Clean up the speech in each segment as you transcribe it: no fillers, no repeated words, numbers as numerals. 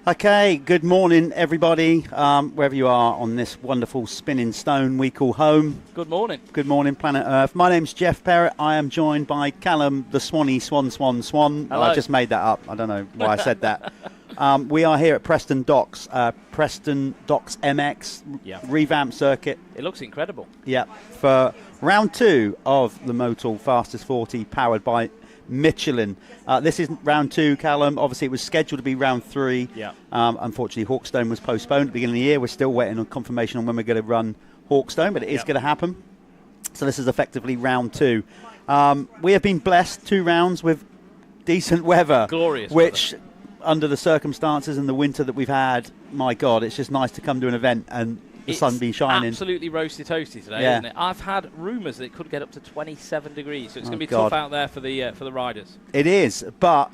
Okay, good morning, everybody, wherever you are on this wonderful spinning stone we call home. Good morning. Good morning, planet Earth. My name's Jeff Perrott. I am joined by Callum, the Swanee Swan. Hello. I just made that up. I don't know why I said that. We are here at Preston Docks, Preston Docks MX, revamped circuit. It looks incredible. Yeah, for round 2 of the Motul Fastest 40, powered by Michelin. This is round 2, Callum. Obviously, it was scheduled to be round 3. Yeah. Unfortunately, Hawkstone was postponed at the beginning of the year. We're still waiting on confirmation on when we're going to run Hawkstone, but it is going to happen. So this is effectively round 2. We have been blessed 2 rounds with decent weather. Glorious which weather. under the circumstances and the winter that we've had, my God, it's just nice to come to an event and the sun be shining. Absolutely roasty toasty today, isn't it? I've had rumours that it could get up to 27 degrees, so it's going to be tough out there for the riders. It is, but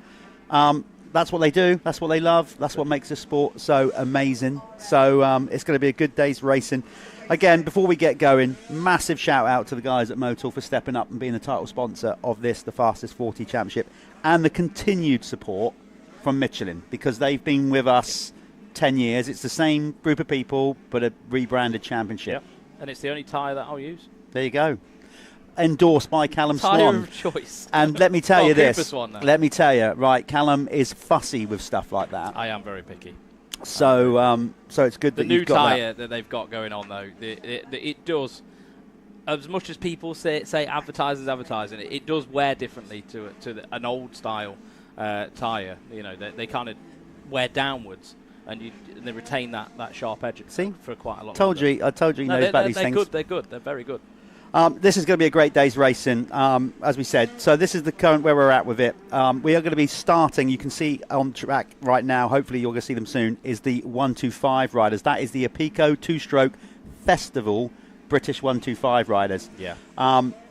that's what they do. That's what they love. That's what makes the sport so amazing. So it's going to be a good day's racing. Again, before we get going, massive shout out to the guys at Motul for stepping up and being the title sponsor of this, the Fastest 40 Championship, and the continued support from Michelin, because they've been with us 10 years. It's the same group of people, but a rebranded championship. Yep. And it's the only tyre that I'll use. There you go. Endorsed by Callum Swan. Tyre of choice. And let me tell you this. One, let me tell you, right, Callum is fussy with stuff like that. I am very picky. So so it's good that you've got the new tyre that they've got going on, though, it does, as much as people say advertising, it does wear differently to an old style tyre. You know, they kind of wear downwards. And they retain that sharp edge. See, for quite a lot. I told you, he knows about these things. They're good. They're very good. This is going to be a great day's racing, as we said. So this is the current where we're at with it. We are going to be starting. You can see on track right now. Hopefully, you're going to see them soon. Is the 125 riders? That is the Apico 2-stroke Festival British 125 riders. Yeah.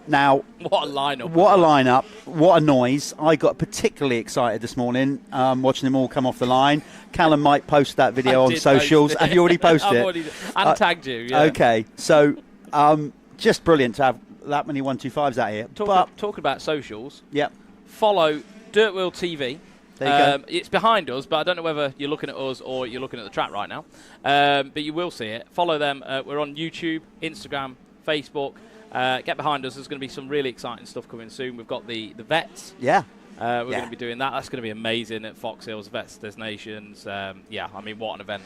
Now, what a lineup! What a lineup! What a noise! I got particularly excited this morning watching them all come off the line. Callum might post that video on socials. Have you already posted it? And tagged you. Yeah. Okay, so just brilliant to have that many 125s out here. Talking about socials. Yep. Follow Dirt Wheel TV. There you go. It's behind us, but I don't know whether you're looking at us or you're looking at the track right now. But you will see it. Follow them. We're on YouTube, Instagram, Facebook. Get behind us. There's going to be some really exciting stuff coming soon. We've got the vets. Yeah. We're going to be doing that. That's going to be amazing at Fox Hills Vets Destinations. Yeah, I mean, what an event.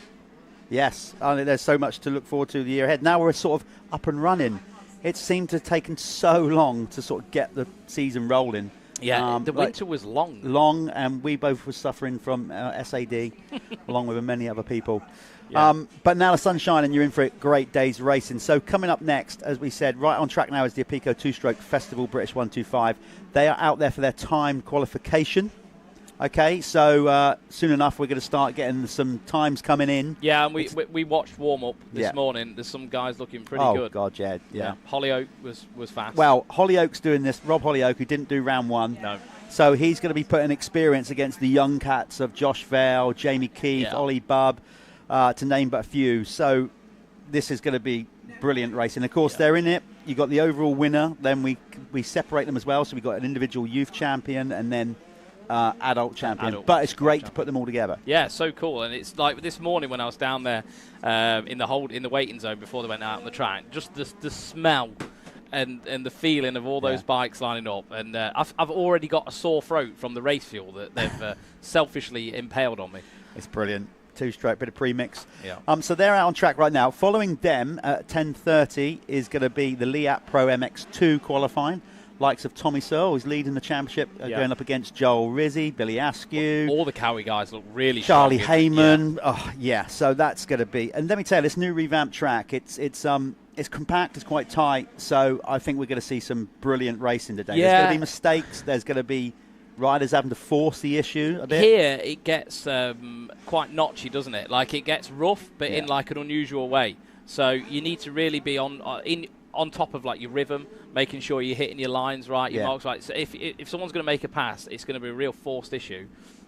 Yes. I mean, there's so much to look forward to the year ahead. Now we're sort of up and running. It seemed to have taken so long to sort of get the season rolling. Yeah, the winter was long. Long, and we both were suffering from SAD, along with many other people. Yeah. But now the sun's shining, you're in for a great day's racing. So coming up next, as we said, right on track now is the Apico 2-stroke Festival British 125. They are out there for their timed qualification. Okay, so soon enough we're going to start getting some times coming in. Yeah, and we watched warm-up this morning. There's some guys looking pretty good. Oh, God, yeah. Hollyoak was fast. Well, Hollyoak's doing this. Rob Hollyoak, who didn't do round one. No. So he's going to be putting experience against the young cats of Josh Vale, Jamie Keith, Ollie Bubb, to name but a few. So this is going to be brilliant racing. Of course, they're in it. You got the overall winner. Then we separate them as well. So we got an individual youth champion and then adult champion. But it's great to put them all together. Yeah, so cool. And it's like this morning when I was down there in the waiting zone before they went out on the track, just the smell and the feeling of all those bikes lining up. And I've already got a sore throat from the race fuel that they've selfishly impaled on me. It's brilliant. 2-stroke, bit of premix. Yeah. So they're out on track right now. Following them at 10:30 is going to be the Liat Pro MX2 qualifying. Likes of Tommy Searle, who's leading the championship, going up against Joel Rizzi, Billy Askew. All the Cowie guys look really Charlie strong. Heyman. So that's going to be. And let me tell you, this new revamped track, it's compact, it's quite tight. So I think we're going to see some brilliant racing today. Yeah. There's going to be mistakes. There's going to be riders having to force the issue a bit. Here it gets quite notchy, doesn't it? Like it gets rough, but in like an unusual way. So you need to really be on top of like your rhythm, making sure you're hitting your lines right, your marks right. So if someone's going to make a pass, it's going to be a real forced issue,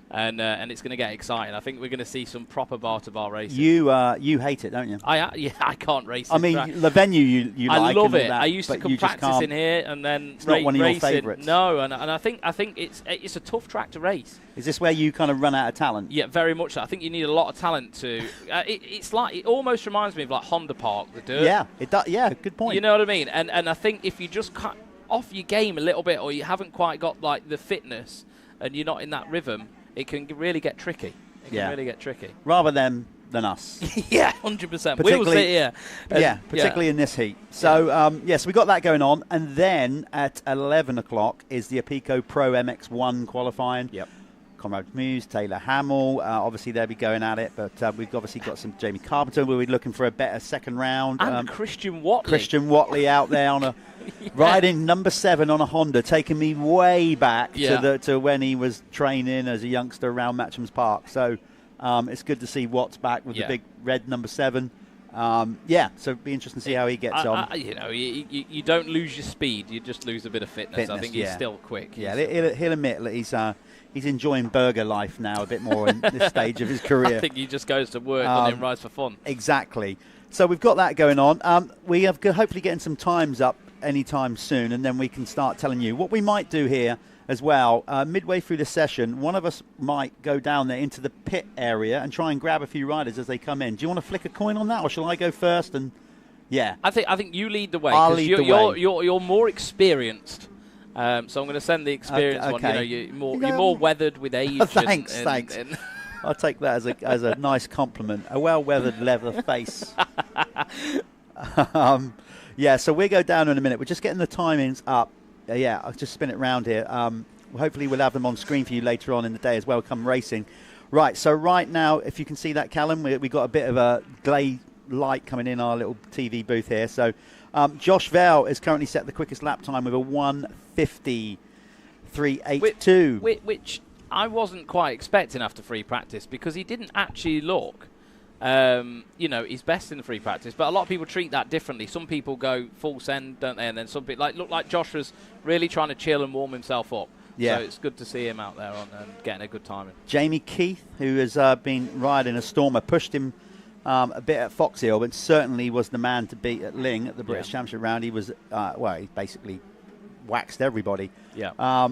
and it's going to get exciting. I think we're going to see some proper bar-to-bar racing. You hate it, don't you? I can't race. I mean, the venue you like. I love it. That, I used to come practice in here and then it's not one of your favourites. No, and I think it's a tough track to race. Is this where you kind of run out of talent? Yeah, very much so. I think you need a lot of talent to. It's like it almost reminds me of like Honda Park, the dirt. Yeah, it does. Yeah, good point. You know what I mean? And I think if you just cut off your game a little bit, or you haven't quite got like the fitness, and you're not in that rhythm, it can really get tricky. It can really get tricky. Rather than us. Yeah, 100%. We will sit here. Particularly in this heat. So, yes, we got that going on. And then at 11 o'clock is the Apico Pro MX1 qualifying. Yep. Conrad Muse, Taylor Hamill, obviously they'll be going at it, but we've obviously got some Jamie Carpenter. We'll be looking for a better second round. And Christian Watley. Christian Watley out there on a riding number 7 on a Honda, taking me way back to when he was training as a youngster around Matcham's Park. So it's good to see Watts back with the big red number 7. So it'd be interesting to see how he gets on. You don't lose your speed, you just lose a bit of fitness. I think he's still quick. Yeah, he'll admit that he's enjoying burger life now a bit more in this stage of his career. I think he just goes to work and rides for fun. Exactly. So we've got that going on. We have hopefully getting some times up anytime soon, and then we can start telling you what we might do here as well. Midway through the session, one of us might go down there into the pit area and try and grab a few riders as they come in. Do you want to flick a coin on that, or shall I go first? And I think you lead the way. I'll lead the way. You're more experienced. So I'm going to send the experienced one. You're more weathered with age. Thanks. I'll take that as a nice compliment. A well-weathered leather face. So we'll go down in a minute. We're just getting the timings up. I'll just spin it round here. Hopefully we'll have them on screen for you later on in the day as well, come racing. Right, so right now, if you can see that, Callum, we got a bit of a glare light coming in our little TV booth here. So Josh Vale is currently set the quickest lap time with a 1:50.382. Which I wasn't quite expecting after free practice, because he didn't actually look he's best in the free practice, but a lot of people treat that differently. Some people go full send, don't they? And then some people look like Josh was really trying to chill and warm himself up. Yeah. So it's good to see him out there and getting a good timing. Jamie Keith, who has been riding a Stormer, pushed him a bit at Fox Hill, but certainly was the man to beat at Ling at the British Championship round. He was, he basically waxed everybody. Yeah.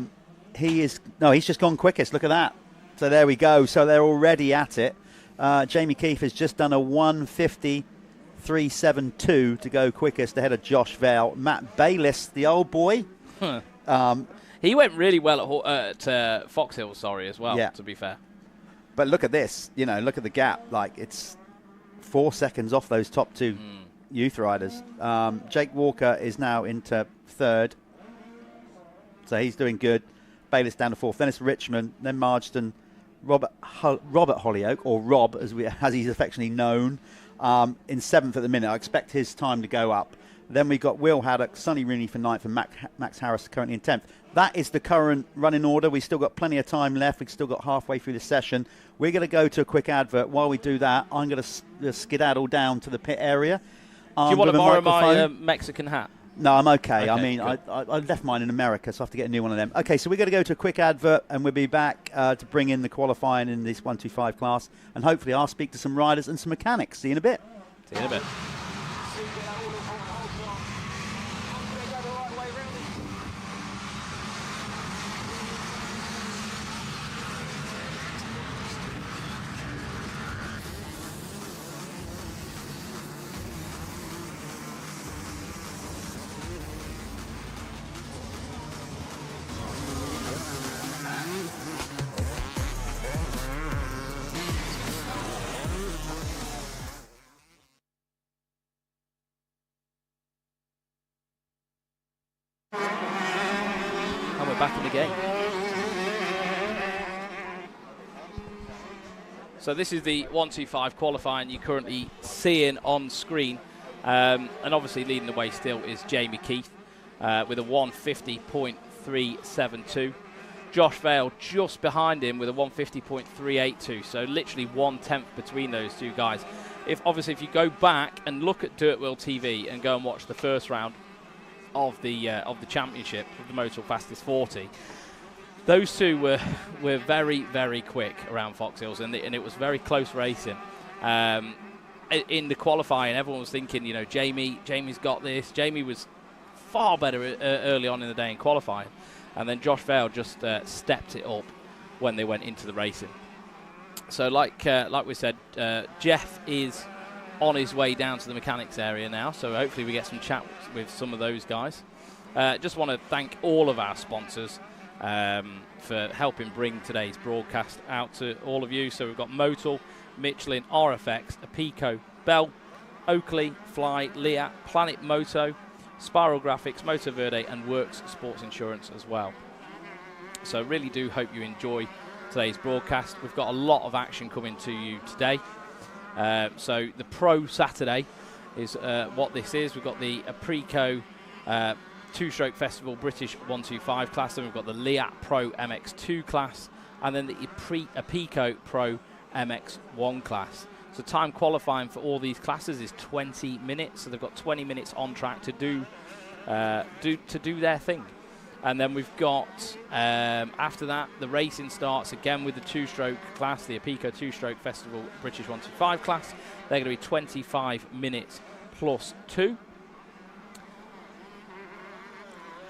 He's just gone quickest. Look at that. So there we go. So they're already at it. Jamie Keefe has just done a 1:50.372 to go quickest ahead of Josh Vale. Matt Bayliss, the old boy. He went really well at Fox Hill, as well, to be fair. But look at this. Look at the gap. It's 4 seconds off those top 2 youth riders. Jake Walker is now into 3rd. So he's doing good. Bayliss down to 4th. Then it's Richmond. Then Marsden. Robert Hollyoak, or Rob, as he's affectionately known, in 7th at the minute. I expect his time to go up. Then we've got Will Haddock, Sonny Rooney for 9th, and Max Harris currently in 10th. That is the current running order. We've still got plenty of time left. We've still got halfway through the session. We're going to go to a quick advert. While we do that, I'm going to skedaddle down to the pit area. Do you want to borrow my Mexican hat? No, I'm okay. I mean, I left mine in America, so I have to get a new one of them. Okay, so we're going to go to a quick advert, and we'll be back to bring in the qualifying in this 125 class, and hopefully I'll speak to some riders and some mechanics. See you in a bit. See you in a bit. Back in the game. So this is the 125 qualifying you're currently seeing on screen, and obviously leading the way still is Jamie Keith with a 1:50.372. Josh Vale just behind him with a 1:50.382. So literally 1/10 between those two guys. If you go back and look at Dirt World TV and go and watch the first round of the championship, of the Motul Fastest 40, those two were very, very quick around Fox Hills, and it was very close racing. In the qualifying, everyone was thinking, Jamie's got this. Jamie was far better early on in the day in qualifying, and then Josh Vale just stepped it up when they went into the racing. So like we said, Jeff is on his way down to the mechanics area now, so hopefully we get some chat with some of those guys. Just want to thank all of our sponsors for helping bring today's broadcast out to all of you. So we've got Motul, Michelin, RFX, Apico, Bell, Oakley, Fly, Leah, Planet Moto, Spiral Graphics, Moto Verde, and Works Sports Insurance as well. So really do hope you enjoy today's broadcast. We've got a lot of action coming to you today. So the Pro Saturday is what this is. We've got the Aprico two-stroke festival British 125 class, and we've got the Liat Pro MX2 class, and then the Aprico Pro MX1 class. So time qualifying for all these classes is 20 minutes. So they've got 20 minutes on track to do their thing. And then we've got, after that, the racing starts again with the two-stroke class, the Aprico two-stroke festival British 125 class. They're going to be 25 minutes plus 2.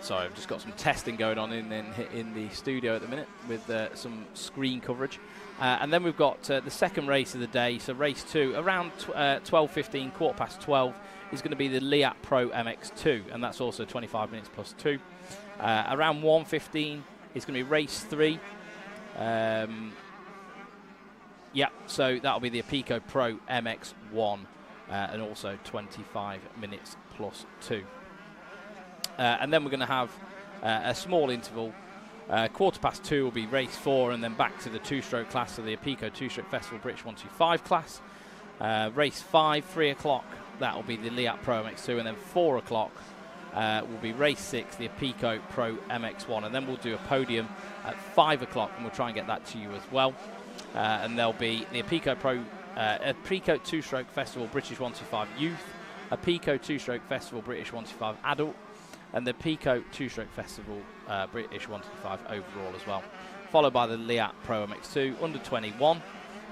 Sorry, I've just got some testing going on in the studio at the minute with some screen coverage. And then we've got the second race of the day, so race 2, around 12:15, 12:15, is going to be the Liat Pro MX2, and that's also 25 minutes plus 2. Around 1:15 is going to be race 3. Yeah, so that'll be the Aprico Pro MX1, and also 25 minutes plus 2. And then we're going to have a small interval. 2:15 will be race 4, and then back to the two-stroke class of the Aprico two-stroke festival British 125 class. Race 5, 3 o'clock, that will be the Liat Pro MX2, and then 4 o'clock will be race 6, the Aprico Pro MX1, and then we'll do a podium at 5 o'clock, and we'll try and get that to you as well. And there'll be the Aprico two-stroke festival British 125 youth, Aprico two-stroke festival British 125 adult, and the Aprico two-stroke festival British 125 overall as well, followed by the Liat Pro MX2 under 21,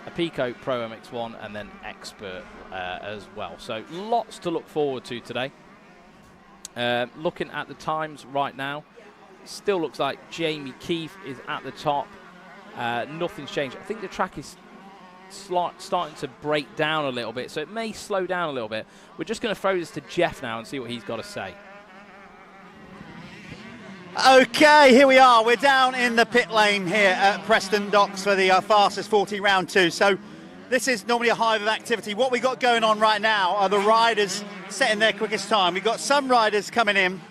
Aprico Pro MX1, and then expert as well. So lots to look forward to today. Looking at the times right now, still looks like Jamie Keith is at the top. Nothing's changed. I think the track is starting to break down a little bit, so it may slow down a little bit. We're just going to throw this to Jeff now and see what he's got to say. Okay, here we are. We're down in the pit lane here at Preston Docks for the Fastest 40 round 2. So this is normally a hive of activity. What we got going on right now are the riders setting their quickest time. We've got some riders coming in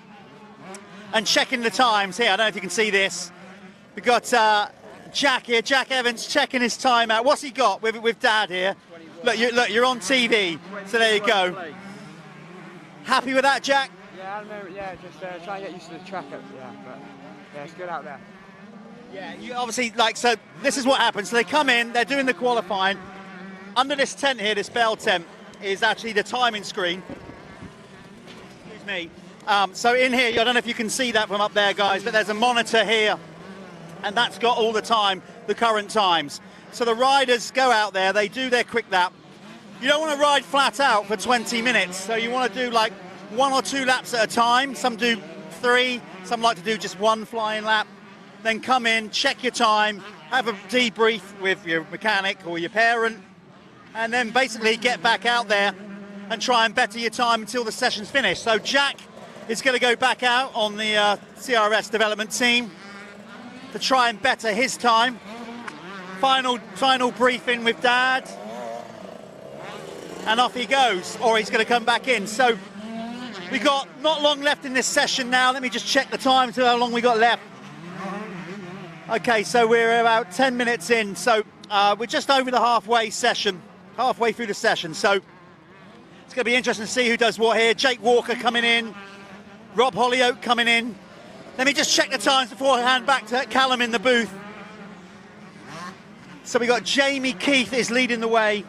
and checking the times here. I don't know if you can see this. We've got Jack here, Jack Evans, checking his time out. What's he got with Dad here? Look, you're on TV, so there you go. Happy with that, Jack? Yeah, just try and get used to the track. But yeah, it's good out there. Yeah, you obviously, so this is what happens. So they come in, they're doing the qualifying. Under this tent here, this bell tent, is actually the timing screen. Excuse me. So in here, I don't know if you can see that from up there, guys, but there's a monitor here, and that's got all the time, the current times. So the riders go out there, they do their quick lap. You don't want to ride flat out for 20 minutes, so you want to do like 1 or 2 laps at a time. Some do 3, some like to do just 1 flying lap. Then come in, check your time, have a debrief with your mechanic or your parent, and then basically get back out there and try and better your time until the session's finished. So Jack is going to go back out on the CRS development team to try and better his time. Final briefing with Dad, and off he goes, or he's going to come back in. So we've got not long left in this session now. Let me just check the time to how long we got left. Okay, so we're about 10 minutes in. So we're just over the halfway through the session. So it's going to be interesting to see who does what here. Jake Walker coming in, Rob Hollyoak coming in. Let me just check the times before I hand back to Callum in the booth. So we got Jamie Keith is leading the way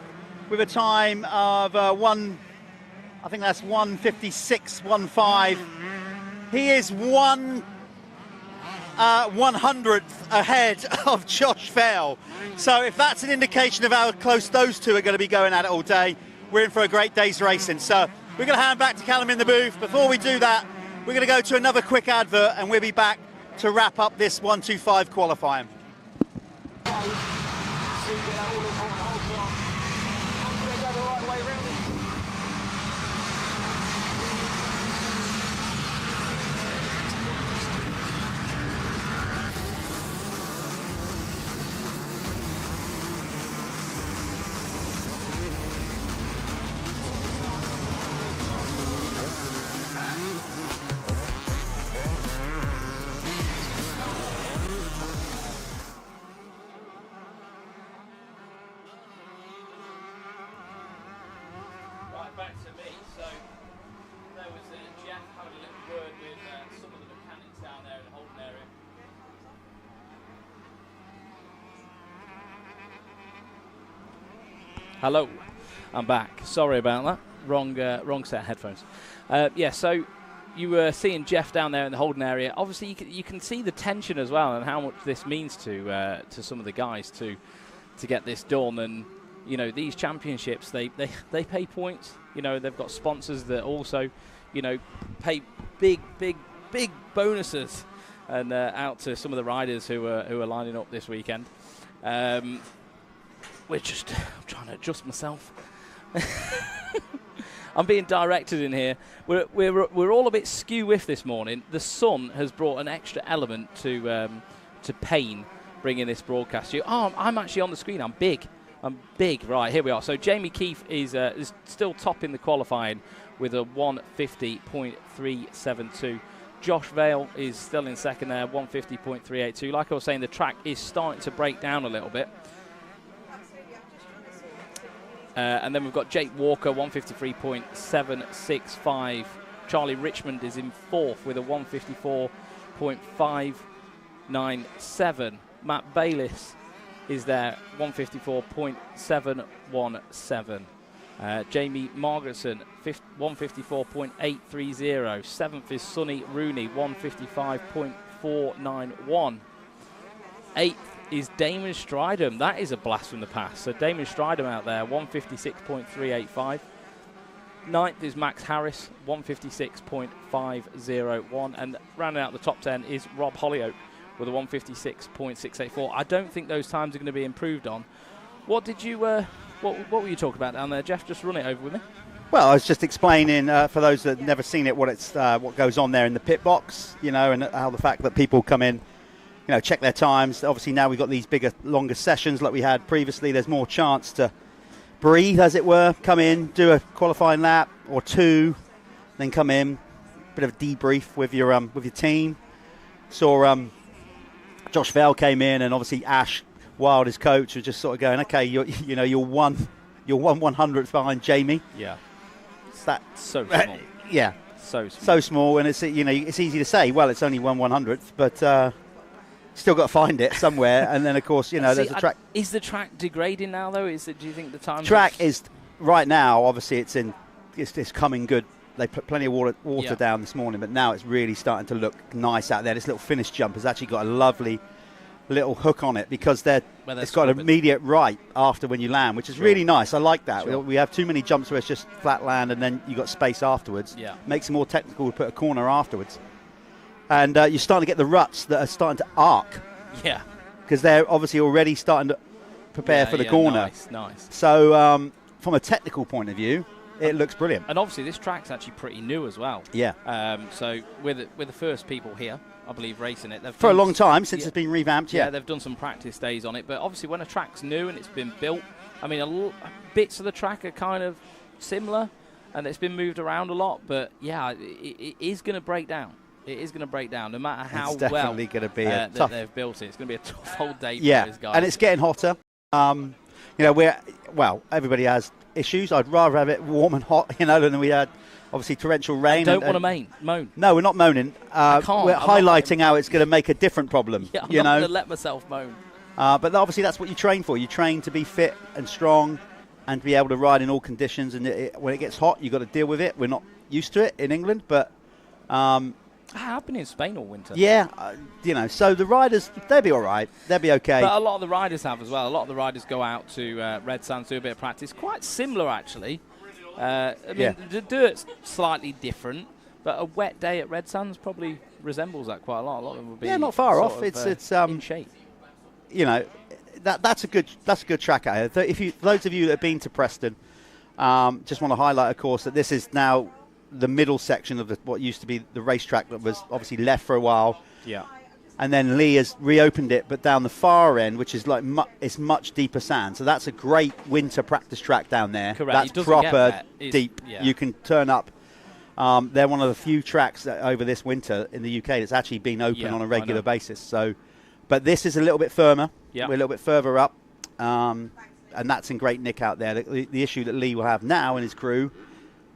with a time of I think that's 1:56.15. He is 1/100th ahead of Josh Fell. So if that's an indication of how close those two are going to be going at it all day, we're in for a great day's racing. So we're going to hand back to Callum in the booth. Before we do that, we're going to go to another quick advert, and we'll be back to wrap up this 125 qualifying. there was Jeff having a little word with some of the mechanics down there in the holding area. Hello, I'm back. Sorry about that. Wrong set of headphones. Yeah, so you were seeing Jeff down there in the holding area. Obviously, you can see the tension as well and how much this means to some of the guys to get this done. And you know, these championships, they pay points. You know, they've got sponsors that also, you know, pay big bonuses and out to some of the riders who are lining up this weekend. I'm trying to adjust myself. I'm being directed in here. We're all a bit skew with this morning. The sun has brought an extra element to pain, bringing this broadcast to you. Oh, I'm actually on the screen. I'm big. Right, here we are. So Jamie Keefe is still top in the qualifying with a 150.372. Josh Vale is still in second there, 150.382. Like I was saying, the track is starting to break down a little bit. And then we've got Jake Walker, 153.765. Charlie Richmond is in fourth with a 154.597. Matt Bayliss is there, 154.717. Jamie Margerson, 154.830. Seventh is Sonny Rooney, 155.491. Eighth is Damon Stridham. That is a blast from the past. So Damon Stridham out there, 156.385. Ninth is Max Harris, 156.501. And rounding out the top 10 is Rob Hollyoak with a 156.684. I don't think those times are going to be improved on. What did you, what were you talking about down there, Jeff? Just run it over with me. Well, I was just explaining for those that have never seen it what goes on there in the pit box, you know, and how the fact that people come in, you know, check their times. Obviously now we've got these bigger, longer sessions like we had previously. There's more chance to breathe, as it were. Come in, do a qualifying lap or two, then come in, bit of a debrief with your team. Saw Josh Vale came in, and obviously Ash Wild, his coach, was just sort of going, okay, you're 1/100th behind Jamie. Yeah, it's that so small. Yeah, so small. So small, and it's, you know, it's easy to say, well, it's only 1/100th, but still got to find it somewhere. And then of course, you know, there's a track. Is the track degrading now though? Do you think the time? Track is right now. Obviously, it's coming good. They put plenty of water down this morning, but now it's really starting to look nice out there. This little finish jump has actually got a lovely little hook on it because it's got an immediate right after when you land, which is really nice. I like that. Sure. We have too many jumps where it's just flat land and then you got space afterwards. Yeah. Makes it more technical to put a corner afterwards. And you're starting to get the ruts that are starting to arc. Yeah. Because they're obviously already starting to prepare for the corner. Nice. So from a technical point of view, it looks brilliant. And obviously this track's actually pretty new as well. Yeah. So we're the first people here, I believe, racing it. For a long time, since it's been revamped, yeah. They've done some practice days on it. But obviously when a track's new and it's been built, I mean, bits of the track are kind of similar and it's been moved around a lot. But, yeah, it is going to break down. It is going to break down no matter how it's definitely going to be that they've built it. It's going to be a tough old day for those guys. And it's getting hotter. You know, everybody has issues. I'd rather have it warm and hot, you know, than we had, obviously, torrential rain. I don't want to moan. No, we're not moaning. I can't. We're highlighting how it's going to make a different problem. Yeah, I'm not going to let myself moan. But obviously that's what you train for. You train to be fit and strong and to be able to ride in all conditions. And when it gets hot, you've got to deal with it. We're not used to it in England, but... I've been in Spain all winter. Yeah, you know, so the riders, they'll be all right. They'll be okay. But a lot of the riders have as well. A lot of the riders go out to Red Sands, do a bit of practice. Quite similar, actually. I mean, the dirt's slightly different, but a wet day at Red Sands probably resembles that quite a lot. A lot of them will be not far off. It's in shape. You know, that's a good track out here. Those of you that have been to Preston, just want to highlight, of course, that this is now the middle section of what used to be the racetrack that was obviously left for a while. Yeah. And then Lee has reopened it, but down the far end, which is like it's much deeper sand. So that's a great winter practice track down there. Correct. That's proper deep. Yeah. You can turn up. They're one of the few tracks that over this winter in the UK that's actually been open on a regular basis. So, but this is a little bit firmer. Yeah. We're a little bit further up, and that's in great nick out there. The issue that Lee will have now and his crew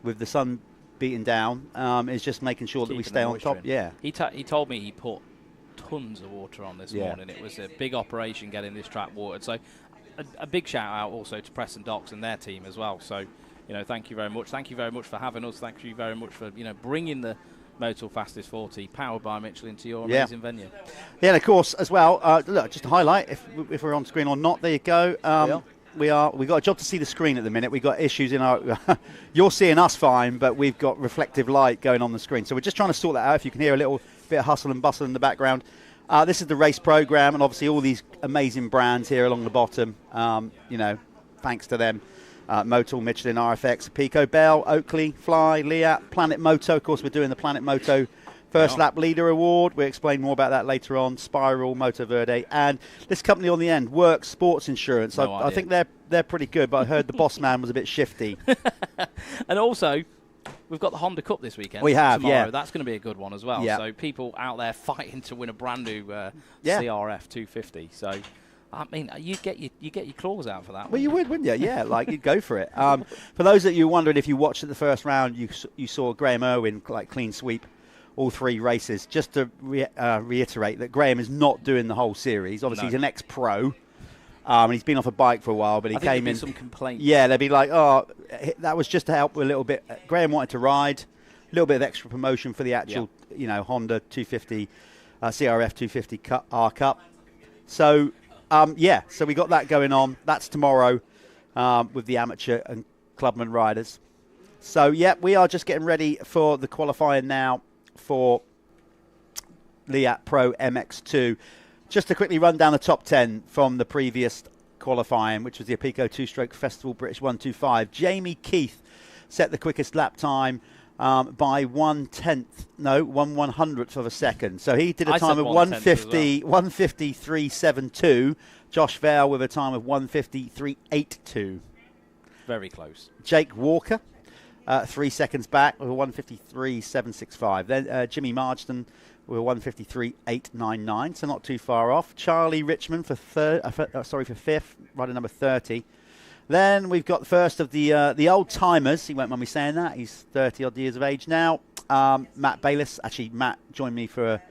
with the sun beaten down. It's just making sure that we stay on top. Yeah. He told me he put tons of water on this morning. It was a big operation getting this track watered. So a big shout out also to Preston Docks and their team as well. So, you know, thank you very much. Thank you very much for having us. Thank you very much for, you know, bringing the Motul Fastest 40 powered by Michelin to your amazing venue. Yeah, and of course as well. Look, just to highlight if we're on screen or not. There you go. We've got a job to see the screen at the minute. We've got issues in our... you're seeing us fine, but we've got reflective light going on the screen. So we're just trying to sort that out. If you can hear a little bit of hustle and bustle in the background. This is the race program, and obviously all these amazing brands here along the bottom. You know, thanks to them. Motul, Michelin, RFX, Pico, Bell, Oakley, Fly, Leat, Planet Moto. Of course, we're doing the Planet Moto First Lap Leader Award. We'll explain more about that later on. Spiral, Moto Verde, and this company on the end, Works Sports Insurance. I think they're pretty good, but I heard the boss man was a bit shifty. And also, we've got the Honda Cup this weekend. We have, tomorrow. That's going to be a good one as well. So people out there fighting to win a brand new CRF 250. So, I mean, you get your claws out for that. Well, you would, wouldn't you? Yeah, like you'd go for it. For those that you wondered, if you watched at the first round, you saw Graham Irwin like clean sweep all 3 races. Just to reiterate that Graham is not doing the whole series. Obviously, he's an ex-pro. And he's been off a bike for a while, but he came in. Some complaints. Yeah, they'd be like, "Oh, that was just to help a little bit." Graham wanted to ride, a little bit of extra promotion for the actual, you know, Honda 250, CRF 250 R Cup. So, so we got that going on. That's tomorrow with the amateur and clubman riders. So, we are just getting ready for the qualifying now for Leat Pro MX2. Just to quickly run down the top 10 from the previous qualifying, which was the Apico 2-stroke Festival British 125. Jamie Keith set the quickest lap time by 1/100th of a second. So he did a time of 1:50.372. Josh Vale with a time of 1:50.382. Very close. Jake Walker, 3 seconds back with a 1:53.765. Then Jimmy Marsden with a 1:53.899, so not too far off. Charlie Richmond for fifth, rider number 30. Then we've got the first of the old timers. He won't mind me saying that. He's 30 odd years of age now. Matt Bayliss. Actually, Matt joined me for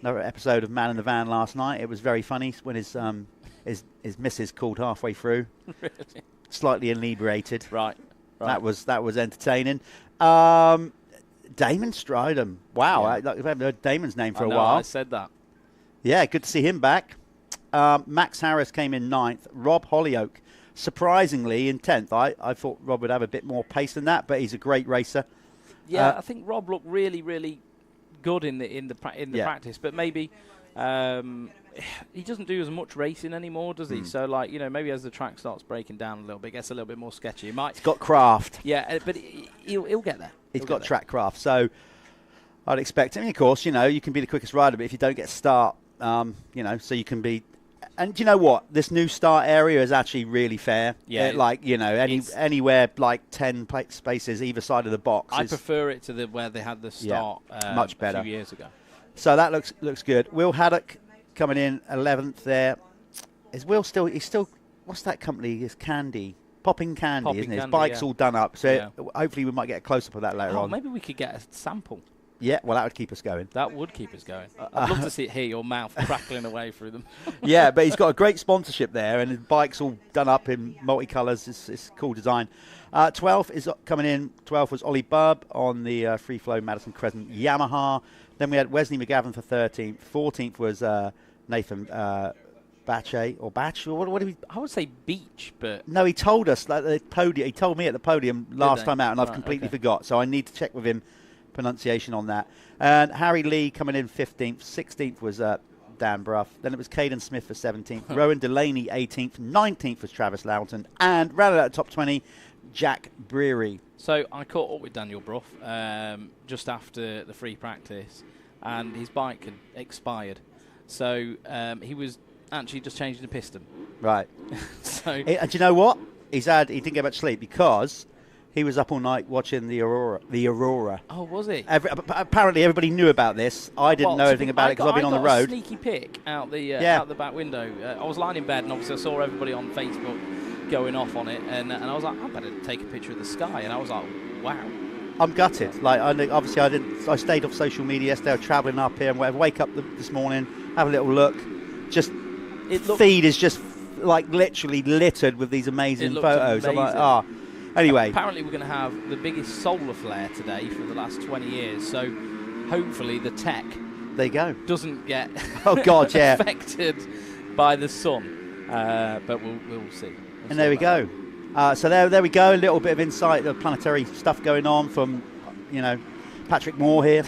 another episode of Man in the Van last night. It was very funny when his missus called halfway through, Really? Slightly inebriated. Right. That was entertaining. Damon Stridham. Wow, I haven't heard Damon's name for a while. I said that. Yeah, good to see him back. Max Harris came in 9th. Rob Hollyoak, surprisingly, in 10th. I thought Rob would have a bit more pace than that, but he's a great racer. Yeah, I think Rob looked really, really good in the practice, but maybe he doesn't do as much racing anymore, does he? So, like, you know, maybe as the track starts breaking down a little bit, gets a little bit more sketchy. He's got craft. Yeah, but he'll get there. He's got track craft, so I'd expect him. Of course, you know, you can be the quickest rider, but if you don't get start, you know, so you can be. And do you know what? This new start area is actually really fair. Yeah, like, you know, anywhere like 10 spaces either side of the box. I prefer it to where they had the start much better a few years ago. So that looks good. Will Haddock coming in 11th there. Is Will still? He's still. What's that company? It's Candy. Popping Candy, isn't it? His bike's all done up, so hopefully we might get a close-up of that later on. Maybe we could get a sample. Yeah, well, that would keep us going. That would keep us going. I'd love to hear your mouth crackling away through them. Yeah, but he's got a great sponsorship there, and his bike's all done up in multicolours. It's cool design. 12th is coming in. 12th was Ollie Bubb on the Free Flow Madison Crescent Yamaha. Then we had Wesley McGavin for 13th. 14th was Nathan Batch, or what do we? I would say Beach, but no, he told us like the podium. He told me at the podium last time out, and I've completely forgot. So I need to check with him pronunciation on that. And Harry Lee coming in 15th. 16th was Dan Bruff. Then it was Caden Smith for 17th. Rowan Delaney 18th. 19th was Travis Loughton, and rounded out the top 20, Jack Breary. So I caught up with Daniel Bruff just after the free practice, and his bike had expired. So he was actually just changing the piston. Right. And do you know what? He didn't get much sleep because he was up all night watching the Aurora. Oh, was he? Apparently everybody knew about this. I didn't know anything about it because I've been on the road. I got a sneaky pic out the back window. I was lying in bed, and obviously I saw everybody on Facebook going off on it, and I was like, I better take a picture of the sky, and I was like, wow. I'm gutted. Like, obviously, I stayed off social media yesterday. I was travelling up here and whatever. Wake up this morning, have a little look. Just feed is just like literally littered with these amazing photos. Amazing. I'm like, Anyway, apparently we're going to have the biggest solar flare today for the last 20 years. So hopefully the tech there you go. Doesn't get affected by the sun. But we'll see. And there we go. So there we go. A little bit of insight of planetary stuff going on from, Patrick Moore here.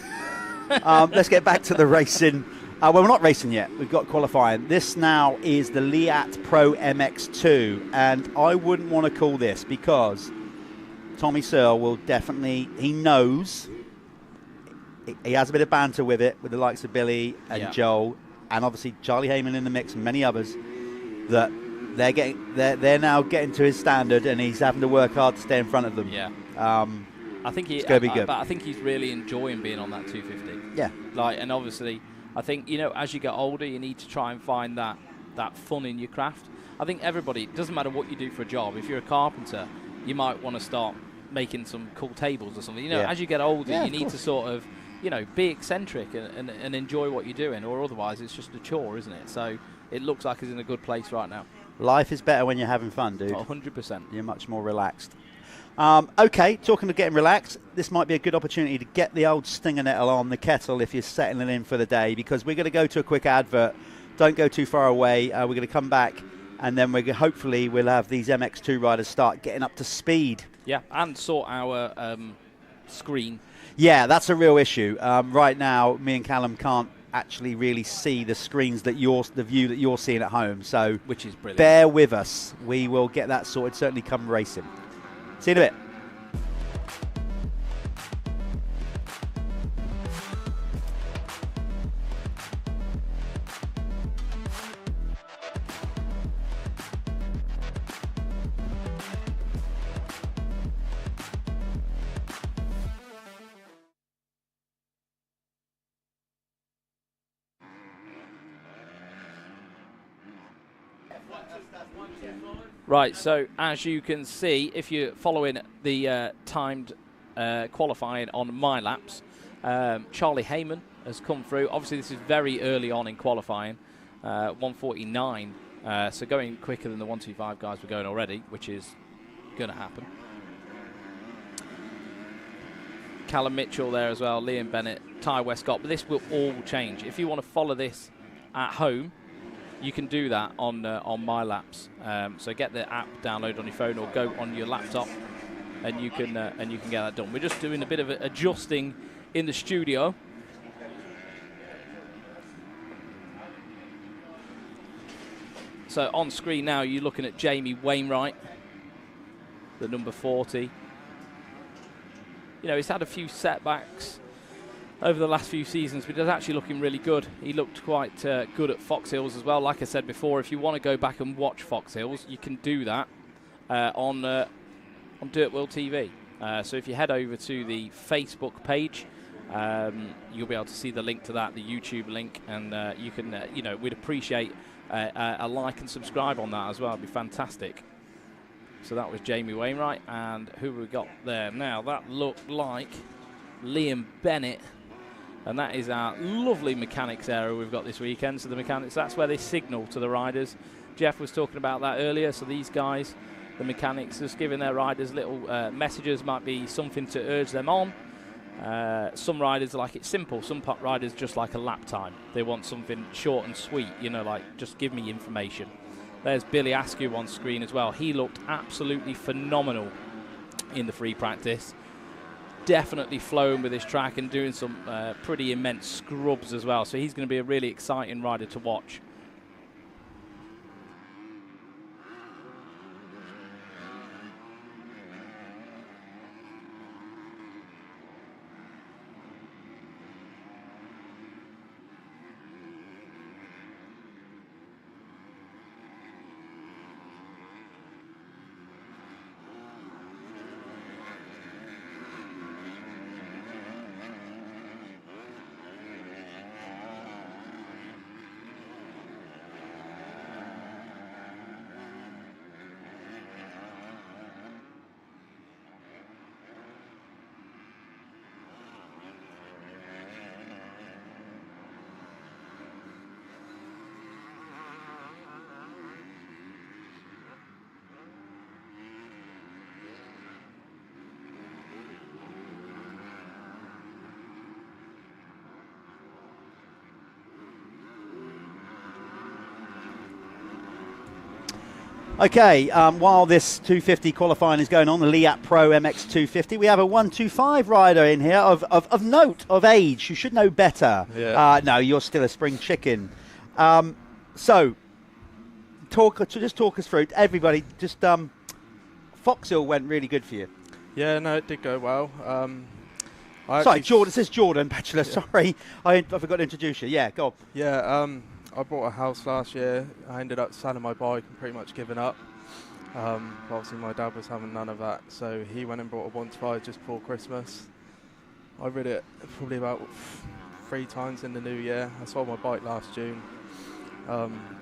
Let's get back to the racing. Well, we're not racing yet. We've got qualifying. This now is the Liat Pro MX2, and I wouldn't want to call this because Tommy Searle will definitely, he knows, he has a bit of banter with it, with the likes of Billy and Joel, and obviously Charlie Heyman in the mix and many others, that they're now getting to his standard, and he's having to work hard to stay in front of them. Yeah. I think it's going to be good. But I think he's really enjoying being on that 250. Yeah. And obviously, I think, as you get older, you need to try and find that fun in your craft. I think everybody, it doesn't matter what you do for a job. If you're a carpenter, you might want to start making some cool tables or something. As you get older, you need to sort of, be eccentric and enjoy what you're doing, or otherwise it's just a chore, isn't it? So it looks like he's in a good place right now. Life is better when you're having fun, dude. 100%. You're much more relaxed. Okay, talking of getting relaxed, this might be a good opportunity to get the old stinger nettle on the kettle if you're settling in for the day, because we're going to go to a quick advert. Don't go too far away. We're going to come back, and then hopefully we'll have these MX2 riders start getting up to speed. Yeah, and sort our screen. Yeah, that's a real issue. Right now, me and Callum can't actually really see the screens the view that you're seeing at home. So, which is brilliant. Bear with us. We will get that sorted. Certainly come racing. See you in a bit. Right, so as you can see, if you're following the timed qualifying on my laps, Charlie Heyman has come through. Obviously, this is very early on in qualifying, 1:49, so going quicker than the 1:25 guys were going already, which is going to happen. Callum Mitchell there as well, Liam Bennett, Ty Westcott, but this will all change. If you want to follow this at home, you can do that on my laps. So get the app download on your phone or go on your laptop, and you can get that done. We're just doing a bit of adjusting in the studio. So on screen now, you're looking at Jamie Wainwright, the number 40. He's had a few setbacks over the last few seasons, but he's actually looking really good. He looked quite good at Fox Hills as well. Like I said before, if you want to go back and watch Fox Hills, you can do that on Dirt World TV. So if you head over to the Facebook page, you'll be able to see the link to that, the YouTube link, and you can, we'd appreciate a like and subscribe on that as well. It'd be fantastic. So that was Jamie Wainwright, and who we got there now? That looked like Liam Bennett. And that is our lovely mechanics area we've got this weekend. So the mechanics, that's where they signal to the riders. Jeff was talking about that earlier. So these guys, the mechanics, just giving their riders little messages, might be something to urge them on. Some riders like it simple. Some riders just like a lap time. They want something short and sweet, like just give me information. There's Billy Askew on screen as well. He looked absolutely phenomenal in the free practice. Definitely flowing with his track and doing some pretty immense scrubs as well. So he's going to be a really exciting rider to watch. Okay, while this 250 qualifying is going on, the Liat Pro MX250, we have a 125 rider in here of note, of age, who should know better. Yeah. No, you're still a spring chicken. So, just talk us through, everybody, just Foxhill went really good for you. Yeah, no, it did go well. Sorry, Jordan, this is Jordan, Bachelor, sorry. I forgot to introduce you. Yeah, go on. Yeah, I bought a house last year. I ended up selling my bike and pretty much giving up. Obviously, my dad was having none of that, so he went and bought a 125 just before Christmas. I rid it probably about 3 times in the new year. I sold my bike last June.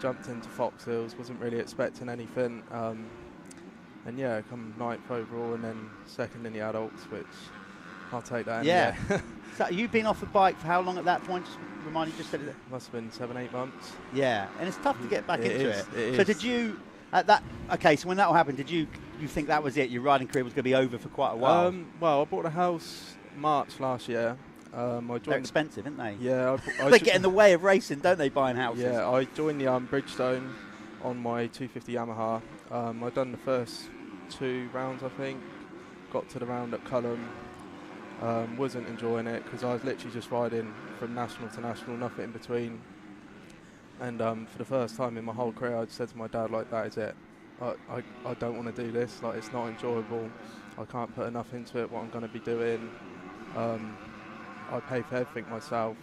Jumped into Foxhills, wasn't really expecting anything. And yeah, come 9th overall and then 2nd in the adults, which I'll take that. Yeah. So you've been off the bike for how long at that point? Just remind me, just said it. Must have been 7-8 months. Yeah, and it's tough to get back into it. It so is. did you, at that, okay, so when that all happened, did you think that was it? Your riding career was going to be over for quite a while? Well, I bought a house March last year. They're expensive, aren't they? Yeah. They get in the way of racing, don't they, buying houses? Yeah, I joined the Bridgestone on my 250 Yamaha. I'd done the first 2 rounds, I think. Got to the round at Cullum. Wasn't enjoying it because I was literally just riding from national to national, nothing in between. And for the first time in my whole career, I said to my dad, like, that is it. I don't want to do this. Like, it's not enjoyable. I can't put enough into it, what I'm going to be doing. I pay for everything myself.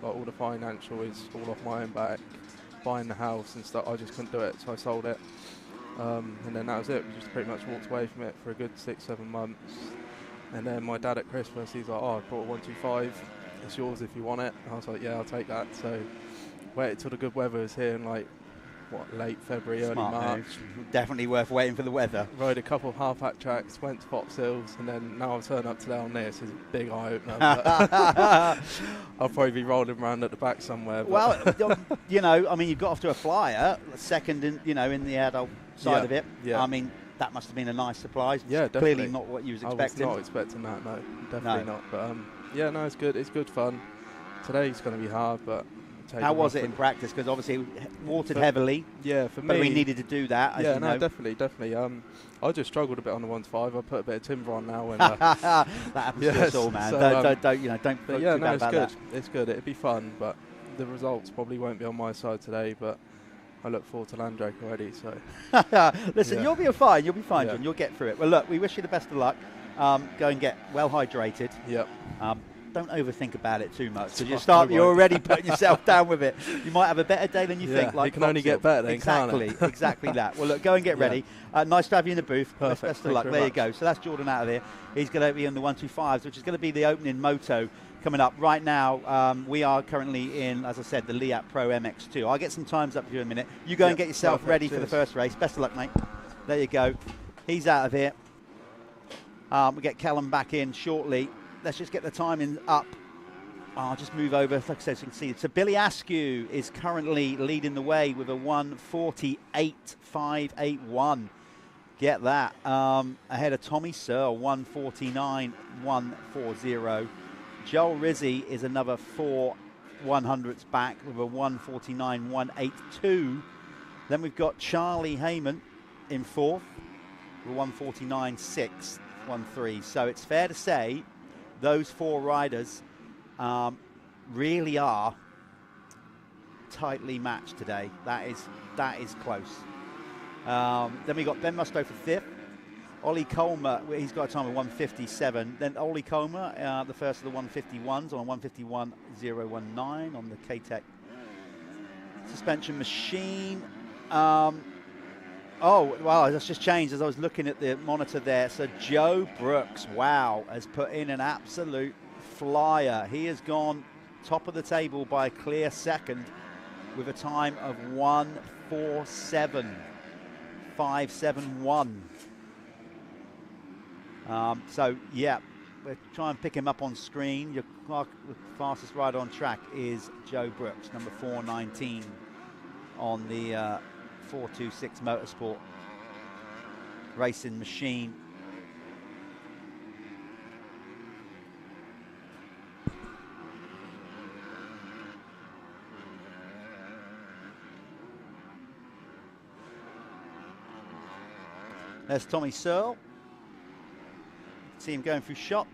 All the financial is all off my own back. Buying the house and stuff, I just couldn't do it, so I sold it. And then that was it. We just pretty much walked away from it for a good 6-7 months. And then my dad at Christmas, he's like, oh, I brought a 125. It's yours if you want it. And I was like, yeah, I'll take that. So waited till the good weather was here in late February, early March. Move. Definitely worth waiting for the weather. Rode a couple of half-hat tracks, went to Foxhills, and then now I've turned up today on this. It's a big eye-opener. I'll probably be rolling around at the back somewhere. Well, you know, I mean, you got off to a flyer, 2nd in the adult side of it. Yeah. I mean, that must have been a nice surprise. Yeah, definitely. Clearly not what you was expecting. I was not expecting that, no. Definitely not. But yeah, no, it's good. It's good fun. Today's going to be hard, but... How was it in practice? Because obviously it watered heavily. Yeah, for me... But we needed to do that, as yeah, you no, know. definitely. I just struggled a bit on the 125. I put a bit of timber on now. And, that happens to us all, man. So, don't feel too bad about that. It's good. It'd be fun, but the results probably won't be on my side today, but I look forward to Landrake already. So Listen, you'll be fine. You'll be fine, Yeah. John. You'll get through it. Well, look, we wish you the best of luck. Go and get well hydrated. Yep. Don't overthink about it too much because you're I won't. already putting yourself down with it. You might have a better day than you think. Like it can only get better then, exactly, can't it? exactly that. Well, look, go and get ready. Nice to have you in the booth. Perfect. Best of Thank luck. you There very you go. So that's Jordan out of here. He's going to be on the 125s, which is going to be the opening moto coming up. Right now, we are currently in, as I said, the Liat Pro MX2. I'll get some times up for you in a minute. You go and get yourself ready for the first race. Best of luck, mate. There you go. He's out of here. We'll get Callum back in shortly. Let's just get the timing up. I'll just move over, like I said, so you can see. So Billy Askew is currently leading the way with a 1:48.581. Get that. Ahead of Tommy Searle, 1:49.140. Joel Rizzi is another 4 100ths back with a 1:49.182. Then we've got Charlie Heyman in 4th with 1:49.613. So it's fair to say those 4 riders really are tightly matched today. That is close. Then we got Ben Musto for 5th. Ollie Colmer, he's got a time of 1:57. Then Ollie Colmer, the first of the 1:51s on 1:51.019 on the K-Tech suspension machine. Oh, wow, that's just changed as I was looking at the monitor there. So Joe Brooks, wow, has put in an absolute flyer. He has gone top of the table by a clear 2nd with a time of 1:47.571. So yeah, we'll try and pick him up on screen. The fastest rider on track is Joe Brooks, number 419 on the 426 Motorsport racing machine. There's Tommy Searle. See him going through shot.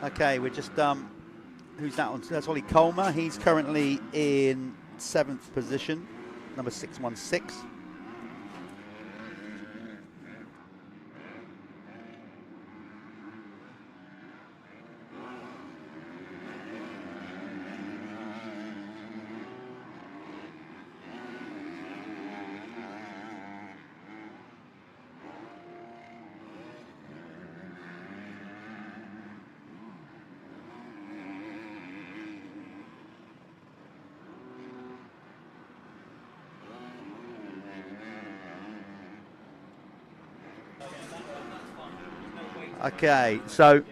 Okay, we're just, who's that on? That's Ollie Colmer. He's currently in 7th position, number 616. Okay, so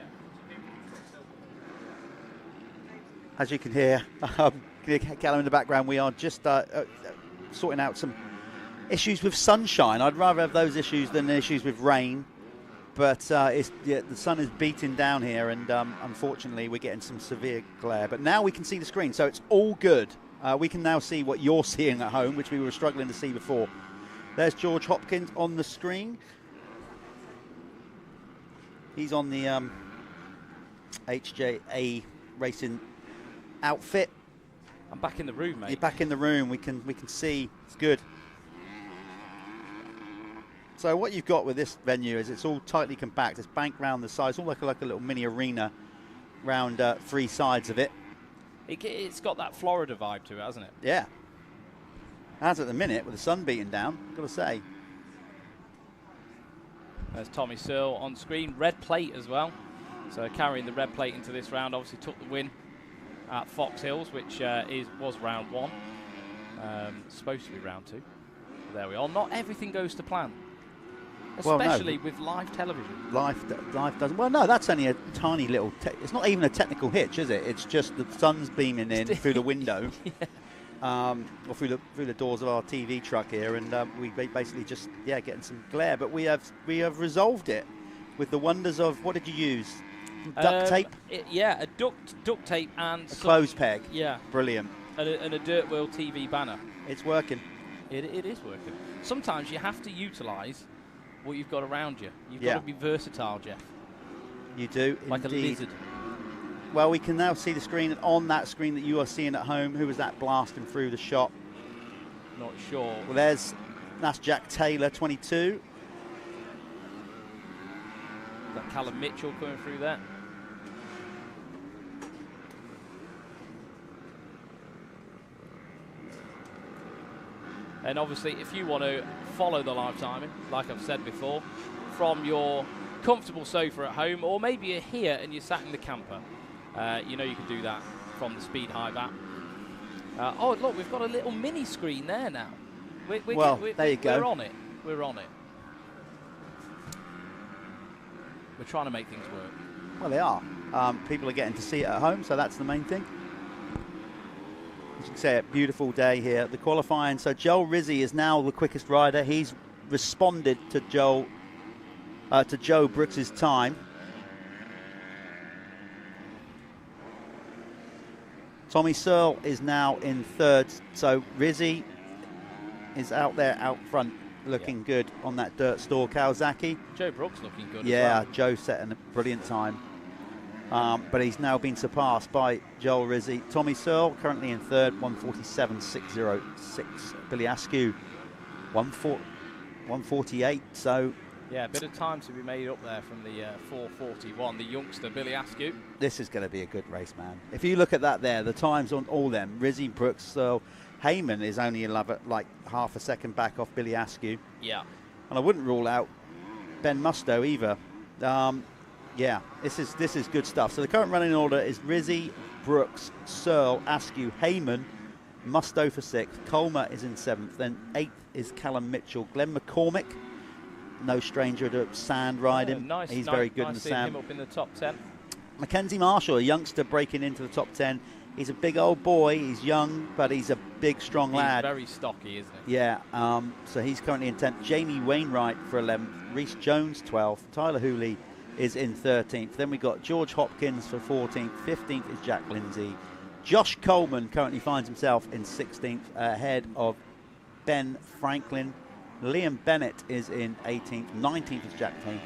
as you can hear, Callum in the background, we are just sorting out some issues with sunshine. I'd rather have those issues than issues with rain, but the sun is beating down here, and unfortunately we're getting some severe glare. But now we can see the screen, so it's all good. We can now see what you're seeing at home, which we were struggling to see before. There's George Hopkins on the screen. He's on the HJA racing outfit. I'm back in the room, mate. You're back in the room. We can see. It's good. So what you've got with this venue is it's all tightly compact. It's banked round the sides, all like a little mini arena round 3 sides of it. It's got that Florida vibe to it, hasn't it? Yeah. As at the minute, with the sun beating down, got to say. There's Tommy Searle on screen. Red plate as well. So carrying the red plate into this round, obviously took the win at Fox Hills, which was round 1. Supposed to be round 2. There we are. Not everything goes to plan, especially with live television. Live doesn't. Well, no, that's only a tiny little. It's not even a technical hitch, is it? It's just the sun's beaming in through the window. Yeah. Or through the doors of our TV truck here, and we basically just getting some glare. But we have resolved it with the wonders of, what did you use? Duct tape. A duct tape and a clothes peg. Yeah, brilliant. And a Dirt World TV banner. It's working. It is working. Sometimes you have to utilise what you've got around you. You've got to be versatile, Jeff. You do, like indeed. a lizard. Well, we can now see the screen, and on that screen that you are seeing at home, who was that blasting through the shot? Not sure. Well, that's Jack Taylor, 22. Got Callum Mitchell coming through there. And obviously, if you want to follow the live timing, like I've said before, from your comfortable sofa at home, or maybe you're here and you're sat in the camper, you can do that from the Speed Hive app. Oh, look, we've got a little mini screen there now. There you go. We're on it. We're on it. We're trying to make things work. Well, they are. People are getting to see it at home, so that's the main thing. As you can see, a beautiful day here at the qualifying. So Joel Rizzi is now the quickest rider. He's responded to Joe Brooks's time. Tommy Searle is now in 3rd. So Rizzi is out there, out front, looking good on that dirt store Kawasaki. Joe Brooks looking good as well. Joe setting a brilliant time. But he's now been surpassed by Joel Rizzi. Tommy Searle currently in 3rd, 147.606. Billy Askew, 148. So a bit of time to be made up there from the 441, the youngster Billy Askew. This is going to be a good race, man. If you look at that there, the times on all them, Rizzi, Brooks, Searle, Heyman is only like half a second back off Billy Askew. Yeah. And I wouldn't rule out Ben Musto either. Yeah, this is good stuff. So the current running order is Rizzi, Brooks, Searle, Askew, Heyman, Musto for 6th. Colmer is in 7th. Then 8th is Callum Mitchell. Glenn McCormick, no stranger to sand riding. Nice. He's very good in the sand. Him up in the top 10. Mackenzie Marshall, a youngster breaking into the top 10. He's a big old boy. He's young, but he's a big, strong lad. He's very stocky, isn't he? Yeah. So he's currently in 10th. Jamie Wainwright for 11th. Reece Jones 12th. Tyler Hooley is in 13th. Then we got George Hopkins for 14th. 15th is Jack Lindsay. Josh Coleman currently finds himself in 16th, ahead of Ben Franklin. Liam Bennett is in 18th. 19th is Jack Taylor.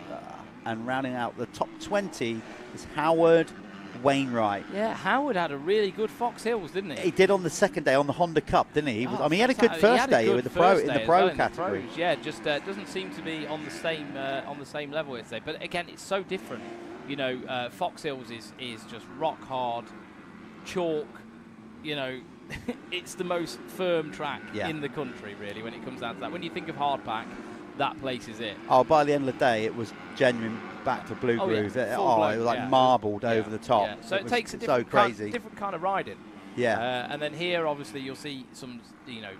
And rounding out the top 20 is Howard Wainwright. Yeah, Howard had a really good Fox Hills, didn't he? He did on the second day on the Honda Cup, didn't he? He had a good first day with the pro category. Yeah, just doesn't seem to be on the same level as they. But again, it's so different. You know, Fox Hills is just rock hard, chalk. You know, it's the most firm track in the country, really, when it comes down to that. When you think of hardpack, that place is it. Oh, by the end of the day, it was genuine back to blue groove. It was like marbled over the top. Yeah. So it takes a different kind of riding. Yeah. And then here, obviously, you'll see some,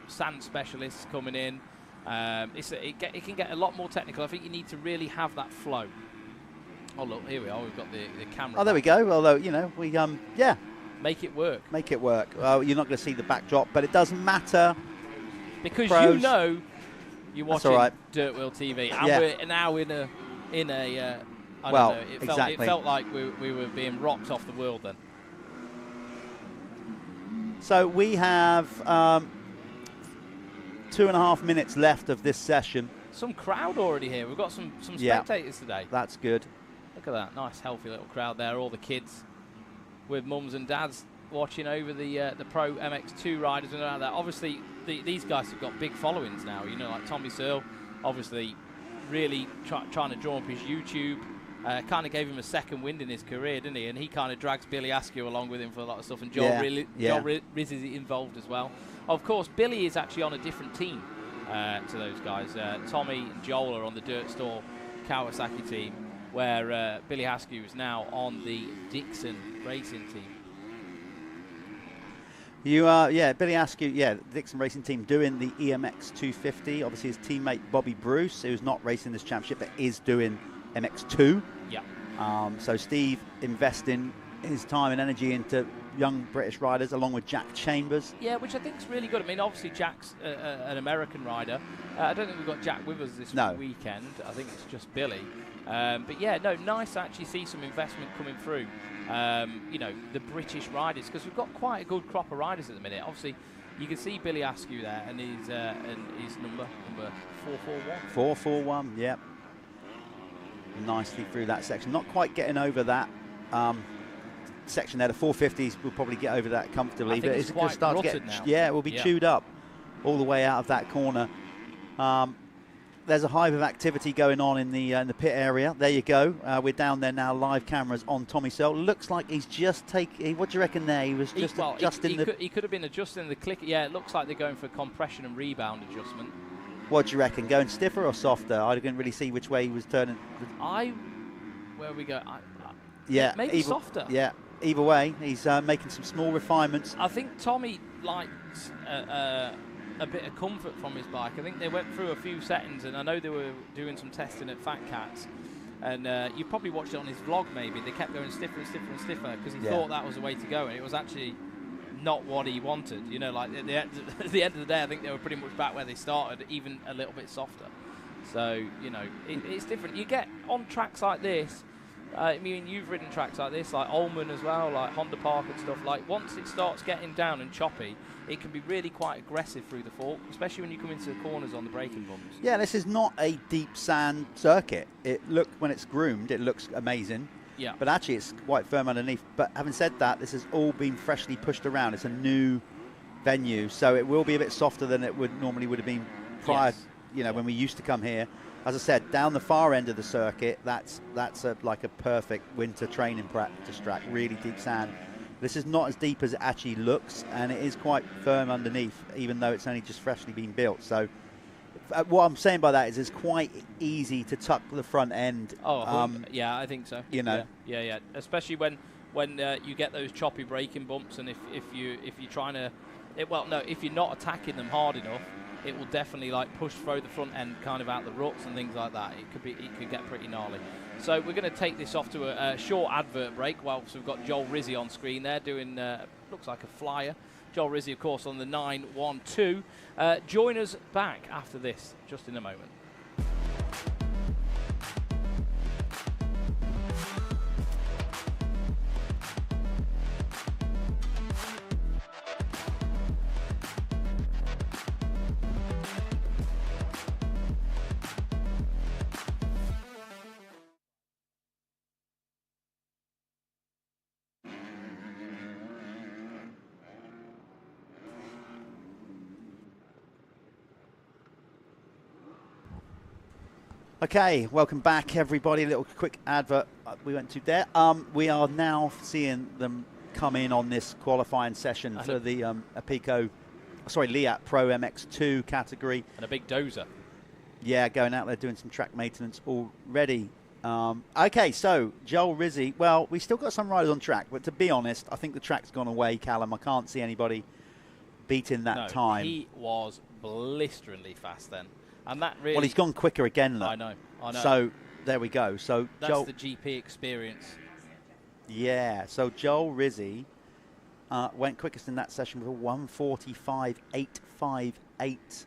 sand specialists coming in. It can get a lot more technical. I think you need to really have that flow. Oh, look, here we are. We've got the camera. Oh, there we go. Although, we, make it work. Make it work. Well, you're not going to see the backdrop, but it doesn't matter. Because Pros. you're watching Dirt Wheel TV, and we're now in a I don't know, it felt like we were being rocked off the world then. So we have 2.5 minutes left of this session. Some crowd already here. We've got some spectators today. That's good. Look at that. Nice, healthy little crowd there. All the kids with mums and dads watching over the pro MX2 riders and all that. Obviously, these guys have got big followings now. Like Tommy Searle, obviously really trying to draw up his YouTube. Kind of gave him a second wind in his career, didn't he? And he kind of drags Billy Askew along with him for a lot of stuff. And Joel Riz is involved as well. Of course, Billy is actually on a different team to those guys. Tommy and Joel are on the Dirt Store Kawasaki team, where Billy Askew is now on the Dixon Racing team. Billy Askew, Dixon Racing team doing the EMX 250. Obviously, his teammate Bobby Bruce, who's not racing this championship, but is doing MX2. Yeah. So Steve investing his time and energy into young British riders, along with Jack Chambers. Yeah, which I think is really good. I mean, obviously Jack's an American rider. I don't think we've got Jack with us this weekend. I think it's just Billy. But yeah, no, nice to actually see some investment coming through. The British riders, because we've got quite a good crop of riders at the minute. Obviously, you can see Billy Askew there, and his number 441. 441, yep. Nicely through that section. Not quite getting over that section there. The 450s will probably get over that comfortably, but it's a good start to get. Now. Yeah, it will be chewed up all the way out of that corner. There's a hive of activity going on in the pit area. There you go. We're down there now. Live cameras on Tommy Searle. Looks like he's just taking. What do you reckon there? He was just adjusting he could have been adjusting the click. Yeah, it looks like they're going for compression and rebound adjustment. What do you reckon? Going stiffer or softer? I didn't really see which way he was turning. Where we go? Maybe softer. Yeah. Either way, he's making some small refinements. I think Tommy likes a bit of comfort from his bike. I think they went through a few settings, and I know they were doing some testing at Fat Cats. And you probably watched it on his vlog, maybe. They kept going stiffer and stiffer and stiffer because he thought that was the way to go, and it was actually not what he wanted. Like at the end of the day, I think they were pretty much back where they started, even a little bit softer. So, it's different. You get on tracks like this. I mean, you've ridden tracks like this, like Ullman as well, like Honda Park and stuff. Like, once it starts getting down and choppy, it can be really quite aggressive through the fork, especially when you come into the corners on the braking bumps. Yeah, this is not a deep sand circuit. When it's groomed, it looks amazing. Yeah. But actually, it's quite firm underneath. But having said that, this has all been freshly pushed around. It's a new venue, so it will be a bit softer than it normally would have been prior. Yes. When we used to come here. As I said, down the far end of the circuit, that's like a perfect winter training practice track. Really deep sand. This is not as deep as it actually looks, and it is quite firm underneath, even though it's only just freshly been built. So what I'm saying by that is it's quite easy to tuck the front end. Yeah, I think so. You know, yeah. Especially when you get those choppy braking bumps, and if you're trying to, if you're not attacking them hard enough, it will definitely like push through the front end kind of out the ruts and things like that. It could get pretty gnarly. So we're going to take this off to a short advert break whilst we've got Joel Rizzi on screen there doing looks like a flyer. Joel Rizzi, of course, on the 912. Join us back after this, just in a moment. Okay, welcome back, everybody. A little quick advert we went to there. We are now seeing them come in on this qualifying session for the Liat Pro MX2 category. And a big dozer. Yeah, going out there doing some track maintenance already. Okay, so Joel Rizzi. Well, we still got some riders on track, but to be honest, I think the track's gone away, Callum. I can't see anybody beating that time. He was blisteringly fast then. And that really... Well, he's gone quicker again, look. I know. So, there we go. So that's Joel, the GP experience. Yeah, so Joel Rizzi went quickest in that session with a 1:45.858,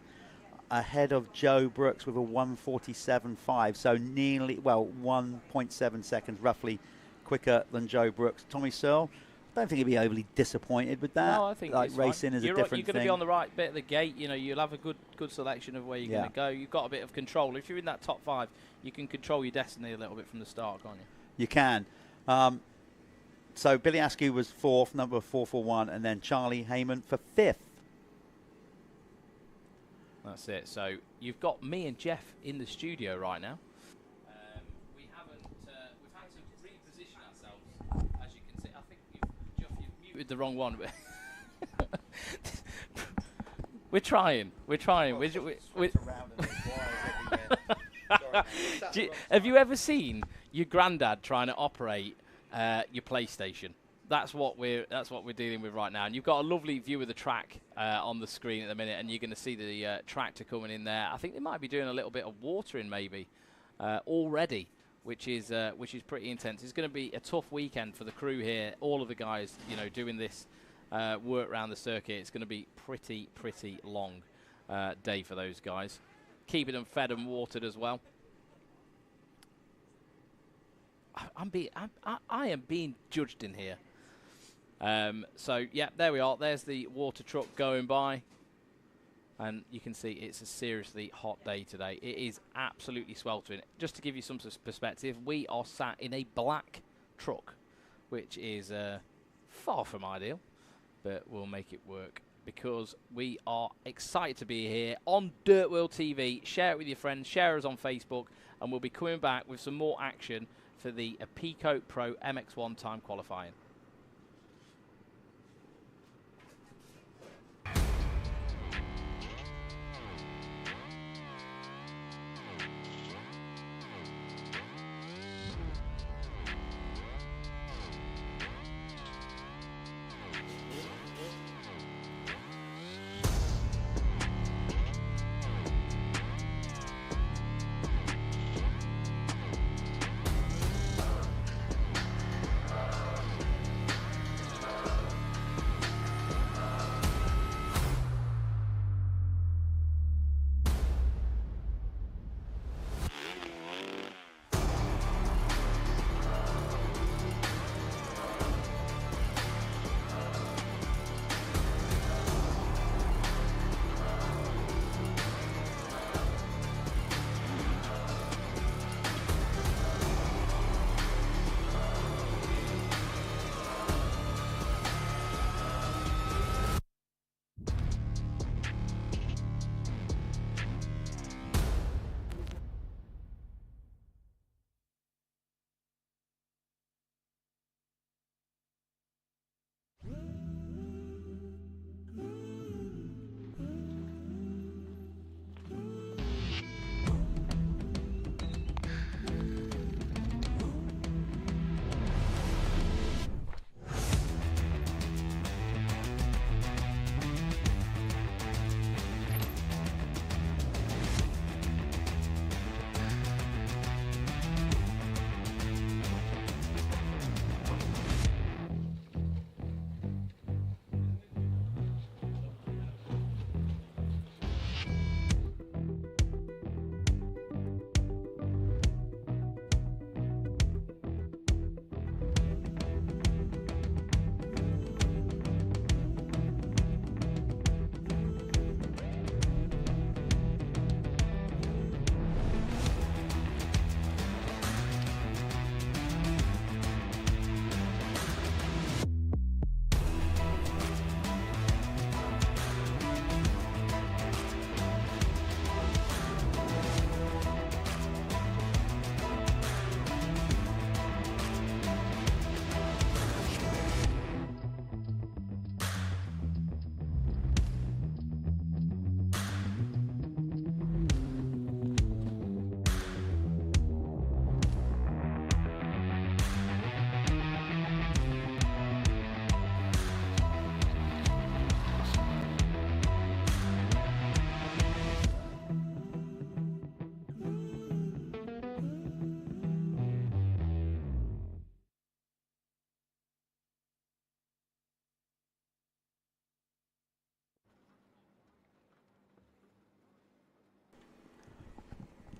ahead of Joe Brooks with a 1:47.5. So nearly, 1.7 seconds roughly quicker than Joe Brooks. Tommy Searle, I don't think he'd be overly disappointed with that. No, I think like racing fine. is a different thing. You're going to be on the right bit of the gate. You know, you'll have a good selection of where you're going to go. You've got a bit of control. If you're in that top 5, you can control your destiny a little bit from the start, can't you? You can. So Billy Askew was 4th, number 441, and then Charlie Heyman for 5th. That's it. So you've got me and Jeff in the studio right now. We've had to reposition ourselves, as you can see. I think you've muted the wrong one. We're trying. Have you ever seen your granddad trying to operate your PlayStation? That's what we're dealing with right now. And you've got a lovely view of the track on the screen at the minute, and you're going to see the tractor coming in there. I think they might be doing a little bit of watering maybe already, which is pretty intense. It's going to be a tough weekend for the crew here. All of the guys, doing this work around the circuit. It's going to be pretty long day for those guys. Keeping them fed and watered as well. I am being judged in here. So yeah, there we are. There's the water truck going by, and you can see it's a seriously hot day today. It is absolutely sweltering. Just to give you some perspective, we are sat in a black truck, which is far from ideal, but we'll make it work because we are excited to be here on Dirt World TV. Share it with your friends, share us on Facebook, and we'll be coming back with some more action for the MX2 Pro MX1 time qualifying.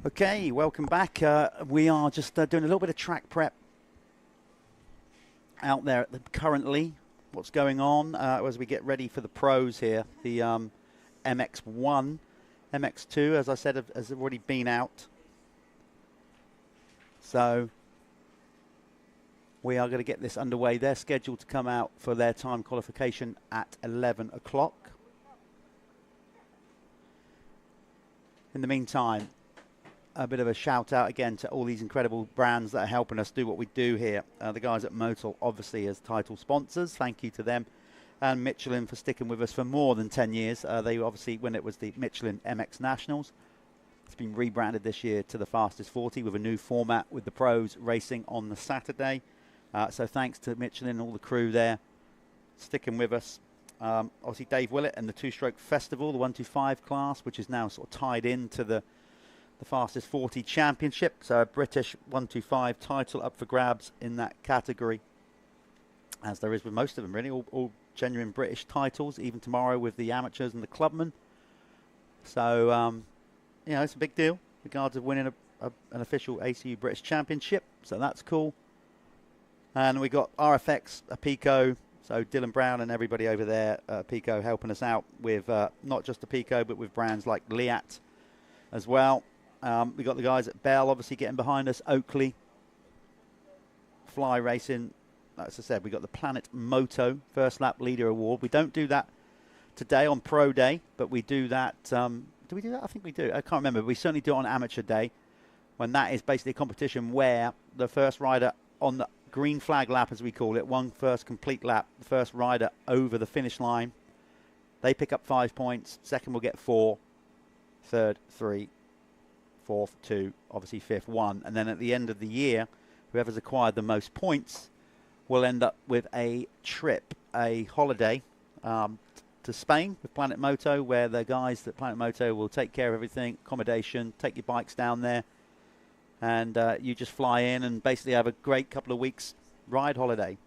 Okay, welcome back. We are just doing a little bit of track prep out there currently. What's going on as we get ready for the pros here. The MX1, MX2, as I said, has already been out. So we are going to get this underway. They're scheduled to come out for their time qualification at 11 o'clock. In the meantime, a bit of a shout out again to all these incredible brands that are helping us do what we do here. The guys at Motul, obviously, as title sponsors. Thank you to them. And Michelin for sticking with us for more than 10 years. They obviously, when it was the Michelin MX Nationals, it's been rebranded this year to the Fastest 40 with a new format with the pros racing on the Saturday. So thanks to Michelin and all the crew there sticking with us. Obviously, Dave Willett and the two-stroke festival, the 125 class, which is now sort of tied into the Fastest 40 Championship. So a British 125 title up for grabs in that category, as there is with most of them, really. All genuine British titles, even tomorrow with the amateurs and the clubmen. So, you know, it's a big deal. Regards of winning an official ACU British Championship. So that's cool. And we got RFX, Pico. So Dylan Brown and everybody over there, Pico, helping us out with not just the Pico, but with brands like Liat as well. We got the guys at Bell, obviously, getting behind us. Oakley, Fly Racing. As I said, we got the Planet Moto First Lap Leader Award. We don't do that today on Pro Day, but we do that. Do we do that? I think we do. I can't remember. We certainly do it on Amateur Day, when that is basically a competition where the first rider on the green flag lap, as we call it, one first complete lap, the first rider over the finish line, they pick up 5 points. Second will get 4, third 3, fourth 2, obviously fifth 1, and then at the end of the year, whoever's acquired the most points will end up with a trip, a holiday to Spain with Planet Moto, where the guys at Planet Moto will take care of everything, accommodation, take your bikes down there, and you just fly in and basically have a great couple of weeks ride holiday.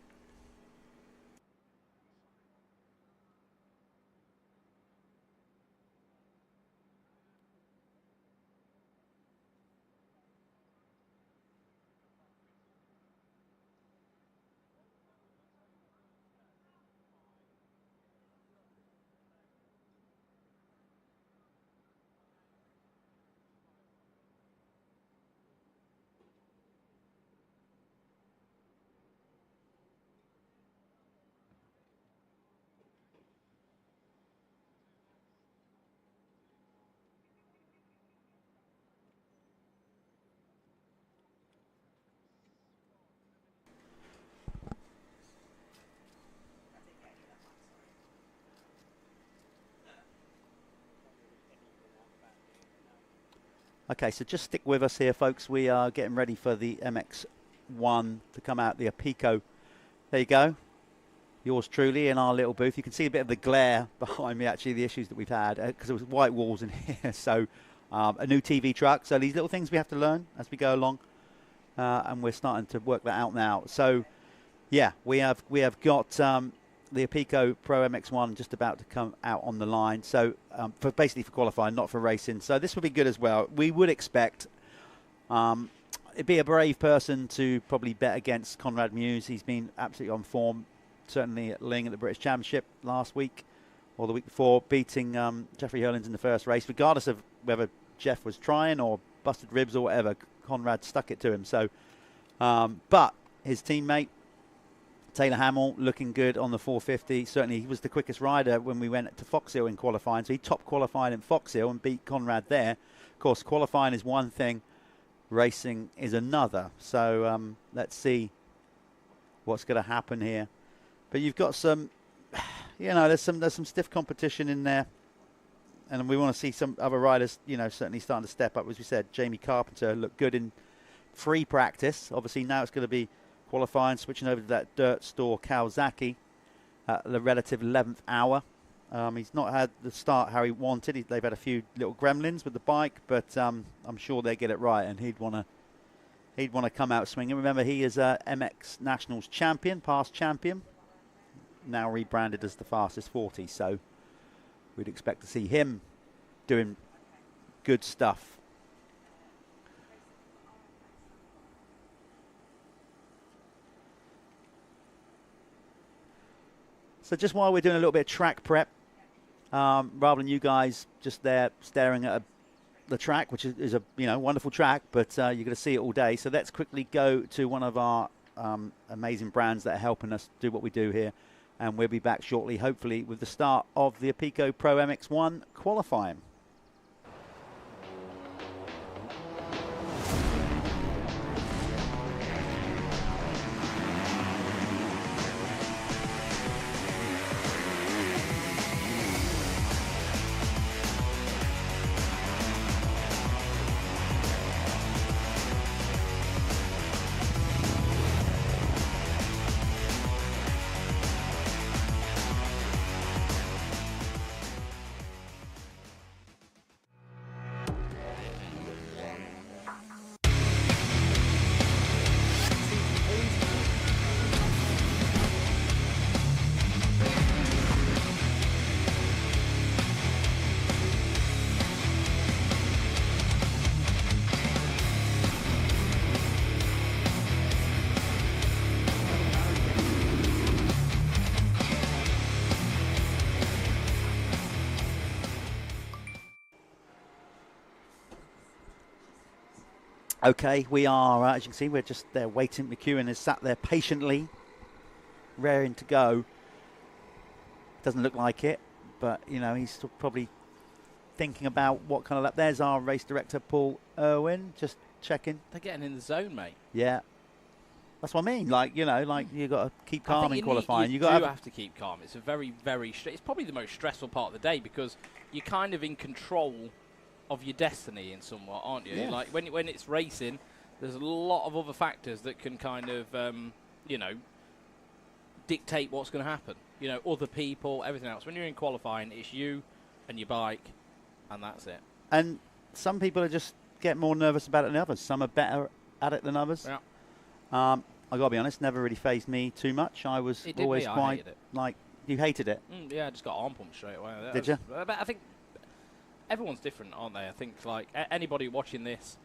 Okay, so just stick with us here, folks. We are getting ready for the MX1 to come out, the Pico. There you go. Yours truly in our little booth. You can see a bit of the glare behind me, actually, the issues that we've had, because there was white walls in here. So a new TV truck. So these little things we have to learn as we go along, and we're starting to work that out now. So, yeah, we have got the Pico Pro MX1 just about to come out on the line. So basically for qualifying, not for racing. So this will be good as well. We would expect it'd be a brave person to probably bet against Conrad Muse. He's been absolutely on form, certainly at Ling at the British Championship last week or the week before, beating Jeffrey Hurlins in the first race. Regardless of whether Jeff was trying or busted ribs or whatever, Conrad stuck it to him. So, but his teammate, Taylor Hamill, looking good on the 450. Certainly, he was the quickest rider when we went to Fox Hill in qualifying. So he top qualified in Fox Hill and beat Conrad there. Of course, qualifying is one thing, racing is another. So let's see what's going to happen here. But you've got some, you know, there's some stiff competition in there, and we want to see some other riders, you know, certainly starting to step up. As we said, Jamie Carpenter looked good in free practice. Obviously, now it's going to be qualifying, switching over to that dirt store Kawasaki at the relative 11th hour. He's not had the start how he wanted. They've had a few little gremlins with the bike, but I'm sure they get it right, and he'd want to come out swinging. Remember, he is a MX Nationals champion, past champion, now rebranded as the Fastest 40. So we'd expect to see him doing good stuff So just while we're doing a little bit of track prep, rather than you guys just there staring at the track, which is a wonderful track, but you're going to see it all day. So let's quickly go to one of our amazing brands that are helping us do what we do here, and we'll be back shortly, hopefully, with the start of the Apico Pro MX1 qualifying. Okay, we are, as you can see, we're just there waiting. McEwen is sat there patiently, raring to go. Doesn't look like it, but, he's still probably thinking about what kind of lap. There's our race director, Paul Irwin, just checking. They're getting in the zone, mate. Yeah. That's what I mean. You've got to keep calm in qualifying. You have to keep calm. It's a very, very... it's probably the most stressful part of the day because you're kind of in control of your destiny in somewhat, aren't you? Yeah. Like when it's racing, there's a lot of other factors that can kind of, dictate what's going to happen. Other people, everything else. When you're in qualifying, it's you and your bike, and that's it. And some people are just get more nervous about it than others. Some are better at it than others. Yeah. I got to be honest, never really fazed me too much. I was always quite... I hated it. You hated it? Yeah, I just got arm pumped straight away. Did you? But I think everyone's different, aren't they? I think, anybody watching this...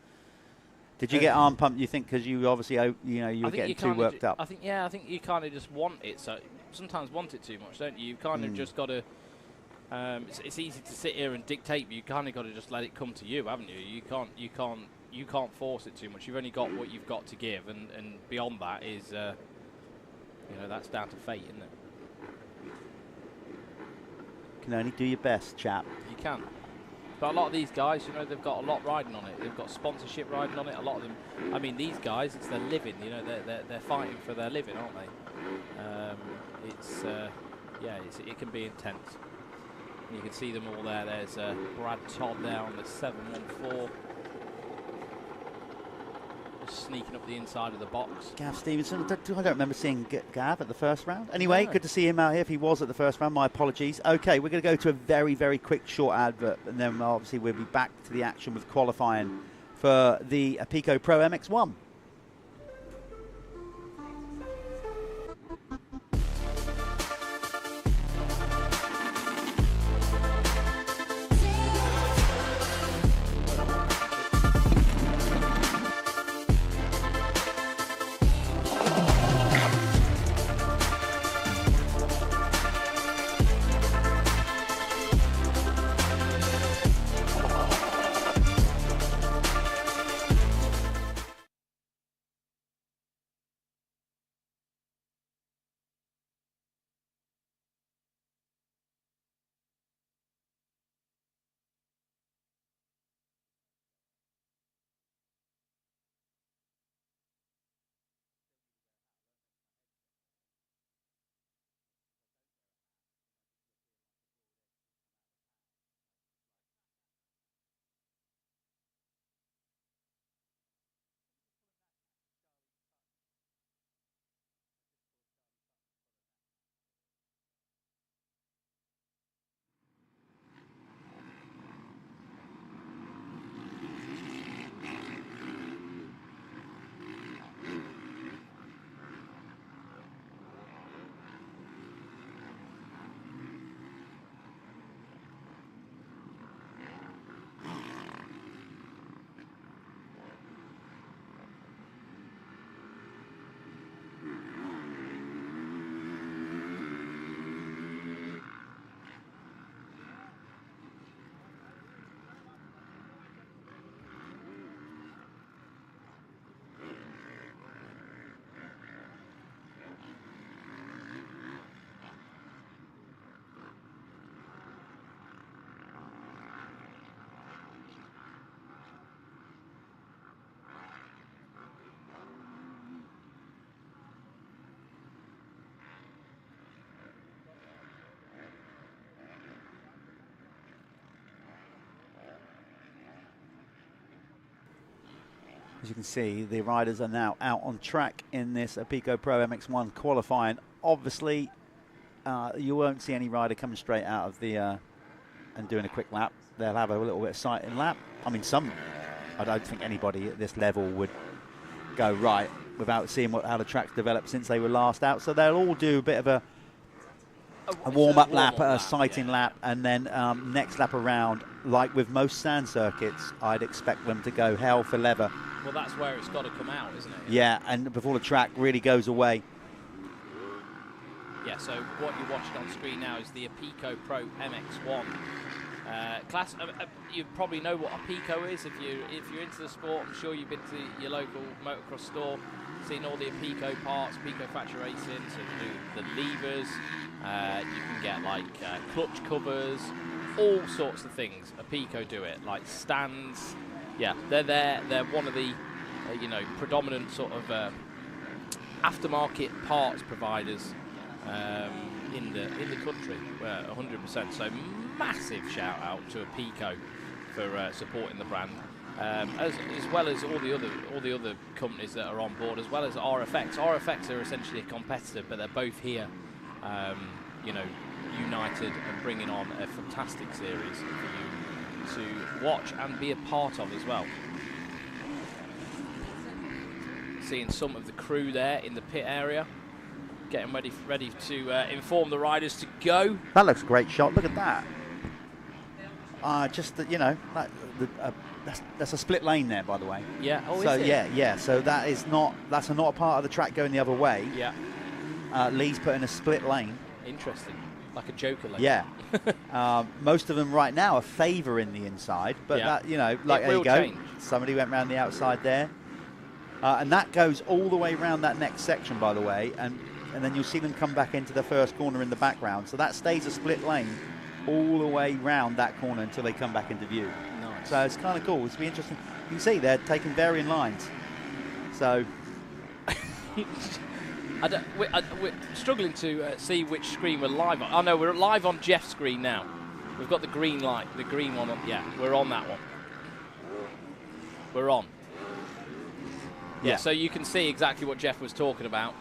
Did you get arm pumped, you think, because you obviously, you were getting too worked up? I think you kind of just want it. So sometimes want it too much, don't you? You kind of just got to... it's easy to sit here and dictate, but you kind of got to just let it come to you, haven't you? You can't force it too much. You've only got what you've got to give, and beyond that is, that's down to fate, isn't it? You can only do your best, chap. You can. But a lot of these guys, they've got a lot riding on it. They've got sponsorship riding on it. A lot of them. I mean, these guys, it's their living. They're fighting for their living, aren't they? It can be intense. And you can see them all there. There's Brad Todd there on the 714. Just sneaking up the inside of the box. Gav Stevenson, I don't remember seeing Gav at the first round. Anyway, good to see him out here. If he was at the first round, my apologies. Okay, we're going to go to a very, very quick short advert, and then obviously we'll be back to the action with qualifying for the Apico Pro MX1. As you can see, the riders are now out on track in this Pico Pro MX1 qualifying. Obviously, you won't see any rider coming straight out of the and doing a quick lap. They'll have a little bit of sight in lap. I mean, I don't think anybody at this level would go right without seeing how the track's developed since they were last out. So they'll all do a bit of a warm-up lap, a sighting lap, and then next lap around, like with most sand circuits, I'd expect them to go hell for leather. Well, that's where it's got to come out, isn't it? Yeah, and before the track really goes away. Yeah, so what you're watching on screen now is the Pico Pro MX1 class. You probably know what a Pico is if you're into the sport. I'm sure you've been to your local motocross store, seen all the Pico parts, Pico factory racing, so the levers. You can get like clutch covers, all sorts of things. A Pico do it, like stands. Yeah, they're there. They're one of the predominant sort of aftermarket parts providers in the country, 100%. So massive shout out to a Pico for supporting the brand, as well as all the other companies that are on board, as well as RFX. RFX are essentially a competitor, but they're both here, united and bringing on a fantastic series for you to watch and be a part of as well. Seeing some of the crew there in the pit area, getting ready to inform the riders to go. That looks a great shot. Look at that. That's a split lane there, by the way. Yeah. Oh, so is it? yeah. So that's not a part of the track going the other way. Yeah. Lee's put in a split lane. Interesting. Like a Joker lane. Yeah. Most of them right now are favouring the inside, but that like there you go. Change. Somebody went round the outside there, and that goes all the way around that next section, by the way, and then you'll see them come back into the first corner in the background. So that stays a split lane all the way round that corner until they come back into view. Nice. So it's kind of cool. It's be interesting. You can see they're taking varying lines. So we're struggling to see which screen we're live on. Oh no, we're live on Jeff's screen now. We've got the green light, the green one. Yeah, we're on that one. We're on. Yeah, so you can see exactly what Jeff was talking about.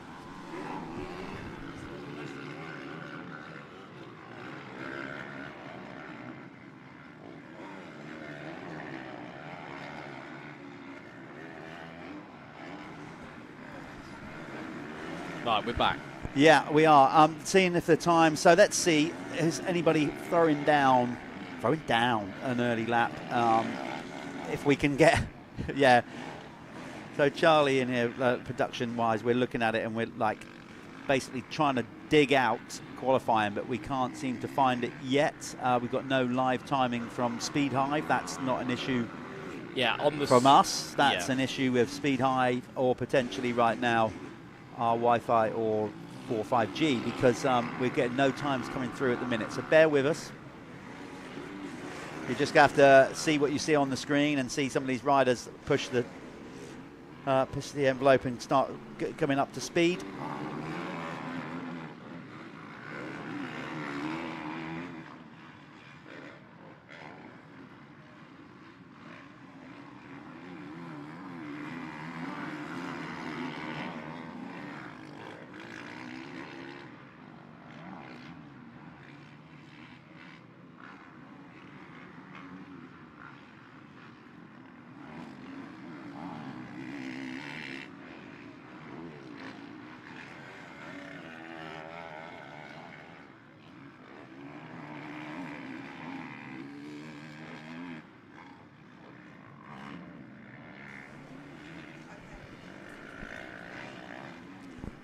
Right, we're back. Yeah, we are. Seeing if the time. So let's see. Is anybody throwing down an early lap? If we can get, yeah. So Charlie in here, production-wise, we're looking at it and we're like basically trying to dig out qualifying, but we can't seem to find it yet. We've got no live timing from Speed Hive. That's not an issue. Yeah, from us. That's an issue with Speed Hive or potentially right now our Wi-Fi or 5G, because we're getting no times coming through at the minute. So bear with us. You just have to see what you see on the screen and see some of these riders push the envelope and start coming up to speed.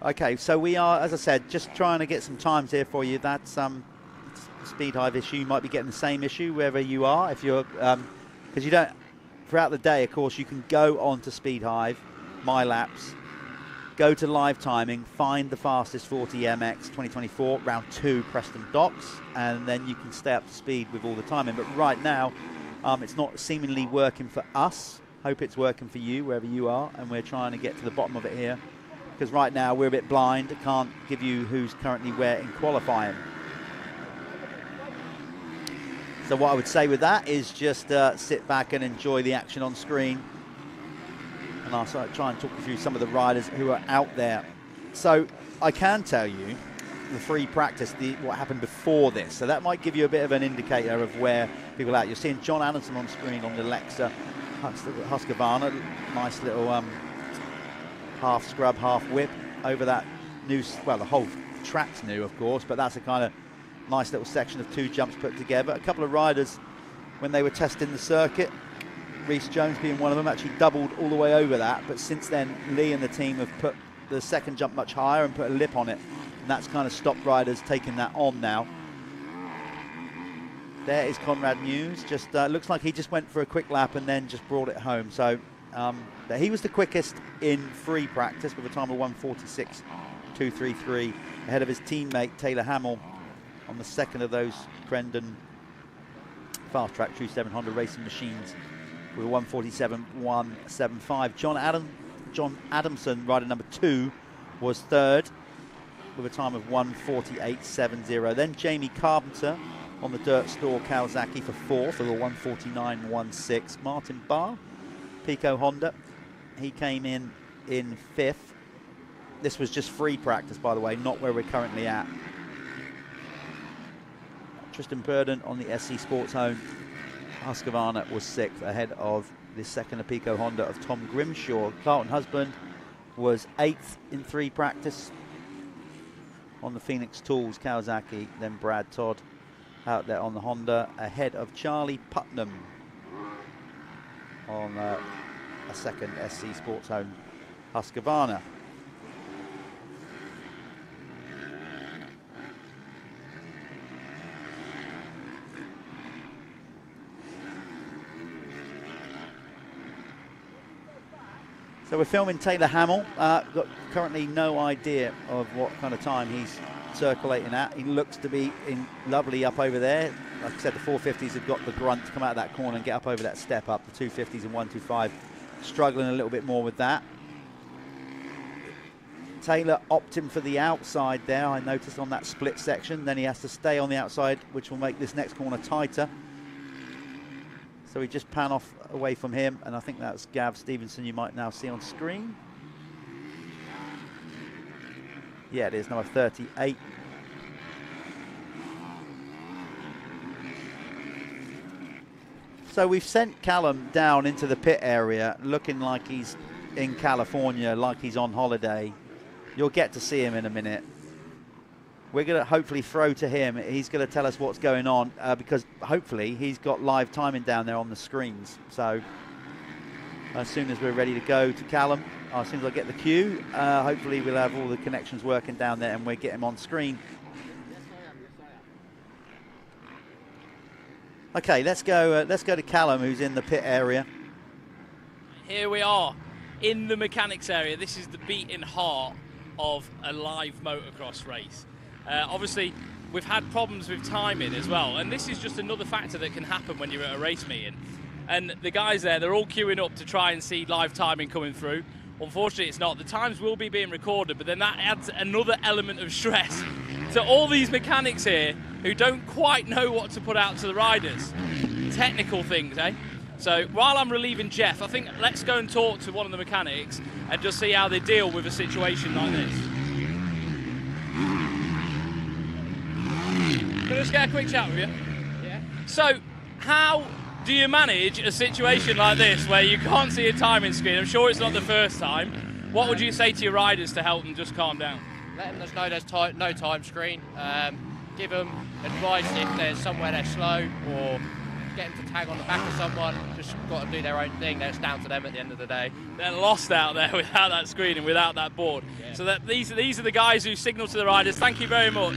Okay, so we are, as I said, just trying to get some times here for you. That's Speed Hive issue. You might be getting the same issue wherever you are. If you're, because you don't, throughout the day, of course, you can go on to Speed Hive, My Laps, go to live timing, find the fastest 40 MX 2024, round 2 Preston docks, and then you can stay up to speed with all the timing. But right now, it's not seemingly working for us. Hope it's working for you, wherever you are, and we're trying to get to the bottom of it here. Because right now we're a bit blind, can't give you who's currently where in qualifying. So what I would say with that is just sit back and enjoy the action on screen. and I'll try and talk you through some of the riders who are out there. So I can tell you the free practice, what happened before this. So that might give you a bit of an indicator of where people are at. You're seeing John Anderson on screen on the Lexa Husqvarna. Nice little half scrub, half whip over that new, well, the whole track's new, of course, but that's a kind of nice little section of 2 jumps put together. A couple of riders, when they were testing the circuit, Reece Jones being one of them, actually doubled all the way over that, but since then Lee and the team have put the second jump much higher and put a lip on it, and that's kind of stopped riders taking that on now. There is Conrad Muse, just looks like he just went for a quick lap and then just brought it home. So he was the quickest in free practice with a time of 1:46.233, ahead of his teammate Taylor Hamill on the second of those Crendon Fast Track True 7 Honda Racing Machines with a 1:47.175. John Adamson, rider number 2, was third with a time of 1:48.70. Then Jamie Carpenter on the Dirt Store Kawasaki for 4th with a 1:49.16. Martin Barr, Pico Honda, he came in 5th. This was just free practice, by the way, not where we're currently at. Tristan Burden on the SC Sports Own Husqvarna was 6th, ahead of the second Pico Honda of Tom Grimshaw. Carlton Husband was 8th in free practice on the Phoenix Tools Kawasaki. Then Brad Todd out there on the Honda, ahead of Charlie Putnam on a second SC Sports Own Husqvarna. So we're filming Taylor Hamill. Got currently no idea of what kind of time he's circulating at. He looks to be lovely up over there. Like I said, the 450s have got the grunt to come out of that corner and get up over that step up. The 250s and 125 struggling a little bit more with that. Taylor opting for the outside there, I noticed, on that split section. Then he has to stay on the outside, which will make this next corner tighter. So we just pan off away from him, and I think that's Gav Stevenson you might now see on screen. Yeah, it is, number 38. So we've sent Callum down into the pit area, looking like he's in California, like he's on holiday. You'll get to see him in a minute. We're going to hopefully throw to him. He's going to tell us what's going on because hopefully he's got live timing down there on the screens. So as soon as we're ready to go to Callum, as soon as I get the cue, hopefully we'll have all the connections working down there and we'll get him on screen. Okay, let's go to Callum, who's in the pit area. Here we are in the mechanics area. This is the beating heart of a live motocross race. Obviously, we've had problems with timing as well, and this is just another factor that can happen when you're at a race meeting. And the guys there, they're all queuing up to try and see live timing coming through. Unfortunately, it's not. The times will be being recorded, but then that adds another element of stress to all these mechanics here who don't quite know what to put out to the riders. Technical things, eh? So while I'm relieving Jeff, I think let's go and talk to one of the mechanics and just see how they deal with a situation like this. Can I just get a quick chat with you? Yeah. So, how do you manage a situation like this where you can't see a timing screen? I'm sure it's not the first time. What would you say to your riders to help them just calm down? Let them know there's no time screen. Give them advice if there's somewhere they're slow, or get them to tag on the back of someone. Just got to do their own thing. It's down to them at the end of the day. They're lost out there without that screen and without that board. Yeah. So that these are the guys who signal to the riders. Thank you very much.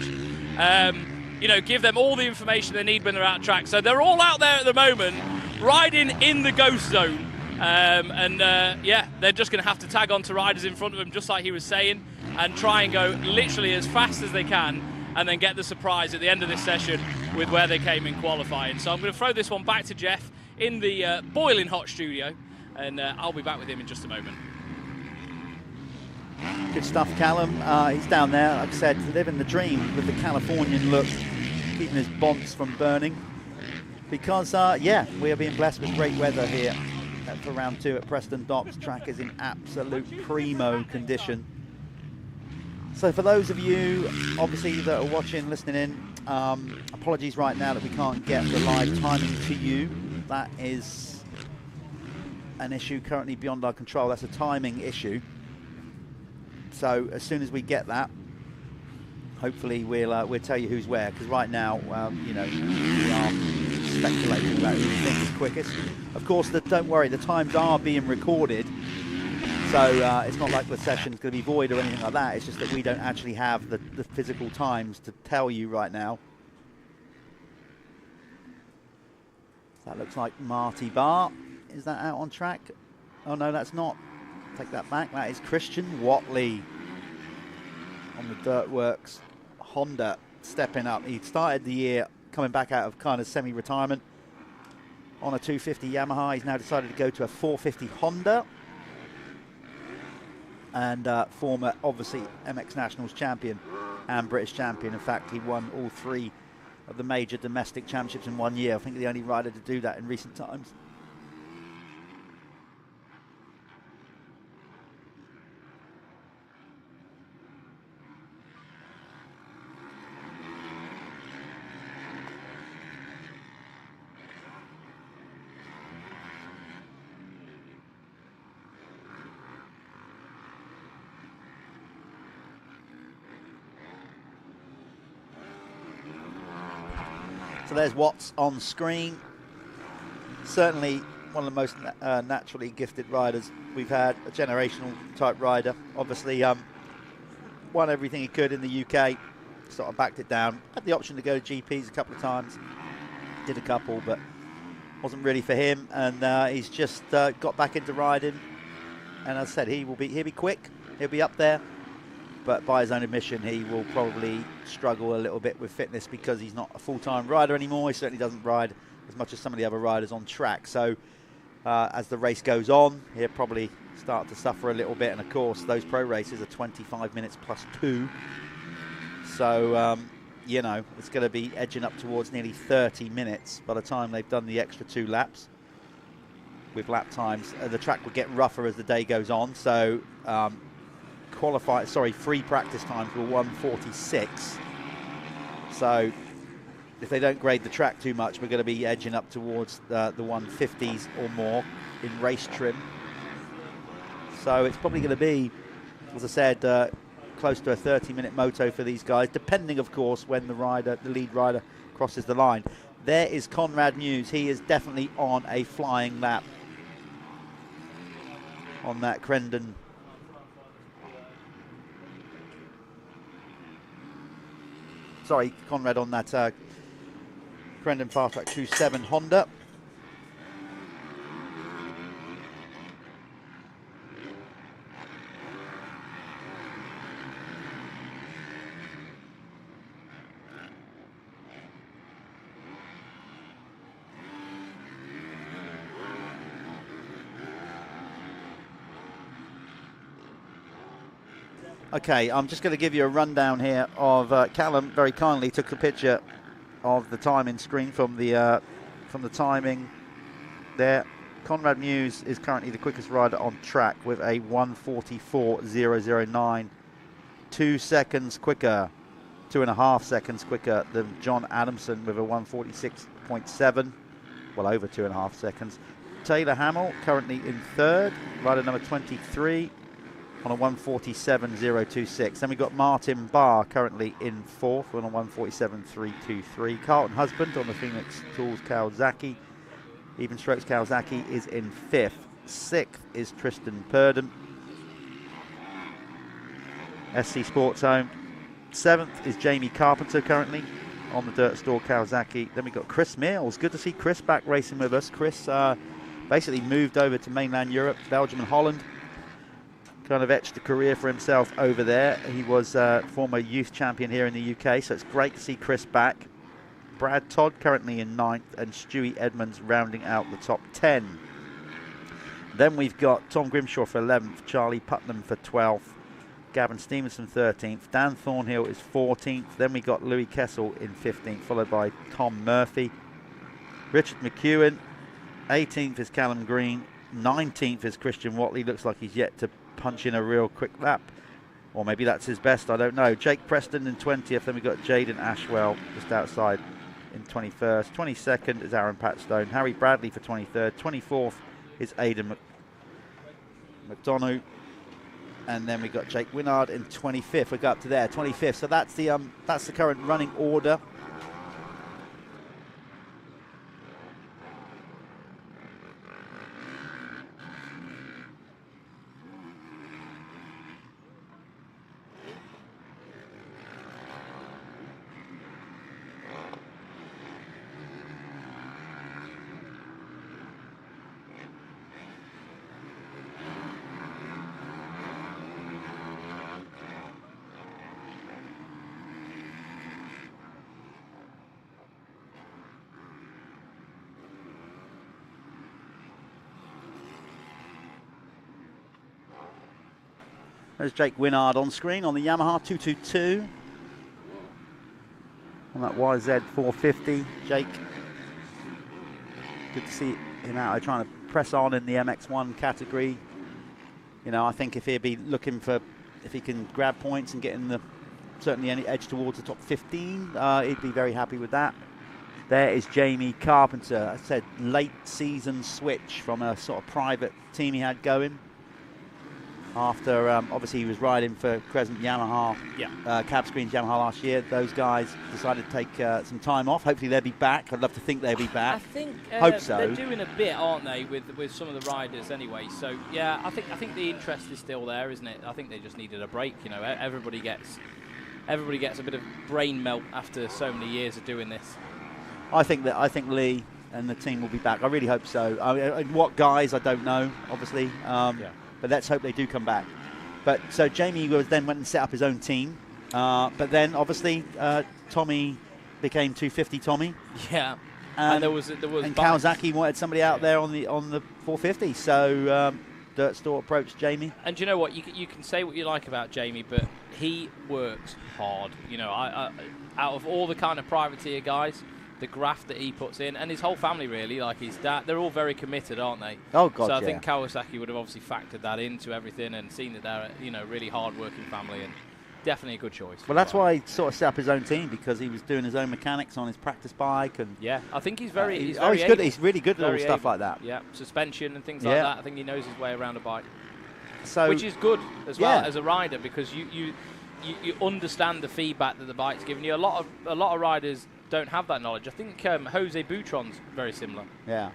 You know, give them all the information they need when they're out track. So they're all out there at the moment, riding in the ghost zone. Yeah, they're just going to have to tag on to riders in front of them, just like he was saying, and try and go literally as fast as they can, and then get the surprise at the end of this session with where they came in qualifying. So I'm going to throw this one back to Jeff in the boiling hot studio, and I'll be back with him in just a moment. Good stuff, Callum. He's down there, like I said, living the dream with the Californian look, keeping his bonds from burning. Because, yeah, we are being blessed with great weather here at for round 2 at Preston Docks. Track is in absolute primo condition. So for those of you, obviously, that are watching, listening in, apologies right now that we can't get the live timing to you. That is an issue currently beyond our control. That's a timing issue. So as soon as we get that, hopefully we'll tell you who's where. Because right now, you know, we are speculating about who we think is quickest. Of course, don't worry, the times are being recorded. So it's not like the session's going to be void or anything like that. It's just that we don't actually have the physical times to tell you right now. That looks like Marty Barr. Is that out on track? Oh no, that's not. Take that back. That is Christian Watley on the Dirtworks Honda, stepping up. He started the year coming back out of kind of semi-retirement on a 250 Yamaha. He's now decided to go to a 450 Honda. And former, obviously, MX Nationals champion and British champion. In fact, he won all 3 of the major domestic championships in 1 year. I think the only rider to do that in recent times. So there's Watts on screen. Certainly one of the most naturally gifted riders we've had, a generational type rider. Obviously won everything he could in the UK, sort of backed it down. Had the option to go to GPs a couple of times, did a couple, but wasn't really for him. And he's just got back into riding. And as I said, he'll be quick, he'll be up there. But by his own admission, he will probably struggle a little bit with fitness because he's not a full-time rider anymore. He certainly doesn't ride as much as some of the other riders on track. So as the race goes on, he'll probably start to suffer a little bit. And of course, those pro races are 25 minutes plus 2. So, you know, it's going to be edging up towards nearly 30 minutes by the time they've done the extra 2 laps. With lap times, the track will get rougher as the day goes on. So, free practice times were 1:46. So if they don't grade the track too much, we're going to be edging up towards the 150s or more in race trim. So it's probably going to be, as I said, close to a 30-minute moto for these guys, depending, of course, when the lead rider crosses the line. There is Conrad Muse. He is definitely on a flying lap on that Crendon. Sorry, Conrad on that Crendon Fast Track 2.7 Honda. Okay, I'm just going to give you a rundown here of Callum very kindly took a picture of the timing screen from the timing there. Conrad Muse is currently the quickest rider on track with a 1:44.009, 2 seconds quicker, 2.5 seconds quicker than John Adamson with a 1:46.7, well over 2.5 seconds. Taylor Hamill currently in 3rd, rider number 23. On a 1:47.026. Then we've got Martin Barr currently in 4th on a 1:47.323. Carlton Husband on the Phoenix Tools Kawasaki. Even Strokes Kawasaki is in 5th. 6th is Tristan Purdon, SC Sports Home. 7th is Jamie Carpenter currently on the Dirt Store Kawasaki. Then we've got Chris Mills. Good to see Chris back racing with us. Chris basically moved over to mainland Europe, Belgium and Holland. Kind of etched a career for himself over there. He was former youth champion here in the UK, so it's great to see Chris back. Brad Todd currently in 9th, and Stewie Edmonds rounding out the top 10. Then we've got Tom Grimshaw for 11th, Charlie Putnam for 12th, Gavin Stevenson 13th, Dan Thornhill is 14th. Then we got Louis Kessel in 15th, followed by Tom Murphy. Richard McEwen, 18th is Callum Green, 19th is Christian Watley. Looks like he's yet to punch in a real quick lap. Or maybe that's his best, I don't know. Jake Preston in 20th. Then we've got Jaden Ashwell just outside in 21st. 22nd is Aaron Patstone. Harry Bradley for 23rd. 24th is Aidan McDonough. And then we've got Jake Winard in 25th. We go up to there, 25th. So that's the current running order. There's Jake Winard on screen on the Yamaha 222. On that YZ 450. Jake, good to see him out there trying to press on in the MX1 category. You know, I think if he'd be looking for, if he can grab points and get in the, certainly any edge towards the top 15, he'd be very happy with that. There is Jamie Carpenter. I said late season switch from a sort of private team he had going. After, obviously, he was riding for Crescent Yamaha, Cab Screens Yamaha last year. Those guys decided to take some time off. Hopefully they'll be back. I'd love to think they'll be back. I think Hope so. They're doing a bit, aren't they, with some of the riders anyway. So, yeah, I think the interest is still there, isn't it? I think they just needed a break. You know, everybody gets a bit of brain melt after so many years of doing this. I think Lee and the team will be back. I really hope so. I mean, what guys, I don't know, obviously. But let's hope they do come back. But so Jamie went and set up his own team. But then obviously Tommy became 250 Tommy. Yeah. And there was and Kawasaki wanted somebody out there on the 450. So Dirt Store approached Jamie. And do you know what? You can say what you like about Jamie, but he works hard. You know, I out of all the kind of privateer guys, the graft that he puts in, and his whole family really, like his dad, they're all very committed, aren't they? Oh God, so I think Kawasaki would have obviously factored that into everything and seen that they're, you know, really hard-working family, and definitely a good choice. Well, that's why he sort of set up his own team, because he was doing his own mechanics on his practice bike, and yeah, I think he's very, he's good. He's really good at all stuff like that. Yeah, suspension and things like that. I think he knows his way around a bike, so which is good as well as a rider, because you understand the feedback that the bike's giving you. A lot of riders don't have that knowledge. I think Jose Boutron's very similar. Yeah.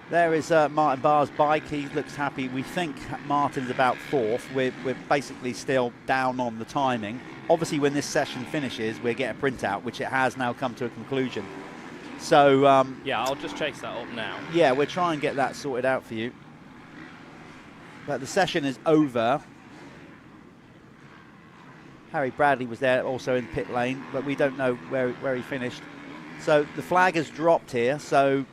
There is Martin Barr's bike. He looks happy. We think Martin's about 4th. We're basically still down on the timing. Obviously, when this session finishes, we'll get a printout, which it has now come to a conclusion. So yeah, I'll just chase that up now. Yeah, we'll try and get that sorted out for you. But the session is over. Harry Bradley was there also in pit lane, but we don't know where he finished. So the flag has dropped here, so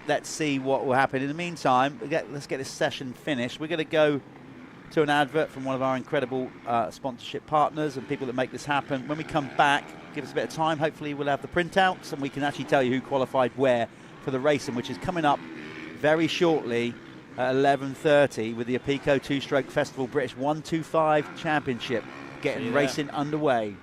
let's see what will happen. In the meantime, let's get this session finished. We're going to go to an advert from one of our incredible sponsorship partners and people that make this happen. When we come back, give us a bit of time. Hopefully we'll have the printouts and we can actually tell you who qualified where for the racing, which is coming up very shortly at 11:30 with the Apico 2-Stroke Festival British 125 Championship. Getting racing underway.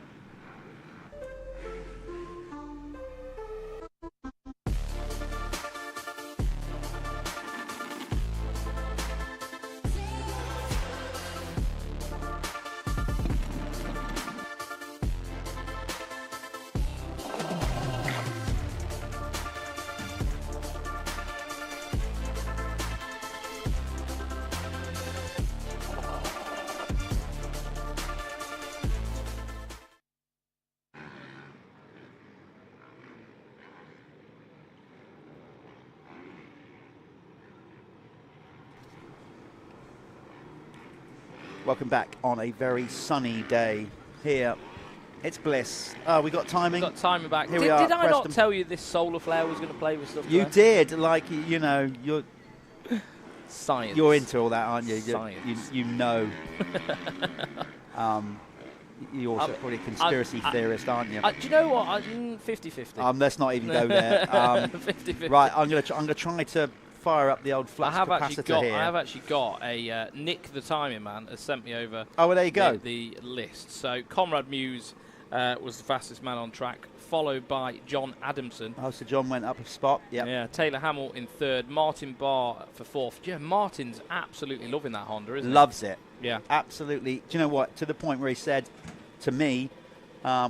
Welcome back on a very sunny day here. It's bliss. We got timing. We've got timing back. Here we are. Did I not tell you this solar flare was going to play with stuff? You did. Like, you know, you're science. You're into all that, aren't you? Science. You know. You're also probably a conspiracy theorist, aren't you? Do you know what? 50-50. Let's not even go there. 50-50. Right, I'm gonna try to fire up the old flux capacitor here. I have actually got a Nick the Timing Man has sent me over. Oh, well, there you go. The list. So Conrad Muse was the fastest man on track, followed by John Adamson. Oh, so John went up a spot. Yep. Yeah. Taylor Hamill in third. Martin Barr for fourth. Yeah, Martin's absolutely loving that Honda, isn't he? Loves it. Yeah. Absolutely. Do you know what? To the point where he said to me,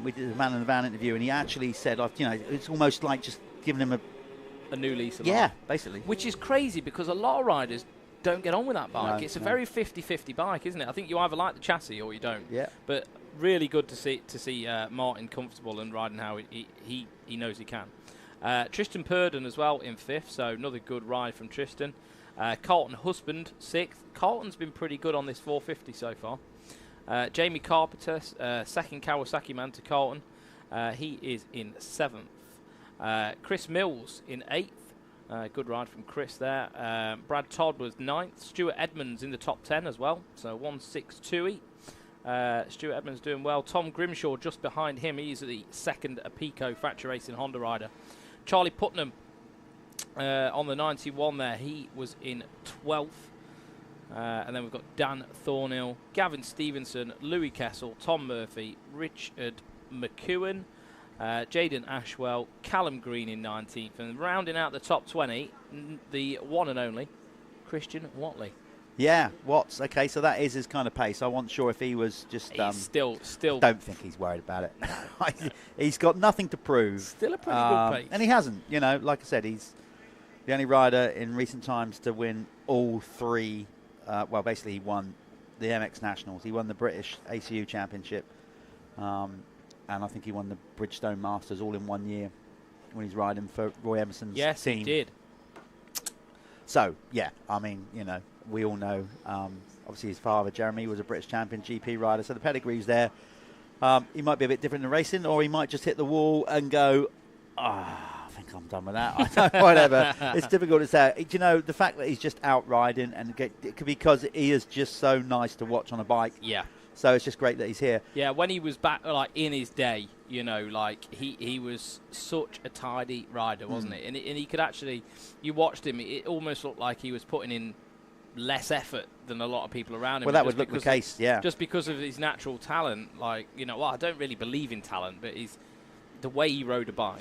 we did a Man in the Van interview, and he actually said, it's almost like just giving him a new lease of life. Yeah, basically. Which is crazy because a lot of riders don't get on with that bike. No, it's a very 50-50 bike, isn't it? I think you either like the chassis or you don't. Yeah. But really good to see Martin comfortable and riding how he knows he can. Tristan Purden as well in fifth, so another good ride from Tristan. Carlton Husband sixth. Carlton's been pretty good on this 450 so far. Jamie Carpenter, second Kawasaki man to Carlton. He is in seventh. Chris Mills in eighth. Good ride from Chris there. Brad Todd was ninth. Stuart Edmonds in the top 10 as well, so 162. Stuart Edmonds doing well. Tom Grimshaw just behind him. He's the second Apico Factory Racing Honda rider. Charlie Putnam on the 91 there. He was in 12th. And then we've got Dan Thornhill, Gavin Stevenson, Louis Kessel, Tom Murphy, Richard McEwen, Jaden Ashwell, Callum Green in 19th. And rounding out the top 20, the one and only Christian Watley. Yeah, Watts. Okay, so that is his kind of pace. I wasn't sure if he was just... He's still... don't think he's worried about it. He's got nothing to prove. Still a pretty good pace. And he hasn't. Like I said, he's the only rider in recent times to win all three... basically he won the MX Nationals. He won the British ACU Championship. And I think he won the Bridgestone Masters all in 1 year when he's riding for Roy Emerson's team. Yes, he did. So, yeah, we all know, obviously his father, Jeremy, was a British champion GP rider, so the pedigree's there. He might be a bit different in racing, or he might just hit the wall and go, I think I'm done with that. Whatever. It's difficult to say. The fact that he's just out riding, and it could be because he is just so nice to watch on a bike. Yeah. So it's just great that he's here. Yeah, when he was back, in his day, he was such a tidy rider, wasn't it? And he could actually, you watched him, it almost looked like he was putting in less effort than a lot of people around him. Well, that would look the case, yeah. Just because of his natural talent, I don't really believe in talent, but the way he rode a bike.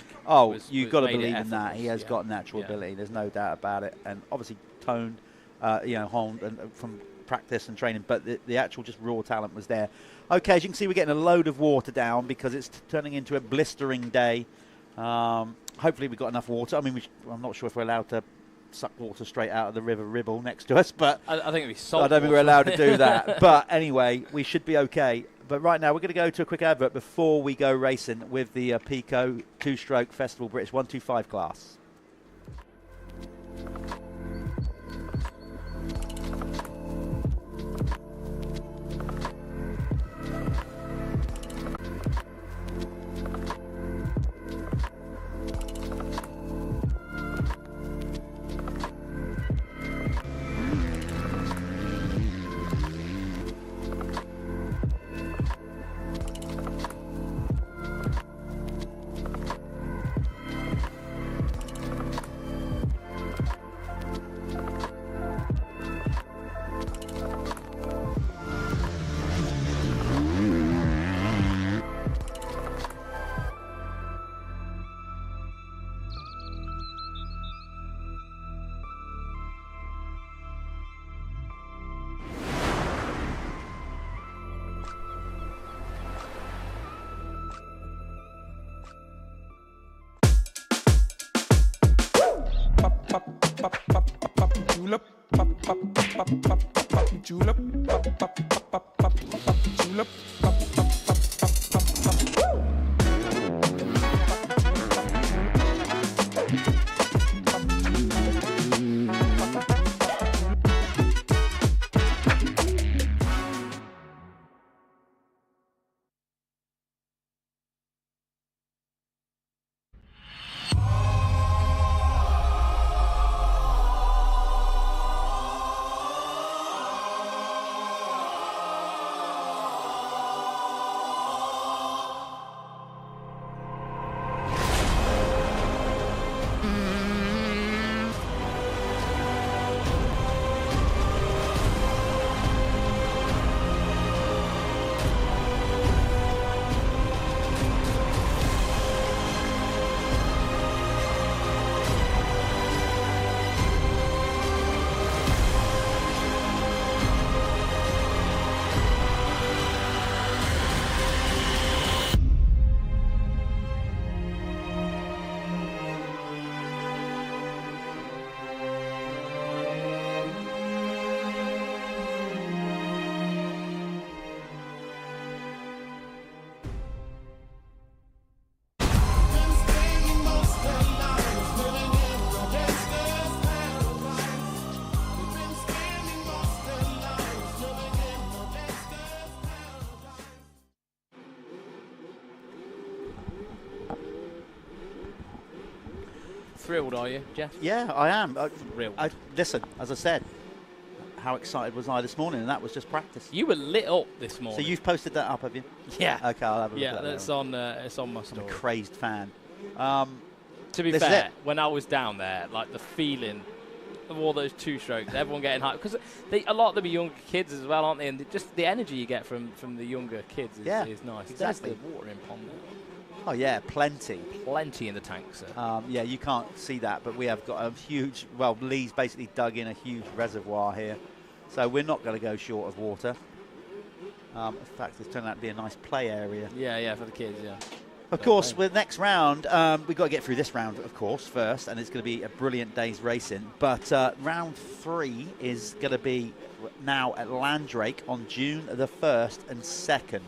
You've got to believe in that. He has got natural ability. There's no doubt about it. And obviously toned, honed and from practice and training, but the actual just raw talent was there. Okay, as you can see, we're getting a load of water down because it's turning into a blistering day. Hopefully we've got enough water. I mean, I'm not sure if we're allowed to suck water straight out of the River Ribble next to us, but I think it'd be salt. I don't think we're allowed to do that. But anyway, we should be okay. But right now, we're going to go to a quick advert before we go racing with the Pico two-stroke Festival British 125 class. julep, pop pop pop pop pop julep, pop pop pop pop pop julep, pop pop pop pop pop pop. thrilled, are you, Jeff? Yeah, I am. Thrilled. Listen, as I said, how excited was I this morning? And that was just practice. You were lit up this morning. So you've posted that up, have you? Yeah. Okay, I'll have a look Yeah, at that. it's on my story. I'm a crazed fan. To be This is fair, it. when I was down there, like the feeling of all those two strokes, everyone getting hyped, because a lot of them are younger kids as well, aren't they? And just the energy you get from the younger kids is nice. Exactly. There's the watering pond there. Oh yeah, plenty. Plenty in the tank, sir. Yeah, you can't see that, but we have got a huge. Well, Lee's basically dug in a huge reservoir here, so we're not going to go short of water. In fact, it's turned out to be a nice play area. Yeah, for the kids, yeah. Of course, with next round, we've got to get through this round, of course, first, and it's going to be a brilliant day's racing. But round 3 is going to be now at Landrake on June the 1st and 2nd,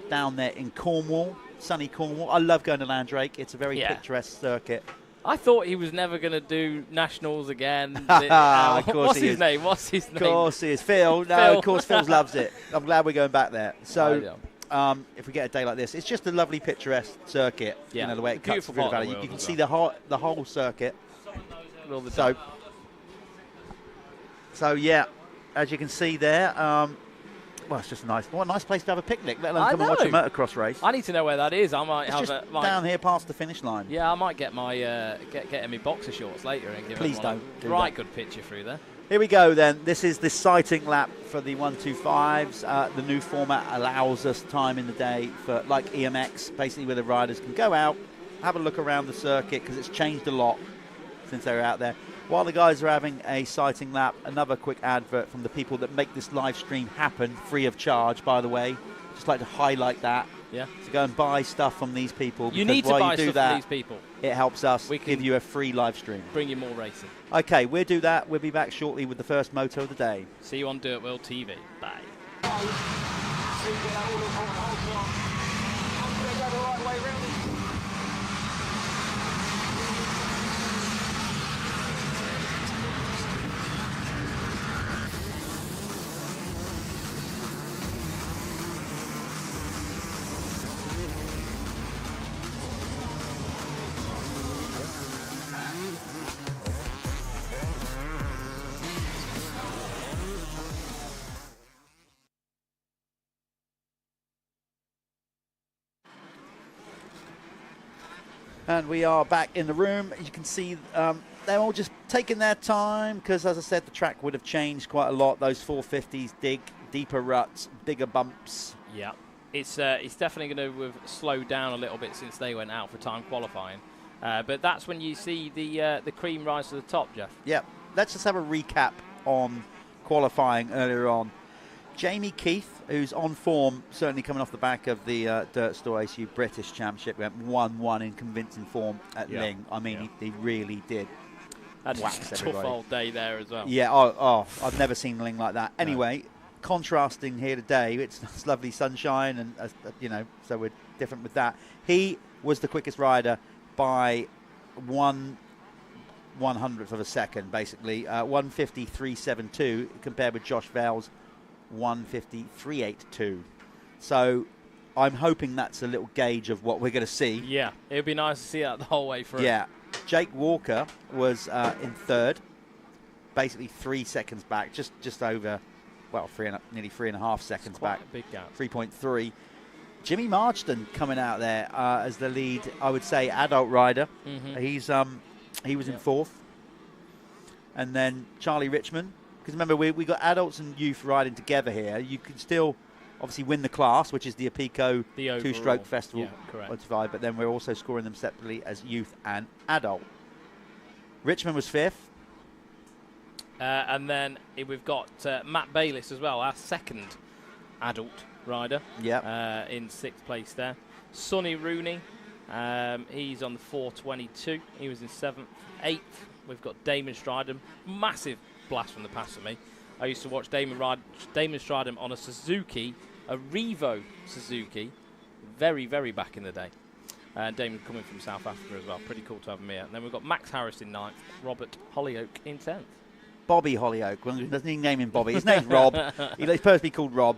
down there in Cornwall, sunny Cornwall. I love going to Landrake. It's a very picturesque circuit. I thought he was never going to do nationals again. Of course What's he his is. name? What's his name? Of course he is. Phil. No, Phil. of course Phil loves it. I'm glad we're going back there. So. Yeah. If we get a day like this, it's just a lovely picturesque circuit. Yeah. You know, the way it cuts Beautiful through the part of valley. the You world can as see well. the whole circuit. So, So yeah, as you can see there, well, it's just nice. What a nice place to have a picnic, let alone I come and watch a know. motocross race. I need to know where that is. I might It's have just a down here past the finish line. Yeah, I might get my get my boxer shorts later and give Please everyone don't a do right that. good picture through there. Here we go then. This is the sighting lap for the 125s. The new format allows us time in the day for, like EMX, basically where the riders can go out, have a look around the circuit, because it's changed a lot since they were out there. While the guys are having a sighting lap, another quick advert from the people that make this live stream happen, free of charge, by the way. Just like to highlight that. Yeah. So go and buy stuff from these people. You because need to while buy you do stuff that, from these people. it helps us We can give you a free live stream. Bring you more racing. Okay, we'll do that. We'll be back shortly with the first moto of the day. See you on Dirt World TV. Bye. And we are back in the room. You can see they're all just taking their time because, as I said, the track would have changed quite a lot. Those 450s dig deeper ruts, bigger bumps. Yeah. It's definitely going to have slowed down a little bit since they went out for time qualifying. But that's when you see the cream rise to the top, Jeff. Yeah. Let's just have a recap on qualifying earlier on. Jamie Keith, who's on form, certainly coming off the back of the Dirt Store ACU British Championship, went 1-1 in convincing form at Ling. I mean, he really did. Had a wax tough everybody. old day there as well. Yeah, I've never seen Ling like that. Anyway, contrasting here today, it's lovely sunshine, and you know, so we're different with that. He was the quickest rider by 1/100th of a second, basically. 1:53.72 compared with Josh Vale's 1:53.82. So I'm hoping that's a little gauge of what we're going to see. Yeah, it would be nice to see that the whole way through. Yeah. Jake Walker was in third, basically 3 seconds back, just over, well, nearly 3.5 seconds back. A big gap. 3.3. Jimmy Marsden coming out there as the lead, I would say, adult rider. Mm-hmm. He was in fourth. And then Charlie Richmond, because remember, we got adults and youth riding together here. You can still obviously win the class, which is the Apico two-stroke festival. Yeah, correct. 25, but then we're also scoring them separately as youth and adult. Richmond was fifth. And then we've got Matt Bayliss as well, our second adult rider. Yeah. In sixth place there. Sonny Rooney, he's on the 4:22. He was in seventh. Eighth, we've got Damon Stridham. Massive blast from the past for me. I used to watch Damon Stridham on a Suzuki, a Revo Suzuki, very, very back in the day. Damon coming from South Africa as well. Pretty cool to have him here. And then we've got Max Harris in ninth, Robert Hollyoak in 10th. Bobby Hollyoak. Well, doesn't he name him Bobby? His name's Rob. He's supposed to be called Rob.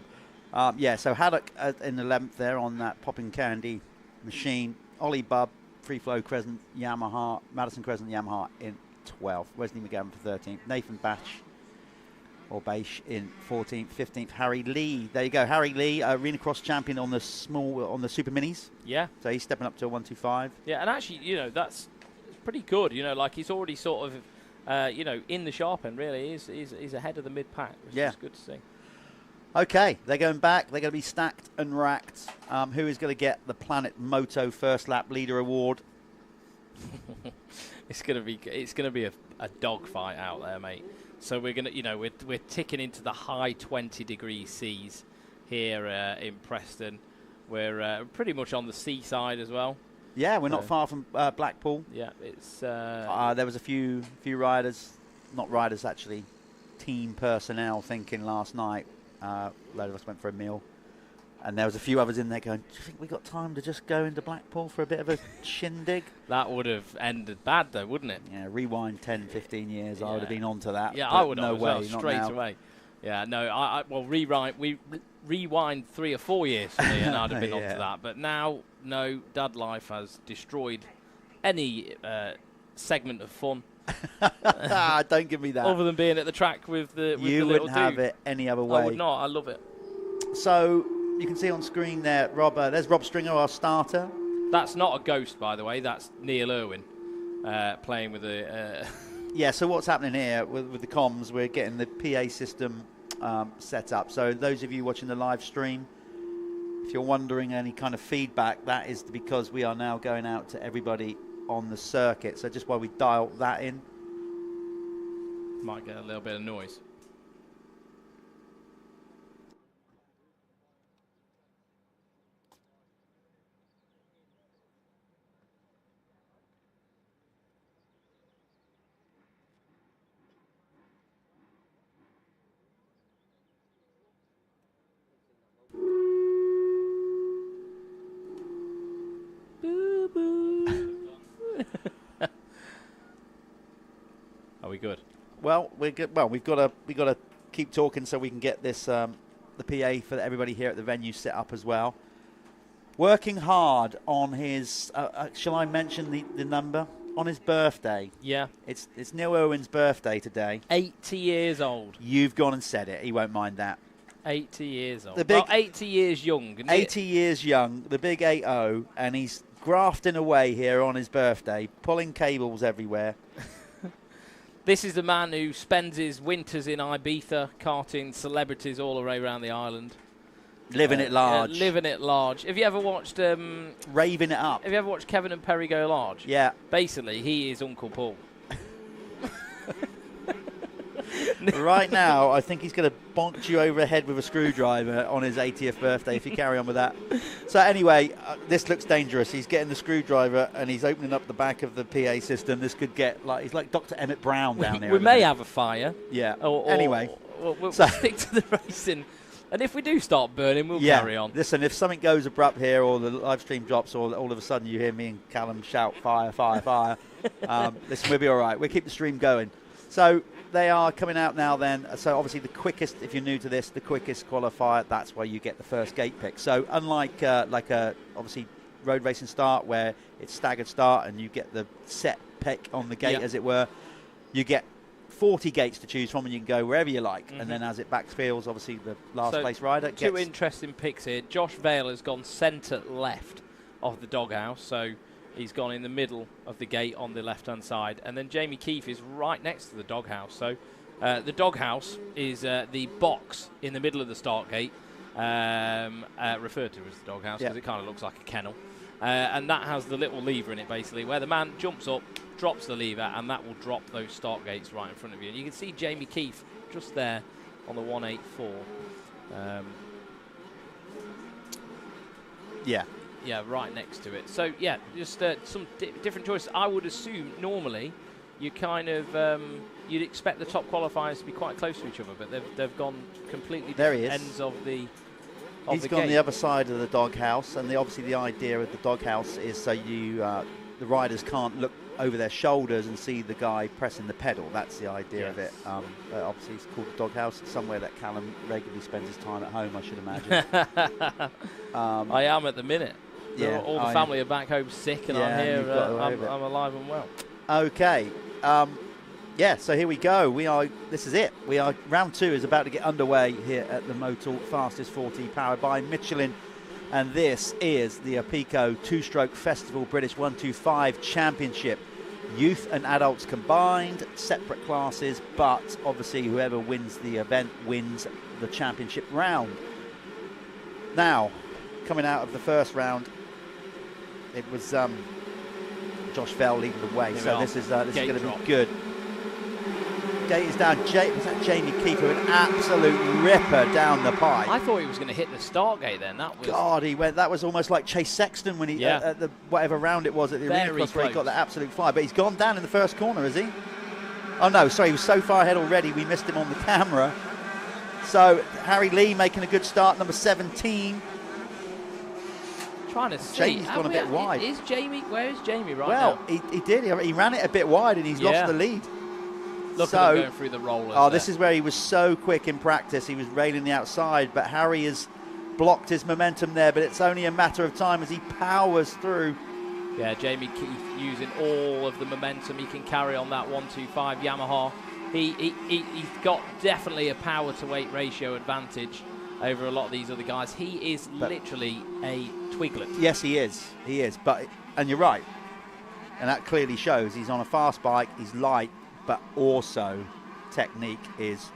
Yeah, so Haddock in 11th there on that popping candy machine. Ollie Bubb Free Flow Crescent Yamaha, Madison Crescent Yamaha in 12th. Wesley McGavin for 13th. Nathan Batch or Bache in 14th. 15th, Harry Lee. There you go, Harry Lee, arena cross champion on the super minis. Yeah. So he's stepping up to a 125. Yeah, and actually, you know, that's pretty good. You know, like he's already sort of, you know, in the sharp end. Really, he's ahead of the mid pack, which is good to see. Okay, they're going back. They're going to be stacked and racked. Who is going to get the Planet Moto First Lap Leader Award? It's going to be a dogfight out there, mate. So we're gonna, you know, we're ticking into the high 20 degrees C's here in Preston. We're pretty much on the seaside as well. Yeah, we're not far from Blackpool. Yeah, it's. There was a few riders, not riders actually, team personnel thinking last night. A load of us went for a meal, and there was a few others in there going, do you think we got time to just go into Blackpool for a bit of a shindig? That would have ended bad though, wouldn't it? Yeah, rewind 10, 15 years, I would have been onto that. Yeah, I would have. No way, well, straight away. Yeah, no, well, rewind 3 or 4 years for me and I'd have been onto that. But now, no, dad life has destroyed any segment of fun. Don't give me that. Other than being at the track with the you the little wouldn't have it any other way. I would not. I love it. So you can see on screen there, Rob. There's Rob Stringer, our starter. That's not a ghost, by the way. That's Neil Irwin playing with the. Yeah. So what's happening here with the comms? We're getting the PA system set up. So those of you watching the live stream, if you're wondering any kind of feedback, that is because we are now going out to everybody on the circuit. So just while we dial that in, might get a little bit of noise. Are we good? Well, we're good. Well, we've got to keep talking so we can get this the PA for everybody here at the venue set up as well. Working hard on his. Shall I mention the number on his birthday? Yeah. It's Neil Irwin's birthday today. 80 years old. You've gone and said it. He won't mind that. 80 years old. The big, 80 years young. 80 years young. The big 80, and he's grafting away here on his birthday, pulling cables everywhere. This is the man who spends his winters in Ibiza, karting celebrities all around the island. Living it large. Living it large. Have you ever watched... raving it up. Have you ever watched Kevin and Perry Go Large? Yeah. Basically, he is Uncle Paul. Right now, I think he's going to bonk you over the head with a screwdriver on his 80th birthday if you carry on with that. So anyway, this looks dangerous. He's getting the screwdriver and he's opening up the back of the PA system. This could get like, he's like Dr. Emmett Brown down there. We may have a fire. Yeah. Anyway. We'll stick to the racing. And if we do start burning, we'll carry on. Listen, if something goes abrupt here or the live stream drops or all of a sudden you hear me and Callum shout, fire, fire, fire, listen, we'll be all right. We'll keep the stream going. So they are coming out now then. So obviously the quickest, if you're new to this, the quickest qualifier, that's where you get the first gate pick. So unlike obviously road racing start where it's staggered start and you get the set pick on the gate as it were, you get 40 gates to choose from and you can go wherever you like. And then as it backfields, obviously the last place rider gets... Two interesting picks here. Josh Vale has gone centre left of the doghouse, so he's gone in the middle of the gate on the left-hand side. And then Jamie Keefe is right next to the doghouse. So the doghouse is the box in the middle of the start gate, referred to as the doghouse because it kind of looks like a kennel. And that has the little lever in it, basically, where the man jumps up, drops the lever, and that will drop those start gates right in front of you. And you can see Jamie Keefe just there on the 184. Yeah, right next to it. So, yeah, just some different choices. I would assume normally you kind of you'd expect the top qualifiers to be quite close to each other, but they've gone completely different ends of the He's gone the other side of the doghouse, and obviously the idea of the doghouse is so you the riders can't look over their shoulders and see the guy pressing the pedal. That's the idea of it. Obviously it's called the doghouse. It's somewhere that Callum regularly spends his time at home, I should imagine. I am at the minute. all the family are back home sick, and I'm here. I'm alive and well. Okay. So here we go. This is it. Round 2 is about to get underway here at the Motul Fastest 40, powered by Michelin. And this is the Apico 2-Stroke Festival British 125 Championship. Youth and adults combined, separate classes, but obviously whoever wins the event wins the championship round. Now, coming out of the first round, it was Josh Fell leading the way. So this is going to be good. Gate is down. Was that Jamie Keith with an absolute ripper down the pipe? I thought he was going to hit the start gate then. God, he went. That was almost like Chase Sexton when he at the whatever round it was at the arena cross where he got that absolute fly. But he's gone down in the first corner, is he? Oh no, sorry, he was so far ahead already. We missed him on the camera. So Harry Lee making a good start, number 17. Trying to see. Jamie's gone a bit wide. Where is Jamie right now? Well, he did. He ran it a bit wide and he's lost the lead. Look at him going through the rollers. Oh, this is where he was so quick in practice. He was railing the outside, but Harry has blocked his momentum there, but it's only a matter of time as he powers through. Yeah, Jamie Keith using all of the momentum he can carry on that 125 Yamaha. He's got definitely a power to weight ratio advantage over a lot of these other guys. He is literally a twiglet. Yes, he is. He is. And you're right. And that clearly shows he's on a fast bike, he's light, but also technique is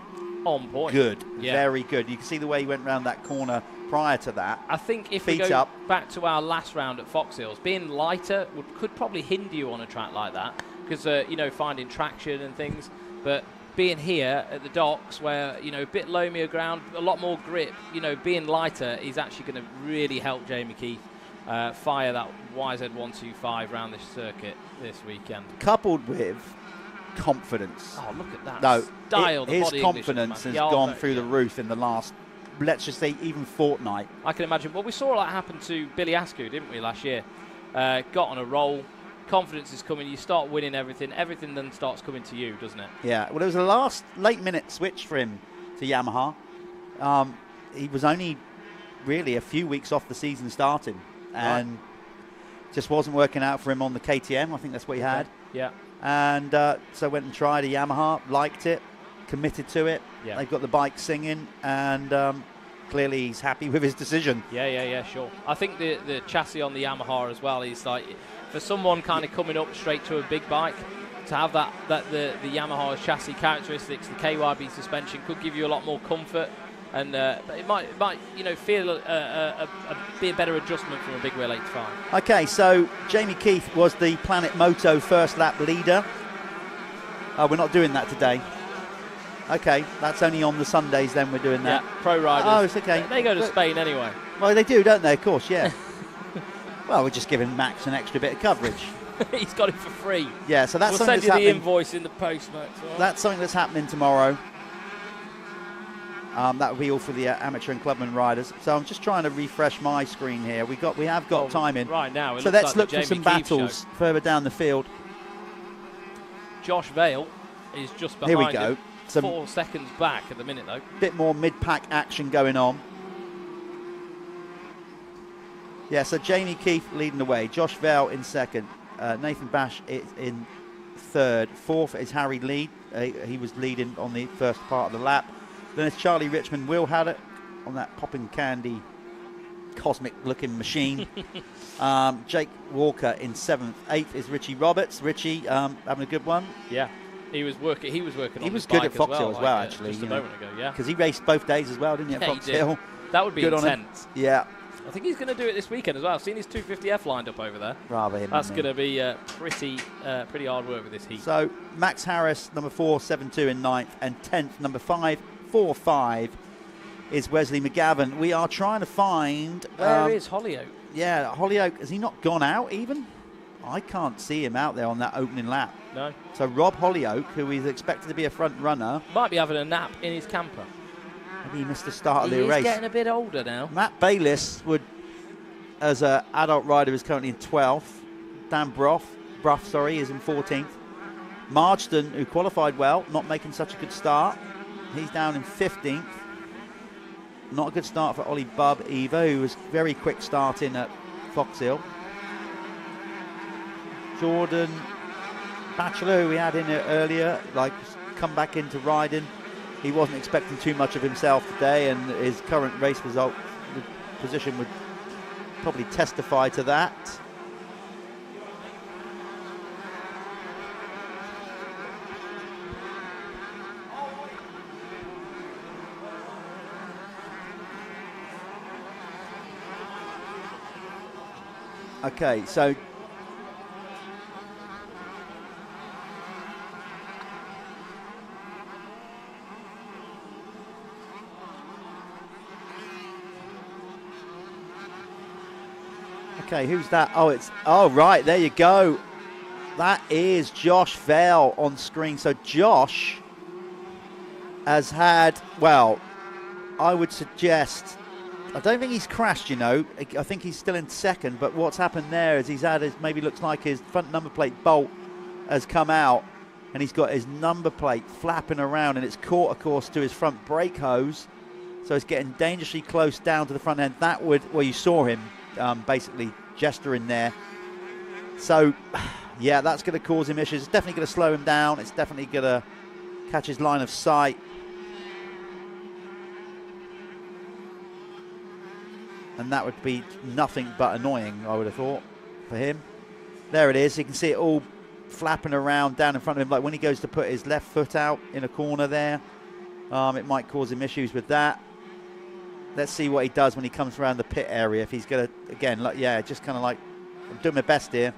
on point. Good, very good. You can see the way he went around that corner prior to that. I think if we go back to our last round at Fox Hills, being lighter could probably hinder you on a track like that because, finding traction and things. But being here at the docks where, a bit loamier ground, a lot more grip, being lighter is actually going to really help Jamie Keith fire that YZ125 around this circuit this weekend. Coupled with confidence. Oh, look at that. No, style. His confidence has gone through the roof in the last, let's just say, even fortnight. I can imagine. Well, we saw that happen to Billy Askew, didn't we, last year? Got on a roll. Confidence is coming. You start winning everything. Everything then starts coming to you, doesn't it? Yeah. Well, it was the last late-minute switch for him to Yamaha. He was only really a few weeks off the season starting, and just wasn't working out for him on the KTM. I think that's what he had. Yeah. And so went and tried a Yamaha, liked it, committed to it. Yeah. They've got the bike singing, and clearly he's happy with his decision. Yeah, sure. I think the chassis on the Yamaha as well is like, for someone kind of coming up straight to a big bike, to have the Yamaha chassis characteristics, the KYB suspension could give you a lot more comfort, and it might feel be a better adjustment from a big wheel 85. Okay, so Jamie Keith was the Planet Moto first lap leader. We're not doing that today. Okay, that's only on the Sundays then we're doing that. Yeah, pro riders. Oh, it's okay. They go to Spain anyway. Well, they do, don't they? Of course, yeah. Well, we're just giving Max an extra bit of coverage. He's got it for free. Yeah, so that's we'll something send you the invoice in the post, Max. Right. That's something that's happening tomorrow. That will be all for the amateur and clubman riders. So I'm just trying to refresh my screen here. We have got time in right now. So let's look for some battles further down the field. Josh Vale is just behind. Here we go. 4 seconds back at the minute, though. Bit more mid-pack action going on. Yeah, so Jamie Keith leading the way. Josh Vale in second. Nathan Bash is in third. Fourth is Harry Lee. He was leading on the first part of the lap. Then it's Charlie Richmond, Will Haddock on that popping candy, cosmic-looking machine. Jake Walker in seventh. Eighth is Richie Roberts. Richie having a good one. Yeah. He was working. He was good at Fox Hill as well, actually. Just a moment ago, yeah. Because he raced both days as well, didn't he? At Fox Hill. That would be intense. Yeah. I think he's going to do it this weekend as well. I've seen his 250F lined up over there. Rather him. That's going to be pretty hard work with this heat. So Max Harris, number 4.72 in ninth, and 10th, number 5.45 is Wesley McGavin. We are trying to find. Where is Hollyoak? Yeah, Hollyoak. Has he not gone out even? I can't see him out there on that opening lap. No. So Rob Hollyoak, who is expected to be a front runner, might be having a nap in his camper. Maybe he missed the start of the race. He's getting a bit older now. Matt Bayliss as an adult rider, is currently in 12th. Dan Brough, is in 14th. Marsden, who qualified well, not making such a good start. He's down in 15th. Not a good start for Ollie Bubb either, who was very quick starting at Foxhill. Jordan Batchelor, who we had in it earlier, like come back into riding. He wasn't expecting too much of himself today, and his current race result position would probably testify to that. Okay, so okay, who's that? Oh, right, there you go. That is Josh Vale on screen. So Josh has had, well, I would suggest, I don't think he's crashed, you know. I think he's still in second, but what's happened there is he's had his, maybe looks like his front number plate bolt has come out, and he's got his number plate flapping around, and it's caught, of course, to his front brake hose. So it's getting dangerously close down to the front end. That would, well, you saw him basically gesturing there. So, yeah, that's going to cause him issues. It's definitely going to slow him down. It's definitely going to catch his line of sight. And that would be nothing but annoying, I would have thought, for him. There it is. You can see it all flapping around down in front of him. Like when he goes to put his left foot out in a corner there, it might cause him issues with that. Let's see what he does when he comes around the pit area. If he's going to, again, like, yeah, just kind of like, I'm doing my best here.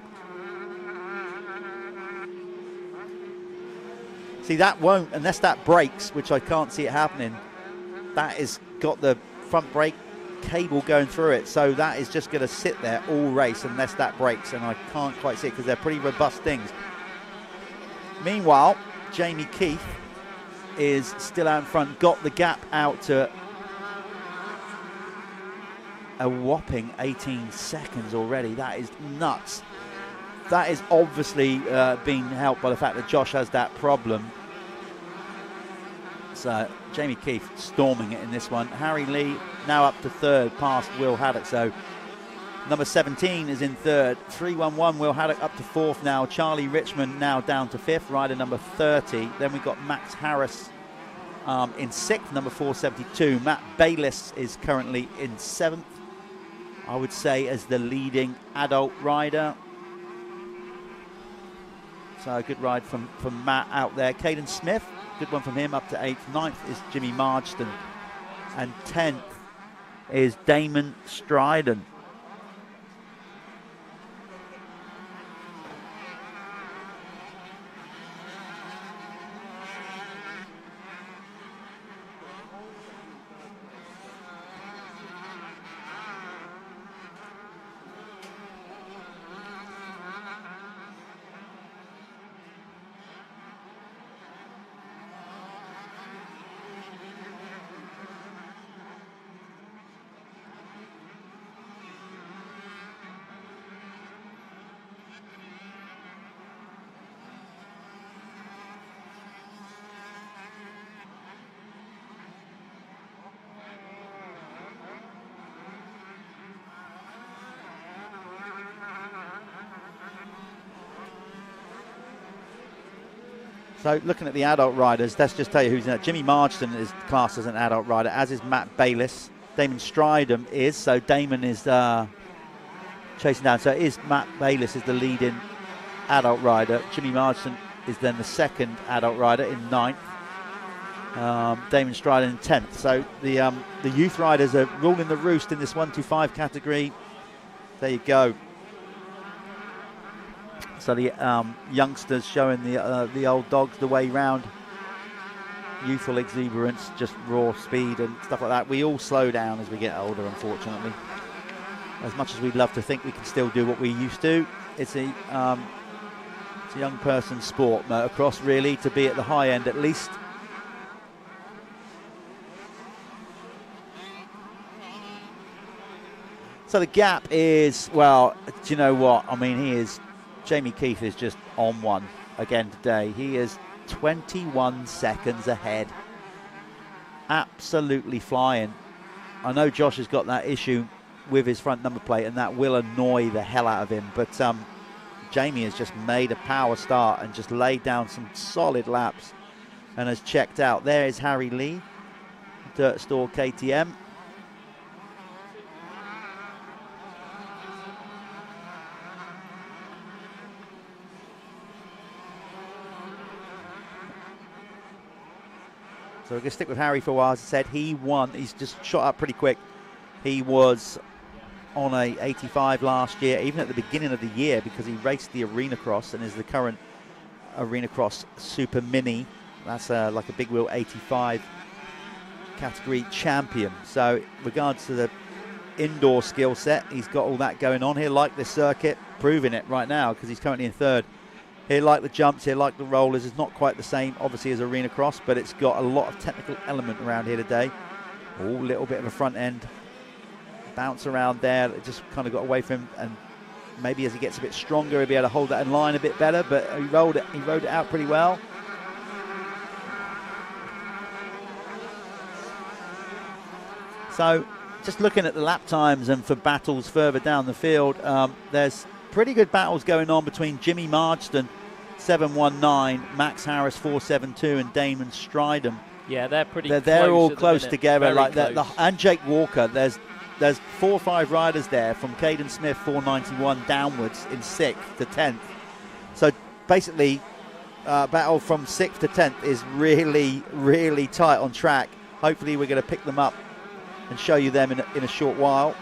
See, that won't, unless that breaks, which I can't see it happening, that has got the front brake cable going through it, so that is just going to sit there all race unless that breaks, and I can't quite see it because they're pretty robust things. Meanwhile, Jamie Keith is still out in front, got the gap out to a whopping 18 seconds already. That is nuts. That is obviously being helped by the fact that Josh has that problem. So Jamie Keith storming it in this one. Harry Lee now up to third past Will Haddock. So number 17 is in third. 311 Will Haddock up to fourth now. Charlie Richmond now down to fifth, rider number 30. Then we've got Max Harris in sixth, number 472. Matt Bayliss is currently in seventh, I would say, as the leading adult rider. So a good ride from Matt out there. Caden Smith, good one from him, up to 8th. 9th is Jimmy Marsden. And 10th is Damon Stryden. So looking at the adult riders, let's just tell you who's in it. Jimmy Marsden is classed as an adult rider, as is Matt Bayliss. Damon Stryden is, so Damon is chasing down. So it is Matt Bayliss is the leading adult rider. Jimmy Marsden is then the second adult rider in 9th. Damon Stryden in 10th. So the youth riders are ruling the roost in this 1-5 category. There you go. So the youngsters showing the old dogs the way round. Youthful exuberance, just raw speed and stuff like that. We all slow down as we get older, unfortunately. As much as we'd love to think we can still do what we used to, it's a young person's sport, motocross, really, to be at the high end at least. So the gap is, well, do you know what? I mean, Jamie Keith is just on one again today. He is 21 seconds ahead. Absolutely flying. I know Josh has got that issue with his front number plate, and that will annoy the hell out of him. But Jamie has just made a power start and just laid down some solid laps and has checked out. There is Harry Lee, Dirt Store KTM. So we're going to stick with Harry for a while. As I said, he won. He's just shot up pretty quick. He was on a 85 last year, even at the beginning of the year, because he raced the Arena Cross and is the current Arena Cross Super Mini. That's like a big wheel 85 category champion. So regards to the indoor skill set, he's got all that going on. He'll like this circuit, proving it right now because he's currently in third. He'll like the jumps, he'll like the rollers. It's not quite the same, obviously, as Arena Cross, but it's got a lot of technical element around here today. Oh, a little bit of a front end bounce around there. It just kind of got away from him, and maybe as he gets a bit stronger, he'll be able to hold that in line a bit better, but he rode it out pretty well. So just looking at the lap times and for battles further down the field, there's pretty good battles going on between Jimmy Marsden 719, Max Harris 472, and Damon Stridham. Yeah, they're pretty. They're all close together, like that. And Jake Walker. There's 4 or 5 riders there from Caden Smith 491 downwards in 6th to 10th. So basically, battle from 6th to 10th is really, really tight on track. Hopefully, we're going to pick them up and show you them in a short while.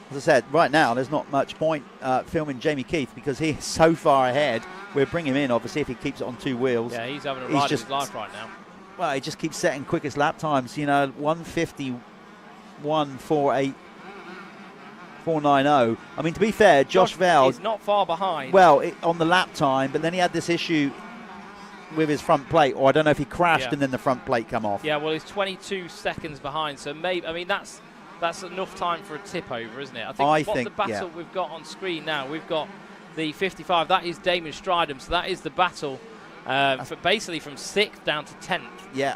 As I said, right now there's not much point filming Jamie Keith because he is so far ahead. We'll bring him in, obviously, if he keeps it on 2 wheels. Yeah, he's having a ride of his life right now. Well, he just keeps setting quickest lap times. 150, 148, 490. I mean, to be fair, Josh Vale is not far behind. Well, on the lap time, but then he had this issue with his front plate, or I don't know if he crashed and then the front plate come off. Yeah, well, he's 22 seconds behind, so maybe, I mean, that's enough time for a tip over, isn't it? I think the battle we've got on screen now, we've got the 55, that is Damon Stridham, so that is the battle for basically from 6th down to 10th. Yeah.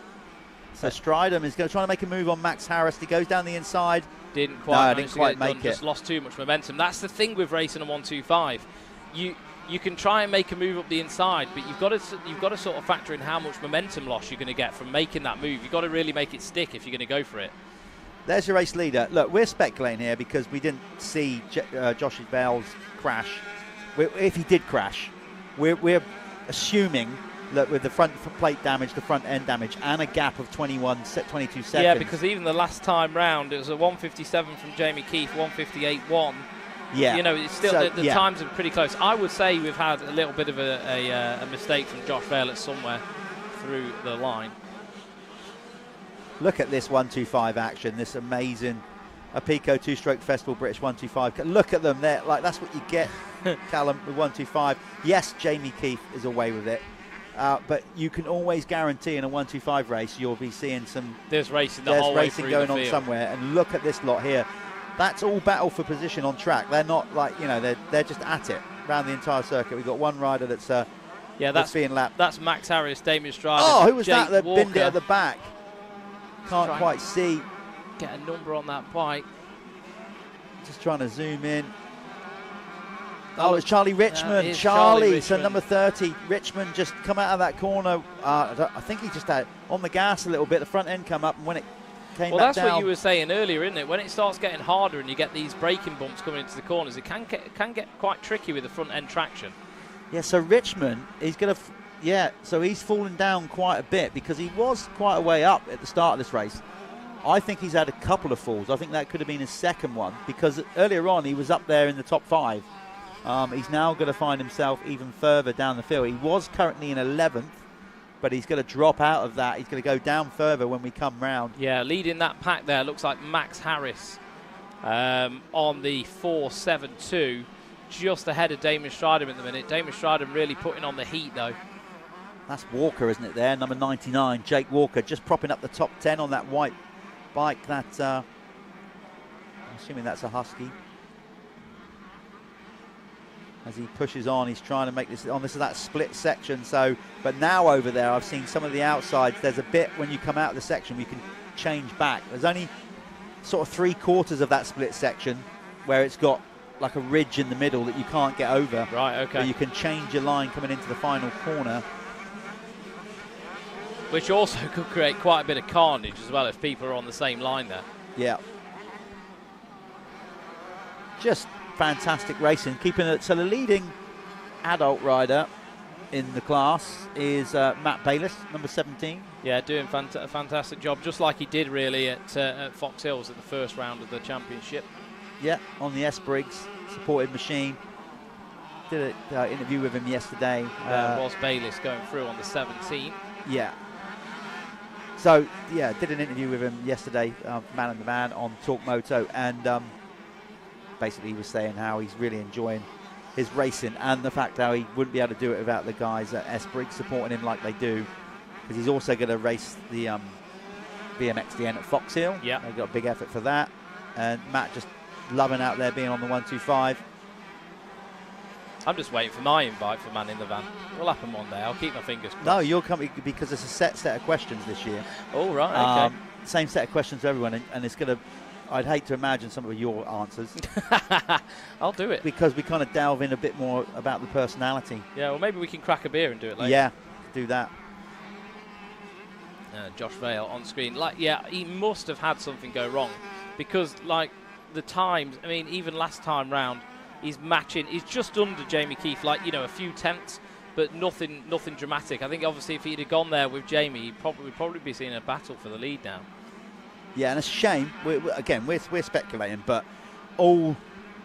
So Stridham is going to try to make a move on Max Harris. He goes down the inside. Didn't quite make it. Just lost too much momentum. That's the thing with racing a 125. You can try and make a move up the inside, but you've got to sort of factor in how much momentum loss you're going to get from making that move. You've got to really make it stick if you're going to go for it. There's your race leader. Look, we're speculating here because we didn't see Josh Vale's crash. If he did crash, we're assuming that with the front plate damage, the front end damage, and a gap of 22 seconds. Yeah, because even the last time round, it was a 157 from Jamie Keith, 158.1. Yeah. It's still the times are pretty close. I would say we've had a little bit of a mistake from Josh Vale at somewhere through the line. Look at this 125 action, this amazing Apico 2-stroke Festival British 125. Look at them there, like that's what you get, Callum, with 125. Yes, Jamie Keith is away with it, but you can always guarantee in a 125 race you'll be seeing some. There's racing going on somewhere, and look at this lot here. That's all battle for position on track. They're not like they're just at it around the entire circuit. We've got one rider that's being lapped. That's Max Harris, Damien Stridham. Oh, who was Jake that Walker. binned it at the back? Can't quite see. Get a number on that bike. Just trying to zoom in. Oh, it's Charlie Richmond. Charlie Richmond. So number 30. Richmond just come out of that corner. I think he just had on the gas a little bit. The front end come up, and when it came back that's down. what you were saying earlier, isn't it? When it starts getting harder and you get these braking bumps coming into the corners, it can get quite tricky with the front end traction. Yeah, so Richmond, he's going to... so he's fallen down quite a bit because he was quite a way up at the start of this race. I think he's had a couple of falls. I think that could have been his second one because earlier on he was up there in the top 5. He's now going to find himself even further down the field. He was currently in 11th, but he's going to drop out of that. He's going to go down further when we come round. Yeah, leading that pack there looks like Max Harris on the 472, just ahead of Damon Stridham at the minute. Damon Stridham really putting on the heat though. That's Walker, isn't it there? Number 99, Jake Walker, just propping up the top 10 on that white bike. That I'm assuming that's a Husky. as he pushes on. He's trying to make this on. This is that split section. So, but now over there, I've seen some of the outsides. There's a bit when you come out of the section, you can change back. There's only sort of 3/4 of that split section where it's got like a ridge in the middle that you can't get over. Right, okay. But you can change your line coming into the final corner. Which also could create quite a bit of carnage as well if people are on the same line there. Yeah. Just fantastic racing. Keeping it. So the leading adult rider in the class is Matt Bayliss, number 17. Yeah, doing a fantastic job, just like he did really at Fox Hills at the first round of the championship. Yeah, on the S Briggs supported machine. Did an interview with him yesterday. Was Bayliss going through on the 17. Yeah. So, yeah, did an interview with him yesterday, Man and the Man, on Talk Moto, and basically he was saying how he's really enjoying his racing and the fact how he wouldn't be able to do it without the guys at S Briggs supporting him like they do, because he's also going to race the BMXDN at Fox Hill. Yeah. They've got a big effort for that, and Matt just loving out there being on the 125. I'm just waiting for my invite for Man in the Van. It'll happen one day. I'll keep my fingers crossed. No, you're coming because it's a set of questions this year. Oh, right, okay. Same set of questions for everyone, and it's going to, I'd hate to imagine some of your answers. I'll do it. Because we kind of delve in a bit more about the personality. Yeah, well, maybe we can crack a beer and do it later. Yeah, do that. Josh Vale on screen. Like, yeah, he must have had something go wrong, because, like, the times, I mean, even last time round, he's matching, he's just under Jamie Keith, like, you know, a few tenths, but nothing dramatic. I think, obviously, if he'd have gone there with Jamie, we'd probably be seeing a battle for the lead now. Yeah, and it's a shame. We're speculating, but all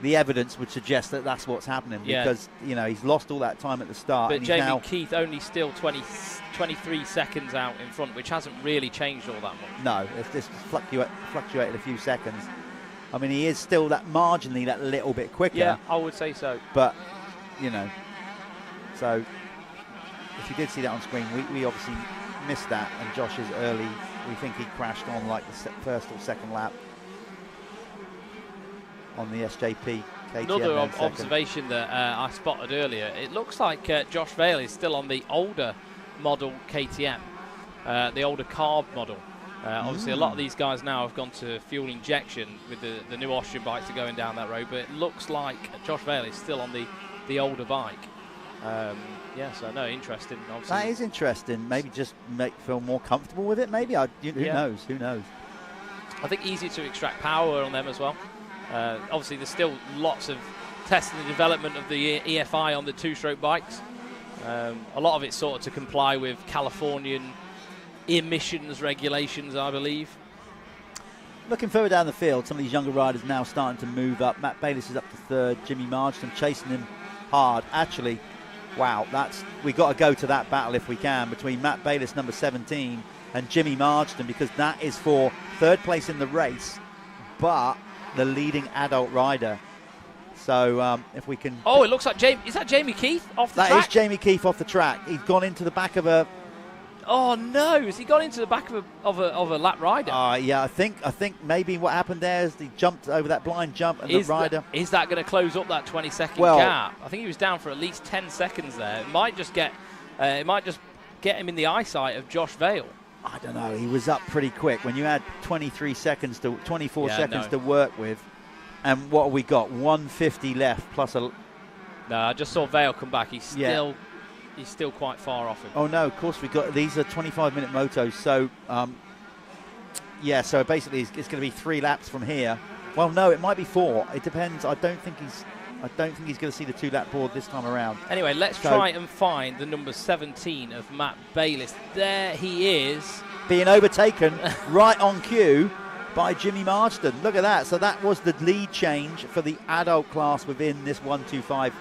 the evidence would suggest that that's what's happening, because, you know, he's lost all that time at the start. But and Jamie Keith only still 23 seconds out in front, which hasn't really changed all that much. No, it's just fluctuated a few seconds. I mean, he is still that marginally that little bit quicker. Yeah, I would say so. But, you know, so if you did see that on screen, we obviously missed that, and Josh is early. We think he crashed on like the first or second lap on the SJP KTM. Another observation that I spotted earlier, it looks like Josh Vale is still on the older model KTM, the older carb model. Obviously, a lot of these guys now have gone to fuel injection with the new Austrian bikes are going down that road, but it looks like Josh Vale is still on the older bike. Yeah, so no, interesting. Obviously. That is interesting. Maybe just feel more comfortable with it. Maybe who knows? Who knows? I think easier to extract power on them as well. Obviously, there's still lots of testing and development of the EFI on the two-stroke bikes. A lot of it's sort of to comply with Californian emissions regulations, I believe. Looking further down the field, some of these younger riders now starting to move up. Matt Bayliss is up to third. Jimmy Marsden chasing him hard. Actually, wow, we got to go to that battle if we can between Matt Bayliss, number 17, and Jimmy Marsden, because that is for third place in the race, but the leading adult rider. So if we can... Oh, it looks like is that Jamie Keith off the track? That is Jamie Keith off the track. He's gone into the back of a... Oh no! Has he gone into the back of a lap rider? Yeah, I think maybe what happened there is he jumped over that blind jump, and the rider. Is that going to close up that 20-second gap? I think he was down for at least 10 seconds there. It might just get him in the eyesight of Josh Vale. I don't know. He was up pretty quick when you had 24 seconds to work with, and what have we got? 150 left plus a. No, I just saw Vale come back. He's still quite far off him. Oh no, of course these are 25-minute motos, so so basically it's going to be 3 laps from here. Well, no, it might be 4. It depends. I don't think he's going to see the 2-lap board this time around. Anyway, let's try and find the number 17 of Matt Bayliss. There he is, being overtaken right on cue by Jimmy Marsden. Look at that. So that was the lead change for the adult class within this 125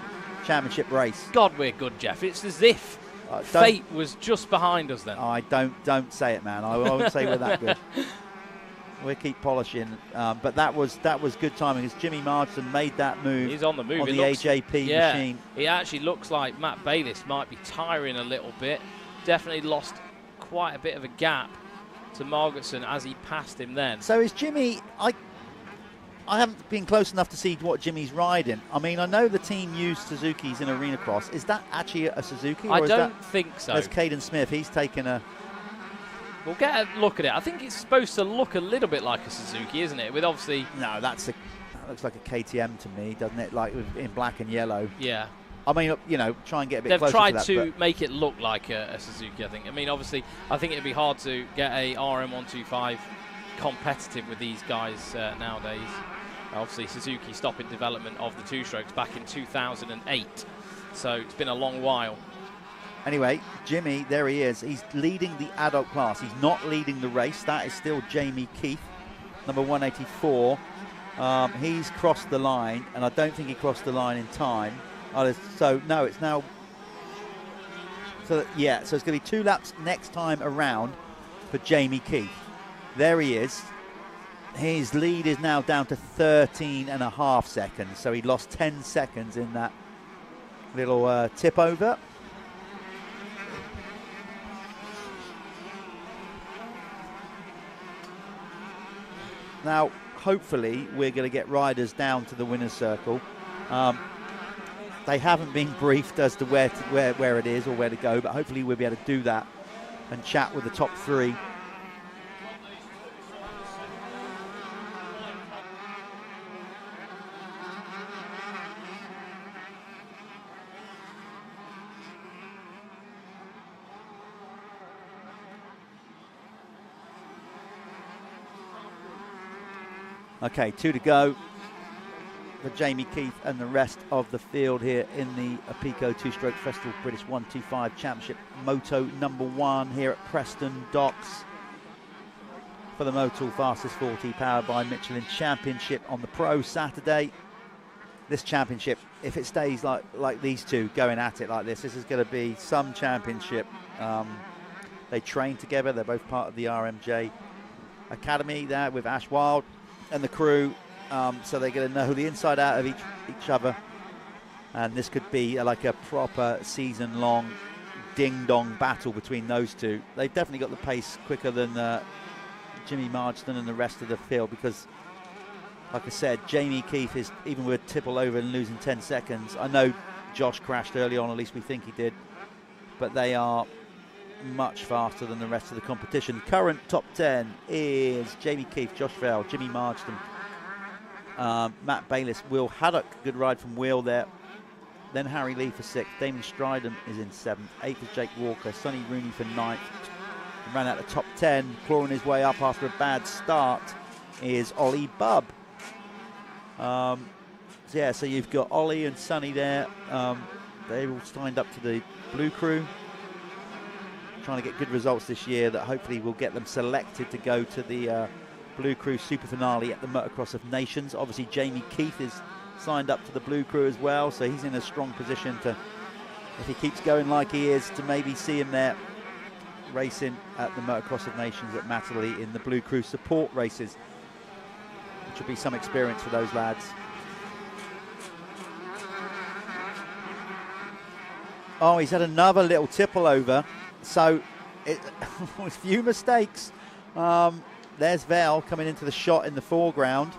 championship race. God, we're good, Jeff. It's as if fate was just behind us then. I don't say it, man. I won't say we're that good. We'll keep polishing, but that was good timing as Jimmy Marsden made that move. He's on the move. On the AJP machine. It actually looks like Matt Bayliss might be tiring a little bit. Definitely lost quite a bit of a gap to Margetson as he passed him then. So is Jimmy? I haven't been close enough to see what Jimmy's riding. I mean, I know the team used Suzuki's in Arena Cross. Is that actually a Suzuki? Or I is don't that, think so. There's Caden Smith. He's taken a... We'll get a look at it. I think it's supposed to look a little bit like a Suzuki, isn't it? With obviously... No, that looks like a KTM to me, doesn't it? Like in black and yellow. Yeah. I mean, you know, try and get a bit They've closer tried to that. to make it look like a Suzuki, I think. I mean, obviously, I think it'd be hard to get a RM125 competitive with these guys nowadays. Obviously, Suzuki stopping development of the two-strokes back in 2008. So it's been a long while. Anyway, Jimmy, there he is. He's leading the adult class. He's not leading the race. That is still Jamie Keith, number 184. He's crossed the line, and I don't think he crossed the line in time. So, no, it's now... So, yeah, so it's going to be 2 laps next time around for Jamie Keith. There he is. His lead is now down to 13.5 seconds. So he lost 10 seconds in that little tip over. Now, hopefully, we're going to get riders down to the winner's circle. They haven't been briefed as to where it is or where to go, but hopefully we'll be able to do that and chat with the top 3. Okay, 2 to go for Jamie Keith and the rest of the field here in the Apico two-stroke Festival British 125 Championship Moto number 1 here at Preston Docks for the Motul Fastest 40 powered by Michelin Championship on the Pro Saturday. This championship, if it stays like these two going at it like this is going to be some championship. They train together. They're both part of the RMJ Academy there with Ash Wild and the crew, so they're going to know the inside out of each other, and this could be like a proper season-long ding-dong battle between those two. They've definitely got the pace quicker than Jimmy Marsden and the rest of the field because, like I said, Jamie Keith is, even with a tipple over and losing 10 seconds, I know Josh crashed early on, at least we think he did, but they are much faster than the rest of the competition. Current top 10 is Jamie Keith, Josh Vell, Jimmy Marsden, Matt Bayliss, Will Haddock, good ride from Will there. Then Harry Lee for 6th, Damon Stryden is in 7th, 8th is Jake Walker, Sonny Rooney for 9th. He ran out the top 10, clawing his way up after a bad start is Ollie Bubb. So you've got Ollie and Sonny there. They all signed up to the Blue Crew, trying to get good results this year that hopefully will get them selected to go to the Blue Crew Super Finale at the Motocross of Nations. Obviously Jamie Keith is signed up to the Blue Crew as well, so he's in a strong position to, if he keeps going like he is, to maybe see him there racing at the Motocross of Nations at Matterley in the Blue Crew support races, which will be some experience for those lads. Oh, he's had another little tipple over. So, with few mistakes, there's Val coming into the shot in the foreground.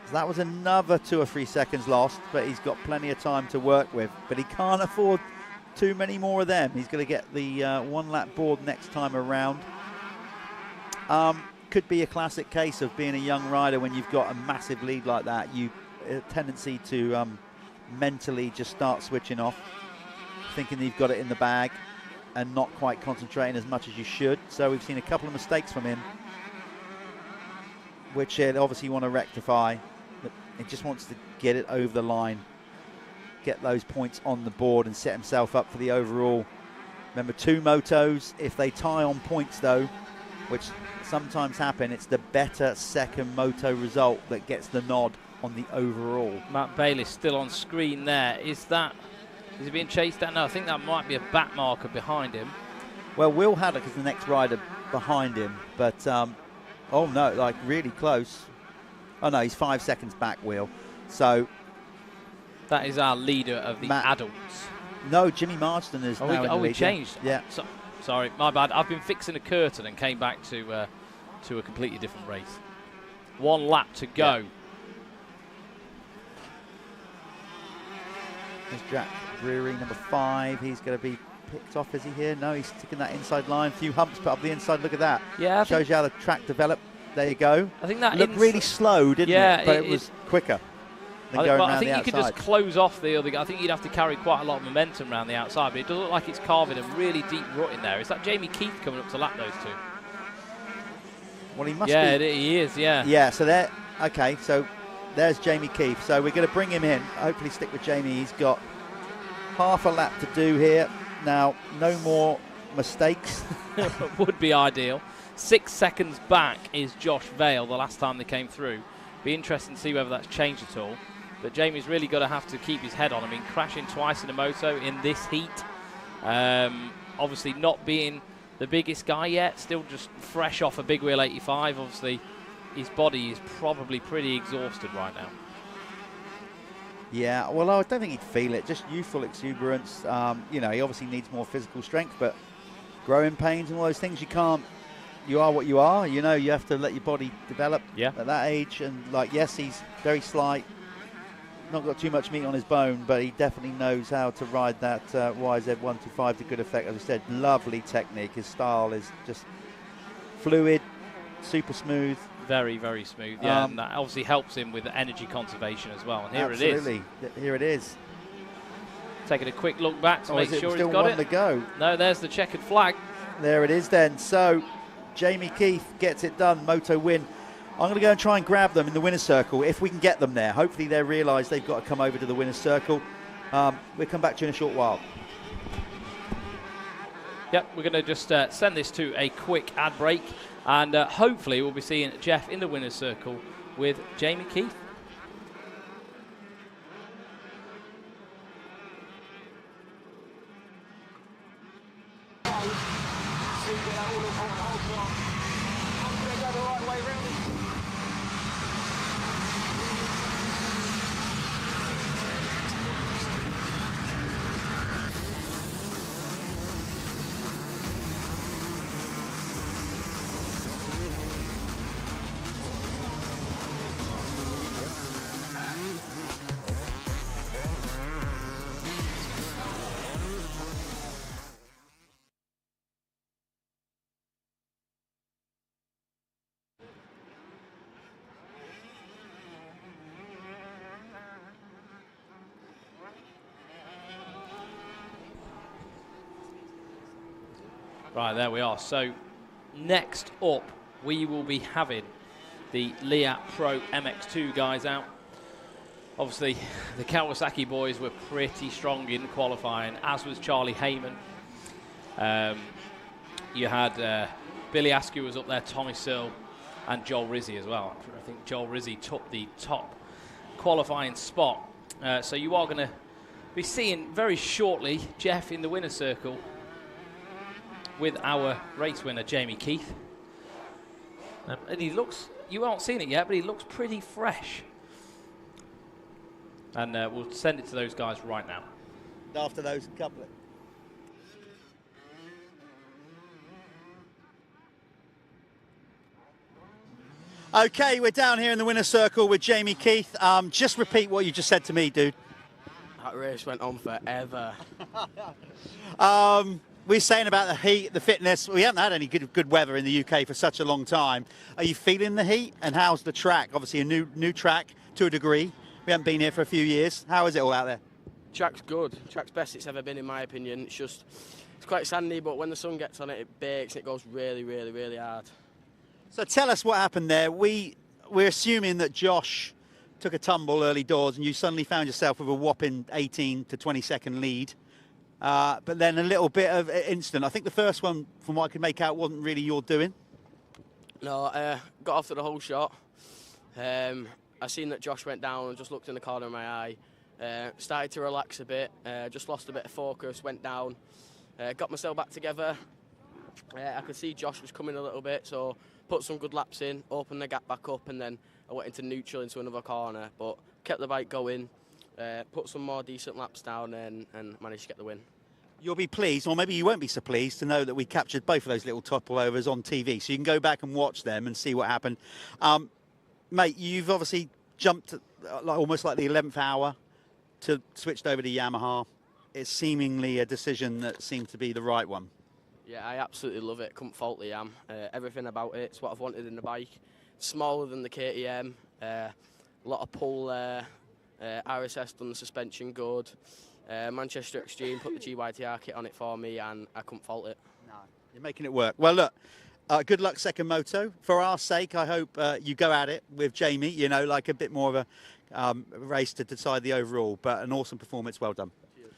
So that was another 2 or 3 seconds lost, but he's got plenty of time to work with. But he can't afford too many more of them. He's going to get the 1-lap board next time around. Could be a classic case of being a young rider when you've got a massive lead like that. A tendency to mentally just start switching off, thinking that you've got it in the bag, and not quite concentrating as much as you should. So we've seen a couple of mistakes from him, which they obviously want to rectify. He just wants to get it over the line, get those points on the board and set himself up for the overall. Remember, 2 motos, if they tie on points though, which sometimes happen, it's the better second moto result that gets the nod on the overall. Matt Bayliss still on screen there. Is he being chased down? No, I think that might be a back marker behind him. Well, Will Haddock is the next rider behind him, but oh no, like really close. Oh no, he's 5 seconds back, Will. So that is our leader of the adults. No, Jimmy Marsden is now in the lead. We changed. Yeah. Sorry, my bad. I've been fixing a curtain and came back to a completely different race. 1 lap to go. There's Jack Brewery, number 5. He's going to be picked off, is he here? No, he's sticking that inside line. A few humps put up the inside. Look at that. Yeah, shows you how the track developed. There you go. I think that looked really slow, didn't it? But it was quicker than going around the outside. I think you could just close off the other guy. I think you'd have to carry quite a lot of momentum around the outside, but it does look like it's carving a really deep rut in there. Is that Jamie Keith coming up to lap those two? Well, he must be. Yeah, he is, yeah. Yeah, so there. Okay, so there's Jamie Keith. So we're going to bring him in. Hopefully stick with Jamie. He's got half a lap to do here. Now, no more mistakes. Would be ideal. 6 seconds back is Josh Vale the last time they came through. Be interesting to see whether that's changed at all. But Jamie's really got to have to keep his head on. I mean, crashing twice in a moto in this heat. Obviously not being the biggest guy yet. Still just fresh off a big wheel 85. Obviously, his body is probably pretty exhausted right now. Yeah, well, I don't think he'd feel it. Just youthful exuberance. You know, he obviously needs more physical strength, but growing pains and all those things, you are what you are. You know, you have to let your body develop at that age. And, like, yes, he's very slight, not got too much meat on his bone, but he definitely knows how to ride that YZ125 to good effect. As I said, lovely technique. His style is just fluid, super smooth. Very, very smooth, yeah, and that obviously helps him with energy conservation as well. And here it is. Absolutely, here it is. Taking a quick look back to make sure he's got it. Still one to go. No, there's the checkered flag. There it is then. So, Jamie Keith gets it done, Moto win. I'm going to go and try and grab them in the winner's circle, if we can get them there. Hopefully they realise they've got to come over to the winner's circle. We'll come back to you in a short while. Yep, we're going to just send this to a quick ad break. And hopefully we'll be seeing Jeff in the winner's circle with Jamie Keith. Right, there we are. So next up, we will be having the Leah Pro MX2 guys out. Obviously, the Kawasaki boys were pretty strong in qualifying, as was Charlie Heyman. You had Billy Askew was up there, Tommy Sill, and Joel Rizzi as well. I think Joel Rizzi took the top qualifying spot. So you are going to be seeing very shortly Jeff in the winner's circle with our race winner, Jamie Keith. And he looks, you aren't seen it yet, but he looks pretty fresh. And we'll send it to those guys right now. After those couple of... Okay, we're down here in the winner's circle with Jamie Keith. Just repeat what you just said to me, dude. That race went on forever. We're saying about the heat, the fitness. We haven't had any good weather in the UK for such a long time. Are you feeling the heat? And how's the track? Obviously a new track to a degree. We haven't been here for a few years. How is it all out there? Track's good. Track's best it's ever been in my opinion. It's quite sandy, but when the sun gets on it, it bakes and it goes really, really, really hard. So tell us what happened there. We're assuming that Josh took a tumble early doors and you suddenly found yourself with a whopping 18 to 20 second lead. But then a little bit of incident. I think the first one, from what I could make out, wasn't really your doing. No, got off to the whole shot. I seen that Josh went down and just looked in the corner of my eye. Started to relax a bit, just lost a bit of focus, went down. Got myself back together. I could see Josh was coming a little bit, so put some good laps in, opened the gap back up, and then I went into neutral into another corner, but kept the bike going, put some more decent laps down and managed to get the win. You'll be pleased, or maybe you won't be so pleased, to know that we captured both of those little topple overs on TV, so you can go back and watch them and see what happened. Mate, you've obviously jumped almost like the 11th hour. switched over to Yamaha. It's seemingly a decision that seemed to be the right one. Yeah, I absolutely love it. Couldn't fault the Yam. Everything about it. It's what I've wanted in the bike. Smaller than the KTM. A lot of pull there. RSS done the suspension good. Manchester Extreme put the GYTR kit on it for me, and I couldn't fault it. No, you're making it work. Well, look, good luck second moto. For our sake, I hope you go at it with Jamie, you know, like a bit more of a race to decide the overall, but an awesome performance. Well done. Cheers.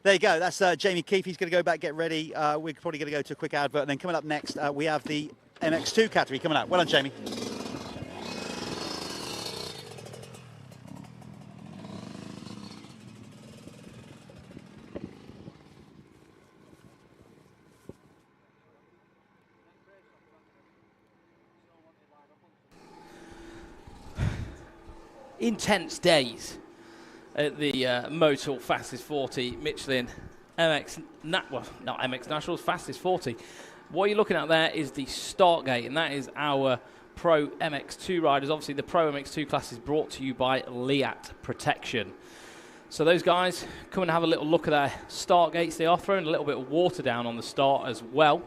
There you go. That's Jamie Keefe. He's going to go back, get ready. We're probably going to go to a quick advert, and then coming up next, we have the MX2 category coming up. Well done, Jamie. Intense days at the Motul Fastest 40 Michelin MX Nationals Fastest 40. What you're looking at there is the start gate, and that is our Pro MX2 riders. Obviously, the Pro MX2 class is brought to you by Liat Protection. So those guys come and have a little look at their start gates. They are throwing a little bit of water down on the start as well.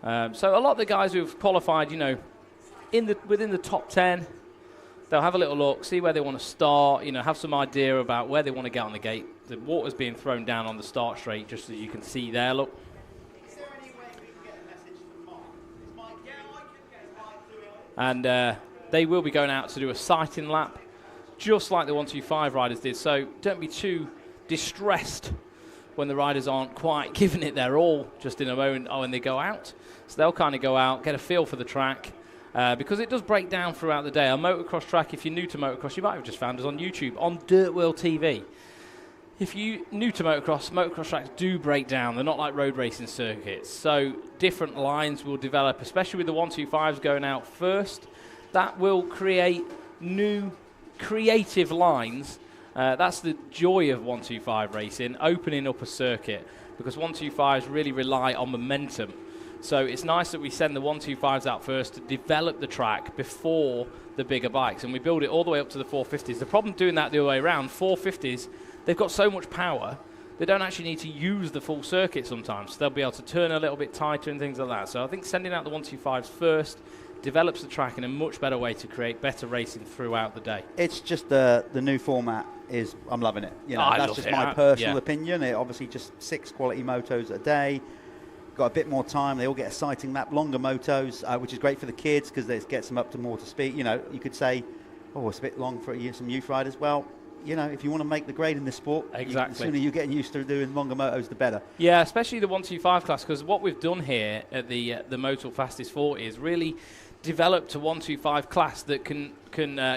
So a lot of the guys who've qualified, you know, within the top 10, they'll have a little look, see where they want to start, you know, have some idea about where they want to get on the gate. The water's being thrown down on the start straight, just so you can see there, look. Is there any way we can get a message to Mike? Is Mike, yeah, I can get Mike doing it. And they will be going out to do a sighting lap, just like the 125 riders did. So don't be too distressed when the riders aren't quite giving it their all just in a moment when they go out. So they'll kind of go out, get a feel for the track, because it does break down throughout the day. Our motocross track, if you're new to motocross, you might have just found us on YouTube, on Dirt World TV. If you're new to motocross tracks do break down. They're not like road racing circuits. So different lines will develop, especially with the 125s going out first. That will create new creative lines. That's the joy of 125 racing, opening up a circuit, because 125s really rely on momentum. So it's nice that we send the 125s out first to develop the track before the bigger bikes, and we build it all the way up to the 450s. The problem doing that the other way around, 450s, they've got so much power, they don't actually need to use the full circuit sometimes. So they'll be able to turn a little bit tighter and things like that. So I think sending out the 125s first develops the track in a much better way to create better racing throughout the day. It's just the new format is, I'm loving it. You know, that's just my personal opinion. It obviously just 6 quality motos a day. Got a bit more time. They all get a sighting lap, longer motos, which is great for the kids because it gets them up to more to speed. You know, you could say, oh, it's a bit long for some youth riders. Well, you know, if you want to make the grade in this sport, exactly, the sooner you're getting used to doing longer motos, the better. Yeah, especially the 125 class, because what we've done here at the Motul Fastest 40 is really developed a 125 class that can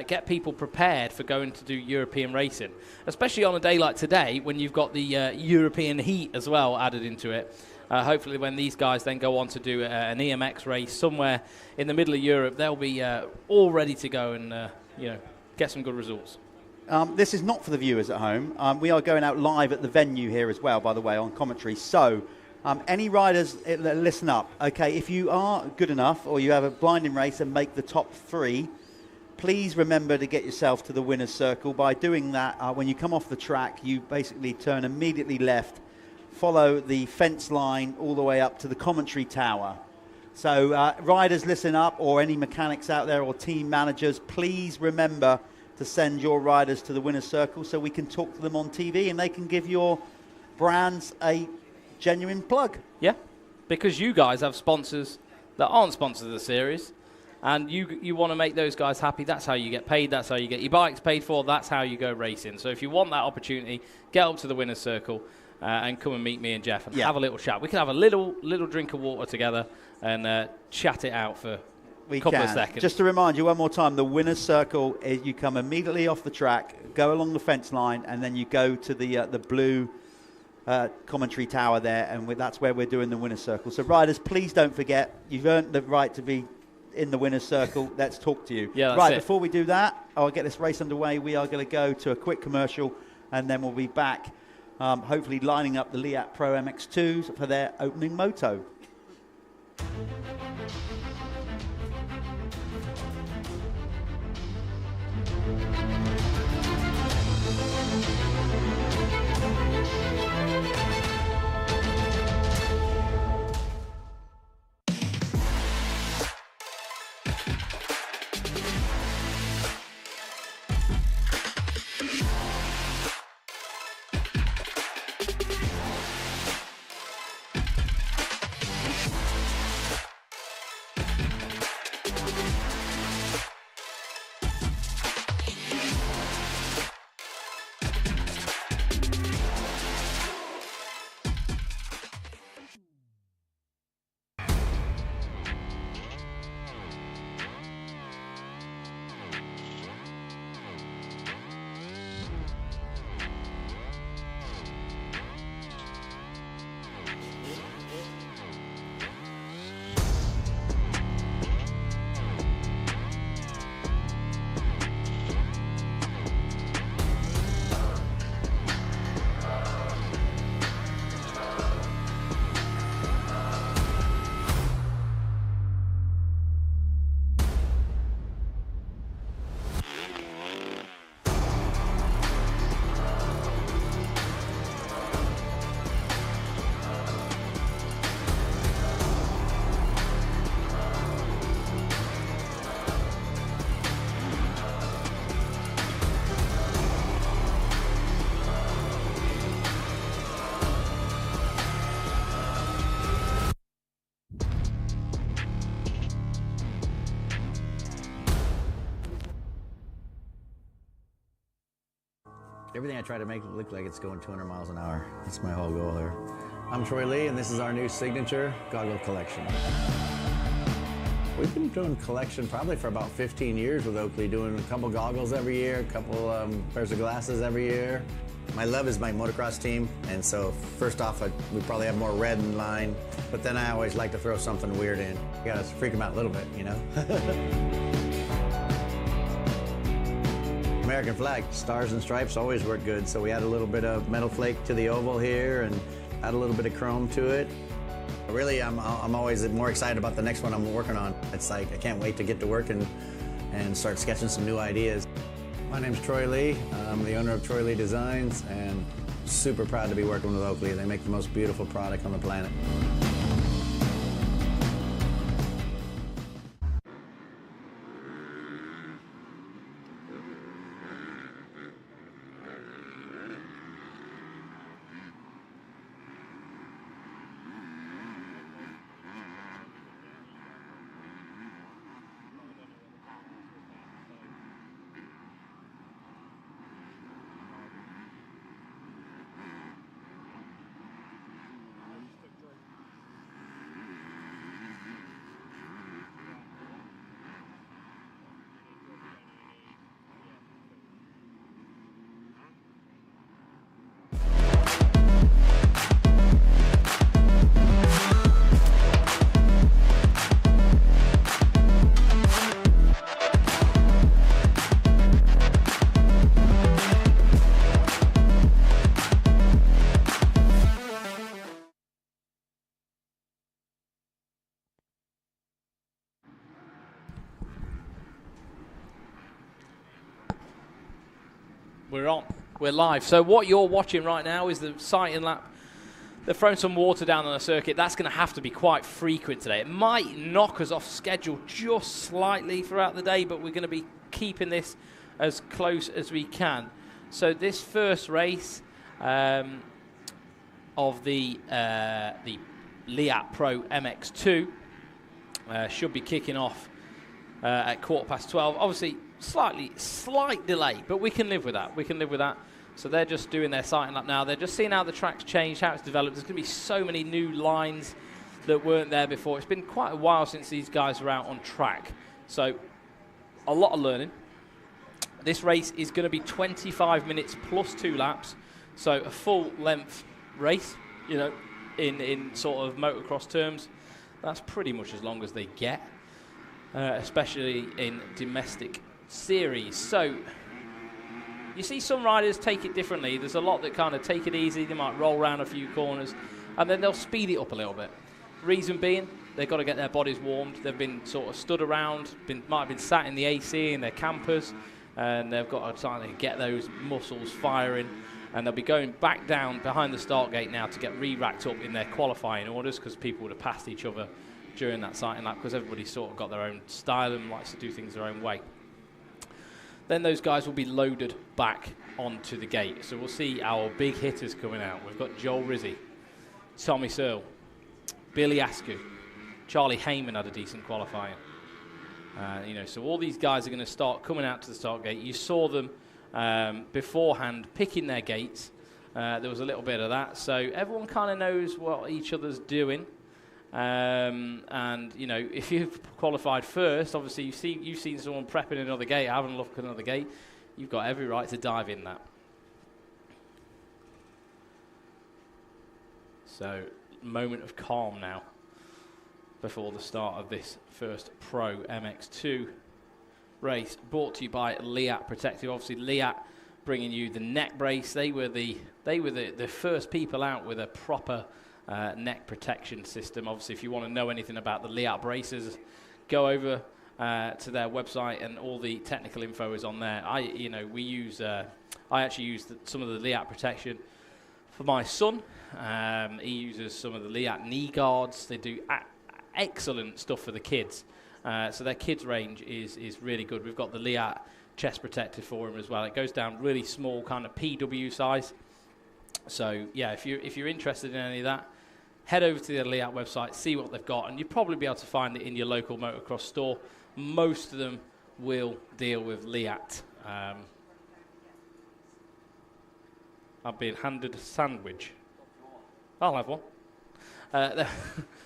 get people prepared for going to do European racing, especially on a day like today when you've got the European heat as well added into it. Hopefully when these guys then go on to do an EMX race somewhere in the middle of Europe, they'll be all ready to go and you know, get some good results. This is not for the viewers at home. We are going out live at the venue here as well, by the way, on commentary. So any riders, listen up. Okay, if you are good enough or you have a blinding race and make the top 3, please remember to get yourself to the winner's circle. By doing that, when you come off the track, you basically turn immediately left, follow the fence line all the way up to the commentary tower. So riders, listen up, or any mechanics out there or team managers, please remember to send your riders to the winner's circle so we can talk to them on TV and they can give your brands a genuine plug. Yeah, because you guys have sponsors that aren't sponsors of the series, and you want to make those guys happy. That's how you get paid. That's how you get your bikes paid for. That's how you go racing. So if you want that opportunity, get up to the winner's circle and come and meet me and Jeff and have a little chat. We can have a little drink of water together and chat it out for a couple of seconds. Just to remind you one more time, the winner's circle is you come immediately off the track, go along the fence line, and then you go to the blue commentary tower there, and that's where we're doing the winner's circle. So riders, please don't forget, you've earned the right to be in the winner's circle. Let's talk to you. Yeah, right, before we do that, I'll get this race underway. We are going to go to a quick commercial, and then we'll be back, hopefully lining up the Liat Pro MX2s for their opening moto. Everything I try to make it look like it's going 200 miles an hour. That's my whole goal there. I'm Troy Lee, and this is our new signature goggle collection. We've been doing collection probably for about 15 years with Oakley, doing a couple goggles every year, a couple pairs of glasses every year. My love is my motocross team, and so first off, we probably have more red in line, but then I always like to throw something weird in. You gotta freak them out a little bit, you know? American flag, stars and stripes always work good, so we add a little bit of metal flake to the oval here and add a little bit of chrome to it. Really, I'm always more excited about the next one I'm working on. It's like, I can't wait to get to work and start sketching some new ideas. My name's Troy Lee. I'm the owner of Troy Lee Designs, and super proud to be working with Oakley. They make the most beautiful product on the planet. We're on. We're live. So what you're watching right now is the sighting lap. They're throwing some water down on the circuit. That's going to have to be quite frequent today. It might knock us off schedule just slightly throughout the day, but we're going to be keeping this as close as we can. So this first race of the Leat Pro MX2 should be kicking off at 12:15. Obviously, slight delay, but we can live with that. We can live with that. So they're just doing their sighting lap now. They're just seeing how the track's changed, how it's developed. There's going to be so many new lines that weren't there before. It's been quite a while since these guys were out on track. So a lot of learning. This race is going to be 25 minutes plus 2 laps. So a full length race, you know, in sort of motocross terms. That's pretty much as long as they get, especially in domestic series. So you see some riders take it differently. There's a lot that kind of take it easy. They might roll around a few corners and then they'll speed it up a little bit. Reason being, they've got to get their bodies warmed. They've been sort of stood around, might have been sat in the AC in their campers, and they've got to try to get those muscles firing, and they'll be going back down behind the start gate now to get re-racked up in their qualifying orders, because people would have passed each other during that sighting lap, because everybody's sort of got their own style and likes to do things their own way. Then those guys will be loaded back onto the gate. So we'll see our big hitters coming out. We've got Joel Rizzi, Tommy Searle, Billy Askew, Charlie Heyman had a decent qualifying. You know, so all these guys are going to start coming out to the start gate. You saw them beforehand picking their gates. There was a little bit of that. So everyone kind of knows what each other's doing. And you know, if you've qualified first, obviously you've seen someone prepping another gate, having a look at another gate, you've got every right to dive in that. So, moment of calm now before the start of this first Pro MX2 race, brought to you by Leat Protective. Obviously, Leat bringing you the neck brace. They were the first people out with a proper neck protection system. Obviously, if you want to know anything about the Leat braces, go over to their website, and all the technical info is on there. I actually use some of the Leat protection for my son. He uses some of the Leat knee guards. They do excellent stuff for the kids. So their kids range is really good. We've got the Leat chest protector for him as well. It goes down really small, kind of PW size. So yeah, if you're interested in any of that, head over to the Leat website, see what they've got, and you'll probably be able to find it in your local motocross store. Most of them will deal with Leat. I've been handed a sandwich. I'll have one.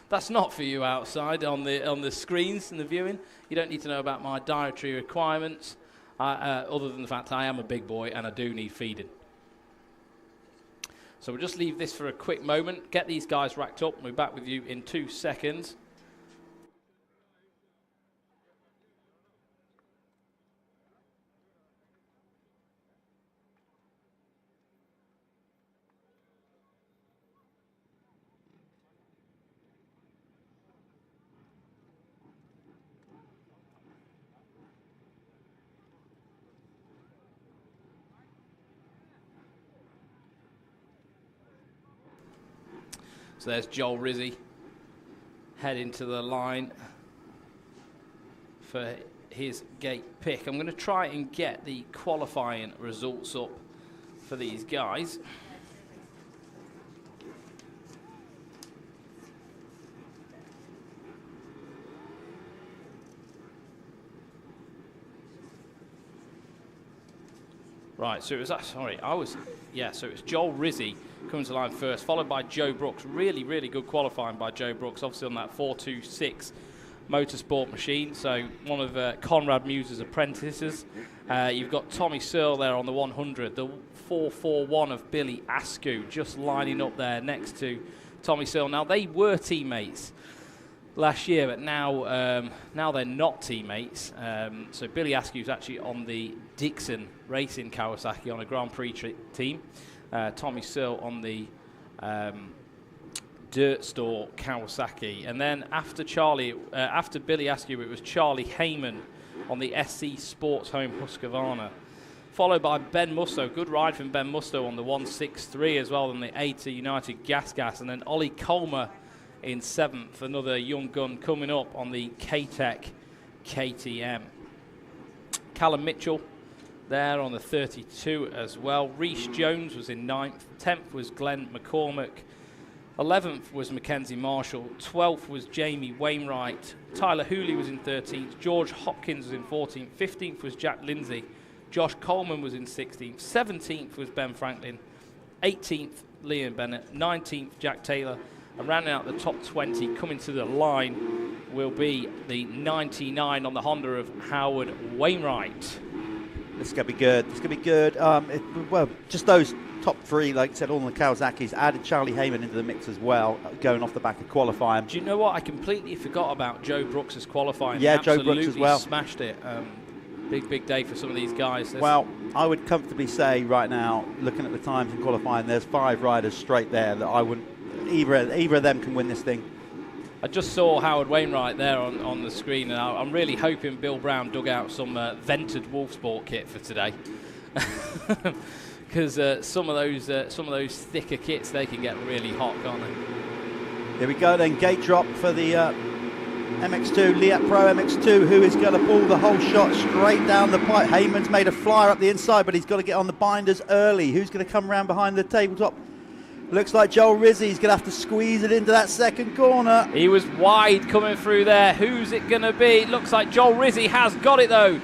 That's not for you outside on the screens and the viewing. You don't need to know about my dietary requirements, other than the fact I am a big boy and I do need feeding. So we'll just leave this for a quick moment, get these guys racked up, and we'll be back with you in 2 seconds. So there's Joel Rizzi heading to the line for his gate pick. I'm going to try and get the qualifying results up for these guys. Right, so it was, so it's Joel Rizzi coming to the line first, followed by Joe Brooks. Really, really good qualifying by Joe Brooks, obviously on that 426 motorsport machine, so one of Conrad Muse's apprentices. You've got Tommy Searle there on the 100, the 441 of Billy Askew just lining up there next to Tommy Searle. Now, they were teammates last year, but now they're not teammates. So Billy Askew's actually on the Dixon Racing Kawasaki on a Grand Prix team. Tommy Searle on the Dirt Store Kawasaki. And then after Billy Askew, it was Charlie Heyman on the SC Sports Home Husqvarna. Followed by Ben Musto, good ride from Ben Musto on the 163 as well, on the AT United Gas. And then Ollie Colmer in 7th, another young gun coming up on the K-Tech KTM. Callum Mitchell there on the 32 as well. Reece Jones was in 9th. 10th was Glenn McCormick. 11th was Mackenzie Marshall. 12th was Jamie Wainwright. Tyler Hooley was in 13th. George Hopkins was in 14th. 15th was Jack Lindsay. Josh Coleman was in 16th. 17th was Ben Franklin. 18th, Liam Bennett. 19th, Jack Taylor. And rounding out the top 20, coming to the line, will be the 99 on the Honda of Howard Wainwright. This is going to be good. This is going to be good. Well, just those top 3, like I said, all the Kawasaki's, added Charlie Heyman into the mix as well, going off the back of qualifying. Do you know what? I completely forgot about Joe Brooks' qualifying. Yeah, Joe Brooks as well. Smashed it. Big day for some of these guys. Well, I would comfortably say right now, looking at the times in qualifying, there's 5 riders straight there that I wouldn't, either of them can win this thing. I just saw Howard Wainwright there on the screen, and I'm really hoping Bill Brown dug out some vented Wolfsport kit for today, because some of those thicker kits, they can get really hot, can't they? Here we go then, gate drop for the MX2 Liat Pro MX2, who is going to pull the whole shot straight down the pipe. Heyman's made a flyer up the inside, but he's got to get on the binders early. Who's going to come around behind the tabletop? Looks like Joel Rizzi's going to have to squeeze it into that second corner. He was wide coming through there. Who's it going to be? Looks like Joel Rizzi has got it, though.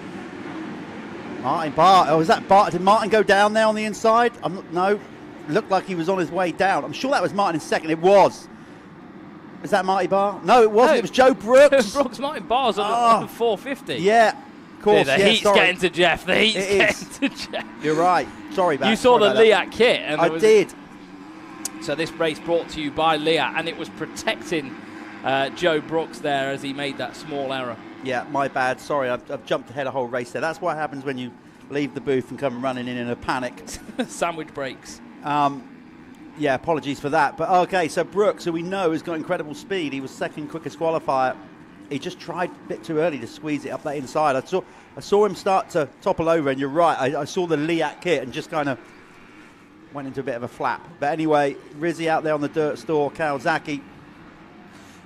Martin Barr. Oh, is that Barr? Did Martin go down there on the inside? No. Looked like he was on his way down. I'm sure that was Martin in second. It was. Is that Marty Barr? No, it wasn't. No. It was Joe Brooks. Martin Barr's on the 450. Yeah, of course. The heat's getting to Jeff. The heat's getting to Jeff. You're right. Sorry about that. You saw the Liat kit. And I did. So this race brought to you by Liat, and it was protecting Joe Brooks there as he made that small error. Yeah, my bad. Sorry, I've jumped ahead a whole race there. That's what happens when you leave the booth and come running in a panic. Sandwich breaks. Yeah, apologies for that. But okay, so Brooks, who we know has got incredible speed, he was second quickest qualifier. He just tried a bit too early to squeeze it up that inside. I saw him start to topple over, and you're right. I saw the Liat kit and just kind of went into a bit of a flap. But anyway, Rizzi out there on the Dirt Store Kawasaki.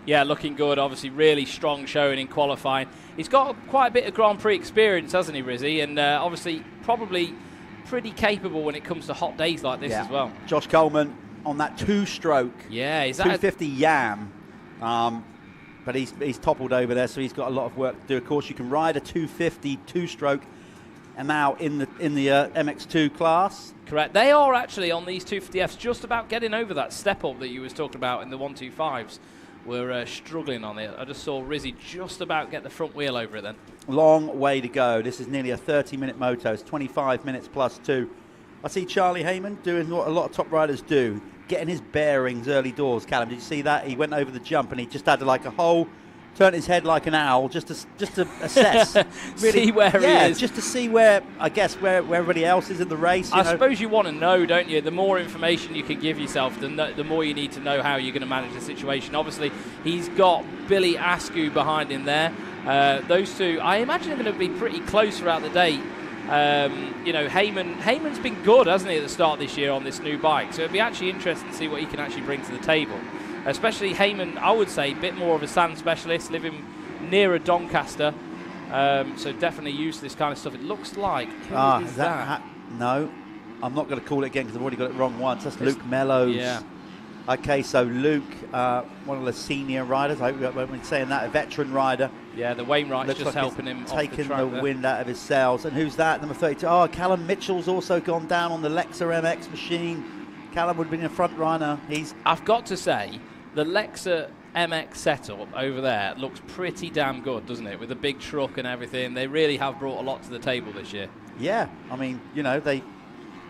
Yeah, looking good. Obviously, really strong showing in qualifying. He's got quite a bit of Grand Prix experience, hasn't he, Rizzi? And obviously, probably pretty capable when it comes to hot days like this as well. Josh Coleman on that 2-stroke. Yeah, is that 250 Yam. But he's toppled over there, so he's got a lot of work to do. Of course, you can ride a 250 2-stroke and now in the MX2 class. Correct. They are actually on these 250Fs just about getting over that step up that you was talking about in the 125s. We're struggling on it. I just saw Rizzy just about get the front wheel over it then. Long way to go. This is nearly a 30-minute moto. It's 25 minutes plus 2. I see Charlie Heyman doing what a lot of top riders do, getting his bearings early doors. Callum, did you see that? He went over the jump and he just had like a whole, turn his head like an owl just to assess. Really, see where he is. Just to see where, I guess, where everybody else is in the race. I suppose you want to know, don't you? The more information you can give yourself, the more you need to know how you're going to manage the situation. Obviously, he's got Billy Askew behind him there. Those two, I imagine, are going to be pretty close throughout the day. You know, Heyman's been good, hasn't he, at the start of this year on this new bike? So it'd be actually interesting to see what he can actually bring to the table. Especially Heyman, I would say, a bit more of a sand specialist, living nearer Doncaster. So definitely used to this kind of stuff. It looks like. Who is that? No, I'm not going to call it again because I've already got it wrong once. That's Luke Mellows. Yeah. Okay, so Luke, one of the senior riders, I hope we're saying that, a veteran rider. Yeah, the Wainwright's Looks just like helping him taking off the track the wind out of his sails. And who's that? Number 32. Oh, Callum Mitchell's also gone down on the Lexa MX machine. Callum would have been a front runner. I've got to say, the Lexa MX setup over there looks pretty damn good, doesn't it? With the big truck and everything. They really have brought a lot to the table this year. Yeah, I mean, you know, they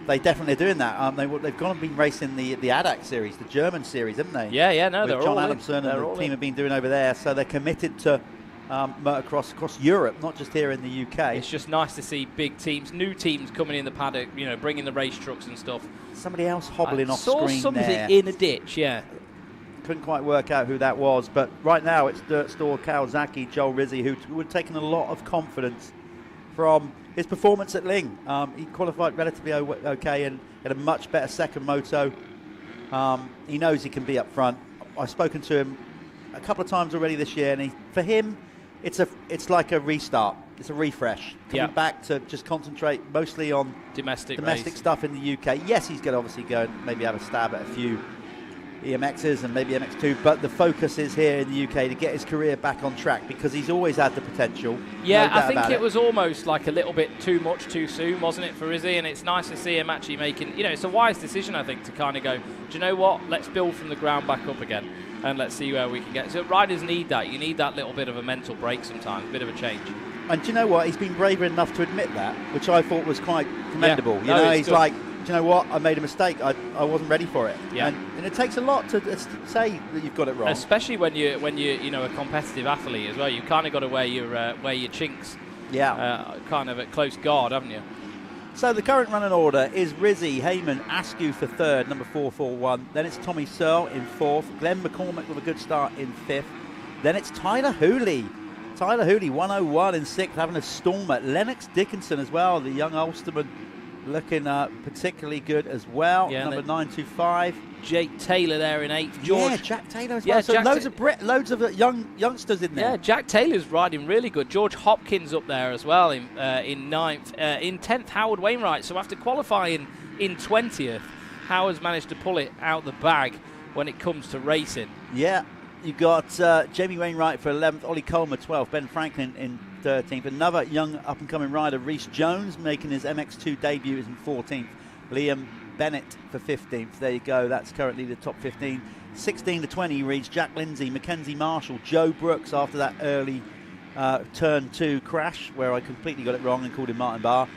definitely are doing that. They've gone and been racing the ADAC series, the German series, haven't they? Yeah, no, they're John all Adamson in. and the team have been doing over there. So they're committed to motocross across Europe, not just here in the UK. It's just nice to see big teams, new teams coming in the paddock, you know, bringing the race trucks and stuff. Somebody else hobbling off screen there. saw something in a ditch, yeah. Couldn't quite work out who that was, but right now it's Dirt Store Kawasaki, Joel Rizzi, who had taken a lot of confidence from his performance at Ling. He qualified relatively okay and had a much better second moto. He knows he can be up front. I've spoken to him a couple of times already this year, and for him, it's like a restart. It's a refresh. Coming back to just concentrate mostly on domestic stuff in the UK. Yes, he's going to obviously go and maybe have a stab at a few EMXs and maybe MX2, but the focus is here in the UK to get his career back on track because he's always had the potential. Yeah, I think it was almost like a little bit too much too soon, wasn't it, for Rizzy? And it's nice to see him actually making, you know, it's a wise decision, I think, to kind of go, do you know what, let's build from the ground back up again and let's see where we can get. So riders need that. You need that little bit of a mental break sometimes, a bit of a change. And do you know what, he's been brave enough to admit that, which I thought was quite commendable. Yeah. You know, he's good. Like, do you know what? I made a mistake. I wasn't ready for it. Yeah. And it takes a lot to say that you've got it wrong. Especially when you know a competitive athlete as well. You kind of got to wear your chinks. Yeah. Kind of at close guard, haven't you? So the current running order is Rizzi, Heyman, Askew for third, number 441. Then it's Tommy Searle in fourth. Glenn McCormick with a good start in fifth. Then it's Tyler Hooley. Tyler Hooley, 101 in sixth, having a stormer. Lennox Dickinson as well, the young Ulsterman, looking particularly good as well. Yeah, number 925. Jake Taylor there in eighth. Jack Taylor as well. So loads of youngsters in there. Yeah, Jack Taylor's riding really good. George Hopkins up there as well in ninth. In 10th, Howard Wainwright. So after qualifying in 20th, Howard's managed to pull it out the bag when it comes to racing. Yeah, you got Jamie Wainwright for 11th, Ollie Coleman 12th, Ben Franklin in 13th. Another young up-and-coming rider, Reece Jones, making his MX2 debut, is in 14th. Liam Bennett for 15th. There you go. That's currently the top 15. 16 to 20 reads Jack Lindsay, Mackenzie Marshall, Joe Brooks after that early turn 2 crash where I completely got it wrong and called him Martin Barr.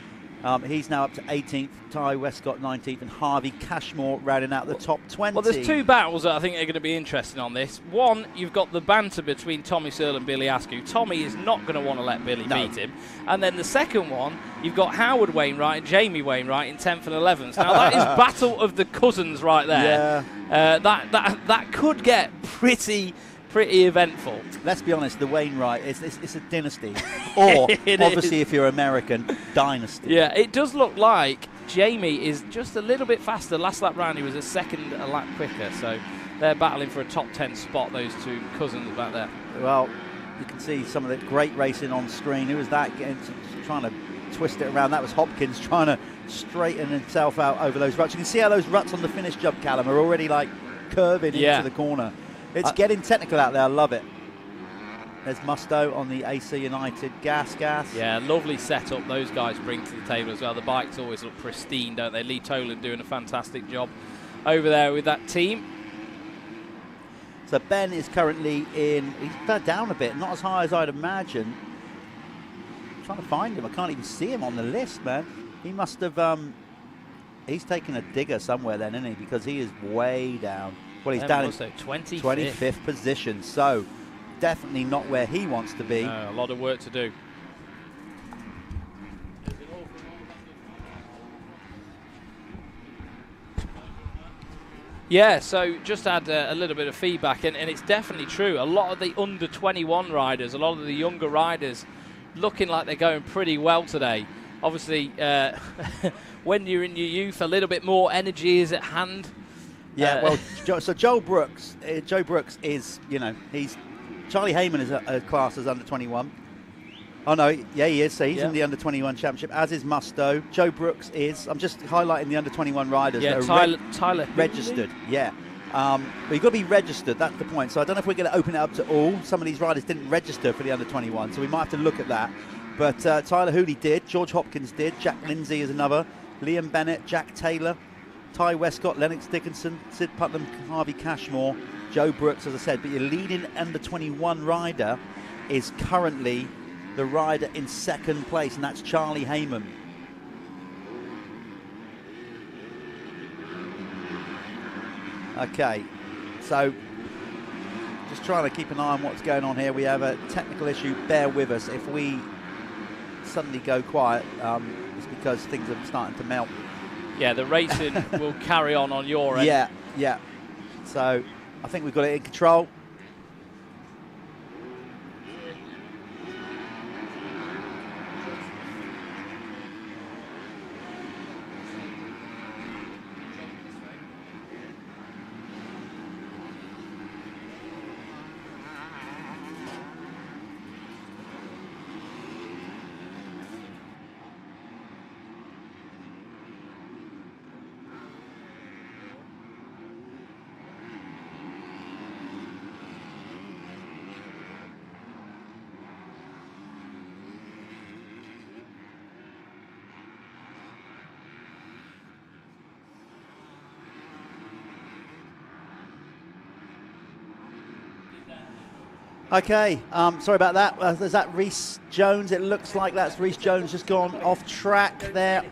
He's now up to 18th. Ty Westcott 19th, and Harvey Cashmore rounding out the top 20. Well, there's two battles that I think are going to be interesting on this. One, you've got the banter between Tommy Searle and Billy Askew. Tommy is not going to want to let Billy beat him. And then the second one, you've got Howard Wainwright and Jamie Wainwright in 10th and 11th. Now, that is battle of the cousins right there. Yeah. That could get pretty eventful. Let's be honest, the Wainwright, it's a dynasty. Or, obviously, if you're American, dynasty. Yeah, it does look like Jamie is just a little bit faster. Last lap round, he was a lap quicker. So they're battling for a top 10 spot, those two cousins back there. Well, you can see some of the great racing on screen. Who was that trying to twist it around? That was Hopkins trying to straighten himself out over those ruts. You can see how those ruts on the finish jump, Callum, are already like curving into the corner. It's getting technical out there. I love it. There's Musto on the AC United gas. Yeah, lovely setup those guys bring to the table as well. The bikes always look pristine, don't they? Lee Toland doing a fantastic job over there with that team. So Ben is currently in, he's fell down a bit, not as high as I'd imagine. I'm trying to find him, I can't even see him on the list, man. He must have, he's taken a digger somewhere then, isn't he? Because he is way down. Well, he's down in 25th position, so definitely not where he wants to be. No, a lot of work to do. Yeah, so just add a little bit of feedback, and it's definitely true. A lot of the under 21 riders, a lot of the younger riders, looking like they're going pretty well today. Obviously, when you're in your youth, a little bit more energy is at hand. Yeah, well, so Joe Brooks is, you know, Charlie Heyman is a class as under 21. Oh, no, yeah, he is. So he's in the under 21 championship, as is Musto. Joe Brooks is. I'm just highlighting the under 21 riders. Yeah, that Tyler registered. Yeah. But you've got to be registered. That's the point. So I don't know if we're going to open it up to all. Some of these riders didn't register for the under 21, so we might have to look at that. But Tyler Hooley did. George Hopkins did. Jack Lindsay is another. Liam Bennett, Jack Taylor, Ty Westcott, Lennox Dickinson, Sid Putnam, Harvey Cashmore, Joe Brooks, as I said. But your leading under 21 rider is currently the rider in second place, and that's Charlie Heyman. Okay, so just trying to keep an eye on what's going on here. We have a technical issue. Bear with us. If we suddenly go quiet, it's because things are starting to melt. Yeah, the racing will carry on your end. Yeah. So I think we've got it in control. Okay, sorry about that. There's that Reece Jones. It looks like that's Reece Jones just gone off track there.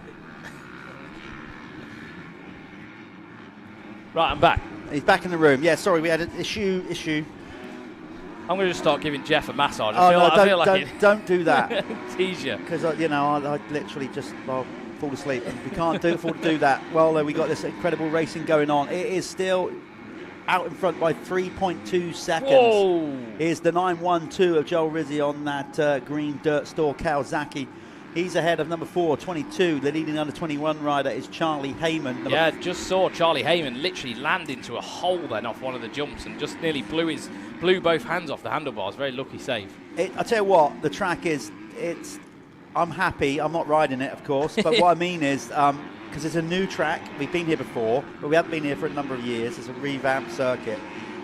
Right, I'm back. He's back in the room. Yeah, sorry, we had an issue. I'm going to just start giving Jeff a massage. Don't do that. Tease you. Because, I literally just fall asleep. And we can't afford to do that. Well, we got this incredible racing going on. It is still out in front by 3.2 seconds. Whoa. Here's the 912 of Joel Rizzi on that green dirt store Kawasaki. He's ahead of number 4, 22. The leading under 21 rider is Charlie Heyman. Yeah, just saw Charlie Heyman literally land into a hole then off one of the jumps and just nearly blew both hands off the handlebars. Very lucky save. I tell you what, the track is, I'm happy. I'm not riding it, of course, but what I mean is, because it's a new track. We've been here before, but we haven't been here for a number of years. It's a revamped circuit.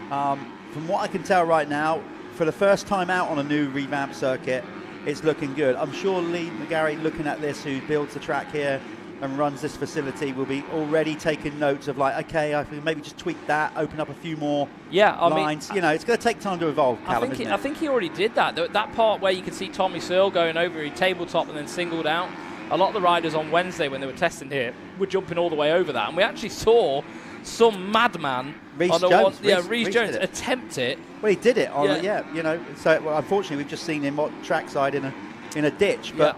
From what I can tell right now, for the first time out on a new revamped circuit, it's looking good. I'm sure Lee McGarry, looking at this, who builds the track here and runs this facility, will be already taking notes of like, okay, I can maybe just tweak that, open up a few more lines. You know, it's going to take time to evolve, Callum, I think he already did that. That part where you could see Tommy Searle going over, he tabletop and then singled out. A lot of the riders on Wednesday when they were testing here were jumping all the way over that. And we actually saw some madman, Reece Jones attempt it. Well, he did it on, you know. So, well, unfortunately, we've just seen him trackside in a ditch. But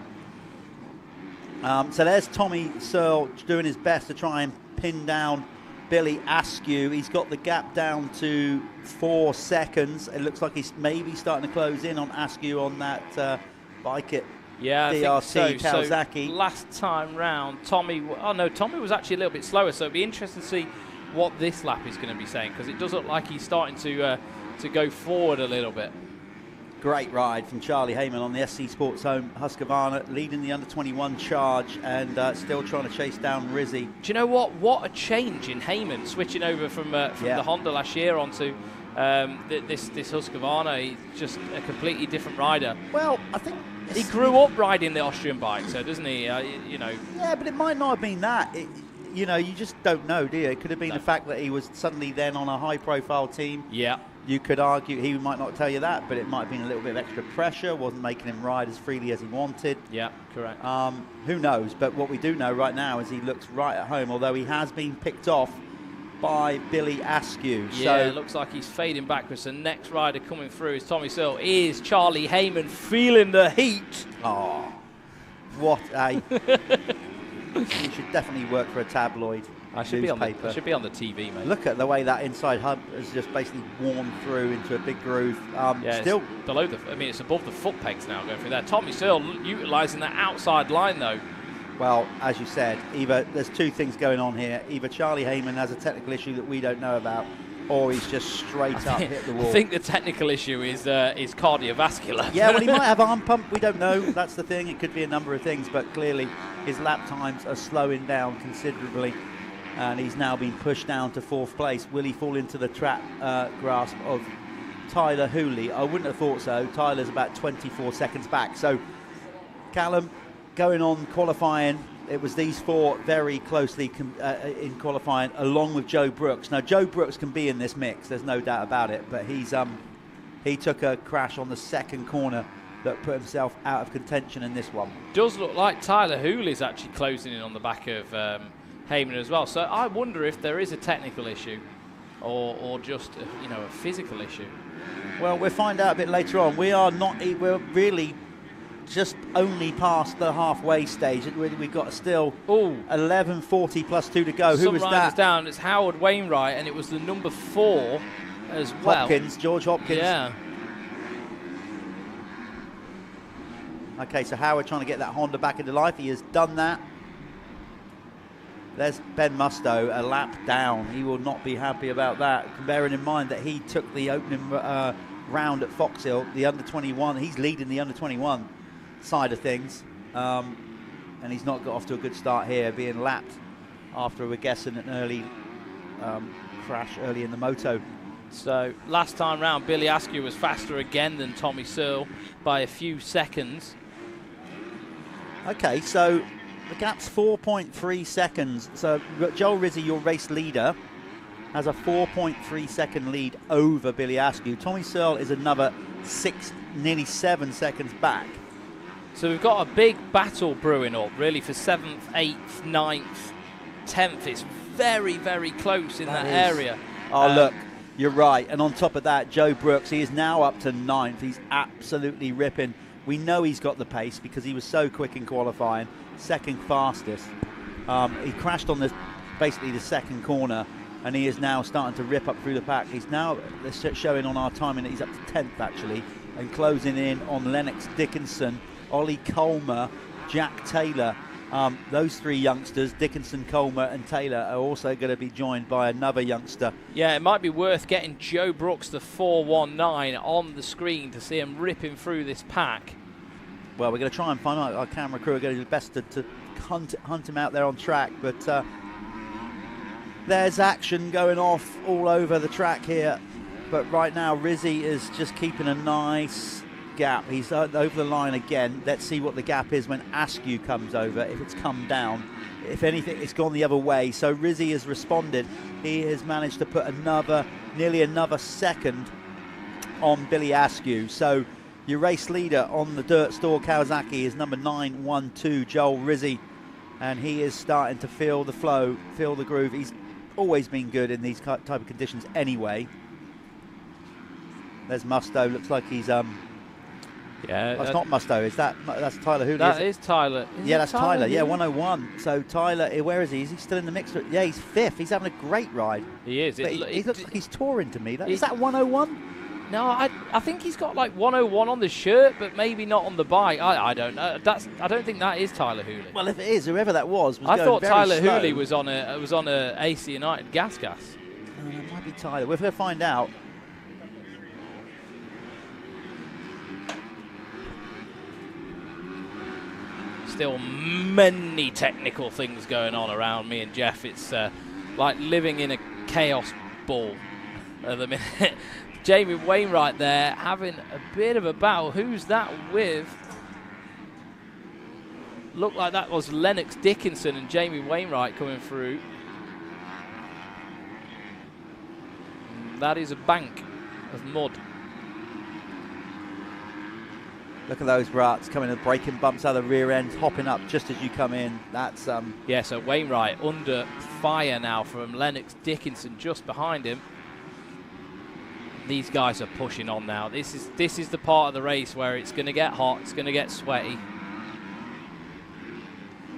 so there's Tommy Searle doing his best to try and pin down Billy Askew. He's got the gap down to 4 seconds. It looks like he's maybe starting to close in on Askew on that bike at DRC Kawasaki. So last time round, Tommy was actually a little bit slower. So it'd be interesting to see what this lap is going to be saying, because it does look like he's starting to go forward a little bit. Great ride from Charlie Heyman on the SC Sports Home Husqvarna, leading the under-21 charge and still trying to chase down Rizzi. Do you know what? What a change in Heyman, switching over from the Honda last year onto This Husqvarna, he's just a completely different rider. Well, I think he grew up riding the Austrian bike, so doesn't he? You know. Yeah, but it might not have been that. You know, you just don't know, do you? It could have been the fact that he was suddenly then on a high-profile team. Yeah. You could argue he might not tell you that, but it might have been a little bit of extra pressure, wasn't making him ride as freely as he wanted. Yeah, correct. Who knows? But what we do know right now is he looks right at home, although he has been picked off by Billy Askew. Yeah, so it looks like he's fading backwards. The next rider coming through is Tommy Searle. Is Charlie Heyman feeling the heat? Oh, what a... He should definitely work for a tabloid. I should be on the TV, mate. Look at the way that inside hub has just basically worn through into a big groove. Yeah, still below the. I mean, it's above the foot pegs now going through there. Tommy Searle utilising that outside line though. Well, as you said, either there's two things going on here. Either Charlie Heyman has a technical issue that we don't know about, or he's just straight up hit the wall. I think the technical issue is cardiovascular. Yeah, well, he might have arm pump. We don't know. That's the thing. It could be a number of things, but clearly his lap times are slowing down considerably. And he's now been pushed down to 4th place. Will he fall into the trap grasp of Tyler Hooley? I wouldn't have thought so. Tyler's about 24 seconds back. So, Callum, going on qualifying, it was these four very closely in qualifying, along with Joe Brooks. Now, Joe Brooks can be in this mix. There's no doubt about it. But he took a crash on the second corner that put himself out of contention in this one. Does look like Tyler Hooley's actually closing in on the back of Heyman as well. So I wonder if there is a technical issue or just a physical issue. Well, we'll find out a bit later on. We're really just only past the halfway stage. We've got still 11:40 plus 2 to go. Who was that? Down. It's Howard Wainwright, and it was the number 4 as well. George Hopkins. Yeah. Okay, so Howard trying to get that Honda back into life. He has done that. There's Ben Musto, a lap down. He will not be happy about that, bearing in mind that he took the opening round at Fox Hill, the under-21. He's leading the under-21 side of things, and he's not got off to a good start here, being lapped after, we're guessing, an early crash early in the Moto. So last time round, Billy Askew was faster again than Tommy Searle by a few seconds. Okay, so the gap's 4.3 seconds. So Joel Rizzi, your race leader, has a 4.3 second lead over Billy Askew. Tommy Searle is another 6, nearly 7 seconds back. So we've got a big battle brewing up, really, for 7th, 8th, 9th, 10th. It's very, very close in that area. Oh, look, you're right. And on top of that, Joe Brooks, he is now up to 9th. He's absolutely ripping. We know he's got the pace because he was so quick in qualifying. Second fastest. He crashed on basically the second corner, and he is now starting to rip up through the pack. He's now showing on our timing that he's up to 10th actually, and closing in on Lennox Dickinson, Ollie Colmer, Jack Taylor. Those three youngsters, Dickinson, Colmer and Taylor, are also going to be joined by another youngster. Yeah, it might be worth getting Joe Brooks, the 419, on the screen to see him ripping through this pack. Well, we're going to try and find out. Our camera crew are going to do the best to hunt him out there on track. But there's action going off all over the track here. But right now, Rizzi is just keeping a nice gap. He's over the line again. Let's see what the gap is when Askew comes over, if it's come down. If anything, it's gone the other way. So Rizzi has responded. He has managed to put nearly another second on Billy Askew. So your race leader on the dirt store Kawasaki is number 912, Joel Rizzi, and he is starting to feel the flow, feel the groove. He's always been good in these type of conditions anyway. There's Musto. Looks like he's yeah, that's not Musto. That's Tyler Hooley? That is Tyler. Yeah, that's Tyler. Yeah, 101. So Tyler, where is he? Is he still in the mix? Yeah, he's 5th. He's having a great ride. He is. He looks like he's touring to me. Is that 101? No, I think he's got like 101 on the shirt, but maybe not on the bike. I don't know. I don't think that is Tyler Hooley. Well, if it is, whoever that was I thought Tyler slow. Hooley was on a AC United gas. It might be Tyler. We're going to find out. Still many technical things going on around me and Jeff. It's like living in a chaos ball at the minute. Jamie Wainwright there having a bit of a battle. Who's that with? Looked like that was Lennox Dickinson and Jamie Wainwright coming through. That is a bank of mud. Look at those ruts coming in, breaking bumps out of the rear end, hopping up just as you come in. That's yeah, so Wainwright under fire now from Lennox Dickinson just behind him. These guys are pushing on now. This is the part of the race where it's going to get hot, it's going to get sweaty.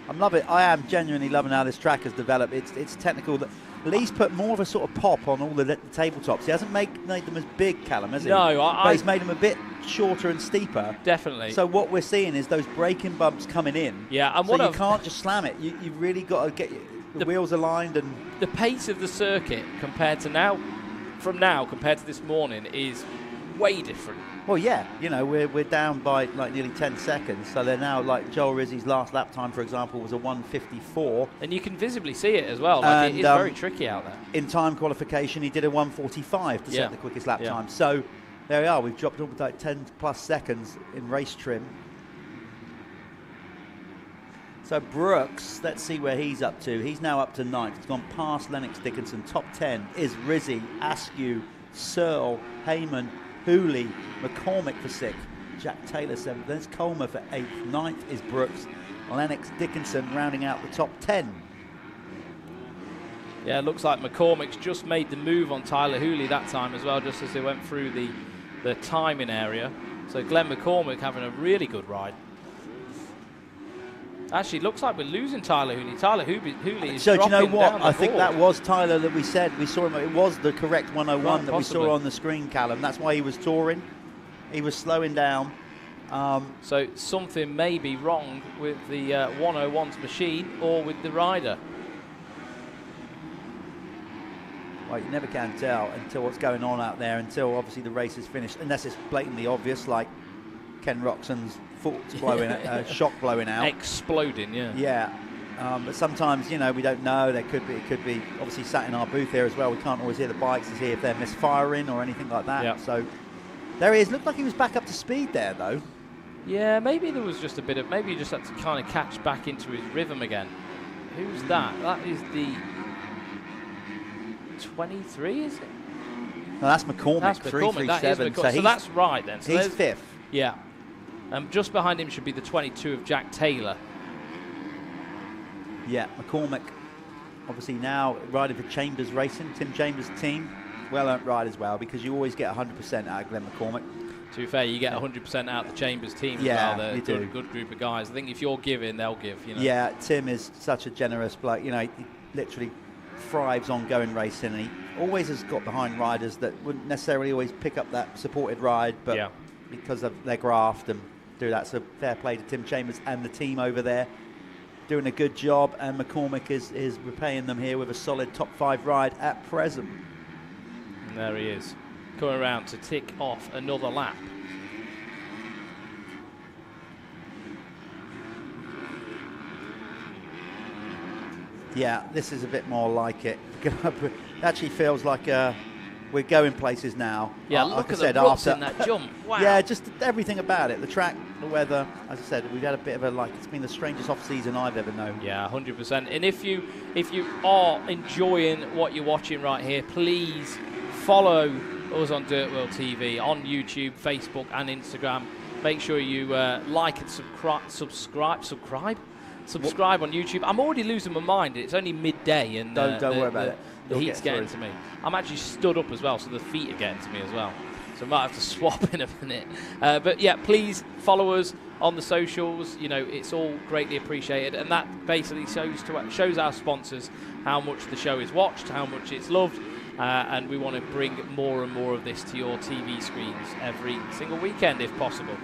I love it. I am genuinely loving how this track has developed. It's technical. Lee's put more of a sort of pop on all the tabletops. He hasn't made them as big, Callum, has he? No, but he's made them a bit shorter and steeper. Definitely. So what we're seeing is those braking bumps coming in. Yeah, and so you can't just slam it. You've really got to get the wheels aligned. And the pace of the circuit compared to now compared to this morning is way different. Well, yeah, you know, we're down by like nearly 10 seconds. So they're now, like Joel Rizzi's last lap time, for example, was a 1:54. And you can visibly see it as well. Like, it is very tricky out there. In time qualification, he did a 1:45 to set the quickest lap time. So there we are. We've dropped up like 10 plus seconds in race trim. So Brooks, let's see where he's up to. He's now up to 9th. He's gone past Lennox Dickinson. Top 10 is Rizzi, Askew, Searle, Heyman, Hooley, McCormick for 6th, Jack Taylor 7th, then it's Coleman for 8th, 9th is Brooks, Lennox Dickinson rounding out the top 10. Yeah, it looks like McCormick's just made the move on Tyler Hooley that time as well, just as they went through the timing area. So Glenn McCormick having a really good ride. Actually, it looks like we're losing Tyler Hooley. Tyler Hooley is so do you know dropping what? down the I think board. that was Tyler that we said. We saw him. It was the correct 101 Right, that possibly. we saw on the screen, Callum. That's why he was touring. He was slowing down. So something may be wrong with the 101's machine or with the rider. Well, you never can tell until what's going on out there, until obviously the race is finished, unless it's blatantly obvious, like Ken Roxon's foot's blowing, shock blowing out. Exploding, yeah. Yeah. But sometimes, you know, we don't know. It could be obviously sat in our booth here as well. We can't always hear the bikes to see if they're misfiring or anything like that. Yep. So there he is. Looked like he was back up to speed there, though. Yeah, maybe there was just a bit of, maybe he just had to kind of catch back into his rhythm again. Who's that? That is the 23, is it? No, that's McCormick. That's McCormick. That is 337. McCormick. So that's right then. So he's 5th. Yeah. Just behind him should be the 22 of Jack Taylor. Yeah, McCormick obviously now riding for Chambers Racing, Tim Chambers' team. Well-earned ride as well, because you always get 100% out of Glenn McCormick. To be fair, you get 100% out of the Chambers team as Yeah, well. you They're do. a good group of guys. I think if you're giving, they'll give. You know? Yeah, Tim is such a generous bloke. You know, he literally thrives on going racing, and he always has got behind riders that wouldn't necessarily always pick up that supported ride, but because of their graft and do that. So fair play to Tim Chambers and the team over there, doing a good job, and McCormick is repaying them here with a solid top 5 ride at present. And there he is, coming around to tick off another lap. Yeah, this is a bit more like it. It actually feels like we're going places now. Yeah, like look I at said, the ruts after in that jump. Wow. Yeah, just everything about it. The track, the weather. As I said, we've had a bit of it's been the strangest off-season I've ever known. Yeah, 100%. And if you are enjoying what you're watching right here, please follow us on Dirt World TV, on YouTube, Facebook and Instagram. Make sure you like and subscribe on YouTube. I'm already losing my mind. It's only midday, and don't worry about it. The heat's getting to me. I'm actually stood up as well, so the feet are getting to me as well. So I might have to swap in a minute. But yeah, please follow us on the socials. You know, it's all greatly appreciated, and that basically shows our sponsors how much the show is watched, how much it's loved, and we want to bring more and more of this to your TV screens every single weekend if possible.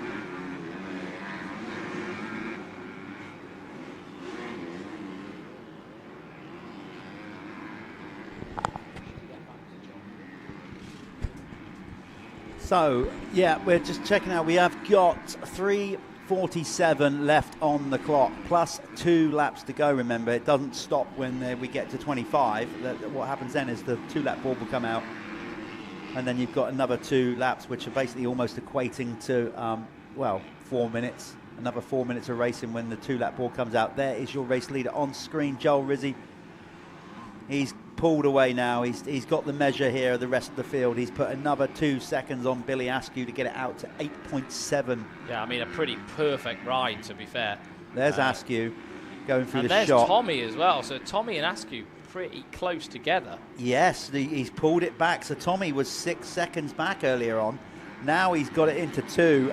So, yeah, we're just checking out. We have got 3:47 left on the clock, plus 2 laps to go, remember. It doesn't stop when we get to 25. What happens then is the 2-lap board will come out. And then you've got another 2 laps, which are basically almost equating to, 4 minutes. Another 4 minutes of racing when the 2-lap ball comes out. There is your race leader on screen, Joel Rizzi. He's pulled away now. He's got the measure here of the rest of the field. He's put another 2 seconds on Billy Askew to get it out to 8.7. Yeah, I mean, a pretty perfect ride, to be fair. There's Askew going through the shot. And there's Tommy as well. So Tommy and Askew pretty close together. Yes, he's pulled it back. So Tommy was 6 seconds back earlier on. Now he's got it into 2.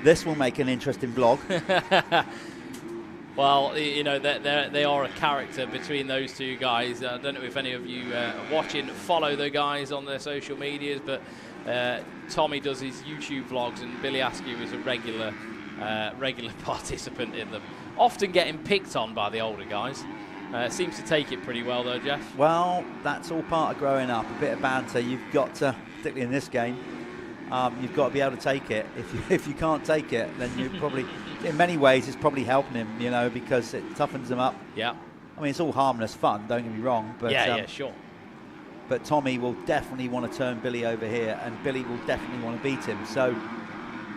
This will make an interesting vlog. Well, you know, they are a character between those 2 guys. I don't know if any of you are watching, follow the guys on their social medias, but Tommy does his YouTube vlogs, and Billy Askew is a regular participant in them. Often getting picked on by the older guys. Seems to take it pretty well, though, Jeff. Well, that's all part of growing up. A bit of banter. You've got to, particularly in this game, you've got to be able to take it. If you can't take it, then you probably, in many ways, it's probably helping him, you know, because it toughens him up. Yeah. I mean, it's all harmless fun, don't get me wrong. But, yeah, sure. But Tommy will definitely want to turn Billy over here, and Billy will definitely want to beat him. So,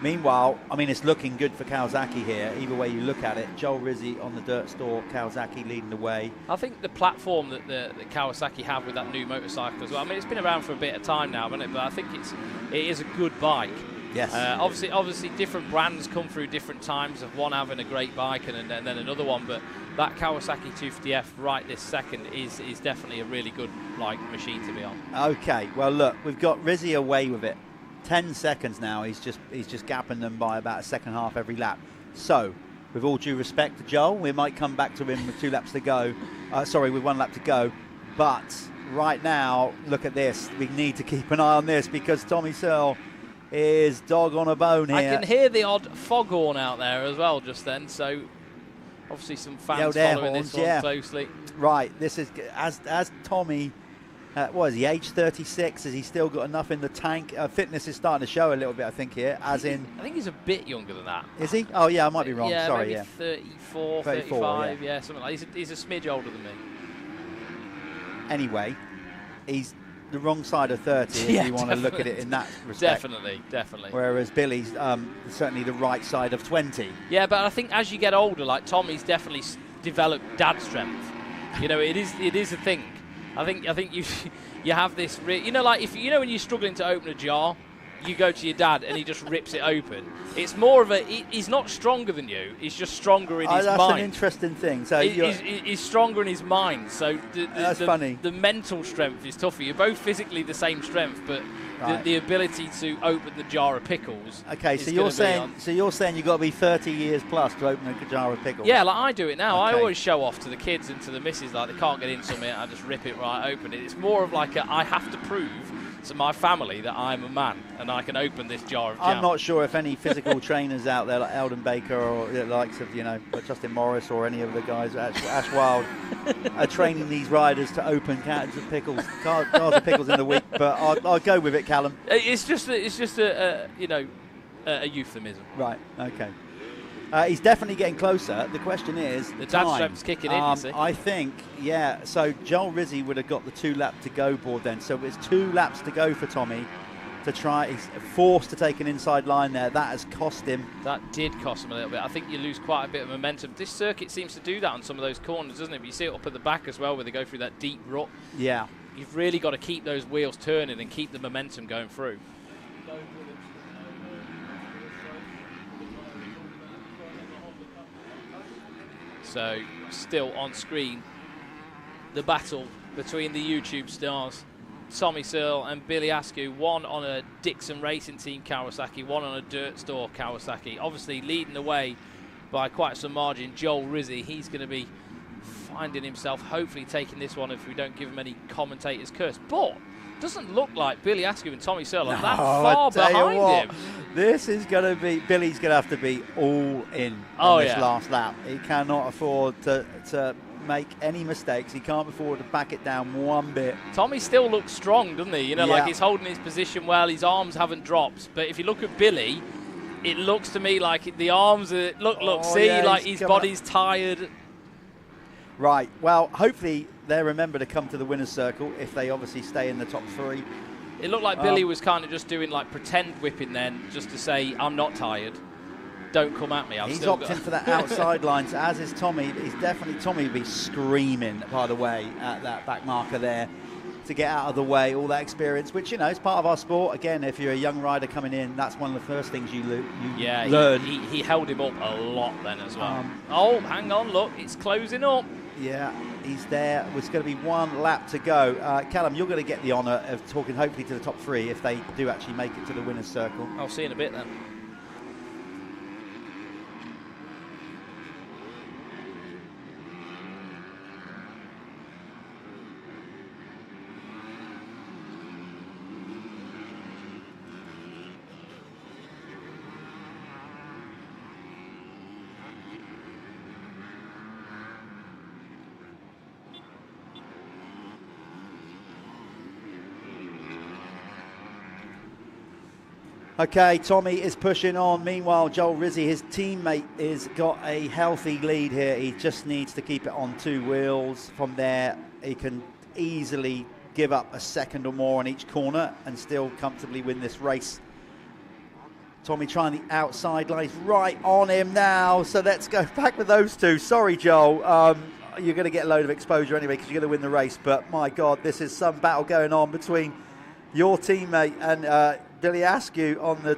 meanwhile, I mean, it's looking good for Kawasaki here, either way you look at it. Joel Rizzi on the dirt store, Kawasaki leading the way. I think the platform that the Kawasaki have with that new motorcycle as well, I mean, it's been around for a bit of time now, hasn't it? But I think it is a good bike. Yes. Obviously, different brands come through different times of one having a great bike and then another one, but that Kawasaki 250F right this second is definitely a really good machine to be on. Okay, well look, we've got Rizzi away with it. 10 seconds now. He's just gapping them by about a second half every lap. So, with all due respect to Joel, we might come back to him with 2 laps to go. With 1 lap to go. But right now, look at this. We need to keep an eye on this because Tommy Searle is dog on a bone here. I can hear the odd foghorn out there as well just then. So, obviously some fans following this one closely. Right. This is as Tommy. What is he, age 36? Has he still got enough in the tank? Fitness is starting to show a little bit, I think, here. I think he's a bit younger than that. Is he? Oh, yeah, I might be wrong. Yeah, sorry, maybe 34, 35, yeah, something like that. He's a smidge older than me. Anyway, he's the wrong side of 30 if you want to look at it in that respect. Definitely. Whereas Billy's certainly the right side of 20. Yeah, but I think as you get older, like Tommy's definitely developed dad strength. You know, it is a thing. I think you have this, like if when you're struggling to open a jar, you go to your dad and he just rips it open. It's more of he's not stronger than you. He's just stronger in his mind. That's an interesting thing. So he's stronger in his mind. So that's funny. The mental strength is tougher. You're both physically the same strength, but the ability to open the jar of pickles. Okay, so you're saying you've got to be 30 years plus to open a jar of pickles. Yeah, like I do it now. Okay. I always show off to the kids and to the missus like they can't get in something. I just rip it right open. It's more of like I have to prove to my family that I'm a man and I can open this jar of jam. I'm not sure if any physical trainers out there like Eldon Baker or the likes of Justin Morris or any of the guys Ash Wild are training these riders to open cans of pickles, jars of pickles in the week. But I'll go with it, Callum. It's just a euphemism. Right. Okay. He's definitely getting closer. The question is the dad strap's kicking in. You see? I think, yeah. So Joel Rizzi would have got the 2 lap to go board then. So it's 2 laps to go for Tommy to try. He's forced to take an inside line there. That has cost him. That did cost him a little bit. I think you lose quite a bit of momentum. This circuit seems to do that on some of those corners, doesn't it? But you see it up at the back as well, where they go through that deep rut. Yeah. You've really got to keep those wheels turning and keep the momentum going through. So, still on screen, the battle between the YouTube stars, Tommy Searle and Billy Askew, one on a Dixon Racing Team Kawasaki, one on a Dirt Store Kawasaki. Obviously leading the way by quite some margin, Joel Rizzi. He's going to be finding himself hopefully taking this one if we don't give him any commentator's curse. But doesn't look like Billy Askew and Tommy Searle are that far behind him. This is going to be, Billy's going to have to be all in on this last lap. He cannot afford to make any mistakes. He can't afford to back it down one bit. Tommy still looks strong, doesn't he? Like he's holding his position well, his arms haven't dropped. But if you look at Billy, it looks to me like the arms are, like his body's tired. Right, well, hopefully they remember to come to the winner's circle if they obviously stay in the top 3. It looked like Billy was kind of just doing like pretend whipping then, just to say, I'm not tired. Don't come at me. I've He's still opting got for that outside lines, as is Tommy. Tommy will be screaming, by the way, at that back marker there to get out of the way, all that experience, which, you know, is part of our sport. Again, if you're a young rider coming in, that's one of the first things you learn. He held him up a lot then as well. Oh, hang on, look, it's closing up. Yeah, he's there. There's going to be one lap to go. Callum, you're going to get the honour of talking hopefully to the top three if they do actually make it to the winner's circle. I'll see you in a bit then. Okay, Tommy is pushing on. Meanwhile, Joel Rizzi, his teammate, is got a healthy lead here. He just needs to keep it on 2 wheels. From there, he can easily give up a second or more on each corner and still comfortably win this race. Tommy trying the outside line. He's right on him now. So let's go back with those two. Sorry, Joel. You're going to get a load of exposure anyway because you're going to win the race. But my God, this is some battle going on between your teammate and Billy Askew on the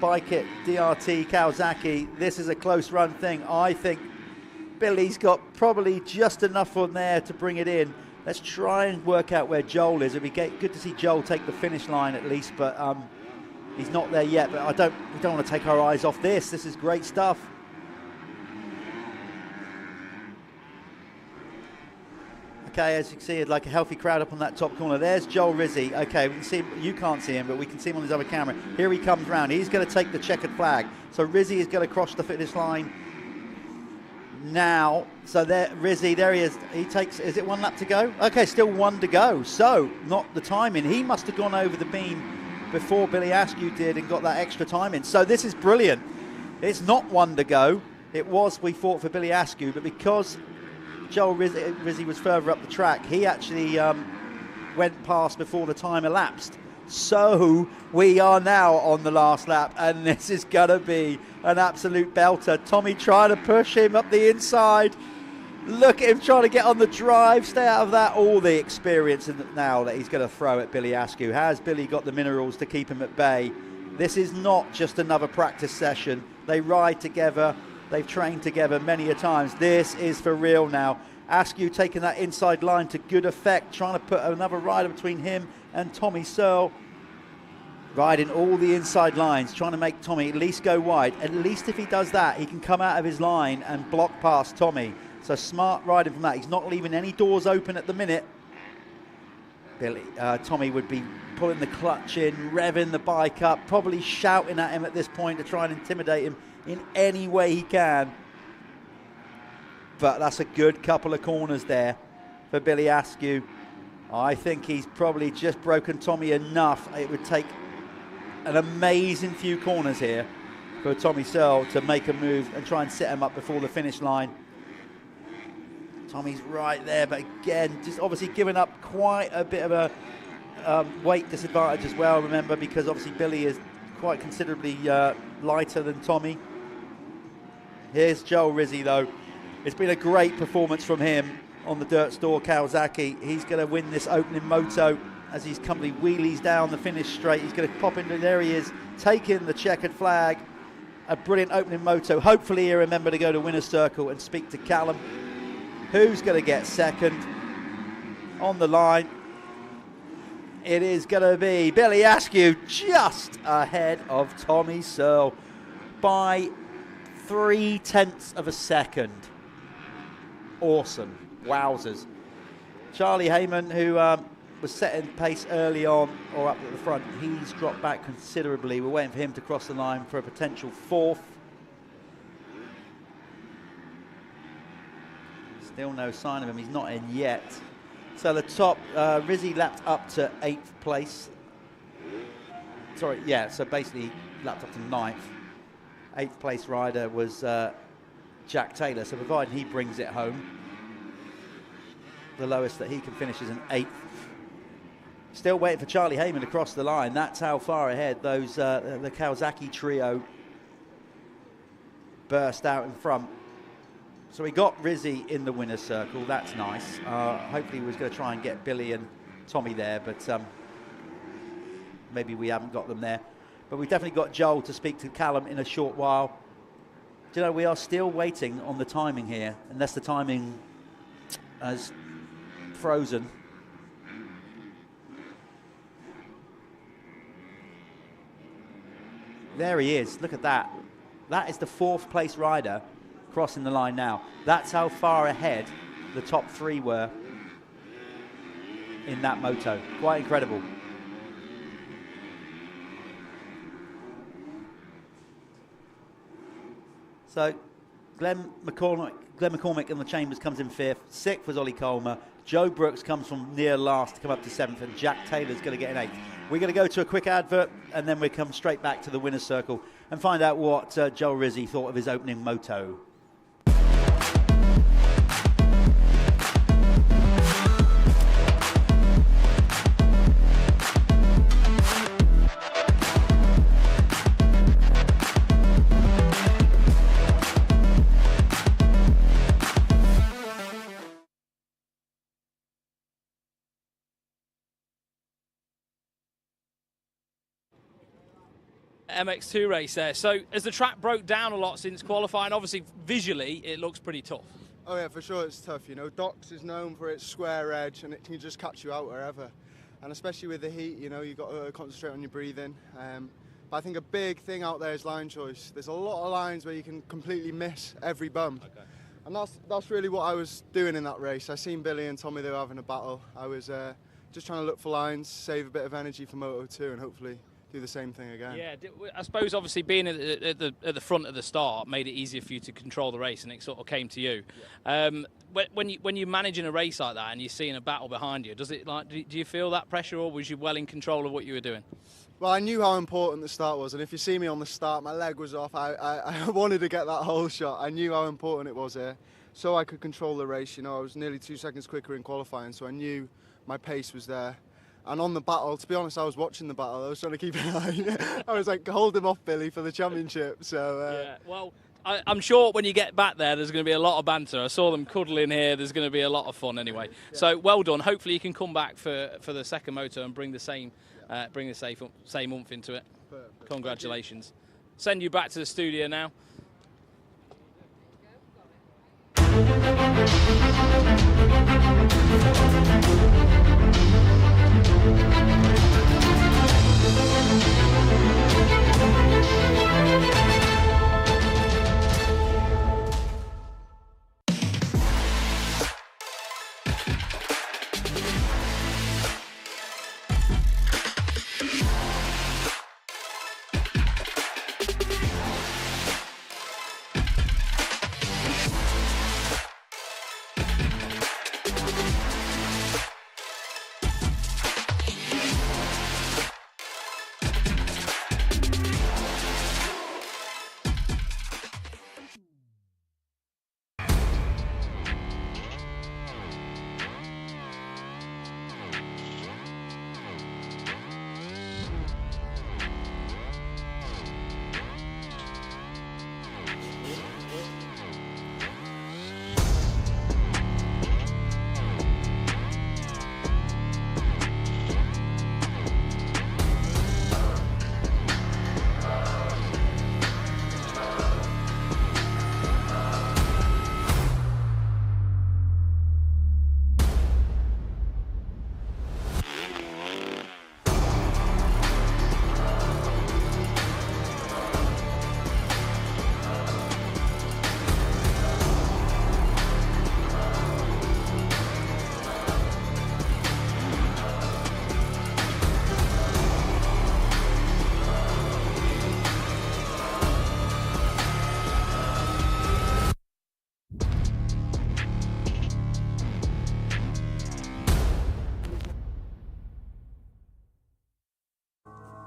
bike at DRT Kawasaki. This is a close run thing. I think Billy's got probably just enough on there to bring it in. Let's try and work out where Joel is. It'd be good to see Joel take the finish line at least, but he's not there yet. But we don't want to take our eyes off this. This is great stuff. Okay, as you can see, like a healthy crowd up on that top corner. There's Joel Rizzi. Okay, we can see him. You can't see him, but we can see him on his other camera. Here he comes round. He's going to take the checkered flag. So Rizzi is going to cross the finish line now. So there, Rizzi, there he is. He takes, is it 1 lap to go? Okay, still 1 to go. So not the timing. He must have gone over the beam before Billy Askew did and got that extra time in. So this is brilliant. It's not 1 to go. It was, we fought for Billy Askew, but because Joel Rizzi was further up the track, he actually went past before the time elapsed. So we are now on the last lap, and this is going to be an absolute belter. Tommy trying to push him up the inside. Look at him trying to get on the drive, stay out of that. All the experience now that he's going to throw at Billy Askew. Has Billy got the minerals to keep him at bay? This is not just another practice session. They ride together. They've trained together many a times. This is for real now. Askew taking that inside line to good effect, trying to put another rider between him and Tommy Searle. Riding all the inside lines, trying to make Tommy at least go wide. At least if he does that, he can come out of his line and block past Tommy. So smart riding from that. He's not leaving any doors open at the minute. Tommy would be pulling the clutch in, revving the bike up, probably shouting at him at this point to try and intimidate him in any way he can. But that's a good couple of corners there for Billy Askew. I think he's probably just broken Tommy enough. It would take an amazing few corners here for Tommy Searle to make a move and try and set him up before the finish line. Tommy's right there, but again, just obviously giving up quite a bit of a weight disadvantage as well, remember, because obviously Billy is quite considerably lighter than Tommy. Here's Joel Rizzi, though. It's been a great performance from him on the Dirt Store Kawasaki. He's going to win this opening moto as he's coming wheelies down the finish straight. He's going to pop into, there he is, taking the checkered flag. A brilliant opening moto. Hopefully he'll remember to go to winner's circle and speak to Callum. Who's going to get second on the line? It is going to be Billy Askew, just ahead of Tommy Searle by 0.3 of a second. Awesome. Wowzers. Charlie Heyman, who was setting pace early on or up at the front, he's dropped back considerably. We're waiting for him to cross the line for a potential 4th. Still no sign of him. He's not in yet. So the top, Rizzi lapped up to 8th place. Sorry, yeah, so basically lapped up to 9th. 8th place rider was Jack Taylor. So provided he brings it home, the lowest that he can finish is an 8th. Still waiting for Charlie Heyman to cross the line. That's how far ahead those the Kawasaki trio burst out in front. So we got Rizzy in the winner's circle. That's nice. Hopefully he was going to try and get Billy and Tommy there, but maybe we haven't got them there. But we've definitely got Joel to speak to Callum in a short while. Do you know, we are still waiting on the timing here, unless the timing has frozen. There he is. Look at that. That is the 4th place rider crossing the line now. That's how far ahead the top 3 were in that moto. Quite incredible. So Glenn McCormick in the Chambers comes in 5th. 6th was Ollie Colmer. Joe Brooks comes from near last to come up to 7th, and Jack Taylor's going to get an 8th. We're going to go to a quick advert, and then we come straight back to the winner's circle and find out what Joel Rizzi thought of his opening moto. MX2 race there. So as the track broke down a lot since qualifying, obviously visually it looks pretty tough. Oh yeah, for sure it's tough. You know, Docks is known for its square edge and it can just catch you out wherever. And especially with the heat, you know, you've got to concentrate on your breathing. But I think a big thing out there is line choice. There's a lot of lines where you can completely miss every bump. Okay. And that's really what I was doing in that race. I seen Billy and Tommy, they were having a battle. I was just trying to look for lines, save a bit of energy for Moto 2 and hopefully do the same thing again. Yeah, I suppose obviously being at the front of the start made it easier for you to control the race, and it sort of came to you. Yeah. When you're managing a race like that and you're seeing a battle behind you, do you feel that pressure, or was you well in control of what you were doing? Well, I knew how important the start was, and if you see me on the start, my leg was off. I wanted to get that whole shot. I knew how important it was here, so I could control the race. You know, I was nearly 2 seconds quicker in qualifying, so I knew my pace was there. And on the battle, to be honest, I was watching the battle. I was trying to keep an eye. I was like, hold him off, Billy, for the championship. So yeah, well, I'm sure when you get back there's going to be a lot of banter. I saw them cuddling here. There's going to be a lot of fun anyway. Yeah. So well done. Hopefully you can come back for the second moto and bring the same oomph into it. Perfect. Congratulations. Send you back to the studio now.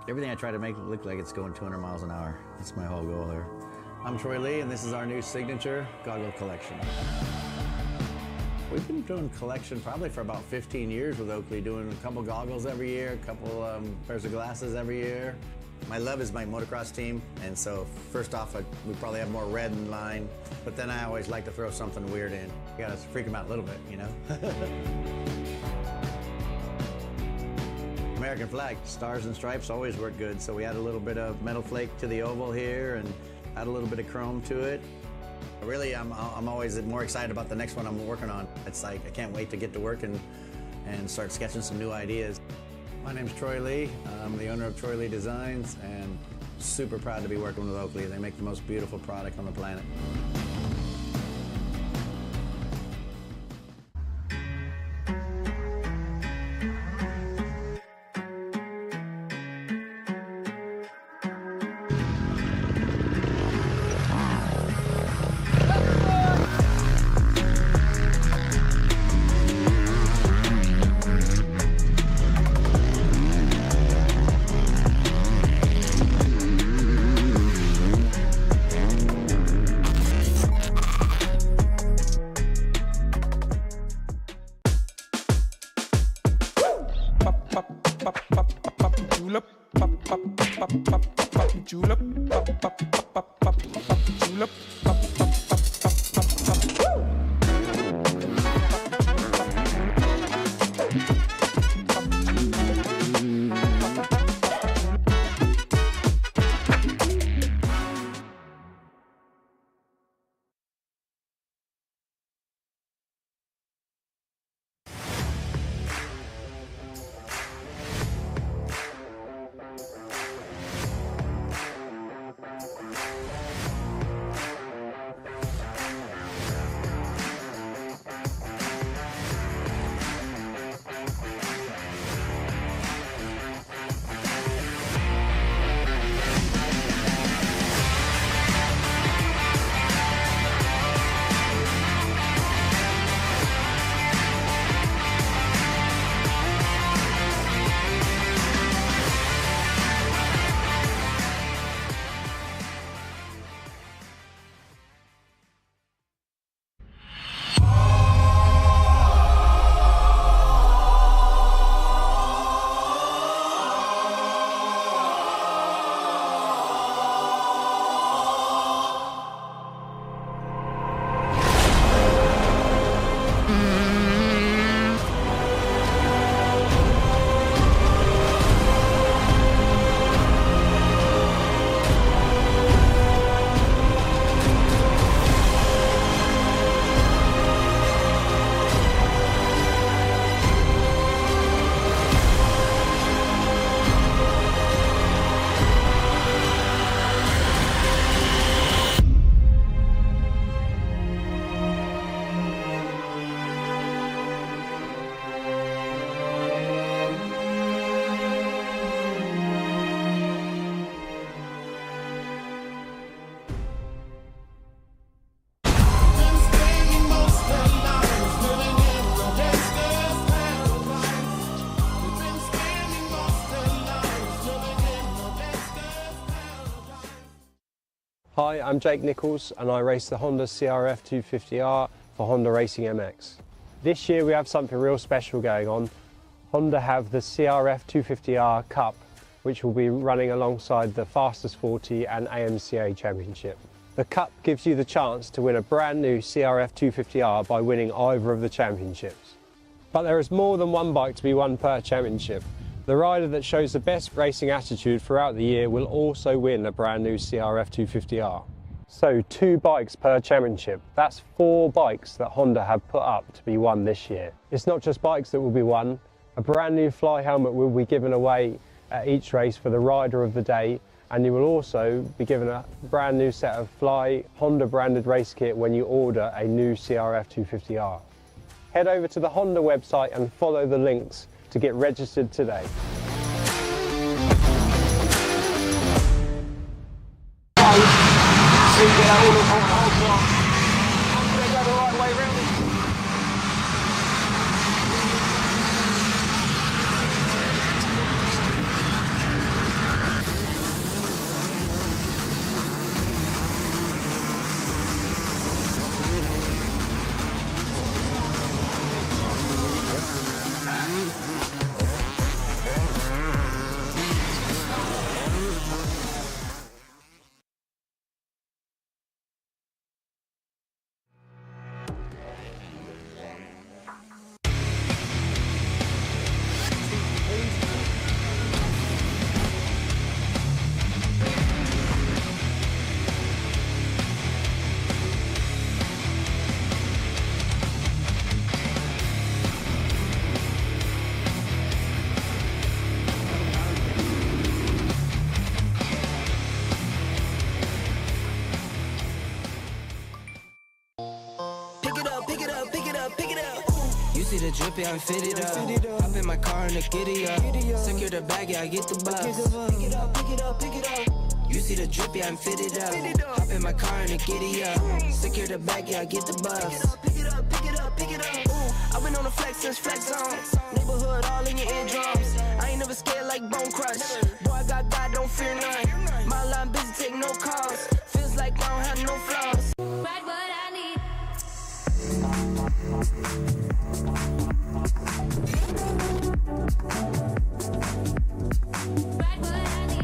Everything I try to make it look like it's going 200 miles an hour. That's my whole goal here. I'm Troy Lee, and this is our new signature goggle collection. We've been doing collection probably for about 15 years with Oakley, doing a couple goggles every year, a couple pairs of glasses every year. My love is my motocross team, and so first off, we probably have more red in line, but then I always like to throw something weird in. You gotta freak them out a little bit, you know? American flag, stars and stripes always work good, so we add a little bit of metal flake to the oval here and add a little bit of chrome to it. Really, I'm always more excited about the next one I'm working on. It's like I can't wait to get to work and start sketching some new ideas. My name's Troy Lee. I'm the owner of Troy Lee Designs, and super proud to be working with Oakley. They make the most beautiful product on the planet. Hi, I'm Jake Nichols and I race the Honda CRF 250R for Honda Racing MX. This year we have something real special going on. Honda have the CRF 250R Cup, which will be running alongside the Fastest 40 and AMCA Championship. The Cup gives you the chance to win a brand new CRF 250R by winning either of the championships. But there is more than one bike to be won per championship. The rider that shows the best racing attitude throughout the year will also win a brand new CRF 250R. So 2 bikes per championship. That's 4 bikes that Honda have put up to be won this year. It's not just bikes that will be won. A brand new fly helmet will be given away at each race for the rider of the day, and you will also be given a brand new set of Fly Honda branded race kit when you order a new CRF 250R. Head over to the Honda website and follow the links to get registered today. up, pick it up. You see the drip, yeah, I'm fitted up. Hop in my car and the giddy up. Secure the bag, yeah, I get the bus. Pick it up, pick it up, pick it up. You see the drip, yeah, I'm fitted up. Hop in my car and the giddy up. Secure the bag, yeah, I get the bus. Pick it up, pick it up, pick it up. Ooh, I've been on the flex since flex on. Neighborhood all in your eardrums. I ain't never scared like Bone Crush. Boy, I got God, don't fear none. My line busy, take no calls. Feels like I don't have no flaws. Right what I need. Right what I need.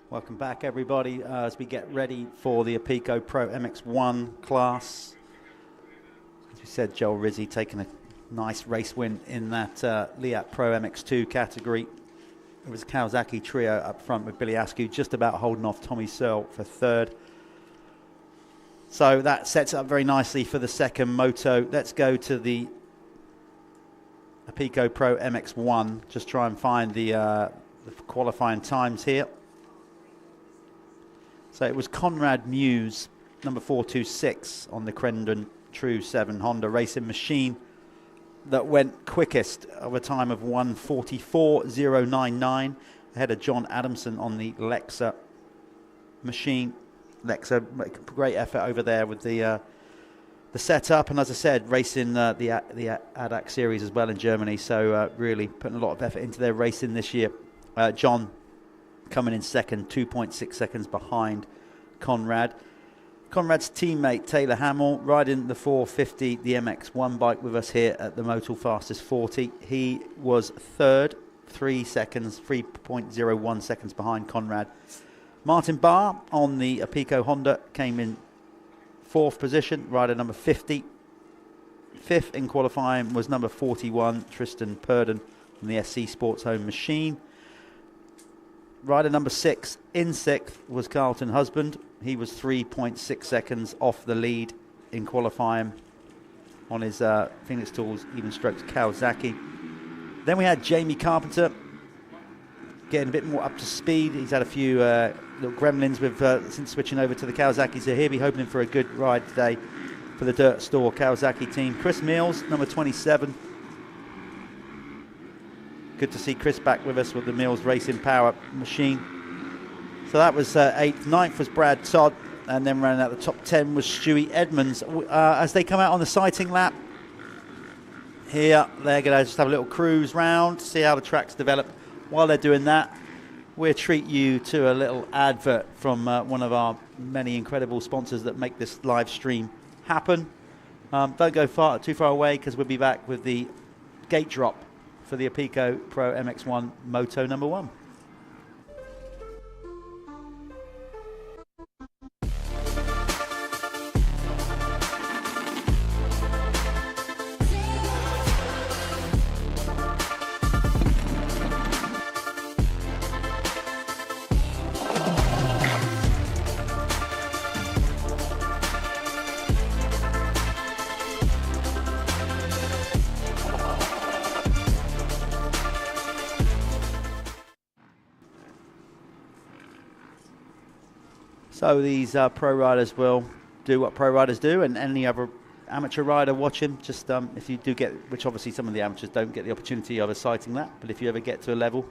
Welcome back, everybody, as we get ready for the Apico Pro MX1 class. As we said, Joel Rizzi taking a nice race win in that Liat Pro MX2 category. It was a Kawasaki trio up front with Billy Askew just about holding off Tommy Searle for third. So that sets up very nicely for the second moto. Let's go to the Apico Pro MX1. Just try and find the qualifying times here. So it was Conrad Muse, number 426 on the Crendon True 7 Honda racing machine that went quickest of a time of 1:44.099 ahead of John Adamson on the Lexa machine. Lexa, great effort over there with the setup, and as I said, racing the ADAC series as well in Germany. So really putting a lot of effort into their racing this year. John coming in second, 2.6 seconds behind Conrad. Conrad's teammate Taylor Hamill riding the 450, the MX1 bike with us here at the Motul Fastest 40. He was third, 3.01 seconds behind Conrad. Martin Barr on the Apico Honda came in fourth position, rider number 50. Fifth in qualifying was number 41, Tristan Purdon on the SC Sports Home machine. Rider number 6 in sixth was Carlton Husband. He was 3.6 seconds off the lead in qualifying on his Phoenix Tools Even Strokes Kawasaki. Then we had Jamie Carpenter getting a bit more up to speed. He's had a few little gremlins with since switching over to the Kawasaki, so he'll be hoping for a good ride today for the Dirt Store Kawasaki team. Chris Mills, number 27. Good to see Chris back with us with the Mills Racing Power machine. So that was 8th. 9th was Brad Todd, and then running out the top 10 was Stewie Edmonds. As they come out on the sighting lap, here they're going to just have a little cruise round, see how the tracks develop. While they're doing that, we'll treat you to a little advert from one of our many incredible sponsors that make this live stream happen. Don't go too far away, because we'll be back with the gate drop for the Apico Pro MX1 Moto number 1. So these pro riders will do what pro riders do, and any other amateur rider watching, just if you do get, which obviously some of the amateurs don't get the opportunity of sighting that, but if you ever get to a level,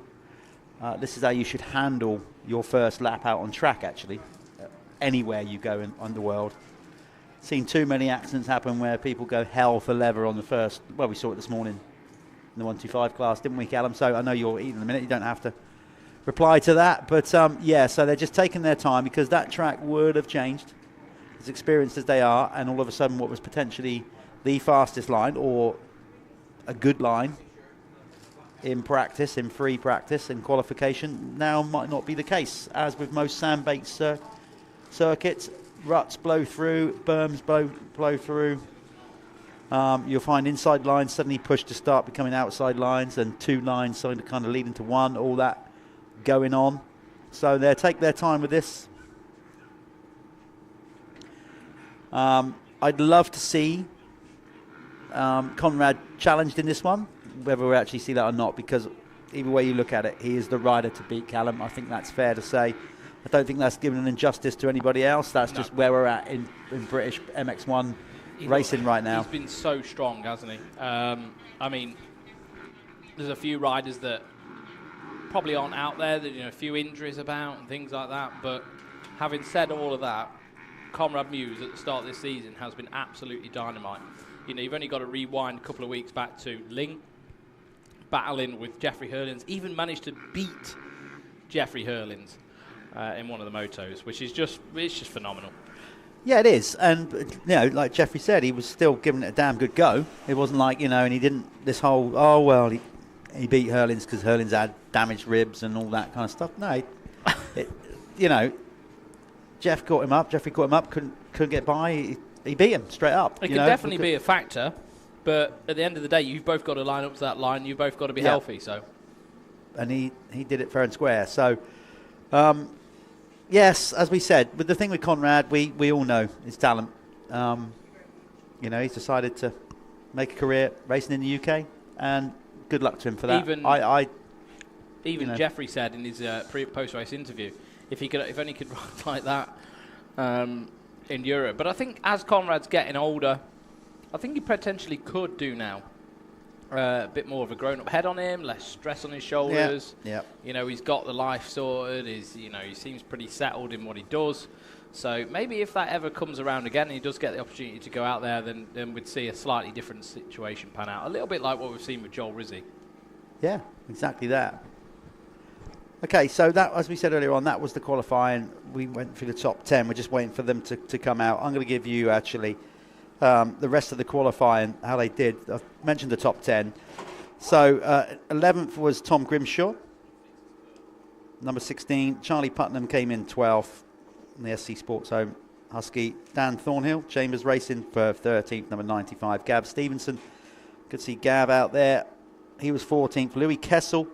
this is how you should handle your first lap out on track, actually, anywhere you go in the world. Seen too many accidents happen where people go hell for leather on the first, well, we saw it this morning in the 125 class, didn't we, Callum? So I know you're eating in a minute, you don't have to reply to that, but yeah, so they're just taking their time because that track would have changed, as experienced as they are, and all of a sudden what was potentially the fastest line or a good line in practice, in free practice, in qualification, now might not be the case. As with most sand-baked circuits, ruts blow through, berms blow through. You'll find inside lines suddenly push to start becoming outside lines, and two lines starting to kind of lead into one, all that going on. So they take their time with this. I'd love to see Conrad challenged in this one, whether we actually see that or not, because either way you look at it, he is the rider to beat, Callum. I think that's fair to say. I don't think that's given an injustice to anybody else. That's just where we're at in British MX1 racing right now. He's been so strong, hasn't he? I mean, there's a few riders that probably aren't out there, that, you know, a few injuries about and things like that. But having said all of that, Conrad Mewes at the start of this season has been absolutely dynamite. You know, you've only got to rewind a couple of weeks back to Ling battling with Jeffrey Hurlins, even managed to beat Jeffrey Hurlins in one of the motos, which is just phenomenal. Yeah, it is. And, you know, like Jeffrey said, he was still giving it a damn good go. It wasn't like, you know, and he didn't, this whole, oh, well, he beat Hurlins because Hurlins had damaged ribs and all that kind of stuff. No, you know, Jeffrey caught him up, couldn't get by. He beat him straight up. It could definitely be a factor, but at the end of the day, you've both got to line up to that line. You've both got to be healthy. So, and he did it fair and square. So, yes, as we said, with the thing with Conrad, we all know his talent. You know, he's decided to make a career racing in the UK, and good luck to him for that. Even Jeffrey said in his post-race interview, if only he could ride like that in Europe. But I think as Conrad's getting older, I think he potentially could do now. A bit more of a grown-up head on him, less stress on his shoulders. Yeah. You know, he's got the life sorted. He seems pretty settled in what he does. So maybe if that ever comes around again and he does get the opportunity to go out there, then we'd see a slightly different situation pan out. A little bit like what we've seen with Joel Rizzi. Yeah, exactly that. Okay, so that, as we said earlier on, that was the qualifying. We went through the top 10. We're just waiting for them to come out. I'm going to give you, actually, the rest of the qualifying, how they did. I've mentioned the top 10. So 11th was Tom Grimshaw. Number 16, Charlie Putnam came in 12th in the SC Sports Home Husky. Dan Thornhill, Chambers Racing for 13th, number 95. Gav Stevenson, could see Gav out there. He was 14th. Louis Kessel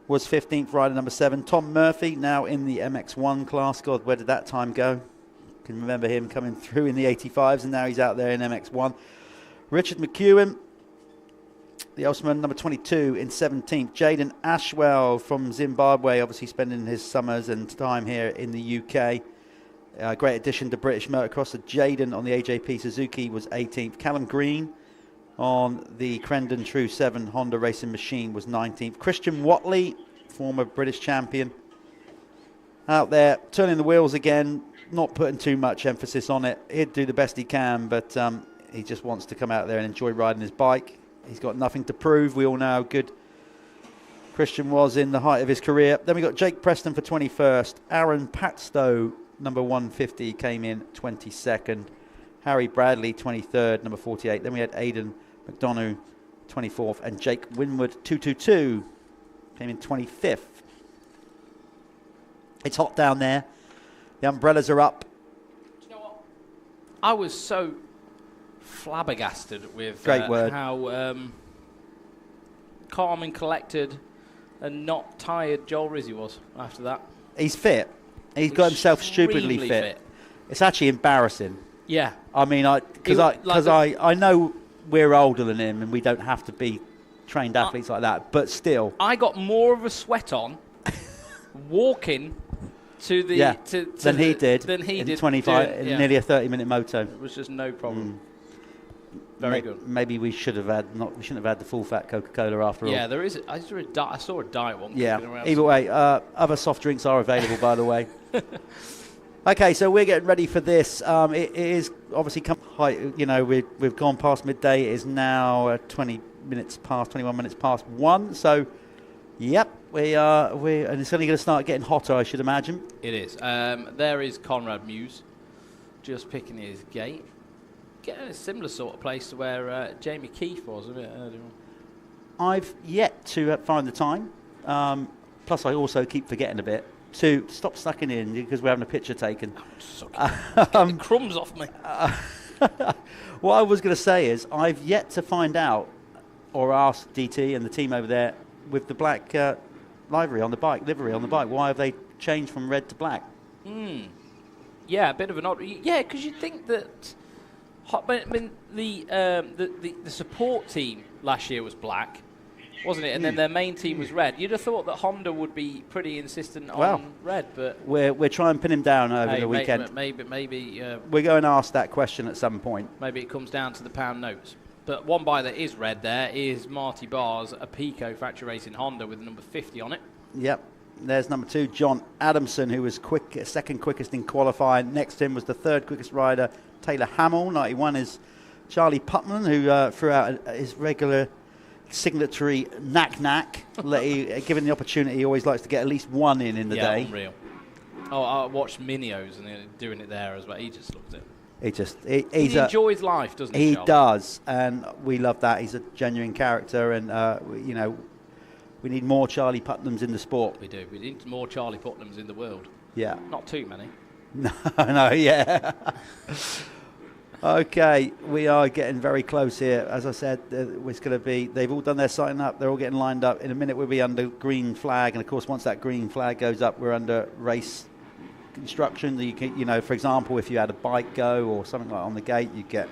was 15th, rider number 7. Tom Murphy, now in the MX1 class. God, where did that time go? Can remember him coming through in the 85s, and now he's out there in MX1. Richard McEwen, the Ulsman, number 22 in 17th. Jaden Ashwell from Zimbabwe, obviously spending his summers and time here in the UK. Great addition to British motocross. So Jaden on the AJP Suzuki was 18th. Callum Green on the Crendon True 7 Honda racing machine was 19th. Christian Watley, former British champion, out there turning the wheels again, not putting too much emphasis on it. He'd do the best he can, but he just wants to come out there and enjoy riding his bike. He's got nothing to prove. We all know how good Christian was in the height of his career. Then we got Jake Preston for 21st. Aaron Patstow, number 150, came in 22nd. Harry Bradley, 23rd, number 48. Then we had Aidan McDonough, 24th. And Jake Winwood, 222, came in 25th. It's hot down there. The umbrellas are up. Do you know what? I was so flabbergasted with how calm and collected and not tired Joel Rizzi was after that. He's fit. He's got himself stupidly fit. It's actually embarrassing. Yeah. I mean, I know we're older than him and we don't have to be trained athletes like that, but still. I got more of a sweat on walking to the Yeah. to Than he did. Than he in did 25, doing- in yeah. nearly a 30-minute moto. It was just no problem. Very good. Maybe we should have had we shouldn't have had the full fat Coca-Cola after all. Yeah, there is. I saw a diet one. Yeah. kicking around Either way, other soft drinks are available, by the way. Okay, so we're getting ready for this. It is obviously we've gone past midday. It is now 21 minutes past 1. So, yep, we and it's only going to start getting hotter, I should imagine. It is. There is Conrad Muse, just picking his gate. Getting a similar sort of place to where Jamie Keefe was a bit earlier on. I've yet to find the time. Plus, I also keep forgetting a bit to stop sucking in because we're having a picture taken. Getting the crumbs off me. What I was going to say is I've yet to find out or ask DT and the team over there with the black livery on the bike. Why have they changed from red to black? Yeah, a bit of an odd. Yeah, because you'd think that. I mean, the support team last year was black, wasn't it? And then their main team was red. You'd have thought that Honda would be pretty insistent on red, but we're trying to pin him down over the weekend. Maybe we're going to ask that question at some point. Maybe it comes down to the pound notes. But one bike that is red there is Marty Barr's a Pico Factory Racing Honda with the number 50 on it. Yep. There's number 2, John Adamson, who was second quickest in qualifying. Next to him was the third quickest rider, Taylor Hamill. 91 is Charlie Putman, who threw out his regular signatory knack. Given the opportunity, he always likes to get at least one in the day. Unreal. Oh, I watched Minio's and doing it there as well. He just loves it. He enjoys life, doesn't he? He does, and we love that. He's a genuine character, and we need more Charlie Putnams in the sport. We do. We need more Charlie Putnams in the world. Yeah. Not too many. No, yeah. Okay, we are getting very close here. As I said, it's going to be, they've all done their signing up. They're all getting lined up. In a minute, we'll be under green flag. And, of course, once that green flag goes up, we're under race instruction. For example, if you had a bike go or something like on the gate, you get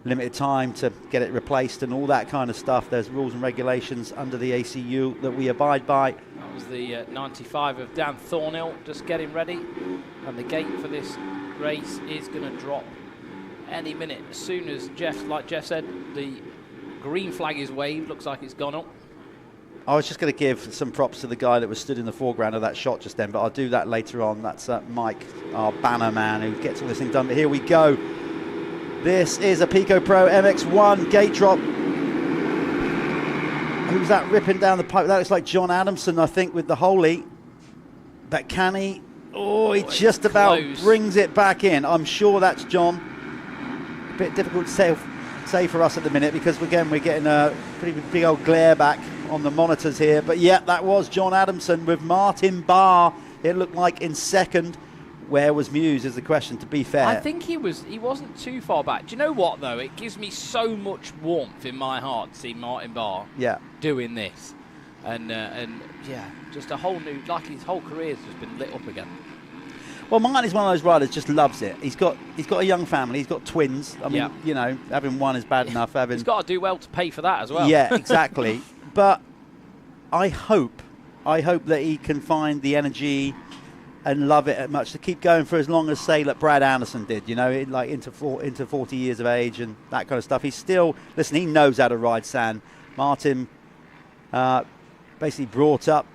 limited time to get it replaced and all that kind of stuff. There's rules and regulations under the ACU that we abide by. That was the 95 of Dan Thornhill just getting ready. And the gate for this race is going to drop any minute. As soon as like Jeff said, the green flag is waved. Looks like it's gone up. I was just going to give some props to the guy that was stood in the foreground of that shot just then, but I'll do that later on. That's Mike, our banner man, who gets all this thing done. But here we go. This is a Pico Pro MX1 gate drop. Who's that ripping down the pipe? That looks like John Adamson, I think, with the Holy. But can he? Oh, he just about brings it back in. I'm sure that's John. A bit difficult to say for us at the minute because, again, we're getting a pretty big old glare back on the monitors here. But, yeah, that was John Adamson with Martin Barr, it looked like, in second. Where was Muse is the question, to be fair. I think he wasn't too far back. Do you know what, though? It gives me so much warmth in my heart to see Martin Barr doing this. And just a whole new, like his whole career's just been lit up again. Well, Martin is one of those riders just loves it. He's got a young family. He's got twins. I mean, having one is bad enough. He's got to do well to pay for that as well. Yeah, exactly. But I hope that he can find the energy and love it much to keep going for as long as, say, like Brad Anderson did, like into 40 years of age and that kind of stuff. He's still, listen, he knows how to ride sand. Martin basically brought up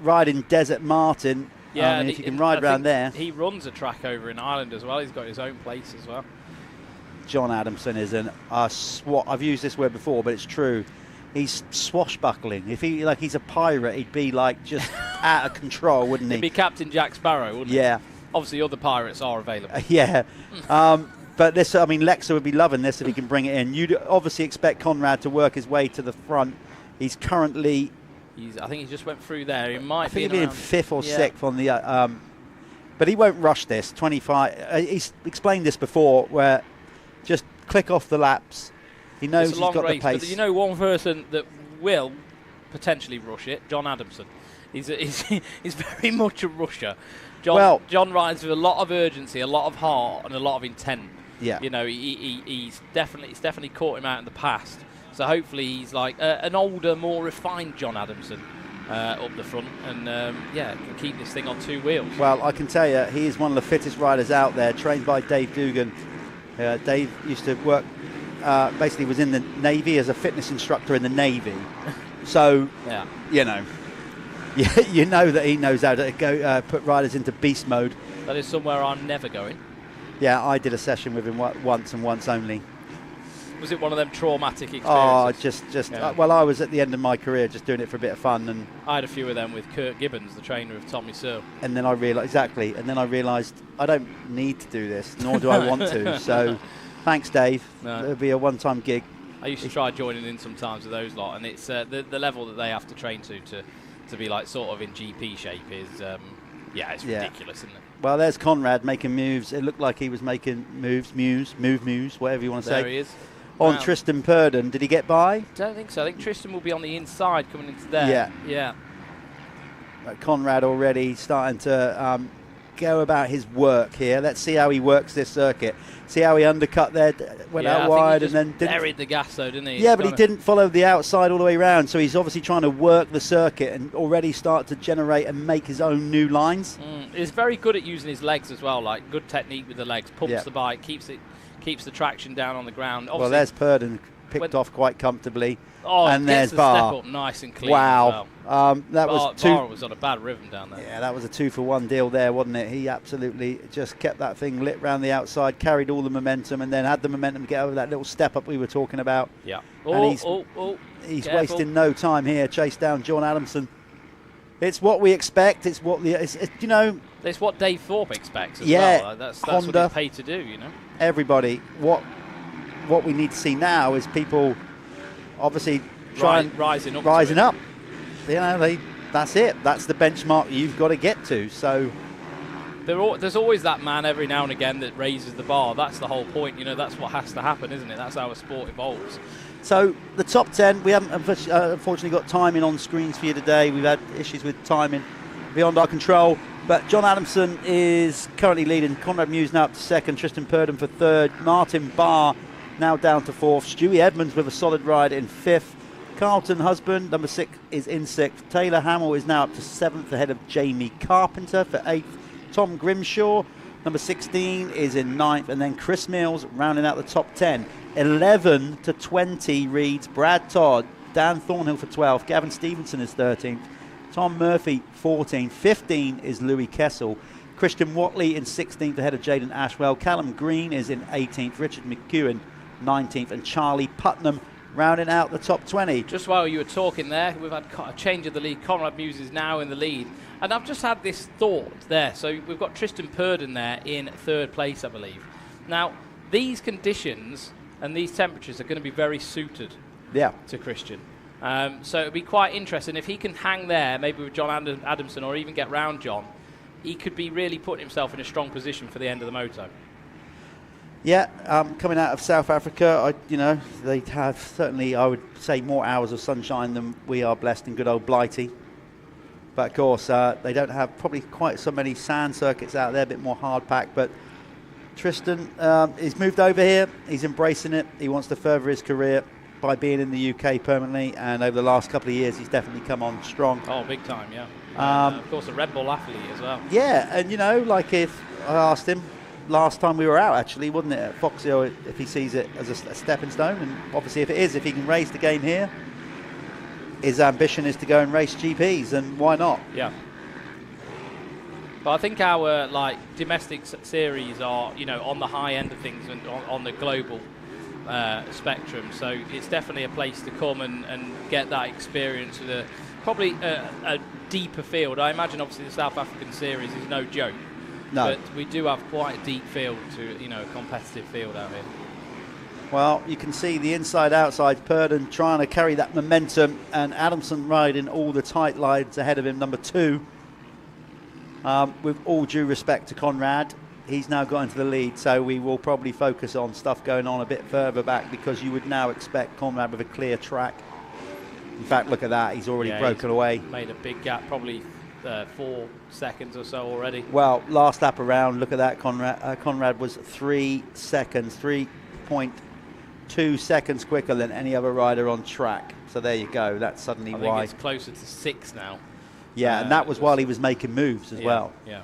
riding Desert Martin. Yeah, if you can ride around there. He runs a track over in Ireland as well. He's got his own place as well. John Adamson is I've used this word before, but it's true. He's swashbuckling. If he's a pirate, he'd be like just out of control, wouldn't he? He'd be Captain Jack Sparrow, wouldn't he? Yeah. Obviously, other pirates are available. Yeah. But this, Lexa would be loving this if he can bring it in. You'd obviously expect Conrad to work his way to the front. He's currently... I think he just went through there. He might I think he'd be in 5th or 6th on the... but he won't rush this. 25... he's explained this before, where just click off the laps. He knows he's got the pace. But you know one person that will potentially rush it? John Adamson. He's very much a rusher. John rides with a lot of urgency, a lot of heart, and a lot of intent. Yeah. He's definitely caught him out in the past. So hopefully he's like an older, more refined John Adamson up the front, and yeah, can keep this thing on 2 wheels. Well, I can tell you, he is one of the fittest riders out there, trained by Dave Dugan. Dave used to work, basically was in the Navy as a fitness instructor in the Navy. So, yeah, you know, you know that he knows how to go put riders into beast mode. That is somewhere I'm never going. Yeah, I did a session with him once and once only. Was it one of them traumatic experiences? Oh, just well, I was at the end of my career just doing it for a bit of fun, and I had a few of them with Kurt Gibbons, the trainer of Tommy Searle. And then I realised I don't need to do this, nor do I want to. So, thanks, Dave. No. It'll be a one-time gig. I used to try joining in sometimes with those lot, and it's the level that they have to train to be like sort of in GP shape is it's ridiculous, isn't it? Well, there's Conrad making moves. It looked like he was making moves, whatever you want to say. There he is. On Tristan Purdon, did he get by? Don't think so. I think Tristan will be on the inside coming into there. Yeah. Conrad already starting to go about his work here. Let's see how he works this circuit. See how he undercut there, went out wide, and then buried the gas though, didn't he? Yeah, but he didn't follow the outside all the way around. So he's obviously trying to work the circuit and already start to generate and make his own new lines. He's very good at using his legs as well. Like good technique with the legs. Pumps the bike, keeps the traction down on the ground. Obviously, well, there's Purdon picked off quite comfortably. Oh, and there's Barr. Step up nice and clean. Wow. As well. Barr was on a bad rhythm down there. Yeah, that was a 2-for-1 deal there, wasn't it? He absolutely just kept that thing lit round the outside, carried all the momentum, and then had the momentum to get over that little step up we were talking about. Yeah. He's wasting no time here. Chase down John Adamson. It's what we expect. It's what it's what Dave Thorpe expects as well. That's Honda, what he's paid to do, you know. Everybody. What we need to see now is people obviously rising up. You know, that's it. That's the benchmark you've got to get to. So there's always that man every now and again that raises the bar. That's the whole point. You know, that's what has to happen, isn't it? That's how a sport evolves. So the top 10, we haven't unfortunately got timing on screens for you today. We've had issues with timing beyond our control. But John Adamson is currently leading. Conrad Muse now up to second. Tristan Purdon for third. Martin Barr now down to fourth. Stewie Edmonds with a solid ride in fifth. Carlton Husband, number 6, is in sixth. Taylor Hamill is now up to seventh, ahead of Jamie Carpenter for eighth. Tom Grimshaw, number 16, is in ninth. And then Chris Mills rounding out the top 10. 11 to 20 reads Brad Todd. Dan Thornhill for 12th. Gavin Stevenson is 13th. Tom Murphy, 14th. 15 is Louis Kessel. Christian Watley in 16th, ahead of Jaden Ashwell. Callum Green is in 18th. Richard McEwen, 19th. And Charlie Putnam rounding out the top 20. Just while you were talking there, we've had a change of the lead. Conrad Muse is now in the lead. And I've just had this thought there. So we've got Tristan Purdon there in third place, I believe. Now, these conditions and these temperatures are going to be very suited to Christian. So it'll be quite interesting. If he can hang there, maybe with John Adamson, or even get round John, he could be really putting himself in a strong position for the end of the moto. Yeah, coming out of South Africa, they have certainly, I would say, more hours of sunshine than we are blessed in good old Blighty. But of course, they don't have probably quite so many sand circuits out there, a bit more hard packed. But Tristan, he's moved over here. He's embracing it. He wants to further his career by being in the UK permanently. And over the last couple of years, he's definitely come on strong. Oh, big time, yeah. And, of course, a Red Bull athlete as well. Yeah, and like if I asked him last time we were out, actually, wasn't it, at Foxhill, if he sees it as a stepping stone. And obviously, if it is, if he can raise the game here, his ambition is to go and race GPs, and why not? Yeah. But I think our domestic series are on the high end of things and on the global spectrum. So it's definitely a place to come and get that experience with probably a deeper field. I imagine obviously the South African series is no joke. No. But we do have quite a deep field to a competitive field out here. Well, you can see the inside-outside Purdon trying to carry that momentum, and Adamson riding all the tight lines ahead of him, number 2. With all due respect to Conrad, he's now got into the lead, so we will probably focus on stuff going on a bit further back, because you would now expect Conrad with a clear track. In fact, look at that, he's already broken away. Made a big gap, probably 4 seconds or so already. Well, last lap around, look at that, Conrad was 3 seconds, 3.2 2 seconds quicker than any other rider on track. So there you go. That's suddenly I why. think it's closer to 6 now. Yeah, and that was while he was making moves as well. Yeah.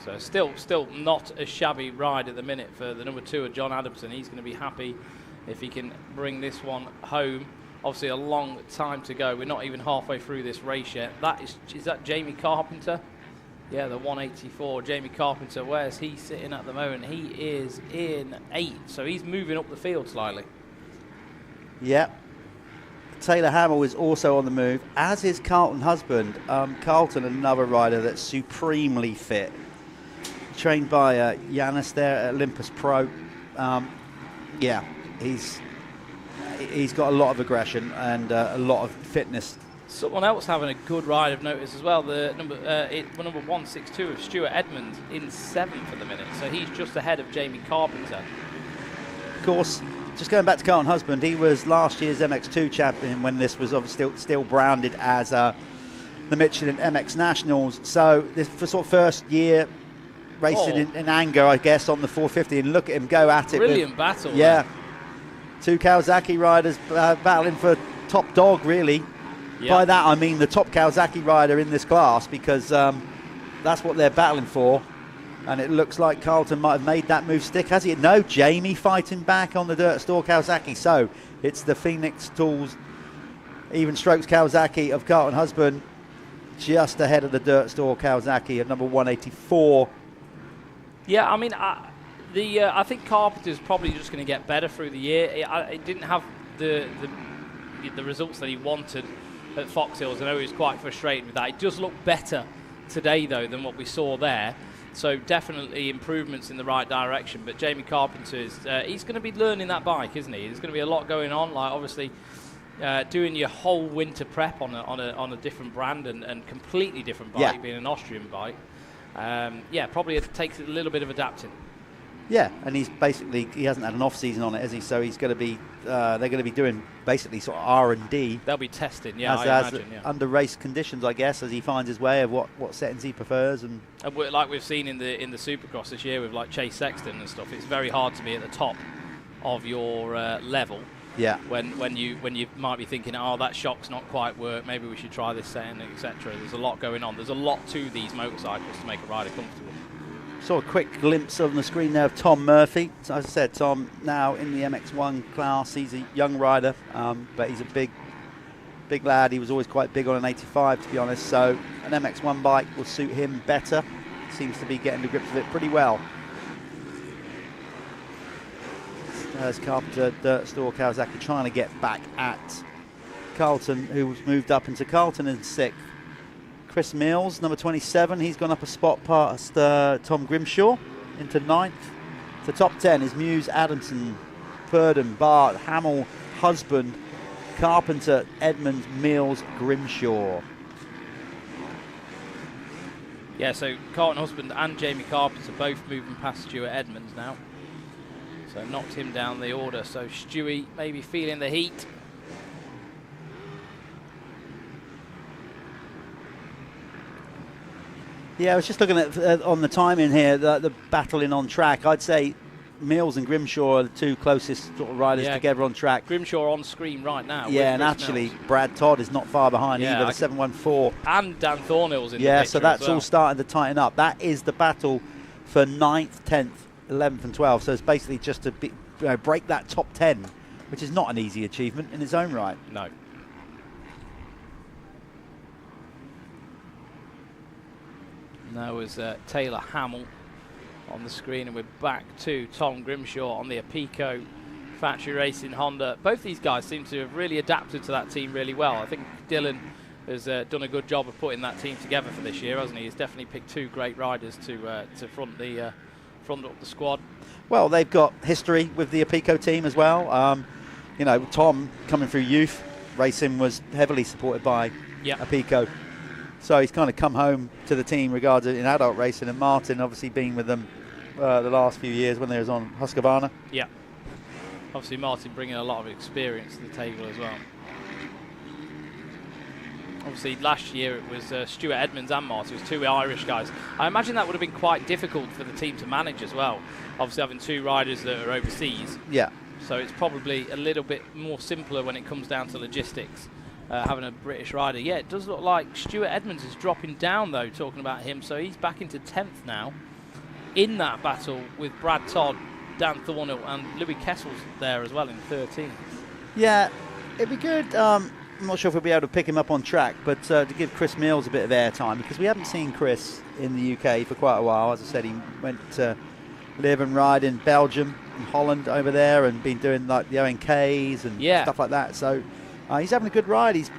So still not a shabby ride at the minute for the number 2 of John Adamson. He's going to be happy if he can bring this one home. Obviously a long time to go. We're not even halfway through this race yet. Is that Jamie Carpenter? Yeah, the 184. Jamie Carpenter, where's he sitting at the moment? He is in 8, so he's moving up the field slightly. Yep. Taylor Hamill is also on the move, as is Carlton Husband. Carlton, another rider that's supremely fit. Trained by Yanis there at Olympus Pro. Yeah, he's got a lot of aggression and a lot of fitness. Someone else having a good ride of notice as well. The number 162 of Stuart Edmonds in 7th at the minute, so he's just ahead of Jamie Carpenter. Of course, just going back to Carlton Husband, he was last year's MX2 champion when this was obviously still branded as the Michelin MX Nationals. So this for sort of first year racing in anger, I guess, on the 450, and look at him go at it. Brilliant battle. Yeah. There. 2 Kawasaki riders battling for top dog, really. Yep. By that I mean the top Kawasaki rider in this class, because that's what they're battling for. And it looks like Carlton might have made that move stick, has he? No, Jamie fighting back on the Dirt Store Kawasaki. So it's the Phoenix Tools Even Strokes Kawasaki of Carlton Husband, just ahead of the Dirt Store Kawasaki at number 184. Yeah, I mean, I think Carpenter's probably just going to get better through the year. It didn't have the results that he wanted at Fox Hills. I know he was quite frustrated with that. It does look better today, though, than what we saw there. So definitely improvements in the right direction. But Jamie Carpenter he's going to be learning that bike, isn't he? There's going to be a lot going on. Like obviously, doing your whole winter prep on a different brand and completely different bike, being an Austrian bike. Yeah, probably it takes a little bit of adapting. Yeah, and he hasn't had an off season on it, has he? So he's going to be they're going to be doing basically sort of R&D. They'll be testing, yeah, I imagine, under race conditions, I guess, as he finds his way of what settings he prefers, and like we've seen in the Supercross this year with like Chase Sexton and stuff. It's very hard to be at the top of your level. Yeah. When you might be thinking, oh, that shock's not quite worked, maybe we should try this setting, etc. There's a lot going on. There's a lot to these motorcycles to make a rider comfortable. Saw a quick glimpse on the screen there of Tom Murphy. So as I said, Tom now in the MX1 class. He's a young rider, but he's a big lad. He was always quite big on an 85, to be honest. So an MX1 bike will suit him better. Seems to be getting the grips of it pretty well. There's Carpenter, Dirt Store Kawasaki, trying to get back at Carlton, who's moved up into Carlton in 6th. Chris Mills, number 27, he's gone up a spot past Tom Grimshaw into 9th. The top 10 is Muse, Adamson, Purdon, Bart, Hamill, Husband, Carpenter, Edmonds, Mills, Grimshaw. Yeah, so Carlton Husband and Jamie Carpenter both moving past Stuart Edmonds now. So knocked him down the order. So Stewie maybe feeling the heat. Yeah, I was just looking at on the timing here, the battling on track. I'd say Mills and Grimshaw are the two closest sort of riders together on track. Grimshaw on screen right now. Yeah, and actually Mills. Brad Todd is not far behind either, the 714. And Dan Thornill's in the picture. Yeah, so that's as well. all starting to tighten up. That is the battle for 9th, 10th, 11th and 12th. So it's basically just to break that top 10, which is not an easy achievement in its own right. No. Now is Taylor Hamill on the screen, and we're back to Tom Grimshaw on the Apico Factory Racing Honda. Both these guys seem to have really adapted to that team really well. I think Dylan has done a good job of putting that team together for this year, hasn't he? He's definitely picked two great riders to front up the squad. Well, they've got history with the Apico team as well. You know, Tom coming through youth racing was heavily supported by Apico. So he's kind of come home to the team regarded in adult racing, and Martin obviously been with them the last few years when they was on Husqvarna. Yeah. Obviously Martin bringing a lot of experience to the table as well. Obviously, last year it was Stuart Edmonds and Marty. It was 2 Irish guys. I imagine that would have been quite difficult for the team to manage as well. Obviously, having 2 riders that are overseas. Yeah. So it's probably a little bit more simpler when it comes down to logistics, having a British rider. Yeah, it does look like Stuart Edmonds is dropping down, though, talking about him. So he's back into 10th now in that battle with Brad Todd, Dan Thornhill, and Louis Kessel's there as well in 13th. Yeah, it'd be good. I'm not sure if we'll be able to pick him up on track, but to give Chris Mills a bit of airtime, because we haven't seen Chris in the UK for quite a while. As I said, he went to live and ride in Belgium and Holland over there and been doing like the ONKs and stuff like that. So he's having a good ride. He's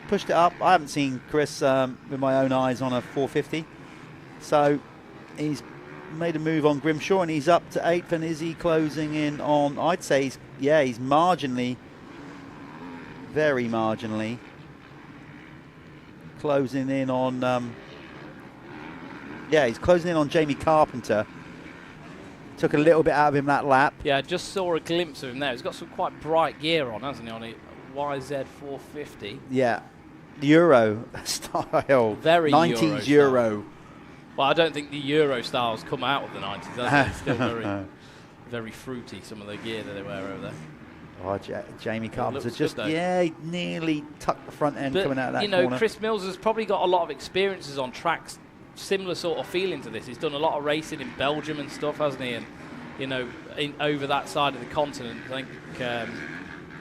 pushed it up. I haven't seen Chris with my own eyes on a 450. So he's made a move on Grimshaw and he's up to 8th. And is he closing in on, I'd say he's marginally, very marginally closing in on he's closing in on Jamie Carpenter. Took a little bit out of him that lap. Yeah, I just saw a glimpse of him there. He's got some quite bright gear on, hasn't he, on a YZ450. Yeah, Euro style. Very 90s Euro. Well, I don't think the Euro style's come out of the 90s, has it? It's still very, very fruity, some of the gear that they wear over there. Oh, Jamie Carpenter just, he nearly tucked the front end coming out of that corner. Chris Mills has probably got a lot of experiences on tracks, similar sort of feeling to this. He's done a lot of racing in Belgium and stuff, hasn't he? And, over that side of the continent, I think,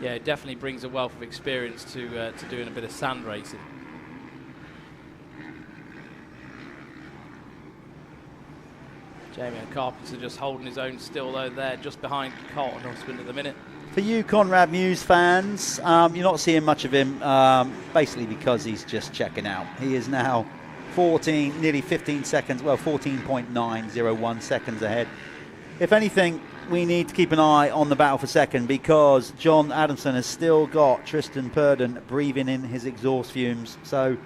it definitely brings a wealth of experience to doing a bit of sand racing. Jamie Carpenter just holding his own still, though, there, just behind Carlton Husband at the minute. For you Conrad Muse fans, you're not seeing much of him, basically because he's just checking out. He is now 14, nearly 15 seconds, well, 14.901 seconds ahead. If anything, we need to keep an eye on the battle for second because John Adamson has still got Tristan Purdon breathing in his exhaust fumes. So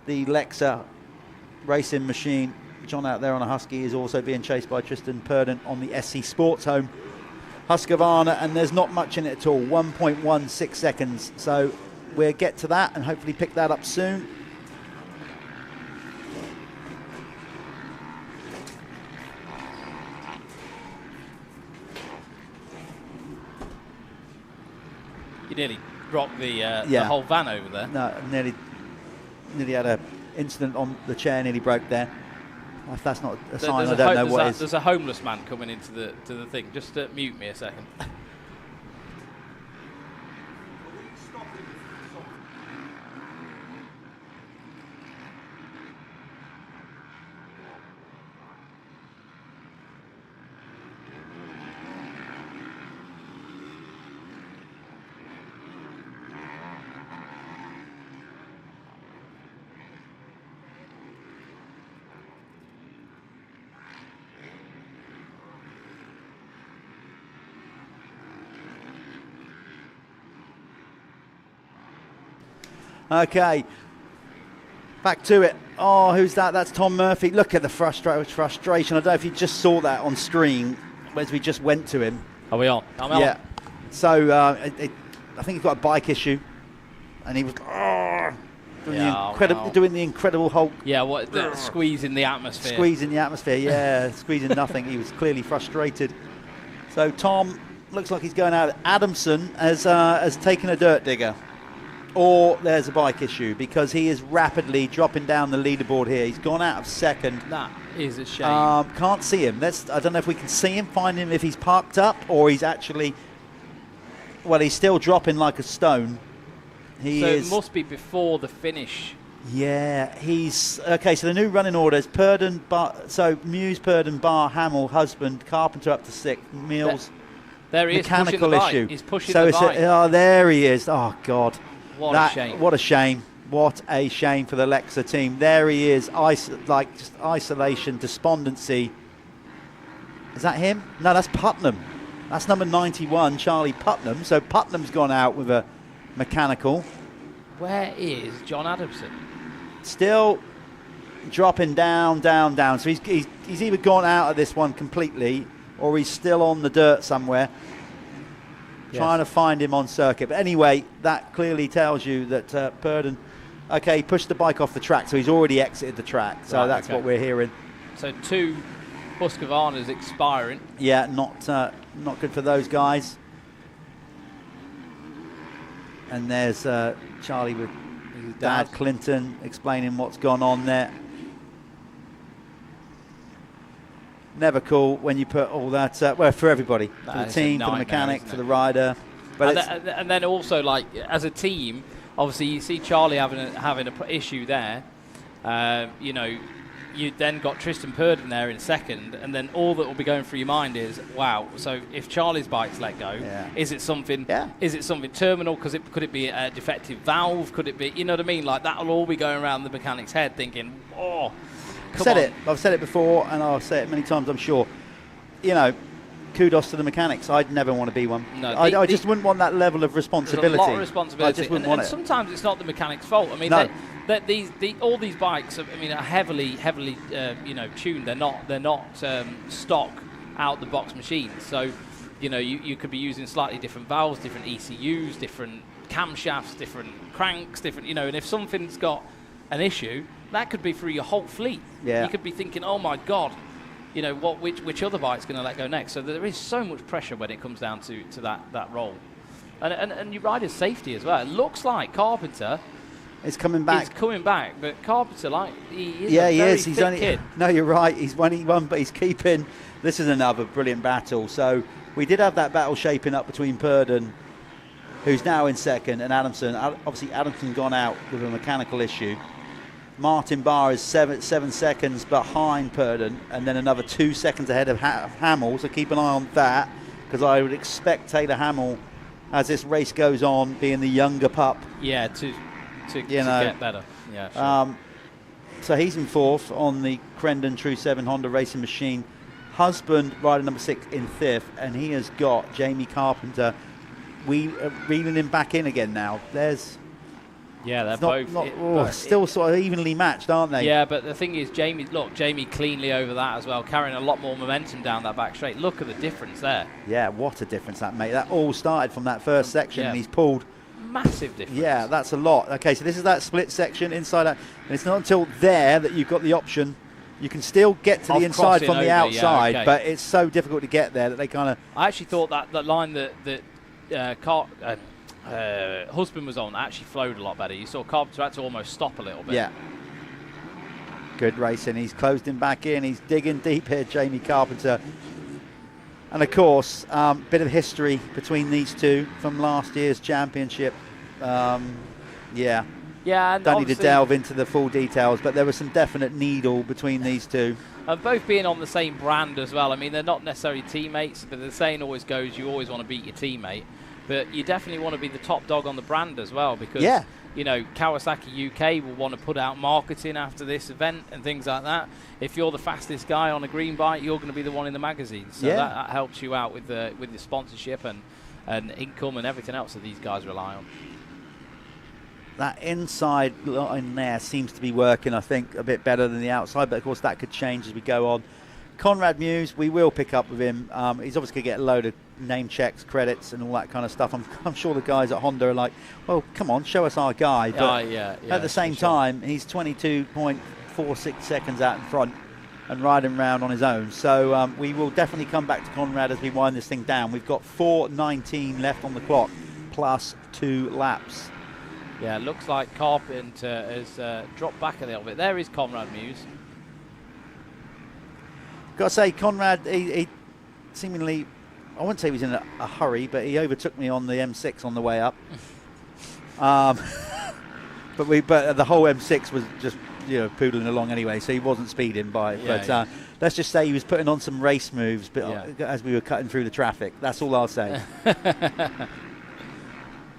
the Lexa racing machine, John out there on a Husky, is also being chased by Tristan Purdon on the SC Sports Home Husqvarna, and there's not much in it at all, 1.16 seconds. So we'll get to that and hopefully pick that up soon. You nearly rocked the whole van over there. No, nearly had an incident on the chair, nearly broke there. If that's not a sign, I don't know what is. There's a homeless man coming into the thing. Just mute me a second. Okay, back to it. Oh, who's that? That's Tom Murphy. Look at the frustration. I don't know if you just saw that on screen as we just went to him. Are we on? Yeah. So I think he's got a bike issue, and he was doing the incredible Hulk. Yeah, squeezing the atmosphere. Squeezing the atmosphere, yeah. Squeezing nothing. He was clearly frustrated. So Tom looks like he's going out. Adamson has taken a dirt digger. Or there's a bike issue because he is rapidly dropping down the leaderboard here. He's gone out of second. That is a shame. Can't see him. I don't know if we can see him, find him if he's parked up or he's actually... Well, he's still dropping like a stone. It must be before the finish. Yeah, he's... Okay, so the new running order is Purdon, Muse, Purdon, Barr, Hamill, Husband, Carpenter up to 6th, Mills... There he is, mechanical issue. He's pushing the bike. There he is. Oh, God. What a shame. What a shame. What a shame for the Lexa team. There he is, just isolation, despondency. Is that him? No, that's Putnam. That's number 91, Charlie Putnam. So Putnam's gone out with a mechanical. Where is John Adamson? Still dropping down. So he's either gone out of this one completely or he's still on the dirt somewhere. Trying to find him on circuit. But anyway, that clearly tells you that Purdon Okay, he pushed the bike off the track, so he's already exited the track. So that's what we're hearing. So 2 Husqvarna's expiring. Yeah, not good for those guys. And there's Charlie with his dad, Clinton, explaining what's gone on there. Never cool when you put all that, well, for everybody, for the team, for the mechanic, for the rider. But and then also, like, as a team, obviously you see Charlie having an issue there. You know, you then got Tristan Purdon there in second, and then all that will be going through your mind is, wow, so if Charlie's bike's let go, is it something terminal? Because could it be a defective valve? Could it be, you know what I mean? Like, that'll all be going around the mechanic's head thinking, oh, I've said it before, and I'll say it many times, I'm sure. You know, kudos to the mechanics. I'd never want to be one. No, I just wouldn't want that level of responsibility. There's a lot of responsibility. I just wouldn't want it. Sometimes it's not the mechanic's fault. I mean, all these bikes, I mean, are heavily you know, tuned. They're not stock out the box machines. So, you know, you could be using slightly different valves, different ECUs, different camshafts, different cranks, different, you know. And if something's got an issue, that could be through your whole fleet. Yeah. You could be thinking, oh my God, you know, which other bike's going to let go next? So there is so much pressure when it comes down to that role. And your rider's safety as well. It looks like Carpenter is coming back. He's coming back, but Carpenter, like, he is a very is. fit He's only kid. No, you're right. He's won, but he's keeping. This is another brilliant battle. So we did have that battle shaping up between Purdon, who's now in second, and Adamson. Obviously, Adamson's gone out with a mechanical issue. Martin Barr is 7 seconds behind Purdon, and then another 2 seconds ahead of Hamill. So keep an eye on that, because I would expect Taylor Hamill, as this race goes on, being the younger pup. Yeah, to get better. Yeah. Sure. So he's in fourth on the Crendon True 7 Honda racing machine. Husband, rider number 6, in fifth, and he has got Jamie Carpenter. We are reeling him back in again now. Yeah, they're both still sort of evenly matched, aren't they? Yeah, but the thing is, Jamie cleanly over that as well, carrying a lot more momentum down that back straight. Look at the difference there. Yeah, what a difference that made. That all started from that first section, and he's pulled. Massive difference. Yeah, that's a lot. Okay, so this is that split section inside out, and it's not until there that you've got the option. You can still get to the inside from the outside, but it's so difficult to get there that they kind of... I actually thought that line that Husband was on actually flowed a lot better. You saw Carpenter had to almost stop a little bit. Yeah. Good racing. He's closed him back in. He's digging deep here, Jamie Carpenter. And of course, bit of history between these two from last year's championship. Yeah. Yeah. And don't need to delve into the full details, but there was some definite needle between these two. And both being on the same brand as well. I mean, they're not necessarily teammates, but the saying always goes, you always want to beat your teammate. But you definitely want to be the top dog on the brand as well, because, you know, Kawasaki UK will want to put out marketing after this event and things like that. If you're the fastest guy on a green bike, you're going to be the one in the magazine. So that helps you out with the sponsorship and income and everything else that these guys rely on. That inside line there seems to be working, I think, a bit better than the outside, but of course that could change as we go on. Conrad Muse, we will pick up with him. He's obviously going to get a load of name checks, credits, and all that kind of stuff. I'm sure the guys at Honda are like, well, come on, show us our guy. But at the same time, he's 22.46 seconds out in front and riding around on his own. So we will definitely come back to Conrad as we wind this thing down. We've got 4:19 left on the clock, plus 2 laps. Yeah, it looks like Carpenter has dropped back a little bit. There is Conrad Muse. Got to say, Conrad, he seemingly, I wouldn't say he was in a hurry, but he overtook me on the M6 on the way up. But the whole M6 was just, you know, poodling along anyway, so he wasn't speeding by. But let's just say he was putting on some race moves as we were cutting through the traffic. That's all I'll say. As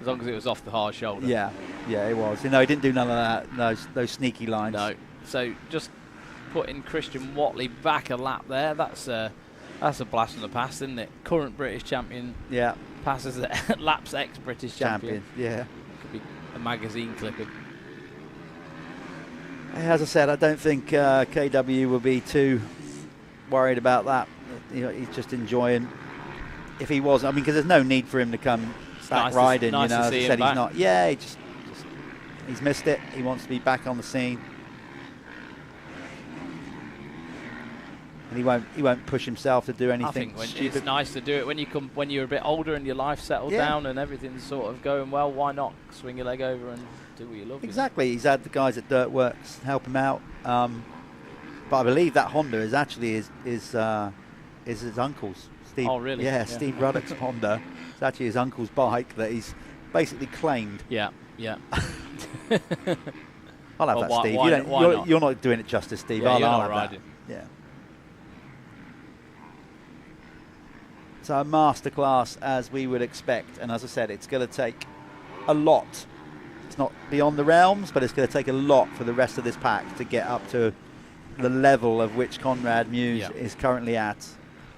long as it was off the hard shoulder. Yeah, it was. You know, he didn't do none of that, those sneaky lines. No. So just putting Christian Watley back a lap there. That's a blast from the past, isn't it? Current British champion. Yeah. Passes laps ex-British champion. Yeah. Could be a magazine clipping. As I said, I don't think KW will be too worried about that. You know, he's just enjoying. If he was, I mean, because there's no need for him to come back riding. Nice you know, to as see I him said, back. he's not. Yeah, he just He's missed it. He wants to be back on the scene. And he won't push himself to do anything stupid. It's nice to do it when you're a bit older and your life settled down and everything's sort of going well. Why not swing your leg over and do what you love? Exactly. He's had the guys at Dirtworks help him out. But I believe that Honda is actually his uncle's. Steve, oh, really? Yeah, Steve Ruddock's Honda. It's actually his uncle's bike that he's basically claimed. Yeah. I'll have that, Steve. You're not doing it justice, Steve. Yeah, I'll have that. Yeah. So a masterclass as we would expect, and as I said, it's going to take a lot. It's not beyond the realms, but it's going to take a lot for the rest of this pack to get up to the level of which Conrad Muse is currently at.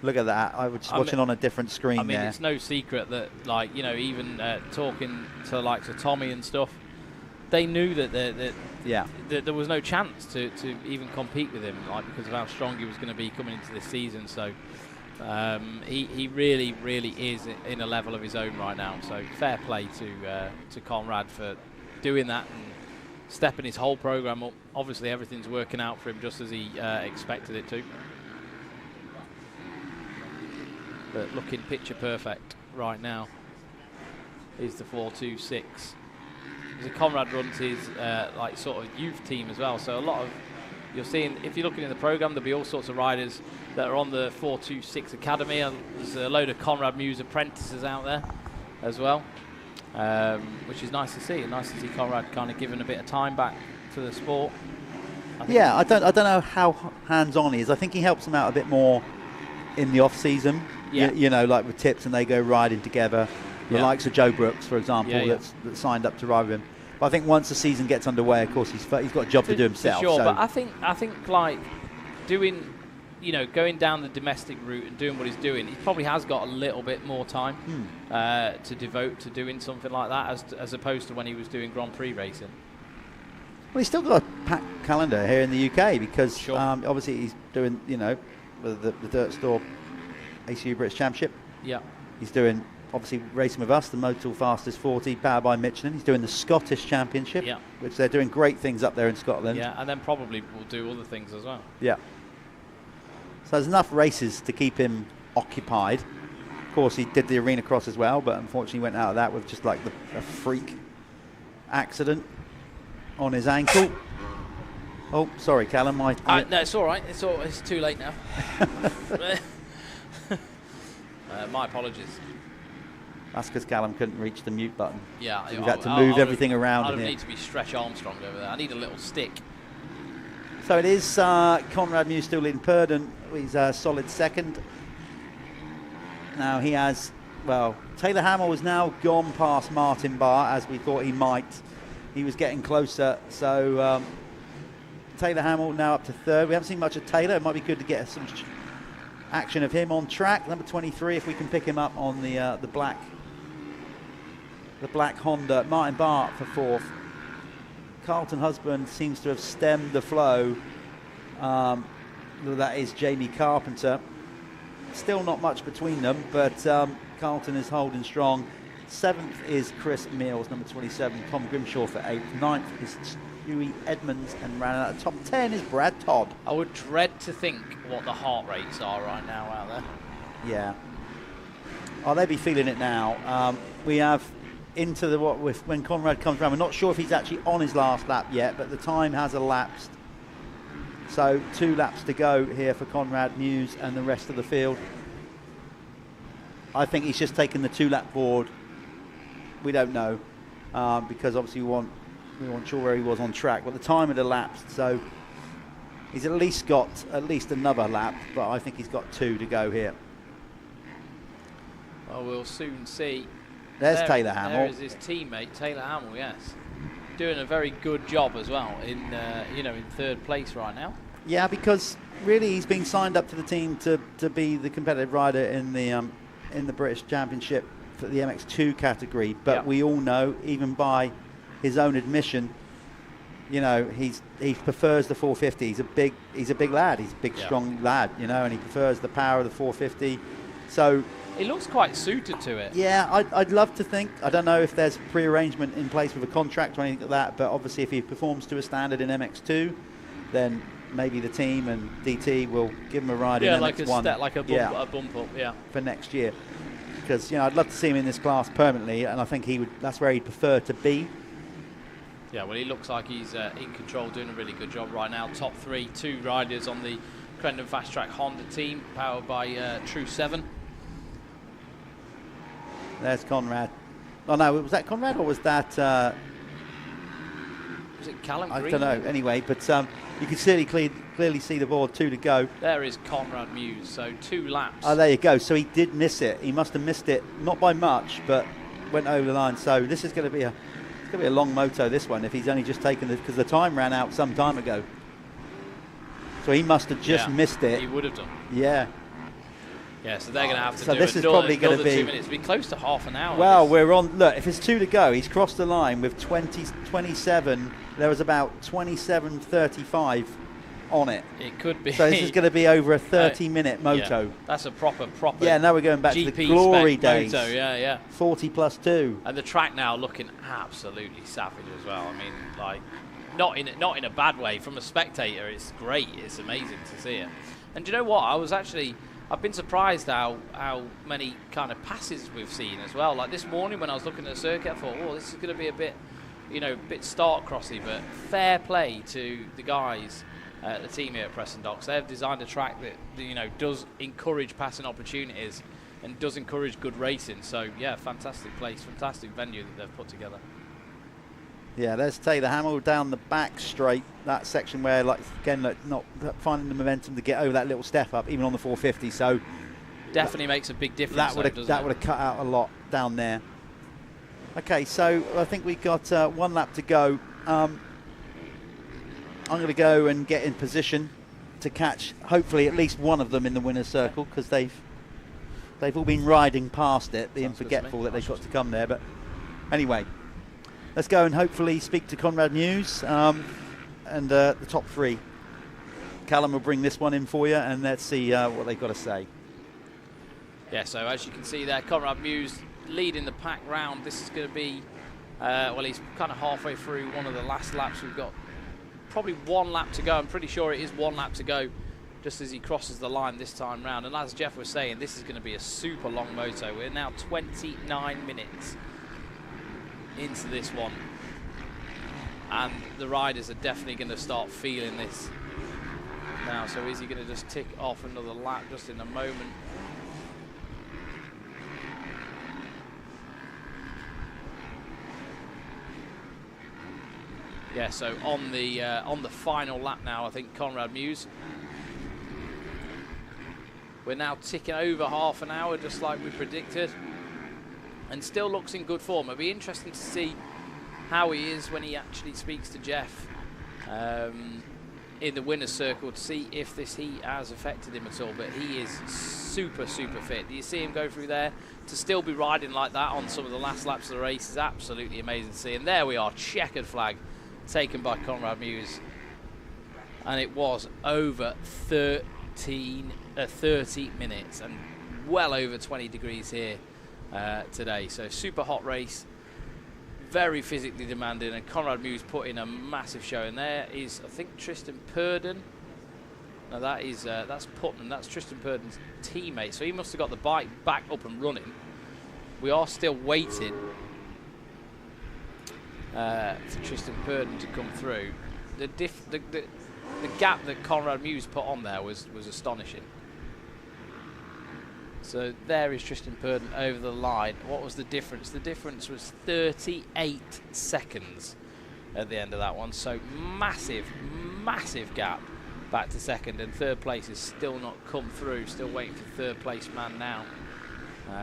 Look at that. I was watching on a different screen. I mean, there. It's no secret that, like, you know, even talking to the likes of Tommy and stuff, they knew that there was no chance to even compete with him, like, because of how strong he was going to be coming into this season. So he really, really is in a level of his own right now. So fair play to Conrad for doing that and stepping his whole program up. Obviously, everything's working out for him just as he expected it to. But looking picture perfect right now is the 4.26. So Conrad runs his like sort of youth team as well. So a lot of, you're seeing, if you're looking in the program, there'll be all sorts of riders that are on the 4.26 Academy. And there's a load of Conrad Muse apprentices out there as well, which is nice to see. And nice to see Conrad kind of giving a bit of time back to the sport. I don't know how hands-on he is. I think he helps them out a bit more in the off-season. Yeah. You know, like with tips, and they go riding together. The likes of Joe Brooks, for example, that's signed up to ride with him. But I think once the season gets underway, of course, he's got a job to do himself. For sure, so. but I think like doing, you know, going down the domestic route and doing what he's doing, he probably has got a little bit more time to devote to doing something like that as opposed to when he was doing Grand Prix racing. Well, he's still got a packed calendar here in the UK because obviously he's doing, you know, the Dirt Store ACU British Championship. Yeah. He's doing, obviously, racing with us, the Motul Fastest 40, powered by Michelin. He's doing the Scottish Championship, which they're doing great things up there in Scotland. Yeah, and then probably will do other things as well. Yeah. So there's enough races to keep him occupied. Of course, he did the Arena Cross as well, but unfortunately went out of that with just like a freak accident on his ankle. Oh, sorry, Callum. No, it's all right. It's too late now. My apologies. That's because Callum couldn't reach the mute button. Yeah. So we've had to move everything around. I don't need to be Stretch Armstrong over there. I need a little stick. So it is Conrad Muse still leading Purdon. He's a solid second. Now he has, well, Taylor Hamill has now gone past Martin Barr as we thought he might. He was getting closer. So Taylor Hamill now up to third. We haven't seen much of Taylor. It might be good to get some action of him on track. Number 23, if we can pick him up on the black Honda. Martin Barr for fourth. Carlton Husband seems to have stemmed the flow. That is Jamie Carpenter. Still not much between them, but Carlton is holding strong. Seventh is Chris Mills, number 27. Tom Grimshaw for eighth. Ninth is Huey Edmonds, and rounding out the top 10 is Brad Todd. I would dread to think what the heart rates are right now out there. Yeah. Oh, they'll be feeling it now. We have into the when Conrad comes around. We're not sure if he's actually on his last lap yet, but the time has elapsed. So 2 laps to go here for Conrad Muse and the rest of the field. I think he's just taken the 2-lap board. We don't know because obviously we weren't sure where he was on track, but the time had elapsed, so he's at least got another lap, but I think he's got 2 to go here. Well, we'll soon see. There's Taylor Hamill. There is his teammate, Taylor Hamill, yes. Doing a very good job as well in in third place right now. Yeah, because really he's been signed up to the team to be the competitive rider in the British Championship for the MX2 category, but we all know, even by his own admission, you know, he prefers the 450. He's a big lad. He's a big, strong lad, you know, and he prefers the power of the 450. So He looks quite suited to it. Yeah, I'd love to think. I don't know if there's pre-arrangement in place with a contract or anything like that, but obviously if he performs to a standard in MX2, then maybe the team and DT will give him a ride in MX1. Like a bump up, yeah. For next year. Because, I'd love to see him in this class permanently, and I think that's where he'd prefer to be. Yeah, well, he looks like he's in control, doing a really good job right now. Top 3, 2 riders on the Crendon Fast Track Honda team, powered by True 7. There's Conrad. Oh no, was that Conrad or was that? Was it Callum I Green? don't know. Anyway, but you can clearly see the board. 2 to go. There is Conrad Muse. So 2 laps. Oh, there you go. So he did miss it. He must have missed it, not by much, but went over the line. So this is going to be a long moto. This one, if he's only just taken because the time ran out some time ago. So he must have just missed it. He would have done. Yeah. Yeah, so they're going to have to so do this is probably going to be 2 minutes. It'll be close to half an hour. Well, we're on. Look, if it's 2 to go, he's crossed the line with 27. There was about 27:35 on it. It could be. So this is going to be over a 30-minute moto. Yeah, that's a proper. Yeah, now we're going back GP to the glory days. Moto, yeah. 40+2. And the track now looking absolutely savage as well. I mean, like, not in a bad way. From a spectator, it's great. It's amazing to see it. And do you know what? I've been surprised how many kind of passes we've seen as well. Like this morning when I was looking at the circuit, I thought, oh, this is going to be a bit, bit start crossy, but fair play to the guys at the team here at Preston Docks. They've designed a track that, does encourage passing opportunities and does encourage good racing. So, yeah, fantastic place, fantastic venue that they've put together. Yeah, there's Taylor Hamill down the back straight, that section where, like, again, not finding the momentum to get over that little step up, even on the 450. So definitely makes a big difference. That would have cut out a lot down there. Okay, so I think we've got 1 lap to go. I'm going to go and get in position to catch, hopefully, at least one of them in the winner's circle, because they've all been riding past it, being forgetful that they've got to come there. But anyway. Let's go and hopefully speak to Conrad Muse and the top 3. Callum will bring this one in for you, and let's see what they've got to say. Yeah, so as you can see there, Conrad Muse leading the pack round. This is going to be, well, he's kind of halfway through one of the last laps. We've got probably 1 lap to go. I'm pretty sure it is 1 lap to go just as he crosses the line this time round. And as Jeff was saying, this is going to be a super long moto. We're now 29 minutes into this one, and the riders are definitely going to start feeling this now. So is he going to just tick off another lap just in a moment? Yeah, so on the final lap now, I think Conrad Muse. We're now ticking over half an hour, just like we predicted. And still looks in good form. It'll be interesting to see how he is when he actually speaks to Jeff in the winner's circle, to see if this heat has affected him at all. But he is super, super fit. Do you see him go through there? To still be riding like that on some of the last laps of the race is absolutely amazing to see. And there we are, checkered flag taken by Conrad Muse. And it was over 30 minutes and well over 20 degrees here today. So super hot race, very physically demanding, and Conrad Muse put in a massive show. And there is, I think, Tristan Purdon. Now that is that's Putnam. That's Tristan Purdon's teammate. So he must have got the bike back up and running. We are still waiting for Tristan Purdon to come through. The gap that Conrad Muse put on there was astonishing. So there is Tristan Purdon over the line. What was the difference? The difference was 38 seconds at the end of that one. So massive, massive gap back to second. And third place has still not come through. Still waiting for third place man now.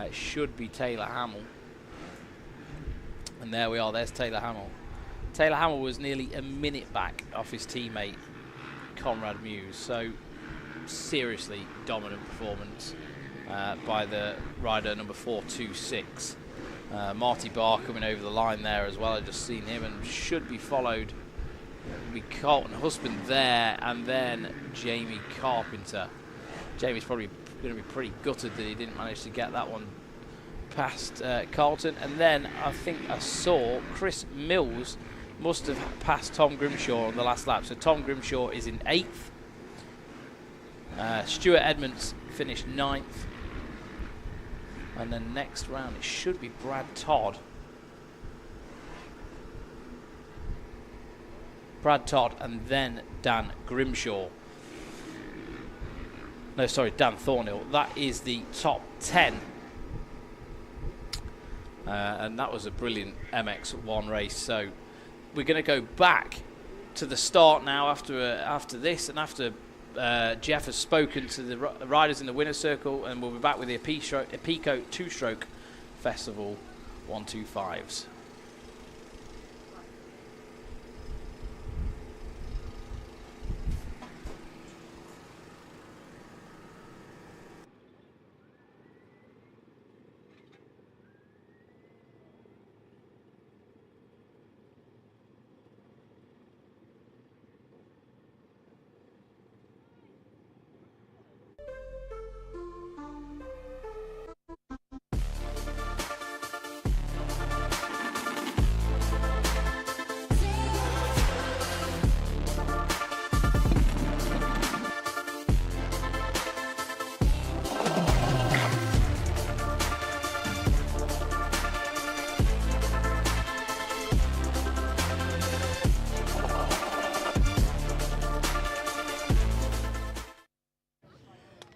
It should be Taylor Hamill. And there we are. There's Taylor Hamill. Taylor Hamill was nearly a minute back off his teammate Conrad Muse. So seriously dominant performance by the rider number 426. Marty Barr coming over the line there as well. I've just seen him, and should be followed. It'll be Carlton Husband there, and then Jamie Carpenter. Jamie's probably going to be pretty gutted that he didn't manage to get that one past Carlton. And then I think I saw Chris Mills must have passed Tom Grimshaw on the last lap. So Tom Grimshaw is in 8th. Stuart Edmonds finished 9th. And then next round it should be Brad Todd. Brad Todd and then Dan Grimshaw. No, sorry, Dan Thornhill. That is the top 10. And that was a brilliant MX1 race. So we're going to go back to the start now after this, and after Jeff has spoken to the riders in the winner's circle, and we'll be back with the Apico 2-stroke Festival 125s.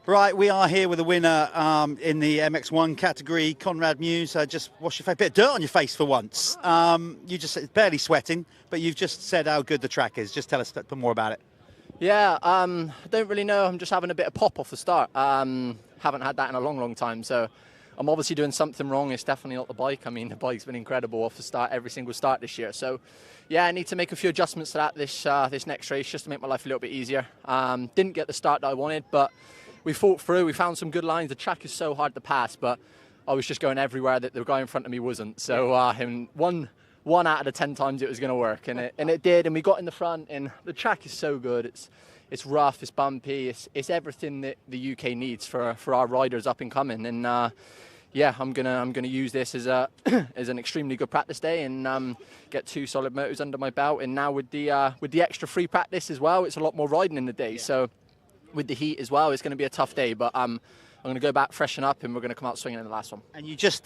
Right, we are here with a winner in the MX1 category, Conrad Muse. Just wash your face, a bit of dirt on your face for once. You just barely sweating, but you've just said how good the track is. Just tell us a bit more about it. Yeah, I don't really know. I'm just having a bit of pop off the start. Haven't had that in a long time, so I'm obviously doing something wrong. It's definitely not the bike. I mean, the bike's been incredible off the start, every single start this year. So, yeah, I need to make a few adjustments to that this next race, just to make my life a little bit easier. Didn't get the start that I wanted, but we fought through. We found some good lines. The track is so hard to pass, but I was just going everywhere that the guy in front of me wasn't. So one out of the 10 times it was going to work, and it did. And we got in the front, and the track is so good. It's rough, it's bumpy, it's everything that the UK needs for our riders up and coming. And yeah, I'm gonna use this as as an extremely good practice day, and get 2 solid motos under my belt. And now with the extra free practice as well, it's a lot more riding in the day. Yeah. So with the heat as well, it's going to be a tough day, but I'm going to go back, freshen up, and we're going to come out swinging in the last one. And you just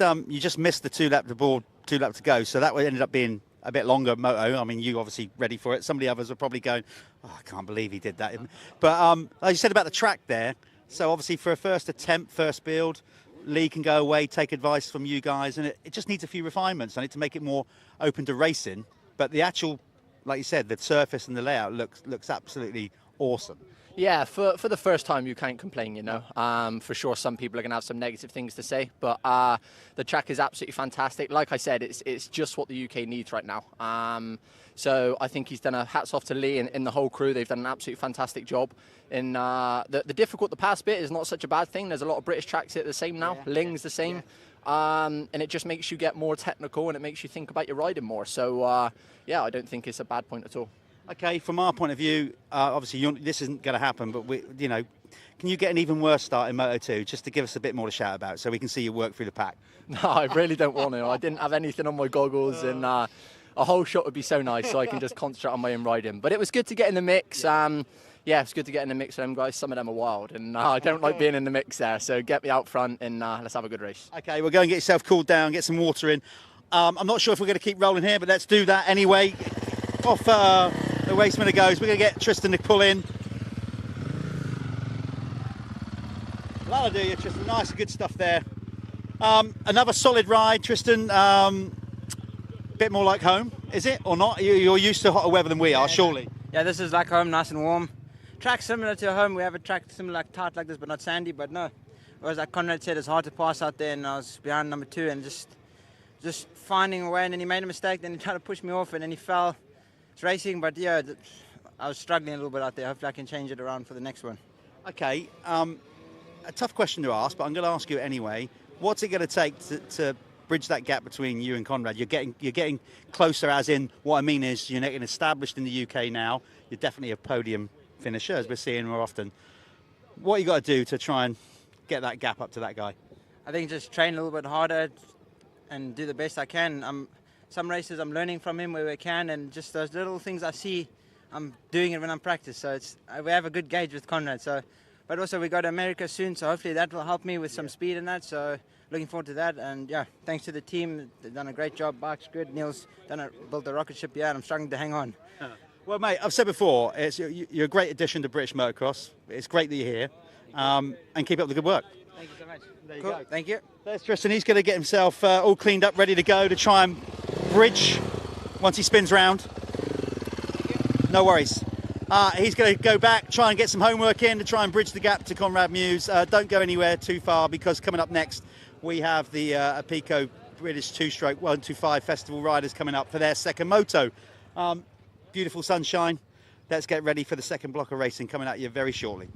missed the 2 lap to go, so that ended up being a bit longer moto. I mean, you obviously ready for it. Some of the others are probably going, oh, I can't believe he did that. But like you said about the track there, so obviously for a first attempt, first build, Lee can go away, take advice from you guys, and it just needs a few refinements. I need to make it more open to racing, but the actual, like you said, the surface and the layout looks absolutely awesome. Yeah, for the first time, you can't complain, you know. For sure, some people are going to have some negative things to say, but the track is absolutely fantastic. Like I said, it's just what the UK needs right now. So I think he's done a hats off to Lee and the whole crew. They've done an absolutely fantastic job. And the difficult to pass bit is not such a bad thing. There's a lot of British tracks here the same now. Yeah. Ling's the same. Yeah. And it just makes you get more technical, and it makes you think about your riding more. So, yeah, I don't think it's a bad point at all. Okay, from our point of view, obviously this isn't going to happen, but can you get an even worse start in Moto 2 just to give us a bit more to shout about so we can see you work through the pack? No, I really don't want to. I didn't have anything on my goggles, and a whole shot would be so nice so I can just concentrate on my own riding. But it was good to get in the mix. Yeah, it's good to get in the mix with them guys. Some of them are wild, and I don't like being in the mix there. So get me out front, and let's have a good race. Okay, we'll go and get yourself cooled down, get some water in. I'm not sure if we're going to keep rolling here, but let's do that anyway. Off the race minute goes. We're going to get Tristan to pull in. That'll do you, Tristan. Nice, good stuff there. Another solid ride, Tristan. Bit more like home, is it, or not? You're used to hotter weather than we are, surely. Yeah, this is like home, nice and warm. Track similar to home. We have a track similar, like tight like this, but not sandy. But no, whereas like Conrad said, it's hard to pass out there, and I was behind number 2 and just finding a way. And then he made a mistake. Then he tried to push me off, and then he fell. It's racing, but yeah, I was struggling a little bit out there. Hopefully I can change it around for the next one. Okay, a tough question to ask, but I'm going to ask you anyway. What's it going to take to bridge that gap between you and Conrad? You're getting closer, as in, what I mean is you're getting established in the UK now. You're definitely a podium finisher, as we're seeing more often. What you got to do to try and get that gap up to that guy? I think just train a little bit harder and do the best I can. Some races I'm learning from him where we can, and just those little things I see, I'm doing it when I'm practice. So we have a good gauge with Conrad. But also we go to America soon, so hopefully that will help me with some speed and that. So looking forward to that. And yeah, thanks to the team, they've done a great job. Bike's good. Neil's built the rocket ship. Yeah, and I'm struggling to hang on. Well, mate, I've said before, you're a great addition to British motocross. It's great that you're here, and keep up the good work. Thank you so much. There you Cool. go. Thank you. There's Tristan. He's going to get himself all cleaned up, ready to go to try and bridge once he spins round. No worries. He's going to go back, try and get some homework in to try and bridge the gap to Conrad Muse. Don't go anywhere too far, because coming up next we have the Apico British 2-stroke 125 Festival riders coming up for their second moto. Beautiful sunshine. Let's get ready for the second block of racing coming at you very shortly.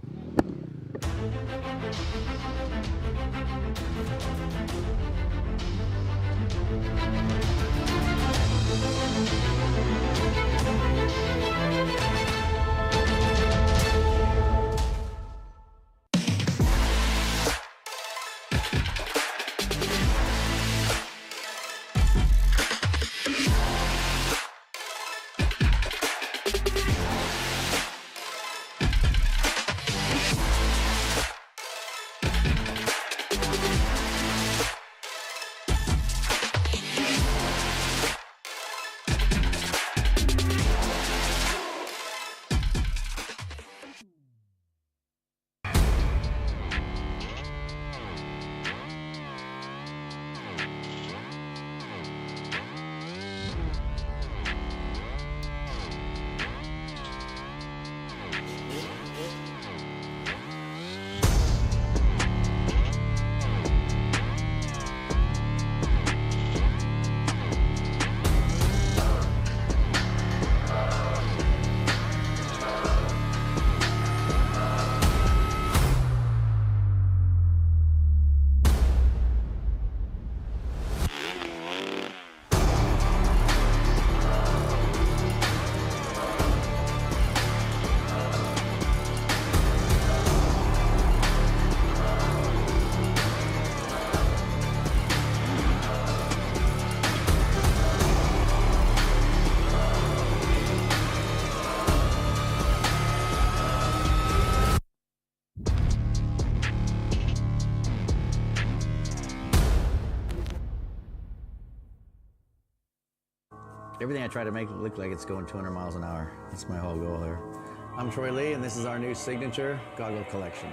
Everything I try to make it look like it's going 200 miles an hour. That's my whole goal here. I'm Troy Lee, and this is our new signature goggle collection.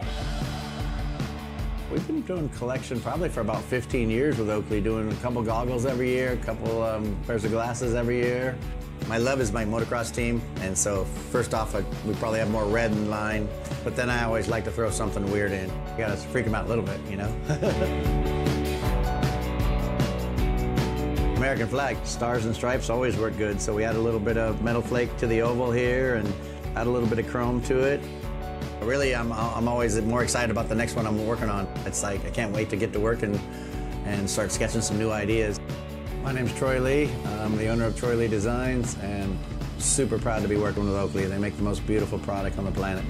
We've been doing collection probably for about 15 years with Oakley, doing a couple goggles every year, a couple pairs of glasses every year. My love is my motocross team, and so first off, we probably have more red in line, but then I always like to throw something weird in. You gotta freak them out a little bit, you know? American flag, stars and stripes always work good, so we add a little bit of metal flake to the oval here and add a little bit of chrome to it. Really, I'm always more excited about the next one I'm working on. It's like I can't wait to get to work and start sketching some new ideas. My name's Troy Lee. I'm the owner of Troy Lee Designs, and super proud to be working with Oakley. They make the most beautiful product on the planet.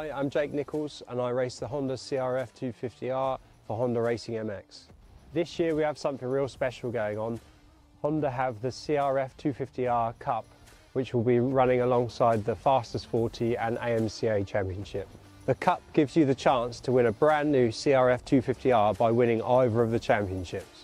Hi, I'm Jake Nichols and I race the Honda CRF 250R for Honda Racing MX. This year we have something real special going on. Honda have the CRF 250R Cup, which will be running alongside the Fastest 40 and AMCA Championship. The Cup gives you the chance to win a brand new CRF 250R by winning either of the championships.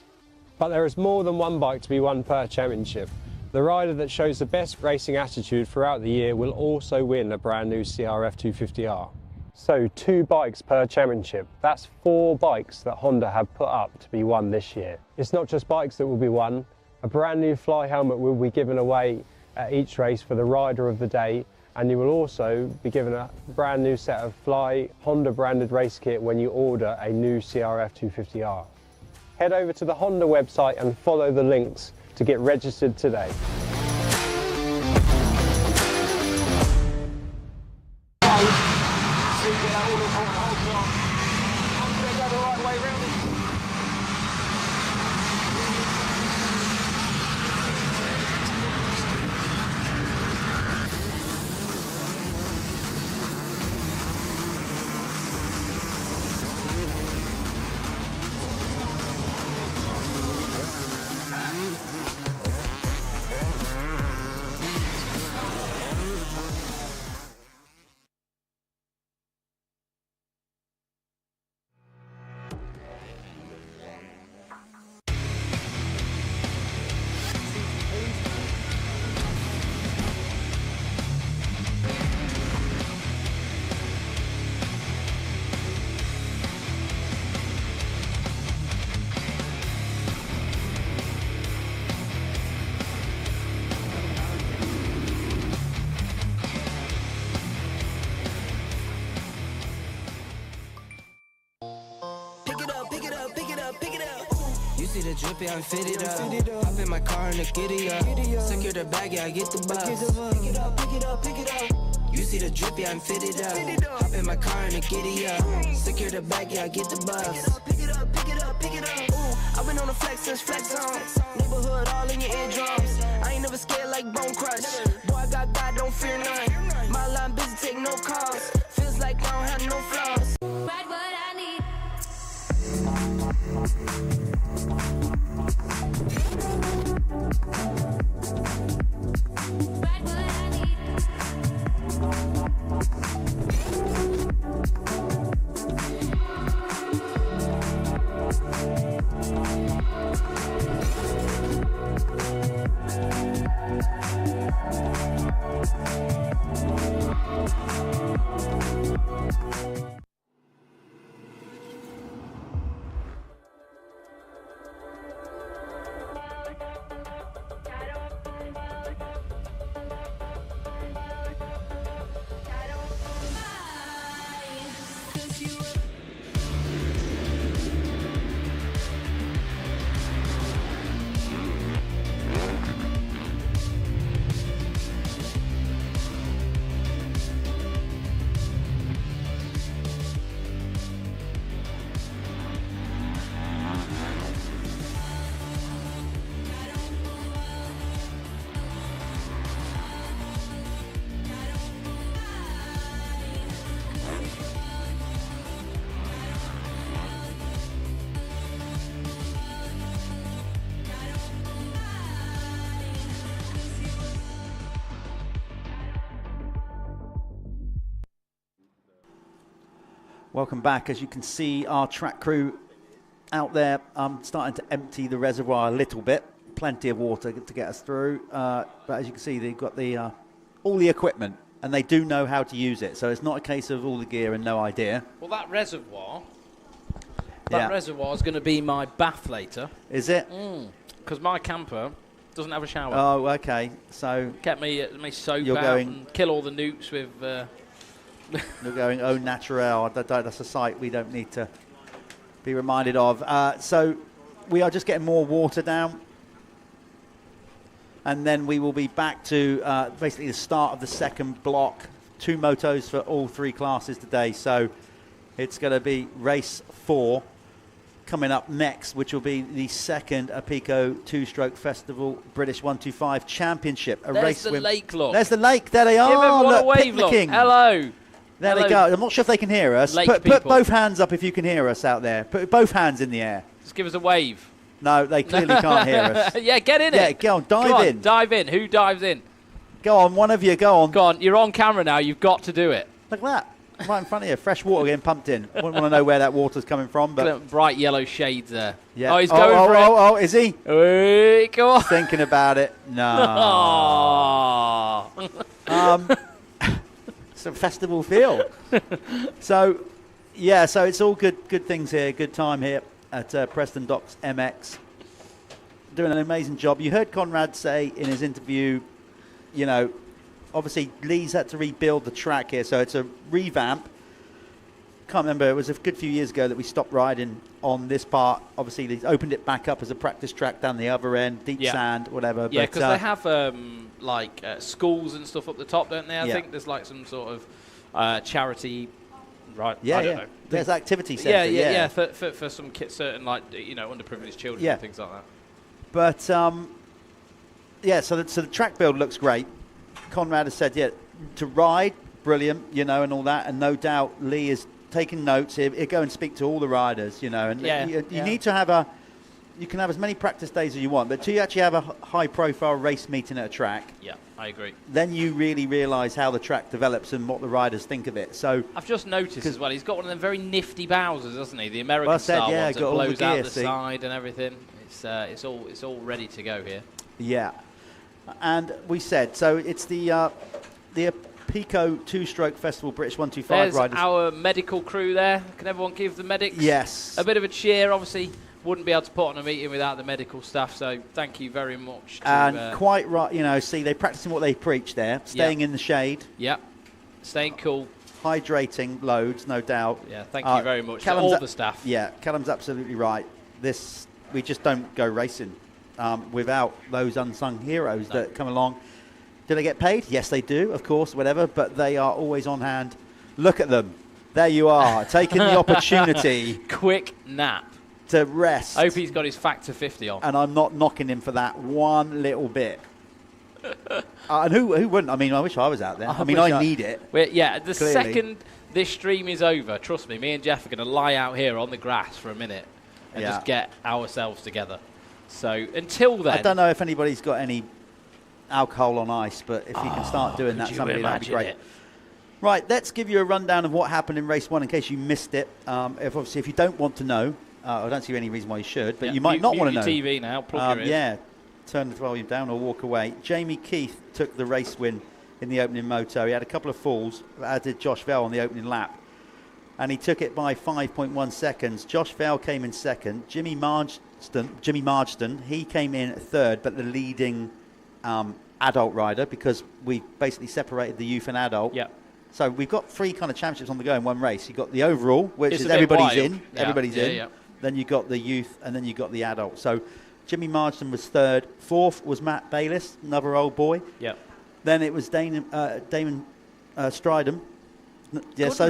But there is more than one bike to be won per championship. The rider that shows the best racing attitude throughout the year will also win a brand new CRF 250R. So 2 bikes per championship. That's 4 bikes that Honda have put up to be won this year. It's not just bikes that will be won. A brand new Fly helmet will be given away at each race for the rider of the day, and you will also be given a brand new set of Fly Honda branded race kit when you order a new CRF 250R. Head over to the Honda website and follow the links to get registered today. See the drip, yeah, I'm fitted up. Hop in my car and the giddy up. Secure the bag, yeah, I get the bus. Pick it up, pick it up, pick it up. You see the drip, yeah, I'm fitted up. Hop in my car and the giddy up. Secure the bag, yeah, I get the bus. Pick it up, pick it up, pick it up. Ooh, I've been on the flex since flex on. Neighborhood all in your eardrums. I ain't never scared like Bone Crush. Boy, I got God, don't fear none. My line busy, take no calls. Feels like I don't have no flaws. Right what I need. Welcome back. As you can see, our track crew out there starting to empty the reservoir a little bit. Plenty of water to get us through. But as you can see, they've got the all the equipment, and they do know how to use it. So it's not a case of all the gear and no idea. Well, that reservoir is going to be my bath later. Is it? Because my camper doesn't have a shower. Oh, okay. So kept me soak out and kill all the newts with... You're going au naturel. That's a sight we don't need to be reminded of. So we are just getting more water down. And then we will be back to basically the start of the second block. 2 motos for all 3 classes today. So it's going to be race 4 coming up next, which will be the second Apico 2-Stroke Festival British 125 Championship. There's the lake, look. There's the lake. There they are. Give everyone look, a wave, look. King. Hello. There they go. I'm not sure if they can hear us. Put both hands up if you can hear us out there. Put both hands in the air. Just give us a wave. No, they clearly can't hear us. Yeah, get in it. Yeah, go on, dive in. Dive in. Who dives in? Go on, one of you, go on. Go on, you're on camera now. You've got to do it. Look at that. Right in front of you. Fresh water getting pumped in. Wouldn't want to know where that water's coming from. But bright yellow shades there. Yeah. Oh, he's going for it. Oh, is he? Go on. Thinking about it. No. It's a festival feel. So, yeah, so it's all good things here. Good time here at Preston Docks MX. Doing an amazing job. You heard Conrad say in his interview, you know, obviously Lee's had to rebuild the track here, so it's a revamp. Can't remember, it was a good few years ago that we stopped riding on this part. Obviously they opened it back up as a practice track down the other end, deep sand, whatever. Yeah, because they have schools and stuff up the top, don't they? I think there's like some sort of charity, right? I don't know. There's activity centre. Yeah, for some certain, like, you know, underprivileged children and things like that. But yeah, so the track build looks great. Conrad has said, to ride, brilliant, you know, and all that, and no doubt Lee is taking notes here. He'll go and speak to all the riders, you know, and you need to have you can have as many practice days as you want, but till you actually have a high-profile race meeting at a track, yeah, I agree. Then you really realise how the track develops and what the riders think of it. So I've just noticed as well, he's got one of them very nifty Bowsers, hasn't he? The American style ones that blows out the side and everything. It's all ready to go here. Yeah, and we said so. It's the Pico two-stroke festival British 125 riders. There's our medical crew there. Can everyone give the medics a bit of a cheer? Obviously, wouldn't be able to put on a meeting without the medical staff. So thank you very much. And quite right, you know. See, they're practicing what they preach there, staying in the shade. Yeah, staying cool. Hydrating loads, no doubt. Yeah, thank you very much to all the staff. Yeah, Callum's absolutely right. We just don't go racing without those unsung heroes that come along. Do they get paid? Yes, they do, of course, whatever, but they are always on hand. Look at them. There you are, taking the opportunity. Quick nap. To rest. I hope he's got his factor 50 on. And I'm not knocking him for that one little bit. And who wouldn't? I mean, I wish I was out there. I need it. The second this stream is over, trust me and Jeff are going to lie out here on the grass for a minute and just get ourselves together. So until then, I don't know if anybody's got any alcohol on ice, but if you can start doing that, somebody, that'd be great. Right, let's give you a rundown of what happened in race 1 in case you missed it. If you don't want to know, I don't see any reason why you should, but you might not want to know. TV now, plug your ears. Yeah, turn the volume down or walk away. Jamie Keith took the race win in the opening moto. He had a couple of falls, as did Josh Vell on the opening lap. And he took it by 5.1 seconds. Josh Vell came in second. Jimmy Marsden, he came in third, but the leading adult rider, because we basically separated the youth and adult. Yeah. So we've got 3 kind of championships on the go in one race. You've got the overall, which is everybody's in. Yeah. Everybody's in. Yeah. Then you got the youth, and then you got the adult. So Jimmy Marsden was third. Fourth was Matt Bayliss, another old boy. Yeah. Then it was Damon Stridham. Yeah, so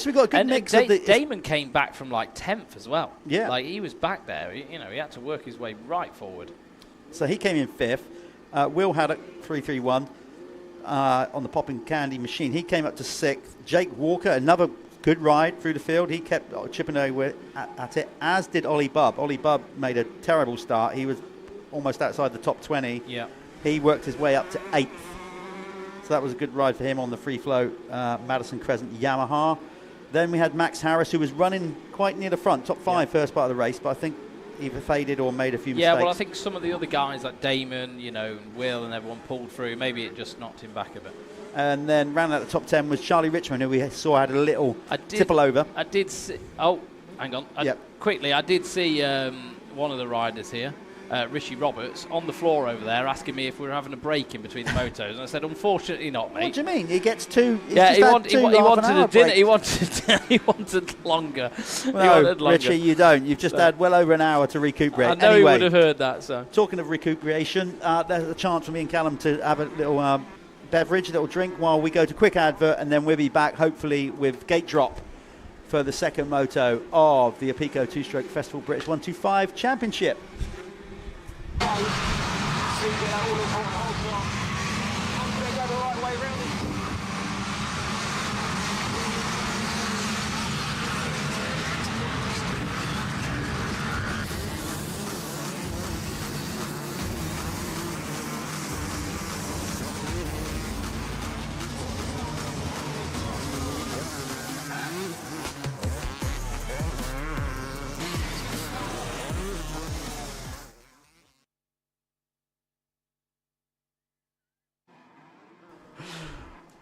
we've got a good mix of the... Damon came back from like 10th as well. Yeah. Like he was back there. He had to work his way right forward. So he came in 5th. Will Haddock, 331 on the Popping Candy machine. He came up to 6th. Jake Walker, another good ride through the field. He kept chipping away at it, as did Ollie Bubb. Ollie Bubb made a terrible start. He was almost outside the top 20. Yeah. He worked his way up to 8th. So that was a good ride for him on the free flow Madison Crescent Yamaha. Then we had Max Harris, who was running quite near the front, top 5 first part of the race, but I think either faded or made a few mistakes. Yeah, well, I think some of the other guys like Damon, Will and everyone pulled through. Maybe it just knocked him back a bit. And then round out the top 10 was Charlie Richmond, who we saw had a little tipple over. I did see... Oh, hang on. Quickly, I did see one of the riders here, Rishi Roberts, on the floor over there asking me if we were having a break in between the motos. And I said, unfortunately not, mate. What do you mean? He gets 2... He wanted a dinner. He wanted longer. No, Richie, you don't. You've just had well over an hour to recuperate. I know he would have heard that. So, talking of recuperation, there's a chance for me and Callum to have a little beverage, a little drink while we go to quick advert, and then we'll be back hopefully with gate drop for the second moto of the Apico two-stroke Festival British 125 Championship.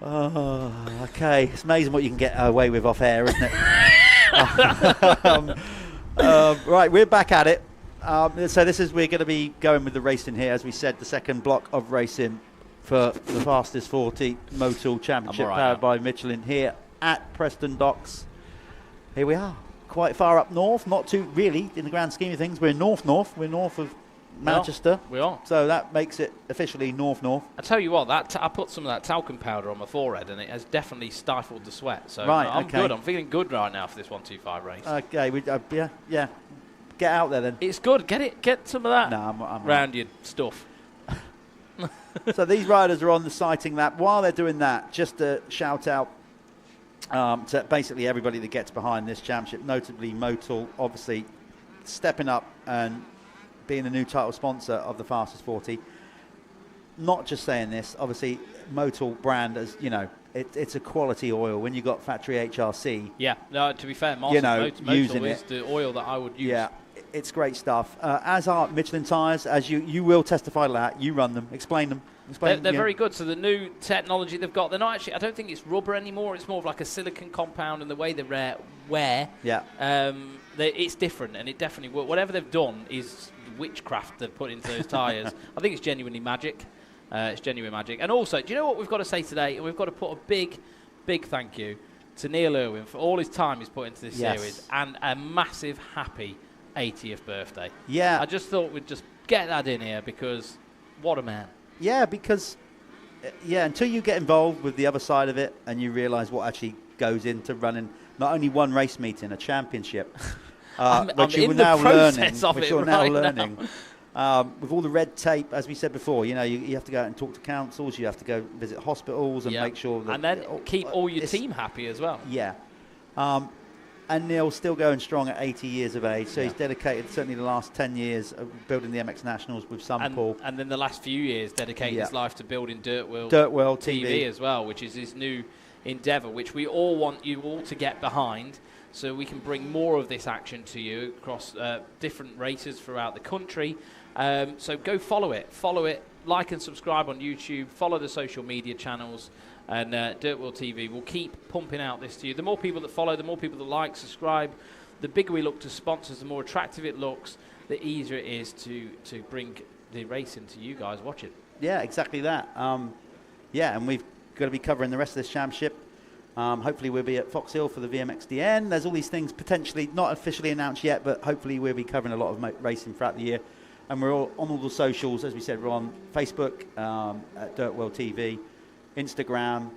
Oh, okay. It's amazing what you can get away with off air, isn't it? Right, we're back at it. So we're going to be going with the racing here, as we said, the second block of racing for the Fastest 40 Motul Championship, powered by Michelin, here at Preston Docks. Here we are, quite far up north, not too really in the grand scheme of things. We're north. We're north of Manchester. We are. So that makes it officially north. I tell you what, I put some of that talcum powder on my forehead, and it has definitely stifled the sweat. So I'm good. I'm feeling good right now for this 125 race. Okay, yeah. Get out there then. It's good. Get some of that round your stuff. So these riders are on the sighting lap. While they're doing that, just a shout out to basically everybody that gets behind this championship, notably Motul, obviously stepping up and being the new title sponsor of the Fastest 40. Not just saying this, obviously Motul brand, as you know, it's a quality oil. When you got factory HRC, yeah. No, to be fair, Motul using is the oil that I would use. Yeah, it's great stuff. As are Michelin tyres, as you will testify to that. You run them. Explain them. They're very good. So the new technology they've got, they're not actually, I don't think it's rubber anymore. It's more of like a silicon compound, and the way they wear, it's different, and it definitely works. Whatever they've done is witchcraft they've put into those tyres. I think it's genuinely magic. It's genuine magic. And also, do you know what we've got to say today? We've got to put a big thank you to Neil Irwin for all his time he's put into this series, and a massive happy 80th birthday. Yeah. I just thought we'd just get that in here, because what a man. Yeah, because until you get involved with the other side of it and you realise what actually goes into running not only one race meeting, a championship, which you're now learning, with all the red tape, as we said before, you have to go out and talk to councils, you have to go visit hospitals and make sure that... And then keep all your team happy as well. Yeah. And Neil's still going strong at 80 years of age, so he's dedicated certainly the last 10 years of building the MX Nationals with Paul. And then the last few years dedicated his life to building Dirt World TV as well, which is his new endeavour, which we all want you all to get behind, so we can bring more of this action to you across different races throughout the country. So go follow it, like and subscribe on YouTube, follow the social media channels, and Dirt World TV will keep pumping out this to you. The more people that follow, the more people that like, subscribe, the bigger we look to sponsors, the more attractive it looks, the easier it is to bring the racing to you guys watching. Yeah, exactly that. And we've got to be covering the rest of this championship. Hopefully we'll be at Fox Hill for the VMXDN. There's all these things potentially not officially announced yet, but hopefully we'll be covering a lot of racing throughout the year. And we're all on all the socials, as we said. We're on Facebook at Dirt World TV, Instagram,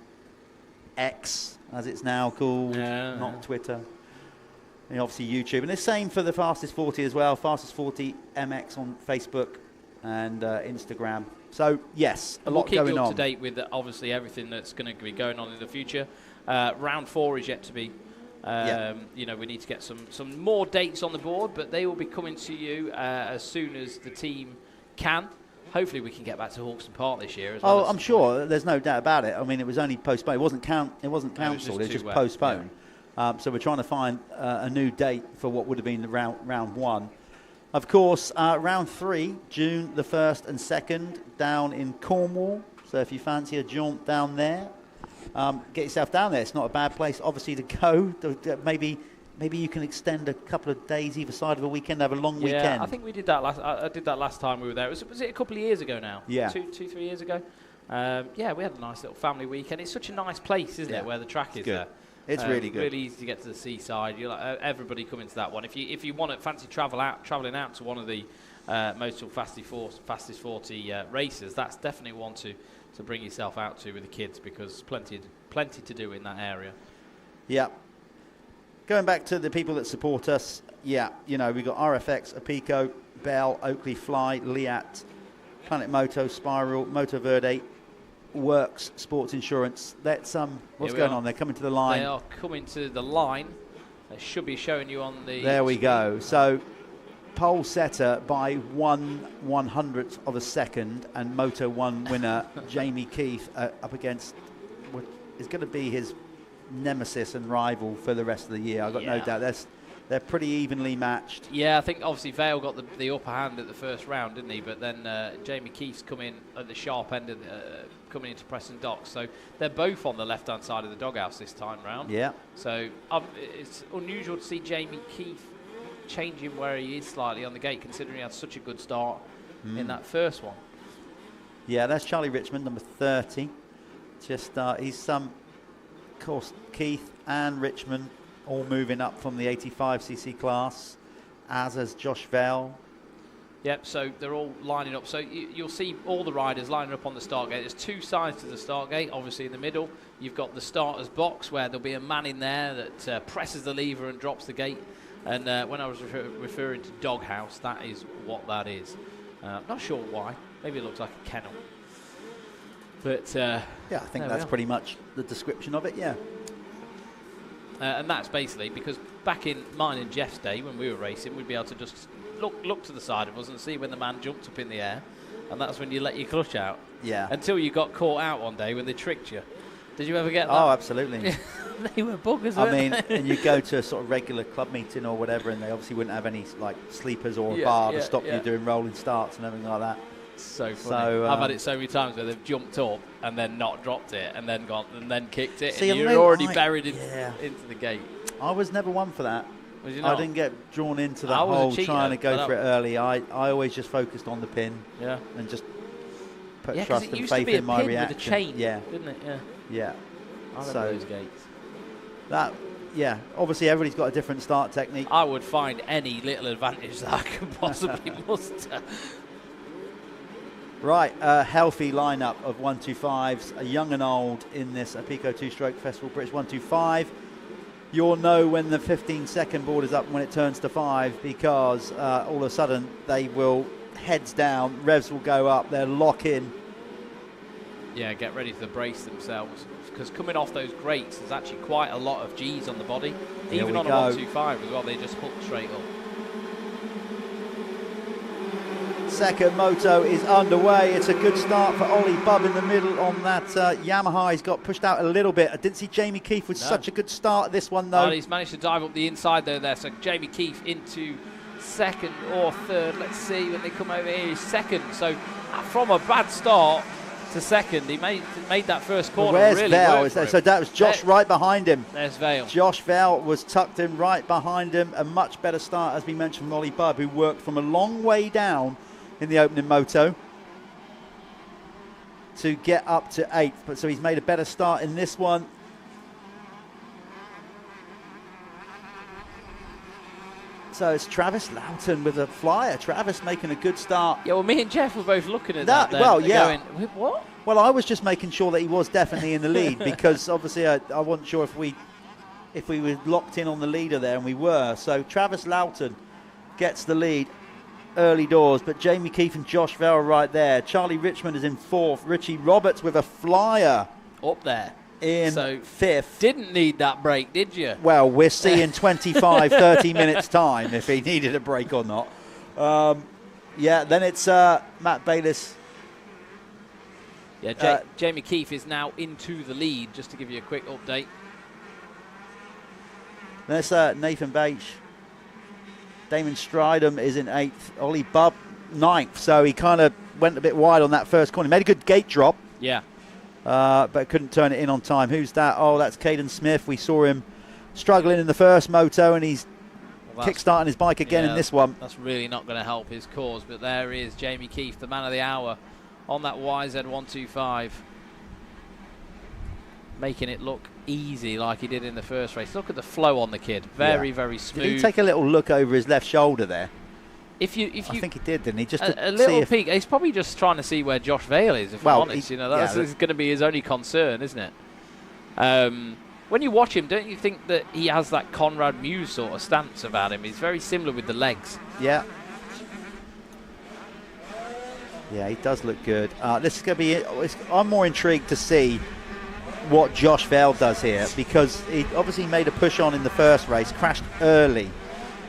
X, as it's now called, not Twitter, and obviously YouTube. And the same for the Fastest 40 as well, Fastest 40 MX on Facebook and Instagram. So, yes, a lot going on. We'll keep you up to date with obviously everything that's going to be going on in the future. Round 4 is yet to be. We need to get some more dates on the board, but they will be coming to you as soon as the team can. Hopefully we can get back to Hawkston Park this year as well. I'm sure. There's no doubt about it. I mean, it was only postponed. It wasn't cancelled. It was just postponed. Yeah. So we're trying to find a new date for what would have been round 1. Of course, round 3, June the 1st and 2nd, down in Cornwall. So if you fancy a jaunt down there, get yourself down there. It's not a bad place, obviously, to go. Maybe you can extend a couple of days either side of a weekend, have a long weekend. Yeah, I think we did that I did that last time we were there. Was it a couple of years ago now? Yeah. 3 years ago? We had a nice little family weekend. It's such a nice place, isn't it, where the track is there? It's really good. Really easy to get to the seaside. You everybody coming to that one. If you want to fancy travelling out to one of the Motul Fastest 40 races, that's definitely one to bring yourself out to with the kids, because plenty to do in that area. Yeah. Going back to the people that support us, we've got RFX, Apico, Bell, Oakley Fly, Liat, Planet Moto, Spiral, Moto Verde, Works, Sports Insurance. What's going on? They're coming to the line. They are coming to the line. They should be showing you on the... There we go. So, pole setter by 1/100th of a second, and Moto 1 winner, Jamie Keith, up against what is going to be his nemesis and rival for the rest of the year. I've got no doubt. They're pretty evenly matched. Yeah, I think obviously Vale got the upper hand at the first round, didn't he? But then Jamie Keefe's come in at the sharp end of coming into Preston Docks. So they're both on the left-hand side of the doghouse this time round. Yeah. So it's unusual to see Jamie Keefe changing where he is slightly on the gate, considering he had such a good start in that first one. Yeah, that's Charlie Richmond, number 30. Just he's of course, Keith and Richmond all moving up from the 85cc class, as has Josh Vale. Yep, so they're all lining up. So you'll see all the riders lining up on the start gate. There's two sides to the start gate. Obviously, in the middle, you've got the starter's box, where there'll be a man in there that presses the lever and drops the gate. And when I was referring to doghouse, that is what that is. Not sure why. Maybe it looks like a kennel. But yeah, I think that's pretty much the description of it, yeah. And that's basically because back in mine and Jeff's day, when we were racing, we'd be able to just look to the side of us and see when the man jumped up in the air, and that's when you let your clutch out. Yeah. Until you got caught out one day when they tricked you. Did you ever get that? Oh, absolutely. They were buggers, I mean, and you go to a sort of regular club meeting or whatever, and they obviously wouldn't have any like sleepers or a bar to stop you doing rolling starts and everything like that. So funny. I've had it so many times where they've jumped up and then not dropped it and then gone and then kicked it, and you're already buried into the gate. I was never one for that. Was you not? I didn't get drawn into the whole trying to go for it early. I always just focused on the pin. Yeah. And just put Yeah, trust it and used to faith be a in my pin reaction. with a chain, yeah. didn't it? Yeah. Yeah. I remember those gates. That, yeah, obviously everybody's got a different start technique. I would find any little advantage that I could possibly muster. Right, a healthy lineup of 125s, a young and old in this Apico two-stroke Festival British 125. You'll know when the 15-second board is up when it turns to 5, because all of a sudden they will heads down, revs will go up, they'll lock in. Yeah, get ready to brace themselves, because coming off those grates, there's actually quite a lot of G's on the body. Even on a 125 as well, they just hook straight up. Second moto is underway. It's a good start for Ollie Bubb in the middle on that Yamaha. He's got pushed out a little bit. I didn't see Jamie Keefe with such a good start at this one, though. Oh, he's managed to dive up the inside there. So Jamie Keefe into second or third. Let's see when they come over here. He's second. So from a bad start to second, he made that first corner. Where's really Vale? So that was Josh right behind him. There's Vale. Josh Vale was tucked in right behind him. A much better start, as we mentioned, from Ollie Bubb, who worked from a long way down in the opening moto to get up to 8th. But so he's made a better start in this one. So it's Travis Loughton with a flyer. Travis making a good start. Yeah, well, me and Jeff were both looking at that. Well, yeah. Going, what? Well, I was just making sure that he was definitely in the lead, because obviously I wasn't sure if we were locked in on the leader there, and we were. So Travis Loughton gets the lead early doors, but Jamie Keefe and Josh Vale right there. Charlie Richmond is in 4th. Richie Roberts with a flyer up there in 5th. Didn't need that break, did you? Well, we're seeing 25, 30 minutes time if he needed a break or not. Yeah, then it's Matt Bayliss. Yeah, Jamie Keefe is now into the lead, just to give you a quick update. There's Nathan Bache. Damon Stridham is in 8th. Ollie Bubb 9th. So he kind of went a bit wide on that first corner. He made a good gate drop. Yeah. But couldn't turn it in on time. Who's that? Oh, that's Caden Smith. We saw him struggling in the first moto, and he's kick-starting his bike again in this one. That's really not going to help his cause. But there is Jamie Keefe, the man of the hour, on that YZ125. Making it look easy like he did in the first race. Look at the flow on the kid. Very, very smooth. Did he take a little look over his left shoulder there? I think he did, didn't he? Just a little peek. He's probably just trying to see where Josh Vale is, if I'm honest. That's going to be his only concern, isn't it? When you watch him, don't you think that he has that Conrad Muse sort of stance about him? He's very similar with the legs. Yeah. Yeah, he does look good. This is going to be... I'm more intrigued to see what Josh Vale does here, because he obviously made a push on in the first race, crashed early.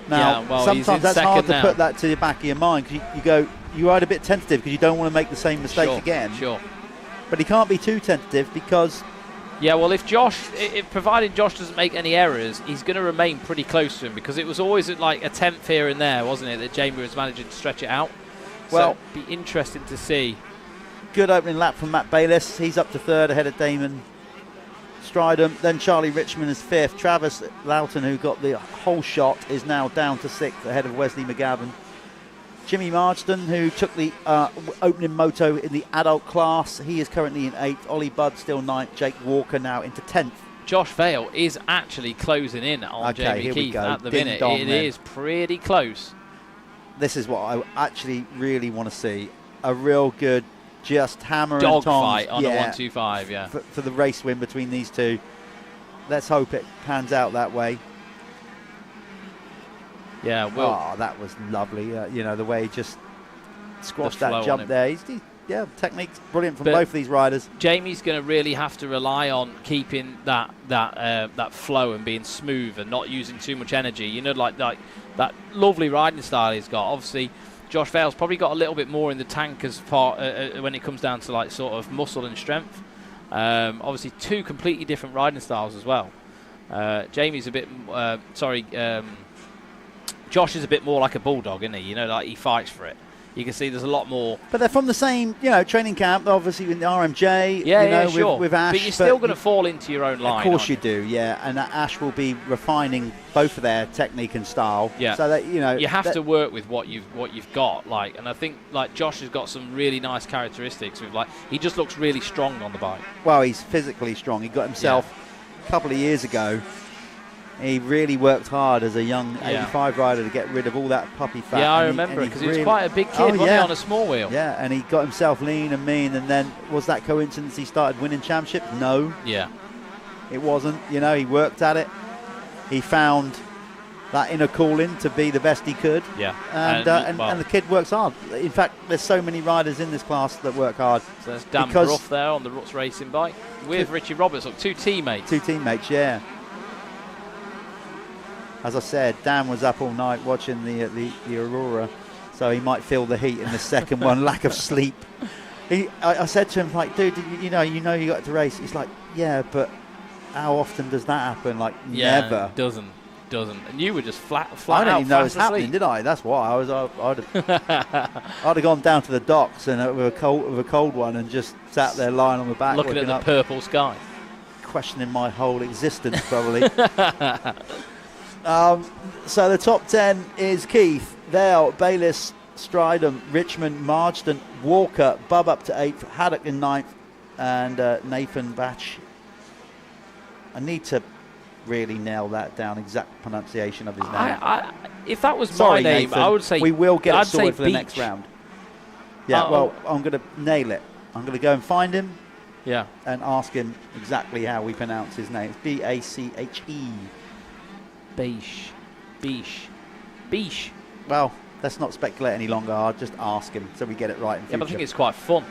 Now, sometimes that's hard to put that to the back of your mind, because you are a bit tentative because you don't want to make the same mistake again. Sure. But he can't be too tentative, because Yeah, well, if provided Josh doesn't make any errors, he's going to remain pretty close to him, because it was always at like a 10th here and there, wasn't it, that Jamie was managing to stretch it out. Well, so it'd be interesting to see. Good opening lap from Matt Bayliss. He's up to 3rd ahead of Damon Stridham. Then Charlie Richmond is 5th. Travis Loughton, who got the whole shot, is now down to 6th ahead of Wesley McGavin. Jimmy Marsden, who took the opening moto in the adult class, he is currently in 8th. Ollie Budd still 9th. Jake Walker now into 10th. Josh Vale is actually closing in on Jamie Keith at the minute. It is pretty close. This is what I actually really want to see. A real good, just hammer dog and tongs fight on a 125, yeah. For the race win between these two. Let's hope it pans out that way. Yeah, well. Oh, that was lovely. You know, the way he just squashed that jump there. Yeah, technique's brilliant from both of these riders. Jamie's going to really have to rely on keeping that flow and being smooth and not using too much energy. You know, like that lovely riding style he's got. Obviously, Josh Vale's probably got a little bit more in the tank as far when it comes down to like sort of muscle and strength. Obviously, two completely different riding styles as well. Jamie's a bit, Josh is a bit more like a bulldog, isn't he? You know, like he fights for it. You can see there's a lot more. But they're from the same, training camp, obviously in the RMJ. Sure. With Ash. But you're still going to fall into your own line. Of course you do, yeah. And Ash will be refining both of their technique and style. Yeah. So that you have to work with what you've got. And I think Josh has got some really nice characteristics. With he just looks really strong on the bike. Well, he's physically strong. He got himself a couple of years ago. He really worked hard as a young 85 rider to get rid of all that puppy fat. Yeah, I remember because he was quite a big kid, wasn't he, on a small wheel? Yeah, and he got himself lean and mean, and then was that coincidence he started winning championships? No. Yeah. It wasn't. He worked at it. He found that inner calling to be the best he could. Yeah. And the kid works hard. In fact, there's so many riders in this class that work hard. So there's Dan Bruff there on the Ruts Racing bike with Richie Roberts. Look, two teammates. Yeah. As I said, Dan was up all night watching the Aurora, so he might feel the heat in the second one. Lack of sleep. I said to him, dude, you got to race. He's like, yeah, but how often does that happen? Never. Doesn't. And you were just flat I didn't out even know it was asleep. happening, did I? That's why I'd have gone down to the docks and with a cold one and just sat there lying on the back, looking at the purple sky, questioning my whole existence, probably. So the top 10 is Keith, Vale, Bayliss, Stridham, Richmond, Marsden, Walker, Bub up to 8th, Haddock in 9th, and Nathan Batch. I need to really nail that down, exact pronunciation of his name. If that was Sorry, my name, Nathan, I would say we will get I'd it sorted say for the next Beach. round. Yeah, well, I'm going to nail it. I'm going to go and find him. Yeah. And ask him exactly how we pronounce his name. It's B-A-C-H-E. Beach. Well, let's not speculate any longer. I'll just ask him so we get it right in future. But I think it's quite fun.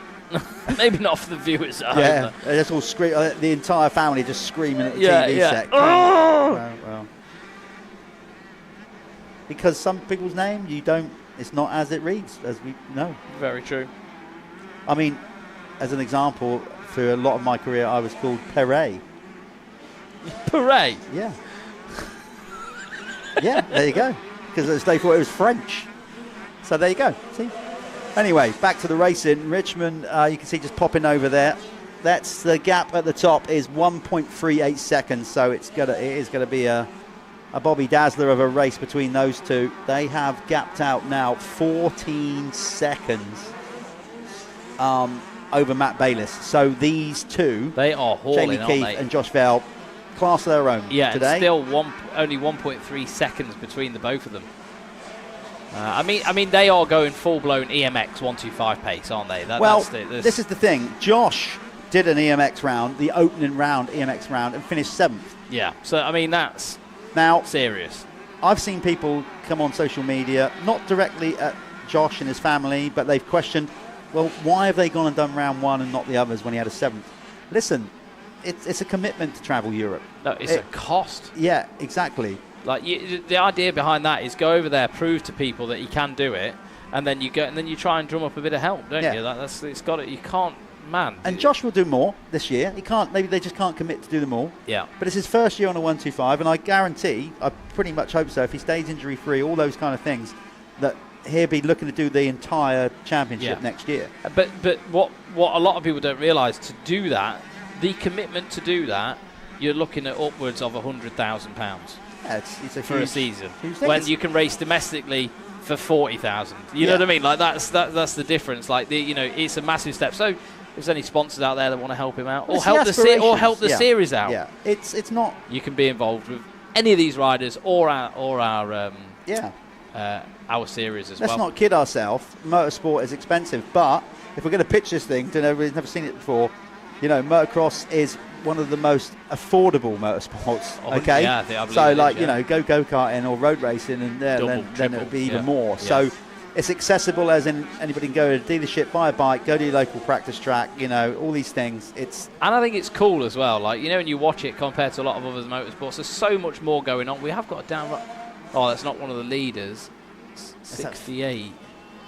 Maybe not for the viewers. Yeah, they just all scream. The entire family just screaming at the TV set. Well. Because some people's name, it's not as it reads, as we know. Very true. I mean, as an example, for a lot of my career, I was called Perret. Perret? Yeah. Yeah, there you go. Because they thought it was French. So there you go. See? Anyway, back to the racing. Richmond, you can see just popping over there. That's the gap at the top is 1.38 seconds. So it is going to be a Bobby Dazzler of a race between those two. They have gapped out now 14 seconds over Matt Bayliss. So these two, they are hauling, Jamie Keith and Josh Vale, class of their own today. And still only 1.3 seconds between the both of them. I mean, they are going full-blown EMX 125 pace, aren't they? This is the thing. Josh did an EMX round, the opening round, EMX round, and finished 7th. Yeah. So I mean, that's now serious. I've seen people come on social media, not directly at Josh and his family, but they've questioned, well, why have they gone and done round 1 and not the others when he had a 7th? Listen. It's a commitment to travel Europe. No, it's a cost. Yeah, exactly. The idea behind that is go over there, prove to people that you can do it, and then you try and drum up a bit of help, don't you? It's got it. You can't man. And Josh will do more this year. He can't. Maybe they just can't commit to do them all. Yeah. But it's his first year on a 125, and I guarantee, I pretty much hope so, if he stays injury-free, all those kind of things, that he'll be looking to do the entire championship next year. But what a lot of people don't realise, to do that, the commitment to do that, you're looking at upwards of £100,000. Yeah, it's a for a season. When when you can race domestically for 40,000, you know what I mean? Like that's the difference. Like it's a massive step. So, if there's any sponsors out there that want to help him out, or help the series out, it's not. You can be involved with any of these riders or our series as well. Let's not kid ourselves. Motorsport is expensive, but if we're going to pitch this thing to everybody who's never seen it before, motocross is one of the most affordable motorsports. Okay, yeah, I believe so it is, go-karting or road racing, and then it would be even more. Yes. So it's accessible, as in anybody can go to a dealership, buy a bike, go to your local practice track. All these things. And I think it's cool as well. Like when you watch it compared to a lot of other motorsports, there's so much more going on. We have got a downright. Oh, that's not one of the leaders. 68.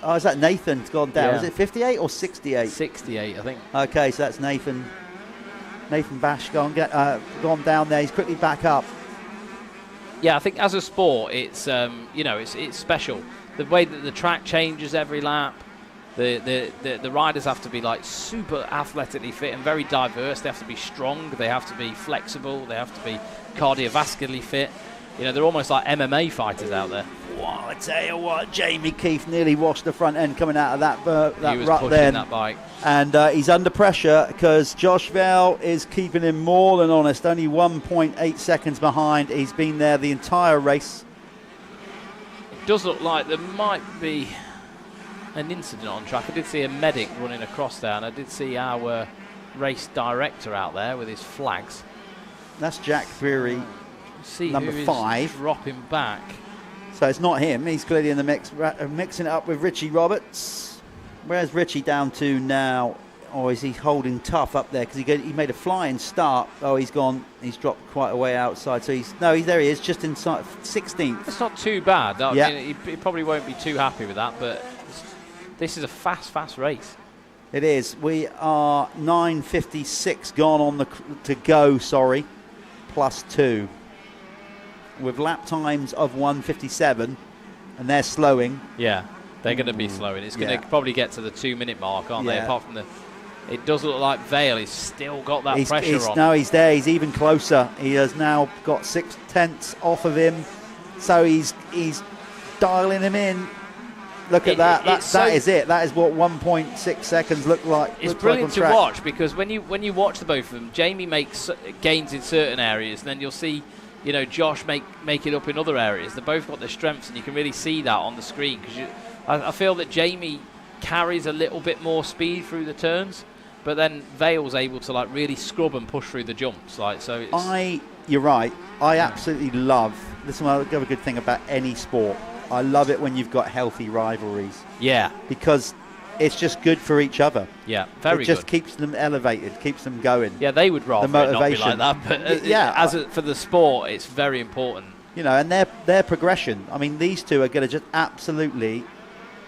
Oh, is that Nathan's gone down? Yeah. Is it 58 or 68? 68, I think. Okay, so that's Nathan Bash gone down there. He's quickly back up. Yeah, I think as a sport, it's it's special. The way that the track changes every lap, the riders have to be like super athletically fit and very diverse. They have to be strong. They have to be flexible. They have to be cardiovascularly fit. They're almost like MMA fighters out there. Wow, I tell you what, Jamie Keefe nearly washed the front end coming out of that he was rut pushing then. that bike. And he's under pressure because Josh Vale is keeping him more than honest, only 1.8 seconds behind. He's been there the entire race. It does look like there might be an incident on track. I did see a medic running across there, and I did see our race director out there with his flags. That's Jack Brewery, number 5. Dropping back. So it's not him. He's clearly in the mix, mixing it up with Richie Roberts. Where's Richie down to now? Or is he holding tough up there? Because he made a flying start. Oh, he's gone. He's dropped quite a way outside. So there he is, just inside 16th. It's not too bad. Yeah. I mean, he probably won't be too happy with that, but this is a fast race. It is. We are 9:56 gone on to go. Plus 2. With lap times of 1:57, and they're slowing. Yeah, they're going to be slowing. It's going to probably get to the 2-minute mark, aren't they? Apart from it does look like Vale has still got that pressure on. No, he's there. He's even closer. He has now got 6/10 off of him, so he's dialing him in. Look at that. That is it. That is what 1.6 seconds look like. It's brilliant to watch, because when you watch the both of them, Jamie makes gains in certain areas, and then you'll see Josh make it up in other areas. They both got their strengths, and you can really see that on the screen, because I feel that Jamie carries a little bit more speed through the turns, but then Vale's able to really scrub and push through the jumps. You're right. I absolutely love this. Is another good thing about any sport. I love it when you've got healthy rivalries. Yeah, because it's just good for each other. Yeah, very good. It just keeps them elevated, keeps them going. Yeah, they would rather the motivation. It not be like that, but for the sport, it's very important. And their progression. I mean, these two are going to just absolutely,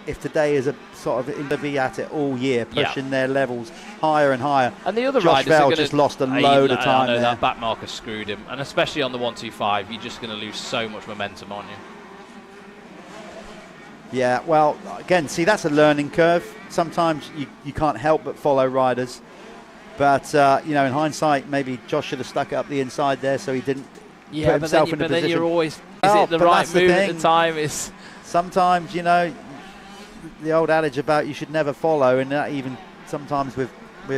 if today is a sort of to be at it all year, pushing their levels higher and higher. And the other Josh riders Vale just lost a load of time. I know there. that back marker screwed him, and especially on the 125, you're just going to lose so much momentum, aren't you? Yeah, well, again, see, that's a learning curve. Sometimes you can't help but follow riders. But, in hindsight, maybe Josh should have stuck it up the inside there so he didn't put himself in a position. But then you're always, is it the right move at the time? Sometimes, the old adage about you should never follow, and that even sometimes with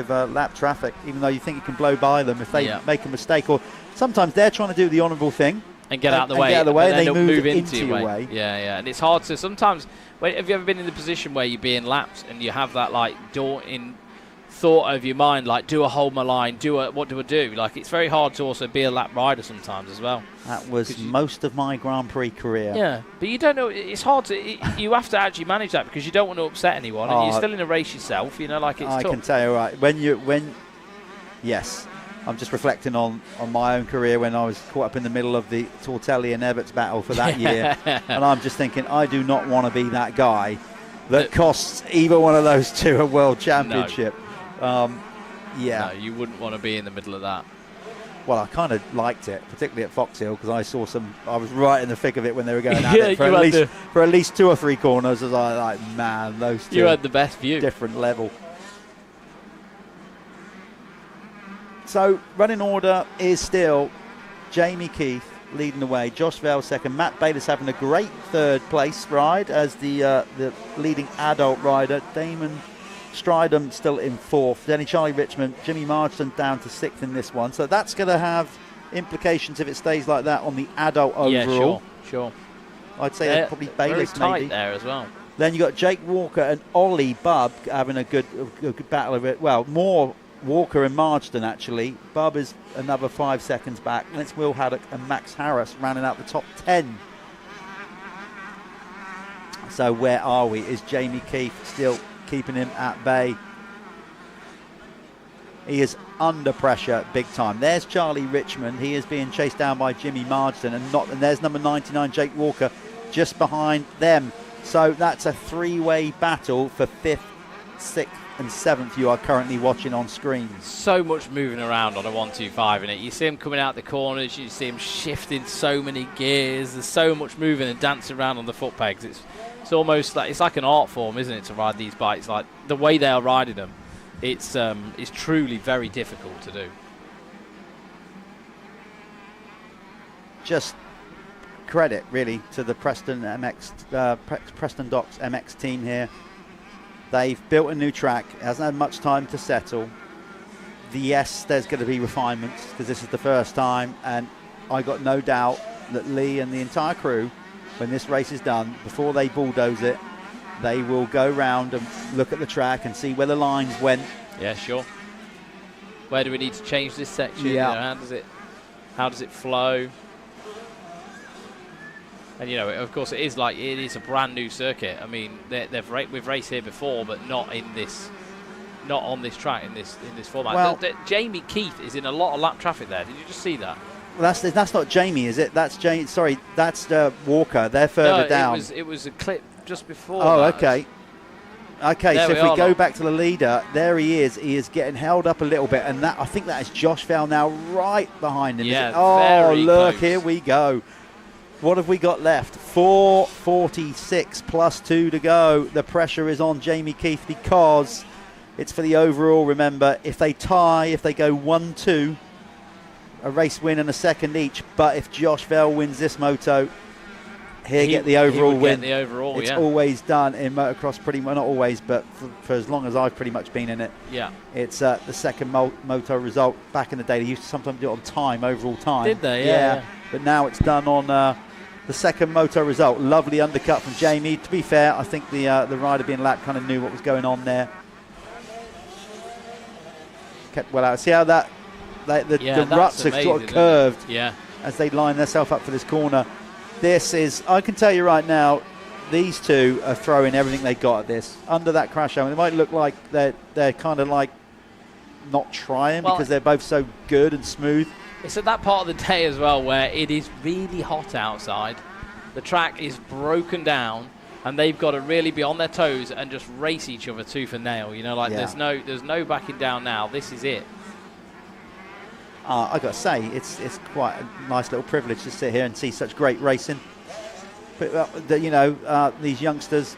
lap traffic, even though you think you can blow by them if they make a mistake. Or sometimes they're trying to do the honourable thing. And get out of the way. And they move into your way. Yeah. And it's hard to sometimes. Have you ever been in the position where you're being lapped and you have that daunting thought of your mind, do I hold my line? What do I do? It's very hard to also be a lap rider sometimes as well. That was most of my Grand Prix career. Yeah, but you don't know. It's hard to. You have to actually manage that, because you don't want to upset anyone, and you're still in a race yourself. It's I tough. can tell you, right, yes. I'm just reflecting on my own career when I was caught up in the middle of the Tortelli and Everts battle for that year. And I'm just thinking, I do not want to be that guy that costs either one of those two a world championship. No. Yeah. No, you wouldn't want to be in the middle of that. Well, I kind of liked it, particularly at Fox Hill, because I was right in the thick of it when they were going at Yeah, it for at least 2 or 3 corners. I was like, man, those two. You had the best view. Different level. So, running order is still Jamie Keith leading the way, Josh Vale second, Matt Bayliss having a great third place ride as the leading adult rider, Damon Stridham still in 4th, then Charlie Richmond, Jimmy Marsden down to 6th in this one. So that's going to have implications if it stays like that on the adult overall. Yeah, sure. I'd say probably Bayliss very tight maybe. there as well. Then you got Jake Walker and Ollie Bubb having a good battle of it. Well, more Walker and Marsden actually. Bubb is another 5 seconds back. And it's Will Haddock and Max Harris rounding out the top 10. So where are we? Is Jamie Keith still keeping him at bay? He is under pressure big time. There's Charlie Richmond. He is being chased down by Jimmy Marsden, and there's number 99 Jake Walker just behind them. So that's a 3-way battle for 5th, 6th and 7th you are currently watching on screen. So much moving around on a 125 in it. You see him coming out the corners, you see him shifting so many gears. There's so much moving and dancing around on the foot pegs. It's almost like, it's like an art form, isn't it, to ride these bikes? Like the way they are riding them, it's truly very difficult to do. Just credit really to the Preston Docks MX team here. They've built a new track. It hasn't had much time to settle. Yes, there's going to be refinements because this is the first time, and I got no doubt that Lee and the entire crew, when this race is done, before they bulldoze it, they will go round and look at the track and see where the lines went. Yeah, sure. Where do we need to change this section? Yeah. You know, how does it flow? And you know, of course, it is a brand new circuit. I mean, we've raced here before, but not on this track in this format. Well, Jamie Keith is in a lot of lap traffic there. Did you just see that? Well, that's not Jamie, is it? That's Jamie. Sorry, that's Walker. They're further down. It was a clip just before. Oh, that. okay. Okay, There so if we go look. back to the leader, there he is. He is getting held up a little bit, and I think that is Josh Vale now right behind him. Yeah, oh, very look, close. here we go. What have we got left? 4:46 plus 2 to go. The pressure is on Jamie Keith because it's for the overall. Remember, if they tie, if they go 1-2, a race win and a second each. But if Josh Vale wins this moto, he'll get the overall win. Get the overall, it's yeah. always done in motocross, pretty well, not always, but for as long as I've pretty much been in it. Yeah. It's the second moto result. Back in the day, they used to sometimes do it on time, overall time. Did they? Yeah. But now it's done on the second moto result. Lovely undercut from Jamie. To be fair, I think the rider being lapped kind of knew what was going on there. Kept well out. See how the ruts are sort of curved as they line themselves up for this corner. This is, I can tell you right now, these two are throwing everything they got at this. Under that crash helmet, it might look like they're kind of like not trying because they're both so good and smooth. It's at that part of the day as well where it is really hot outside. The track is broken down, and they've got to really be on their toes and just race each other tooth and nail. You know, like there's no backing down now. This is it. I got to say, it's quite a nice little privilege to sit here and see such great racing. But these youngsters,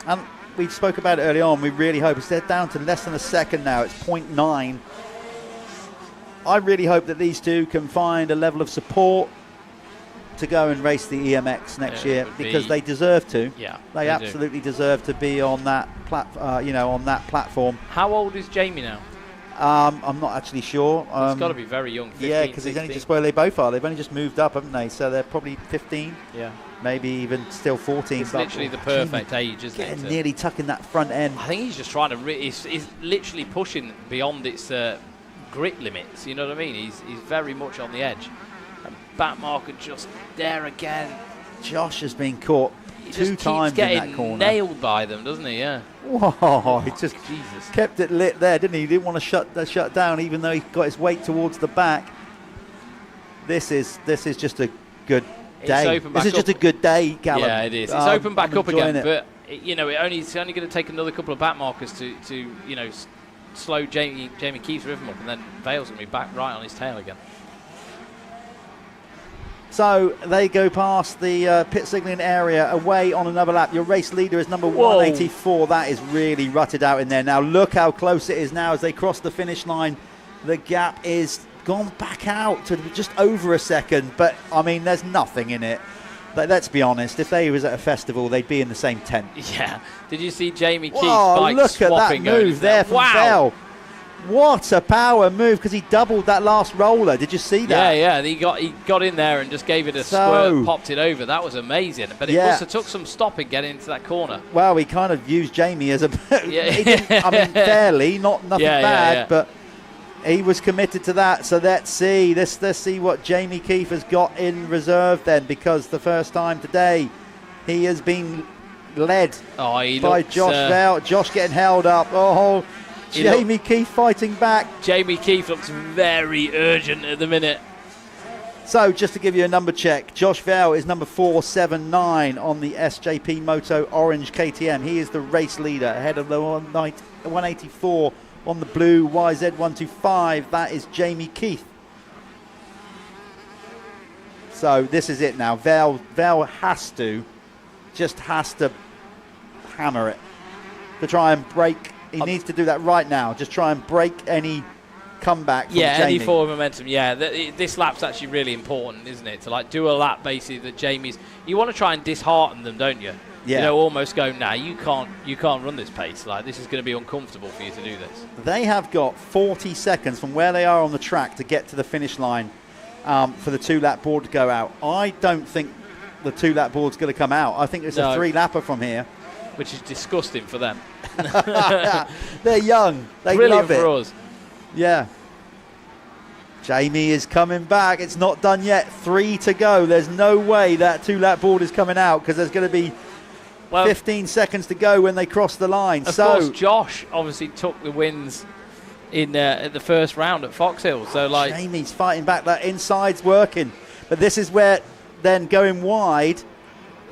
and we spoke about it early on. We really hope they're down to less than a second now. It's 0.9. I really hope that these two can find a level of support to go and race the EMX next year because they deserve to. Yeah, they absolutely deserve to be on that on that platform. How old is Jamie now? I'm not actually sure. He's got to be very young. 15, yeah, because he's only just they both are. They've only just moved up, haven't they? So they're probably 15. Yeah. Maybe even still 14. It's literally the perfect age, isn't it? Nearly tucking that front end. I think he's just trying to. He's literally pushing beyond its grip limits. You know what I mean? He's very much on the edge. And back marker just there again. Josh has been caught two times in that corner. Nailed by them, doesn't he? Yeah. Whoa! He just kept it lit there, didn't he? He didn't want to shut down, even though he got his weight towards the back. This is just a good day. This is just a good day, Callum. Yeah, it is. It's open back up again, it. but it's only going to take another couple of back markers to slow Jamie Keith's rhythm up, and then Vale's going to be back right on his tail again. So they go past the pit signalling area away on another lap. Your race leader is number 184. That is really rutted out in there. Now look how close it is now as they cross the finish line. The gap is gone back out to just over a second. But, I mean, there's nothing in it. Let's be honest. If they was at a festival, they'd be in the same tent. Yeah. Did you see Jamie Keith's Oh, bike look at that move there from Bell. What a power move, because he doubled that last roller. Did you see that? Yeah. He got in there and just gave it a squirt, popped it over. That was amazing. But it must have took some stopping getting into that corner. Well, he kind of used Jamie as a... he didn't, I mean, fairly, nothing bad, but he was committed to that. So let's see. Let's see what Jamie Keith has got in reserve then, because the first time today he has been led by Josh Vale. Josh getting held up. Oh, Jamie Keith fighting back. Jamie Keith looks very urgent at the minute. So just to give you a number check, Josh Vale is number 479 on the SJP Moto Orange KTM. He is the race leader ahead of the 184 on the blue YZ125. That is Jamie Keith. So this is it now. Vale has to hammer it to try and break. He needs to do that right now. Just try and break any comeback from Jamie. Any forward momentum. Yeah, this lap's actually really important, isn't it? To like do a lap basically that Jamie's. You want to try and dishearten them, don't you? Yeah. You know, almost go, nah, you can't run this pace. Like, this is going to be uncomfortable for you to do this. They have got 40 seconds from where they are on the track to get to the finish line for the 2-lap board to go out. I don't think the 2-lap board's going to come out. I think it's a 3-lapper from here. Which is disgusting for them. They're young. They Brilliant love it. for us. Yeah. Jamie is coming back. It's not done yet. 3 to go. There's no way that 2-lap board is coming out, because there's going to be 15 seconds to go when they cross the line. Of course, Josh obviously took the wins in at the first round at Fox Hill. So like Jamie's fighting back. That inside's working. But this is where then going wide,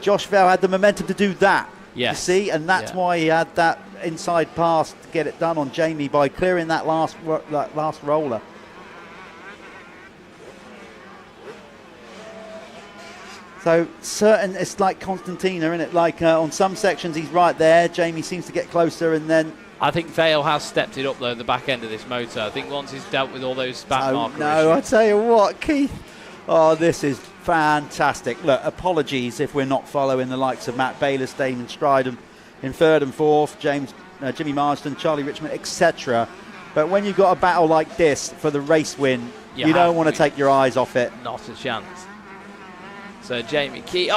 Josh Vale had the momentum to do that. Yes. You see, and that's why he had that inside pass to get it done on Jamie by clearing that last roller. So it's like Constantina, isn't it? Like on some sections he's right there. Jamie seems to get closer, and then I think Vale has stepped it up though. The back end of this motor. I think once he's dealt with all those back marker no, issues. I tell you what, Keith. Oh, this is fantastic. Look, apologies if we're not following the likes of Matt Bayless, Damon Stridham in 3rd and 4th, Jimmy Marsden, Charlie Richmond, etc. But when you've got a battle like this for the race win, you don't want to take your eyes off it. Not a chance. So Jamie Keith,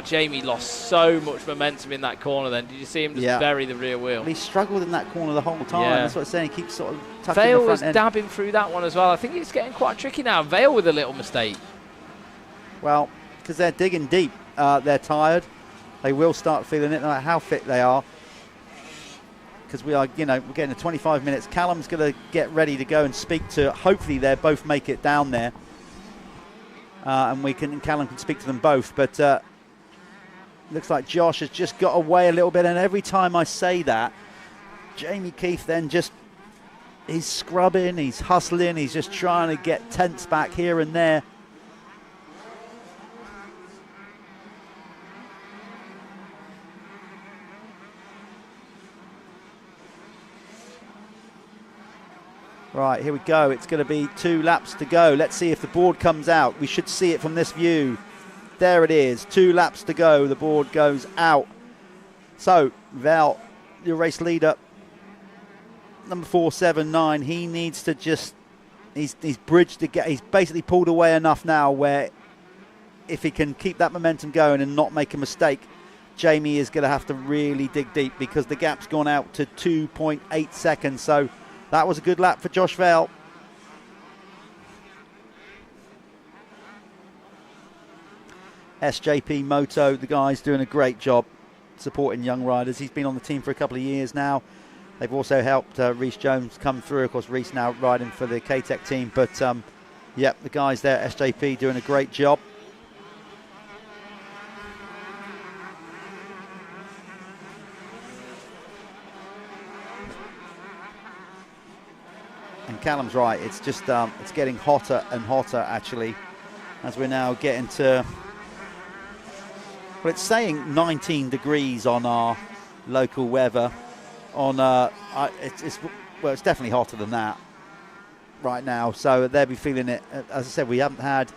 Jamie lost so much momentum in that corner then. Did you see him just bury the rear wheel? Well, he struggled in that corner the whole time. Yeah. That's what I'm saying. He keeps sort of touching Vale the front was end. dabbing through that one as well. I think it's getting quite tricky now. Vale with a little mistake. Well, because they're digging deep. They're tired. They will start feeling it, no matter how fit they are. Because we're getting to 25 minutes. Callum's going to get ready to go and speak to, hopefully they both make it down there. And Callum can speak to them both. But looks like Josh has just got away a little bit. And every time I say that, Jamie Keith then he's scrubbing, he's hustling, he's just trying to get tenths back here and there. Right, here we go. It's going to be 2 laps to go. Let's see if the board comes out. We should see it from this view. There it is. 2 laps to go. The board goes out. So, Val, your race leader, number 479, he needs to just... He's bridged to get... He's basically pulled away enough now where if he can keep that momentum going and not make a mistake, Jamie is going to have to really dig deep, because the gap's gone out to 2.8 seconds. So... that was a good lap for Josh Vale. SJP Moto, the guy's doing a great job supporting young riders. He's been on the team for a couple of years now. They've also helped Reece Jones come through. Of course, Reece now riding for the K-Tech team. But, the guys there at SJP doing a great job. And Callum's right, it's just it's getting hotter and hotter actually as we're now getting to, well, it's saying 19 degrees on our local weather. On it's definitely hotter than that right now, so they'll be feeling it. As I said, we haven't had,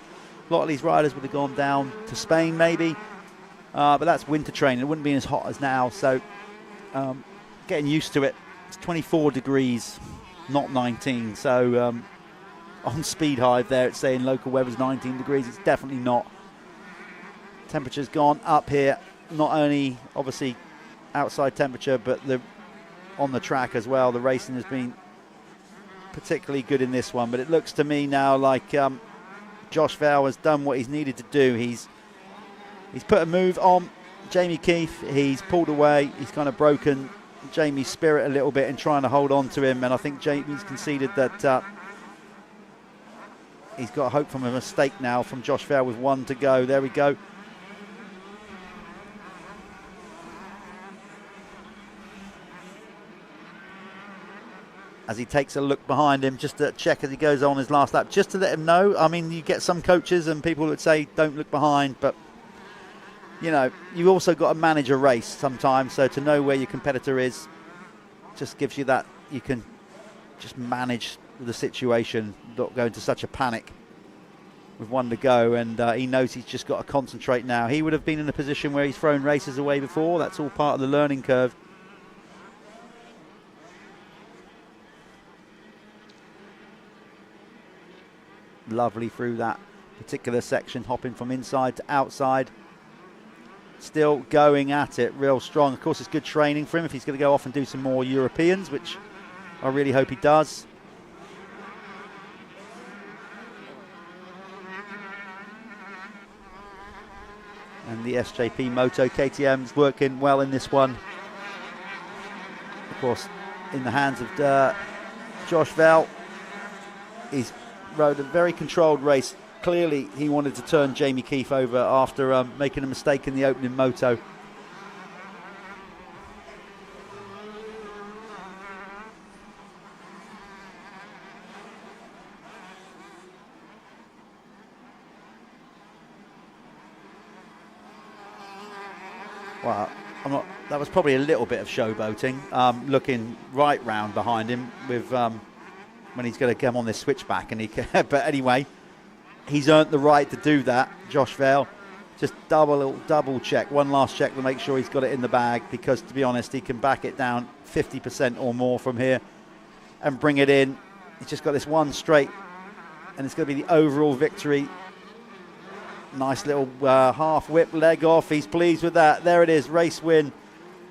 a lot of these riders would have gone down to Spain maybe, but that's winter training. It wouldn't be as hot as now, so getting used to it. It's 24 degrees, not 19, so on Speed Hive there it's saying local weather's 19 degrees. It's definitely not. Temperature's gone up here, not only obviously outside temperature, but on the track as well. The racing has been particularly good in this one, but it looks to me now like Josh Vale has done what he's needed to do. He's put a move on Jamie Keith, he's pulled away, he's kind of broken Jamie's spirit a little bit in trying to hold on to him, and I think Jamie's conceded that he's got hope from a mistake now from Josh Vale with 1 to go. There we go. As he takes a look behind him just to check as he goes on his last lap, just to let him know. I mean, you get some coaches and people that say don't look behind, but you know, you've also got to manage a race sometimes, so to know where your competitor is just gives you that, you can just manage the situation, not go into such a panic with 1 to go, and he knows he's just got to concentrate now. He would have been in a position where he's thrown races away before. That's all part of the learning curve. Lovely through that particular section, hopping from inside to outside. Still going at it real strong. Of course, it's good training for him if he's going to go off and do some more Europeans, which I really hope he does. And the SJP Moto KTM is working well in this one. Of course, in the hands of Josh Vale. He's rode a very controlled race. Clearly, he wanted to turn Jamie Keith over after making a mistake in the opening moto. Well, that was probably a little bit of showboating, looking right round behind him with when he's going to come on this switchback, and but anyway, he's earned the right to do that. Josh Vale, just double check, one last check to make sure he's got it in the bag, because to be honest, he can back it down 50% or more from here and bring it in. He's just got this one straight, and it's going to be the overall victory. Nice little half whip leg off. He's pleased with that. There it is, race win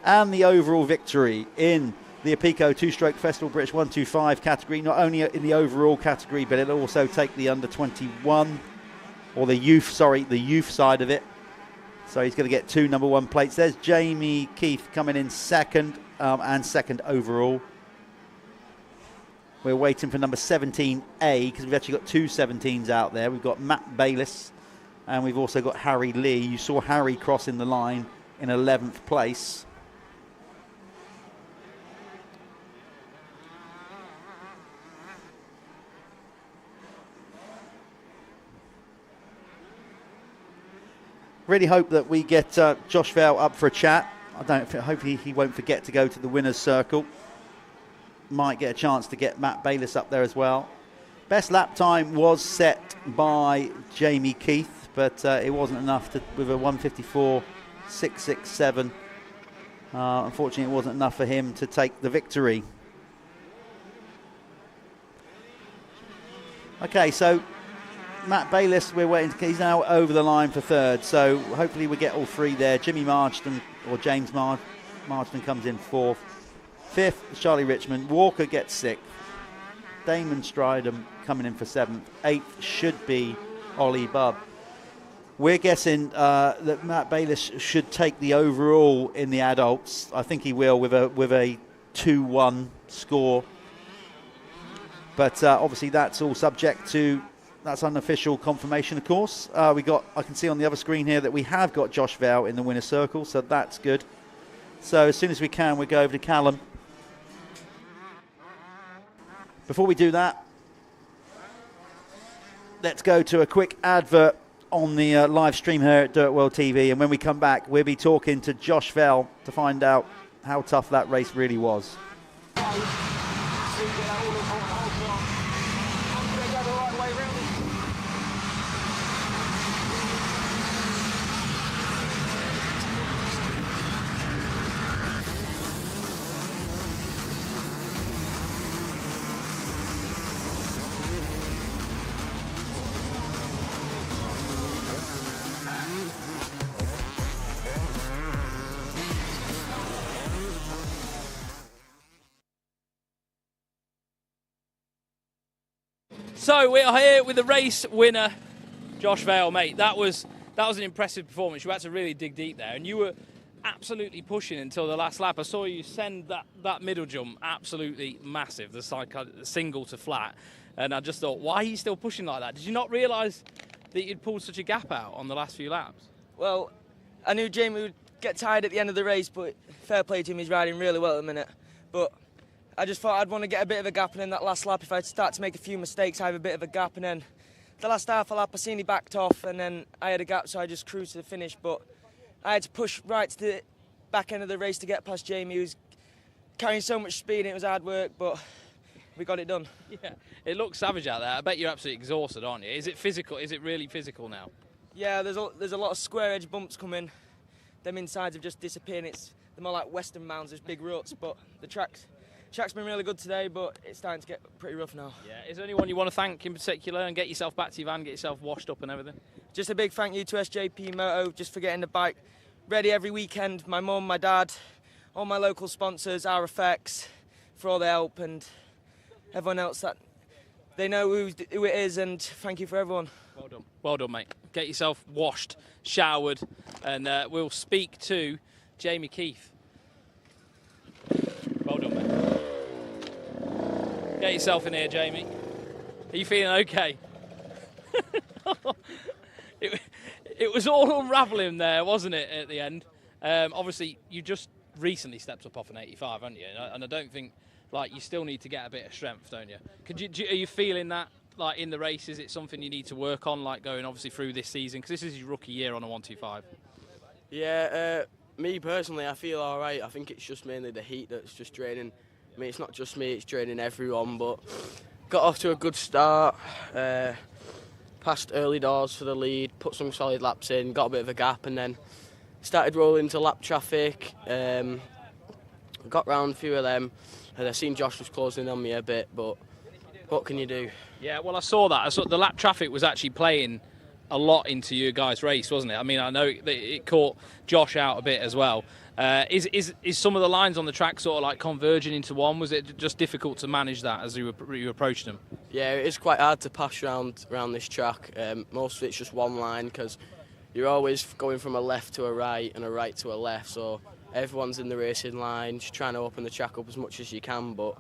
and the overall victory in the Apico two-stroke Festival British 125 category, not only in the overall category, but it'll also take the under 21, or the youth side of it. So he's going to get 2 number 1 plates. There's Jamie Keith coming in second, and second overall. We're waiting for number 17A, because we've actually got 2 17s out there. We've got Matt Bayliss, and we've also got Harry Lee. You saw Harry crossing the line in 11th place. Really hope that we get Josh Vale up for a chat. Hope he won't forget to go to the winner's circle. Might get a chance to get Matt Bayliss up there as well. Best lap time was set by Jamie Keith, but it wasn't enough with a 154.667. Unfortunately, it wasn't enough for him to take the victory. Okay, so Matt Bayliss, we're waiting. He's now over the line for third, so hopefully we get all 3 there. Jimmy Marsden, or James Marsden, comes in 4th. 5th, Charlie Richmond. Walker gets 6th. Damon Stridham coming in for 7th. 8th should be Ollie Bubb. We're guessing that Matt Bayliss should take the overall in the adults. I think he will with a 2-1 score. But obviously that's all subject to, that's unofficial confirmation, of course. I can see on the other screen here that we have got Josh Vale in the winner's circle, so that's good. So as soon as we can, we'll go over to Callum. Before we do that, let's go to a quick advert on the live stream here at Dirt World TV, and when we come back, we'll be talking to Josh Vell to find out how tough that race really was. So we are here with the race winner, Josh Vell, mate. That was an impressive performance. You had to really dig deep there, and you were absolutely pushing until the last lap. I saw you send that middle jump absolutely massive, the single to flat, and I just thought, why are you still pushing like that? Did you not realise that you'd pulled such a gap out on the last few laps? Well, I knew Jamie would get tired at the end of the race, but fair play to him, he's riding really well at the minute. But I just thought I'd want to get a bit of a gap, and in that last lap, if I start to make a few mistakes, I have a bit of a gap, and then the last half a lap, I seen he backed off, and then I had a gap, so I just cruised to the finish, but I had to push right to the back end of the race to get past Jamie, who was carrying so much speed, and it was hard work, but we got it done. Yeah, it looks savage out there. I bet you're absolutely exhausted, aren't you? Is it physical? Is it really physical now? Yeah, there's a lot of square edge bumps coming. Them insides have just disappeared. They're more like western mounds, there's big ruts, but the track's been really good today, but it's starting to get pretty rough now. Yeah, is there anyone you want to thank in particular and get yourself back to your van, get yourself washed up and everything? Just a big thank you to SJP Moto just for getting the bike ready every weekend. My mum, my dad, all my local sponsors, RFX, for all the help, and everyone else that they know who it is, and thank you for everyone. Well done. Well done, mate. Get yourself washed, showered, and we'll speak to Jamie Keith. Well done, mate. Get yourself in here, Jamie. Are you feeling okay? It was all unravelling there, wasn't it, at the end? Obviously, you just recently stepped up off an 85, haven't you? And I don't think, like, you still need to get a bit of strength, don't you? Are you feeling that, like, in the race? Is it something you need to work on, like, going, obviously, through this season? Because this is your rookie year on a 125. Yeah, me personally, I feel all right. I think it's just mainly the heat that's just draining. I mean, it's not just me, it's draining everyone, but got off to a good start. Passed early doors for the lead, put some solid laps in, got a bit of a gap, and then started rolling into lap traffic. Got round a few of them, and I seen Josh was closing on me a bit, but what can you do? Yeah, well, I saw that. I saw the lap traffic was actually playing a lot into your guys' race, wasn't it? I mean, I know it caught Josh out a bit as well. Is some of the lines on the track sort of like converging into one? Was it just difficult to manage that as you approached them? Yeah, it's quite hard to pass around this track. Most of it's just one line because you're always going from a left to a right and a right to a left, so everyone's in the racing line, just trying to open the track up as much as you can. But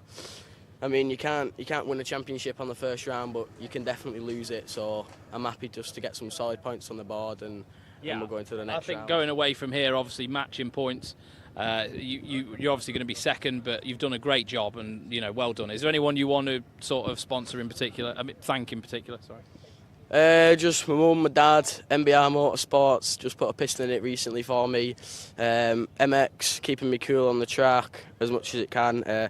I mean, you can't win a championship on the first round, but you can definitely lose it. So I'm happy just to get some solid points on the board, and we'll go into the next round. I think going away from here, obviously matching points, you're obviously going to be second, but you've done a great job, and well done. Is there anyone you want to sort of sponsor in particular? I mean, thank in particular. Sorry. Just my mum, my dad, MBR Motorsports, just put a piston in it recently for me. MX, keeping me cool on the track as much as it can.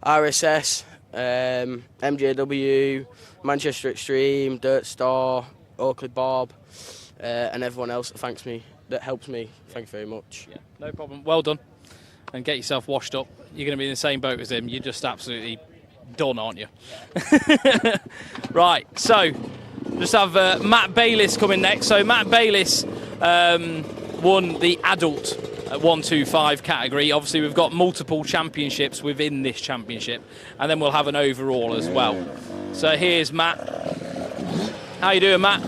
RSS, MJW, Manchester Extreme, Dirt Store, Oakley Bob, and everyone else that helps me. Thank you very much. Yeah, no problem. Well done. And get yourself washed up. You're going to be in the same boat as him. You're just absolutely done, aren't you? Right, so just have Matt Bayliss coming next. So Matt Bayliss won the adult 125 category. Obviously, we've got multiple championships within this championship, and then we'll have an overall as well. So here's Matt. How you doing, Matt?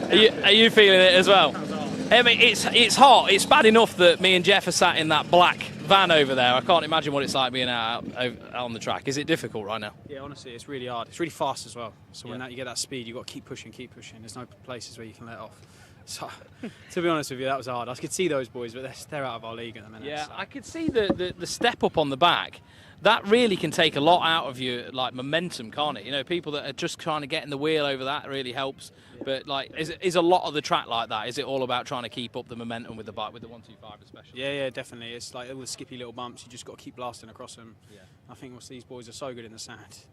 Are you feeling it as well? I mean, it's hot. It's bad enough that me and Jeff are sat in that black van over there. I can't imagine what it's like being out on the track. Is it difficult right now? Yeah, honestly, it's really hard. It's really fast as well. So when you get that speed, you've got to keep pushing. There's no places where you can let off. So, to be honest with you, that was hard. I could see those boys, but they're out of our league at the minute. Yeah, so. I could see the step up on the back. That really can take a lot out of you, like momentum, can't it? You know, people that are just trying to get in the wheel over that really helps. But like, is a lot of the track like that? Is it all about trying to keep up the momentum with the bike, with the 125 especially? Yeah, definitely. It's like all the skippy little bumps. You just got to keep blasting across them. Yeah. I think these boys are so good in the sand.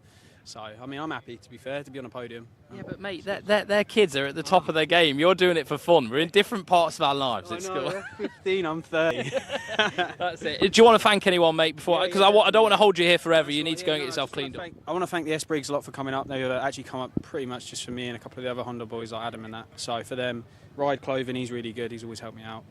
So, I mean, I'm happy, to be fair, to be on a podium. Yeah, but mate, their kids are at the top of their game. You're doing it for fun. We're in different parts of our lives at school. They're 15, I'm 30. That's it. Do you want to thank anyone, mate, before? Because I don't want to hold you here forever. You need to go and get yourself cleaned up. I want to thank the S-Briggs a lot for coming up. They've actually come up pretty much just for me and a couple of the other Honda boys like Adam and that. So for them, Ride Clothing, he's really good. He's always helped me out.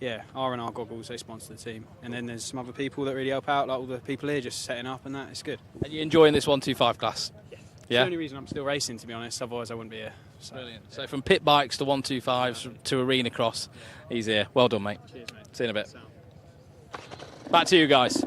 Yeah, R&R Goggles, they sponsor the team. And then there's some other people that really help out, like all the people here just setting up and that. It's good. And you enjoying this 125 class? Yeah. Yeah? It's the only reason I'm still racing, to be honest. Otherwise, I wouldn't be here. So. Brilliant. So from pit bikes to 125s to arena cross, he's here. Well done, mate. Cheers, mate. See you in a bit. Back to you guys.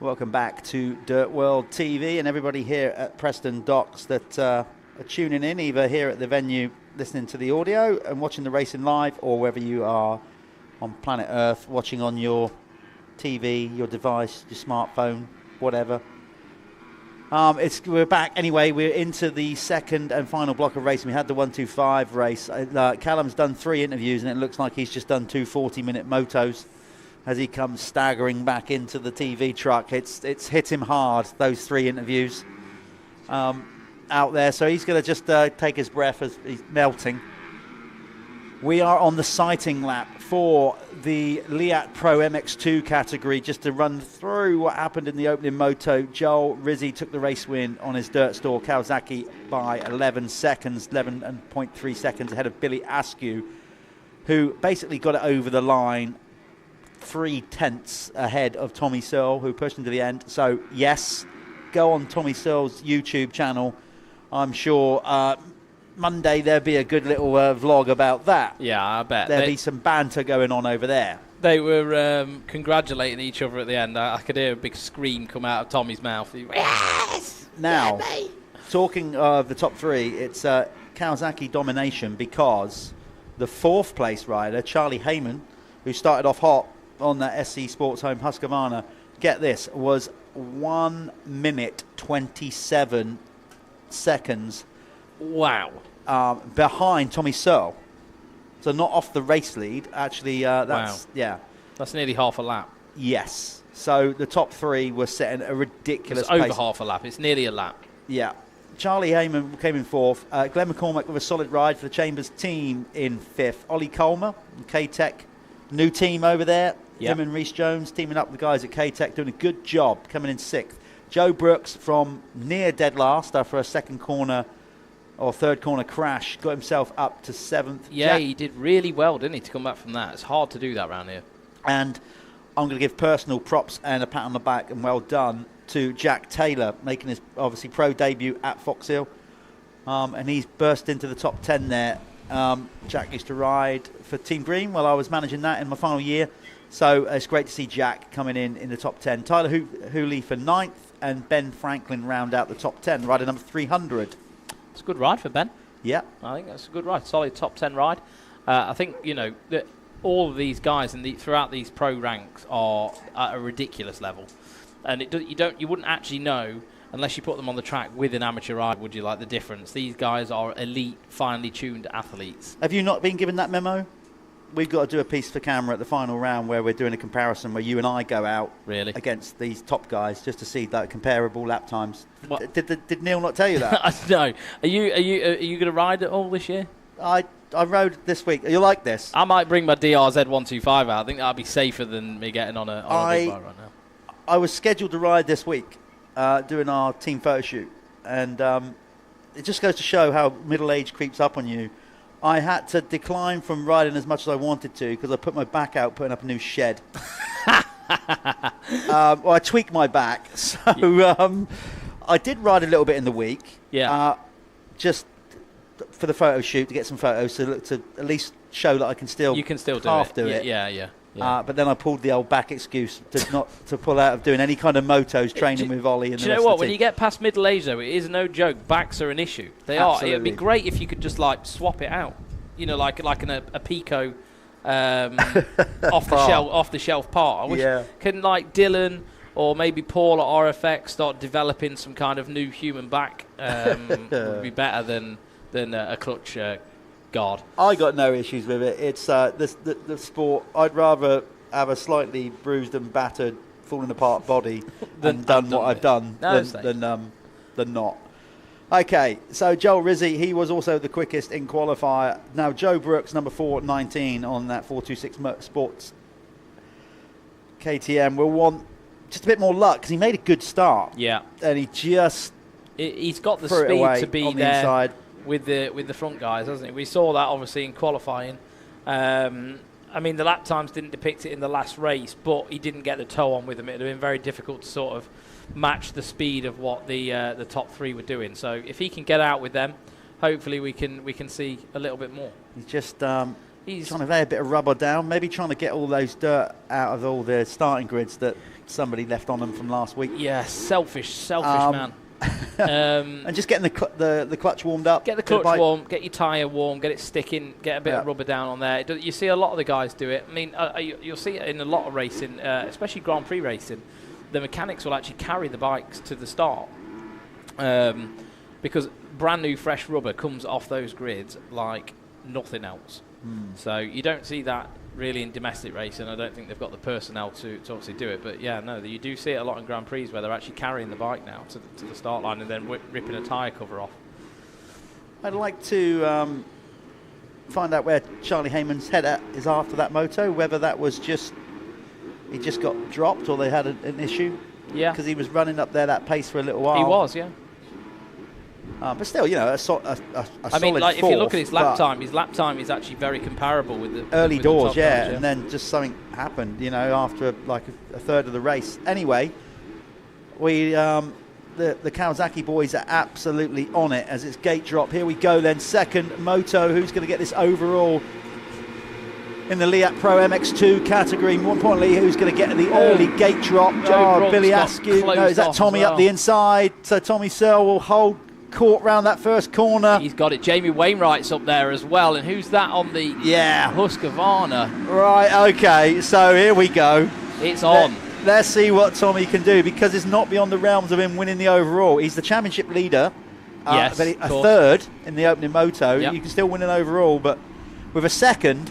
Welcome back to Dirt World TV and everybody here at Preston Docks that are tuning in, either here at the venue listening to the audio and watching the racing live, or wherever you are on planet Earth watching on your TV, your device, your smartphone, whatever. We're back anyway. We're into the second and final block of racing. We had the 125 race. Callum's done 3 interviews, and it looks like he's just done 2 40-minute motos as he comes staggering back into the TV truck. It's hit him hard, those 3 interviews out there. So he's going to just take his breath as he's melting. We are on the sighting lap for the Liat Pro MX2 category. Just to run through what happened in the opening moto, Joel Rizzi took the race win on his dirt store Kawasaki by 11 seconds, 11.3 seconds ahead of Billy Askew, who basically got it over the line 3/10 ahead of Tommy Searle, who pushed into the end. So, yes, go on Tommy Searle's YouTube channel. I'm sure Monday there'll be a good little vlog about that. Yeah, I bet. There'll be some banter going on over there. They were congratulating each other at the end. I could hear a big scream come out of Tommy's mouth. Yes! Now, talking of the top 3, it's Kawasaki domination, because the 4th place rider, Charlie Heyman, who started off hot on that SC Sports Home Husqvarna, get this, was 1 minute 27 seconds. Wow. Behind Tommy Searle. So not off the race lead. Actually, that's, wow. That's nearly half a lap. Yes. So the top 3 were setting a ridiculous pace. It's over pace. half a lap. It's nearly a lap. Yeah. Charlie Heyman came in 4th. Glenn McCormack with a solid ride for the Chambers team in 5th. Ollie Colmer, K-Tech, new team over there. Yep. Him and Reece Jones teaming up with the guys at K-Tech, doing a good job, coming in 6th. Joe Brooks from near dead last after a second corner or third corner crash, got himself up to 7th. Yeah, he did really well, didn't he, to come back from that. It's hard to do that around here. And I'm going to give personal props and a pat on the back and well done to Jack Taylor, making his obviously pro debut at Fox Hill. And he's burst into the top 10 there. Jack used to ride for Team Green while I was managing that in my final year. So it's great to see Jack coming in the top 10. Tyler Hooley for 9th, and Ben Franklin round out the top 10, rider number 300. It's a good ride for Ben. Yeah. I think that's a good ride. Solid top 10 ride. I think, you know, that all of these guys throughout these pro ranks are at a ridiculous level. And you wouldn't actually know unless you put them on the track with an amateur ride, would you, like the difference. These guys are elite, finely tuned athletes. Have you not been given that memo? We've got to do a piece for camera at the final round where we're doing a comparison where you and I go out against these top guys just to see that comparable lap times. Did Neil not tell you that? No. Are you going to ride it all this year? I rode this week. You like this? I might bring my DRZ 125 out. I think that'll be safer than me getting on a big bike right now. I was scheduled to ride this week, doing our team photo shoot, and it just goes to show how middle age creeps up on you. I had to decline from riding as much as I wanted to because I put my back out putting up a new shed. Well, I tweaked my back, so I did ride a little bit in the week. Yeah. Just for the photo shoot to get some photos to at least show that I can still. You can still do it. Yeah. But then I pulled the old back excuse to pull out of doing any kind of motos, training with Ollie. And do you know what? When you get past middle age, though, it is no joke. Backs are an issue. They Absolutely. are. It'd be great if you could just like swap it out. You know, like a Pico off the shelf part. I wish can like Dylan or maybe Paul at RFX start developing some kind of new human back. Would be better than a clutch. God, I got no issues with it. It's the sport. I'd rather have a slightly bruised and battered, falling apart body and done what I've done than not. Okay, so Joel Rizzi, he was also the quickest in qualifier. Now Joe Brooks, number 419 on that 426 Sports KTM, will want just a bit more luck because he made a good start. Yeah, and he's got the speed to be there inside. with the front guys, hasn't he? We saw that obviously in qualifying. I mean, the lap times didn't depict it in the last race, but he didn't get the toe on with them. It would have been very difficult to sort of match the speed of what the top 3 were doing. So if he can get out with them, hopefully we can see a little bit more. He's just He's trying to lay a bit of rubber down, maybe trying to get all those dirt out of all the starting grids that somebody left on them from last week. Yeah, selfish man. And just getting the clutch warmed up. Get the clutch warm, get your tyre warm, get it sticking, get a bit of rubber down on there. You see a lot of the guys do it. I mean, you'll see it in a lot of racing, especially Grand Prix racing. The mechanics will actually carry the bikes to the start because brand new fresh rubber comes off those grids like nothing else. So you don't see that really in domestic racing. I don't think they've got the personnel to obviously do it, but yeah, no, you do see it a lot in Grand Prix where they're actually carrying the bike now to the start line and then ripping a tyre cover off. I'd like to find out where Charlie Heyman's head at is after that moto, whether that was just he just got dropped or they had an issue. Yeah, because he was running up there that pace for a little while. He was, yeah. But still, you know, a solid I mean, like, fourth, if you look at his lap time is actually very comparable with the early with doors, the top guys, and then just something happened, you know, after like a third of the race. Anyway, we the Kawasaki boys are absolutely on it as it's gate drop. Here we go then, second Moto, who's going to get this overall in the Liat Pro MX2 category. More importantly, who's going to get the early gate drop? Billy Askew. No, is that Tommy up the inside? So Tommy Searle will hold court round that first corner. He's got it. Jamie Wainwright's up there as well. And who's that on the Husqvarna? Right, okay. So here we go. It's on. Let's see what Tommy can do, because it's not beyond the realms of him winning the overall. He's the championship leader. Yes, a third in the opening moto. Yep. You can still win an overall, but with a second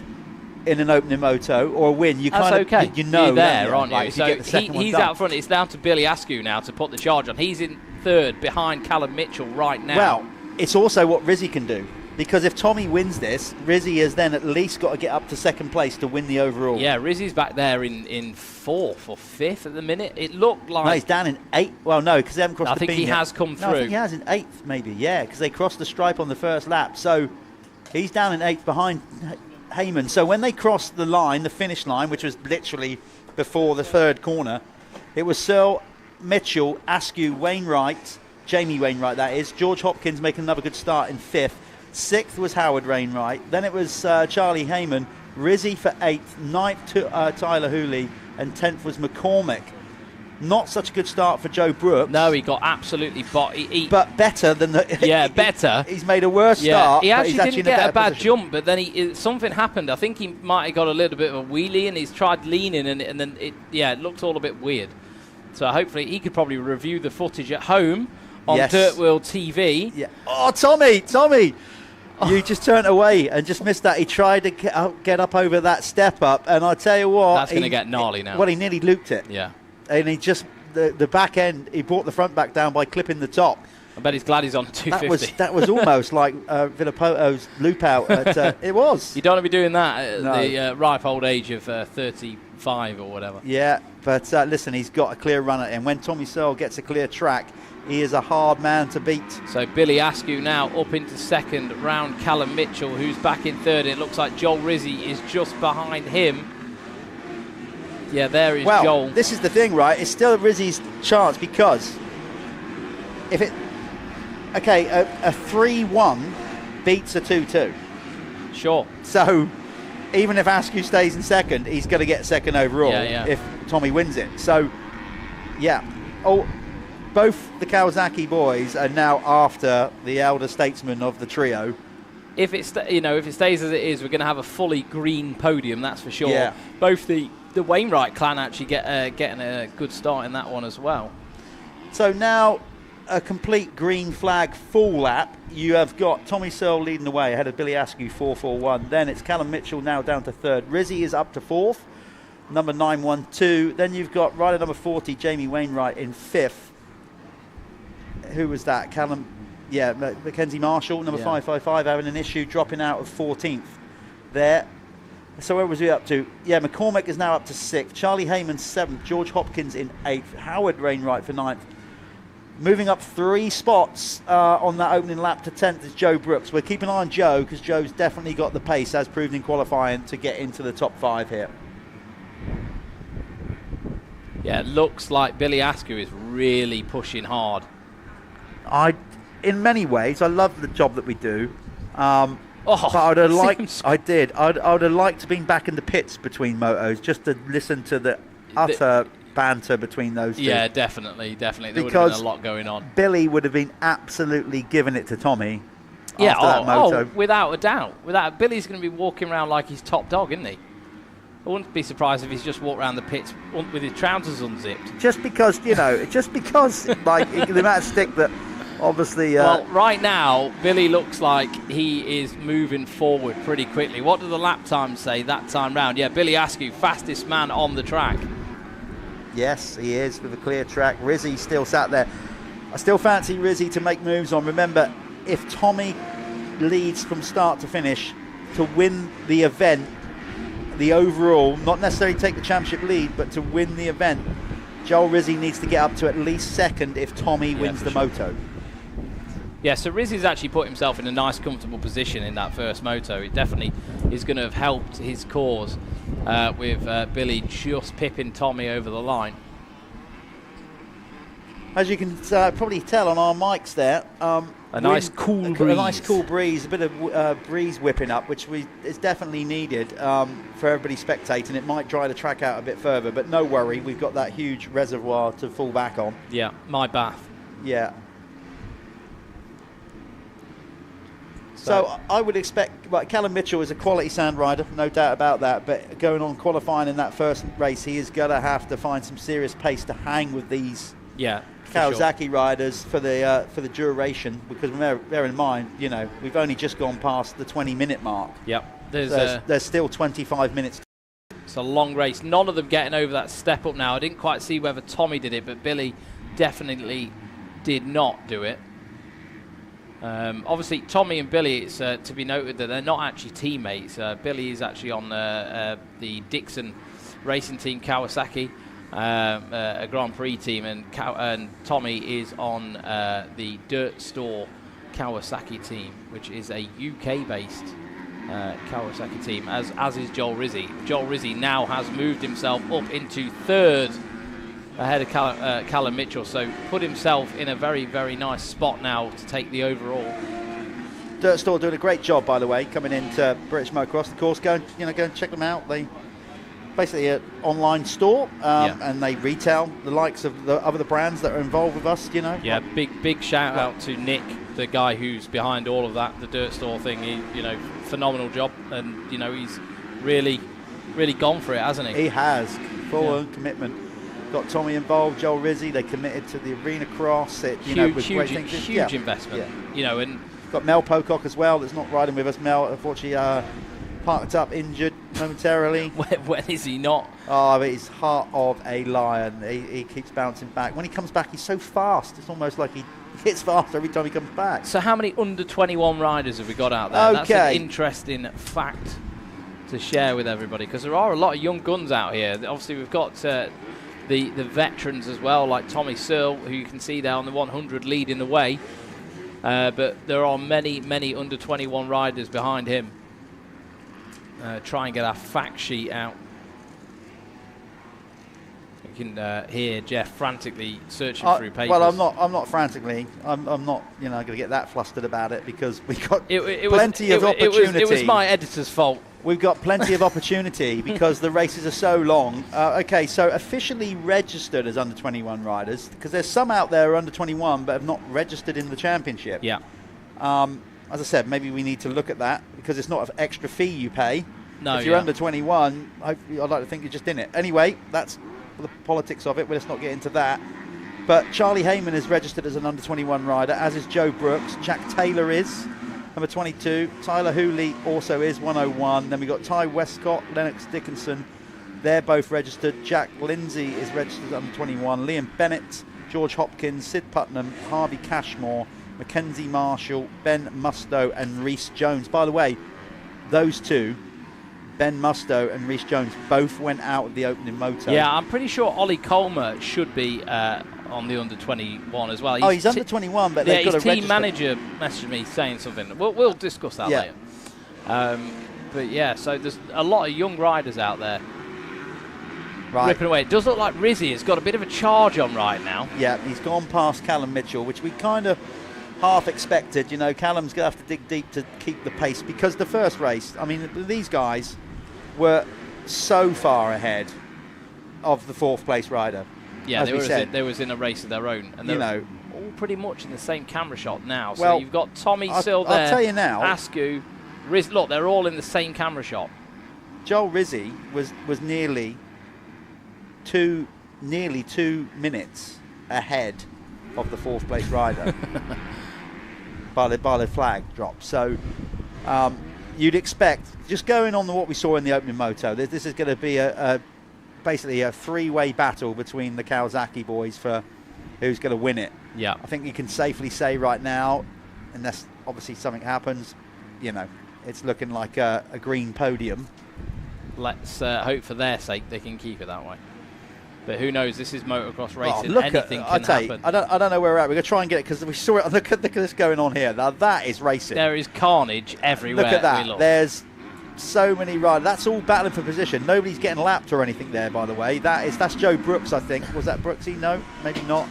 in an opening moto or a win, you kind of you know you're there, aren't you? Like, so he's out front. It's down to Billy Askew now to put the charge on. He's in third behind Callum Mitchell right now. Well, it's also what Rizzy can do, because if Tommy wins this, Rizzy has then at least got to get up to second place to win the overall. Yeah, Rizzy's back there in fourth or fifth at the minute. It looked like... No, he's down in eighth. Well, no, because they haven't crossed the beam I think he has come through. No, I think he has in eighth, maybe, yeah, because they crossed the stripe on the first lap. So he's down in eighth behind Heyman. So when they crossed the line, the finish line, which was literally before the third corner, it was Searle, Mitchell, Askew, Wainwright, Jamie Wainwright that is, George Hopkins making another good start in fifth. Sixth was Howard Wainwright. Then it was Charlie Heyman, Rizzy for eighth, ninth Tyler Hooley, and 10th was McCormick. Not such a good start for Joe Brooks. No, he got absolutely but better than the... Yeah, better. He's made a worse start. He actually but didn't get a bad jump, but then something happened. I think he might have got a little bit of a wheelie, and he's tried leaning, and then it looked all a bit weird. So hopefully he could probably review the footage at home on Dirt World TV. Yeah. Oh, Tommy! You just turned away and just missed that. He tried to get up over that step up, and I tell you what, that's going to get gnarly now. Well, he nearly looped it. Yeah, and he just the back end. He brought the front back down by clipping the top. I bet he's glad he's on 250. That was almost like Villapoto's loop out. It was. You don't want to be doing that at the ripe old age of 35 or whatever. Yeah, but listen, he's got a clear run at him. When Tommy Searle gets a clear track, he is a hard man to beat. So Billy Askew now up into second, round Callum Mitchell, who's back in third. It looks like Joel Rizzy is just behind him. Yeah, there is Joel. Well, this is the thing, right? It's still Rizzy's chance, because if it... Okay, a 3-1 beats a 2-2. Sure. So even if Askew stays in second, he's going to get second overall if Tommy wins it. So, yeah. Both the Kawasaki boys are now after the elder statesman of the trio. If it stays as it is, we're going to have a fully green podium, that's for sure. Yeah. Both the Wainwright clan actually getting a good start in that one as well. So now a complete green flag full lap. You have got Tommy Searle leading the way ahead of Billy Askew 4-4-1. Then it's Callum Mitchell now down to third. Rizzy is up to fourth, number 912. Then you've got rider number 40, Jamie Wainwright, in fifth. Who was that? Callum, Mackenzie Marshall, number 555, having an issue, dropping out of 14th there. So where was he up to? Yeah, McCormick is now up to 6th. Charlie Heyman 7th. George Hopkins in 8th. Howard Wainwright for 9th. Moving up 3 spots on that opening lap to 10th is Joe Brooks. We'll keep an eye on Joe, because Joe's definitely got the pace, as proved in qualifying, to get into the top 5 here. Yeah, it looks like Billy Askew is really pushing hard. In many ways, I love the job that we do. Oh, but I would have liked. I did. I would have liked to been back in the pits between motos just to listen to the utter banter between those two. Yeah, definitely. There would have been a lot going on. Billy would have been absolutely giving it to Tommy. Yeah, after that moto. without a doubt. Billy's going to be walking around like he's top dog, isn't he? I wouldn't be surprised if he's just walked around the pits with his trousers unzipped. Just because, like the amount of stick that obviously. Well, right now, Billy looks like he is moving forward pretty quickly. What do the lap times say that time round? Yeah, Billy Askew, fastest man on the track. Yes, he is with a clear track. Rizzy still sat there. I still fancy Rizzy to make moves on. Remember, if Tommy leads from start to finish to win the event, the overall, not necessarily take the championship lead, but to win the event, Joel Rizzy needs to get up to at least second if Tommy wins the moto. Yeah, so Rizzy's actually put himself in a nice, comfortable position in that first moto. It definitely is going to have helped his cause with Billy just pipping Tommy over the line. As you can probably tell on our mics there, a nice cool breeze, a bit of breeze whipping up, which is definitely needed for everybody spectating. It might dry the track out a bit further, but no worry, we've got that huge reservoir to fall back on. Yeah, my bath. Yeah. So I would expect, Callum Mitchell is a quality sand rider, no doubt about that, but going on qualifying in that first race, he is going to have to find some serious pace to hang with these Kawasaki riders for the duration, because bear in mind, we've only just gone past the 20-minute mark. Yep. There's still 25 minutes. It's a long race. None of them getting over that step up now. I didn't quite see whether Tommy did it, but Billy definitely did not do it. Obviously, Tommy and Billy, it's to be noted that they're not actually teammates. Billy is actually on the Dixon Racing Team Kawasaki, a Grand Prix team, and Tommy is on the Dirt Store Kawasaki team, which is a UK-based Kawasaki team, as is Joel Rizzy. Joel Rizzy now has moved himself up into third ahead of Callum Mitchell, so put himself in a very, very nice spot now to take the overall. Dirt Store doing a great job, by the way, coming into British Motocross. Of course, go and check them out. They basically an online store, and they retail the likes of the other brands that are involved with us. Yeah, big shout out to Nick, the guy who's behind all of that, the Dirt Store thing. He, phenomenal job, and he's really gone for it, hasn't he? He has full commitment. Got Tommy involved, Joel Rizzy. They committed to the Arena Cross. Huge investment. Yeah. And got Mel Pocock as well. That's not riding with us. Mel, unfortunately, parked up injured momentarily. When is he not? Oh, but he's heart of a lion. He keeps bouncing back. When he comes back, he's so fast. It's almost like he hits faster every time he comes back. So how many under 21 riders have we got out there? Okay. That's an interesting fact to share with everybody, because there are a lot of young guns out here. Obviously, we've got the veterans as well, like Tommy Searle, who you can see there on the 100 leading the way. But there are many under 21 riders behind him. Try and get our fact sheet out. You can hear Jeff frantically searching through papers. Well, I'm not frantically. I'm not going to get that flustered about it, because we got plenty of opportunity. It was my editor's fault. We've got plenty of opportunity because the races are so long. Okay, so officially registered as under 21 riders, because there's some out there who are under 21 but have not registered in the championship. Yeah. As I said, maybe we need to look at that, because it's not an extra fee you pay. No, if you're under 21, I'd like to think you're just in it. Anyway, that's the politics of it. Well, let's not get into that. But Charlie Heyman is registered as an under 21 rider, as is Joe Brooks. Jack Taylor is number 22. Tyler Hooley also is 101. Then we've got Ty Westcott, Lennox Dickinson. They're both registered. Jack Lindsay is registered as under 21. Liam Bennett, George Hopkins, Sid Putnam, Harvey Cashmore, Mackenzie Marshall, Ben Musto and Reese Jones. By the way, those two, Ben Musto and Reese Jones, both went out of the opening moto. Yeah, I'm pretty sure Ollie Colmer should be on the under 21 as well. He's under 21, but they've got to register. His team manager messaged me saying something. We'll discuss that later. But yeah, so there's a lot of young riders out there. Right. Ripping away. It does look like Rizzy has got a bit of a charge on right now. Yeah, he's gone past Callum Mitchell, which we kind of half expected. You know, Callum's going to have to dig deep to keep the pace, because the first race, I mean, these guys were so far ahead of the 4th place rider. Yeah, they was in a race of their own, and they're all pretty much in the same camera shot now. So you've got Tommy Sill there. I'll tell you now. Askew, Riz, look, they're all in the same camera shot. Joel Rizzi was nearly 2 minutes ahead of the 4th place rider by the flag drop. So you'd expect, just going on what we saw in the opening moto, this is going to be basically a 3-way battle between the Kawasaki boys for who's going to win it. Yeah, I think you can safely say right now, unless obviously something happens, you know, it's looking like a green podium. Let's hope for their sake they can keep it that way. But who knows? This is motocross racing. Look Anything can happen. I don't know where we're at. We're going to try and get it, because we saw it. Look at this going on here. Now that is racing. There is carnage everywhere. Look at that. There's so many riders. That's all battling for position. Nobody's getting lapped or anything there, by the way. That's Joe Brooks, I think. Was that Brooksy? No, maybe not.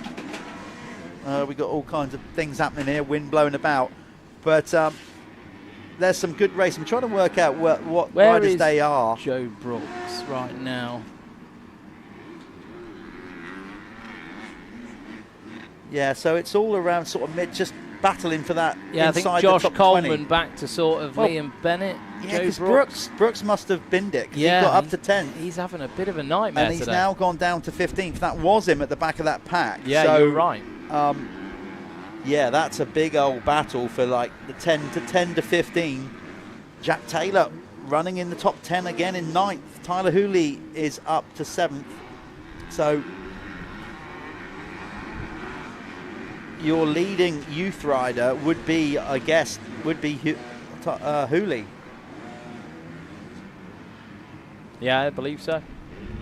We got all kinds of things happening here. Wind blowing about. But there's some good racing. I'm trying to work out what riders they are. Joe Brooks right now. Yeah, so it's all around sort of mid, just battling for that. Yeah, I think Josh Coleman back to sort of Liam Bennett. Yeah, because Brooks must have binned it. Yeah, he got up to 10th. He's having a bit of a nightmare and he's today. now gone down to 15th. That was him at the back of that pack. Yeah, so, you're right. Yeah, that's a big old battle for like the 10 to 15. Jack Taylor running in the top 10 again in 9th. Tyler Hooley is up to 7th. So your leading youth rider would be, I guess, Hooley. Yeah, I believe so.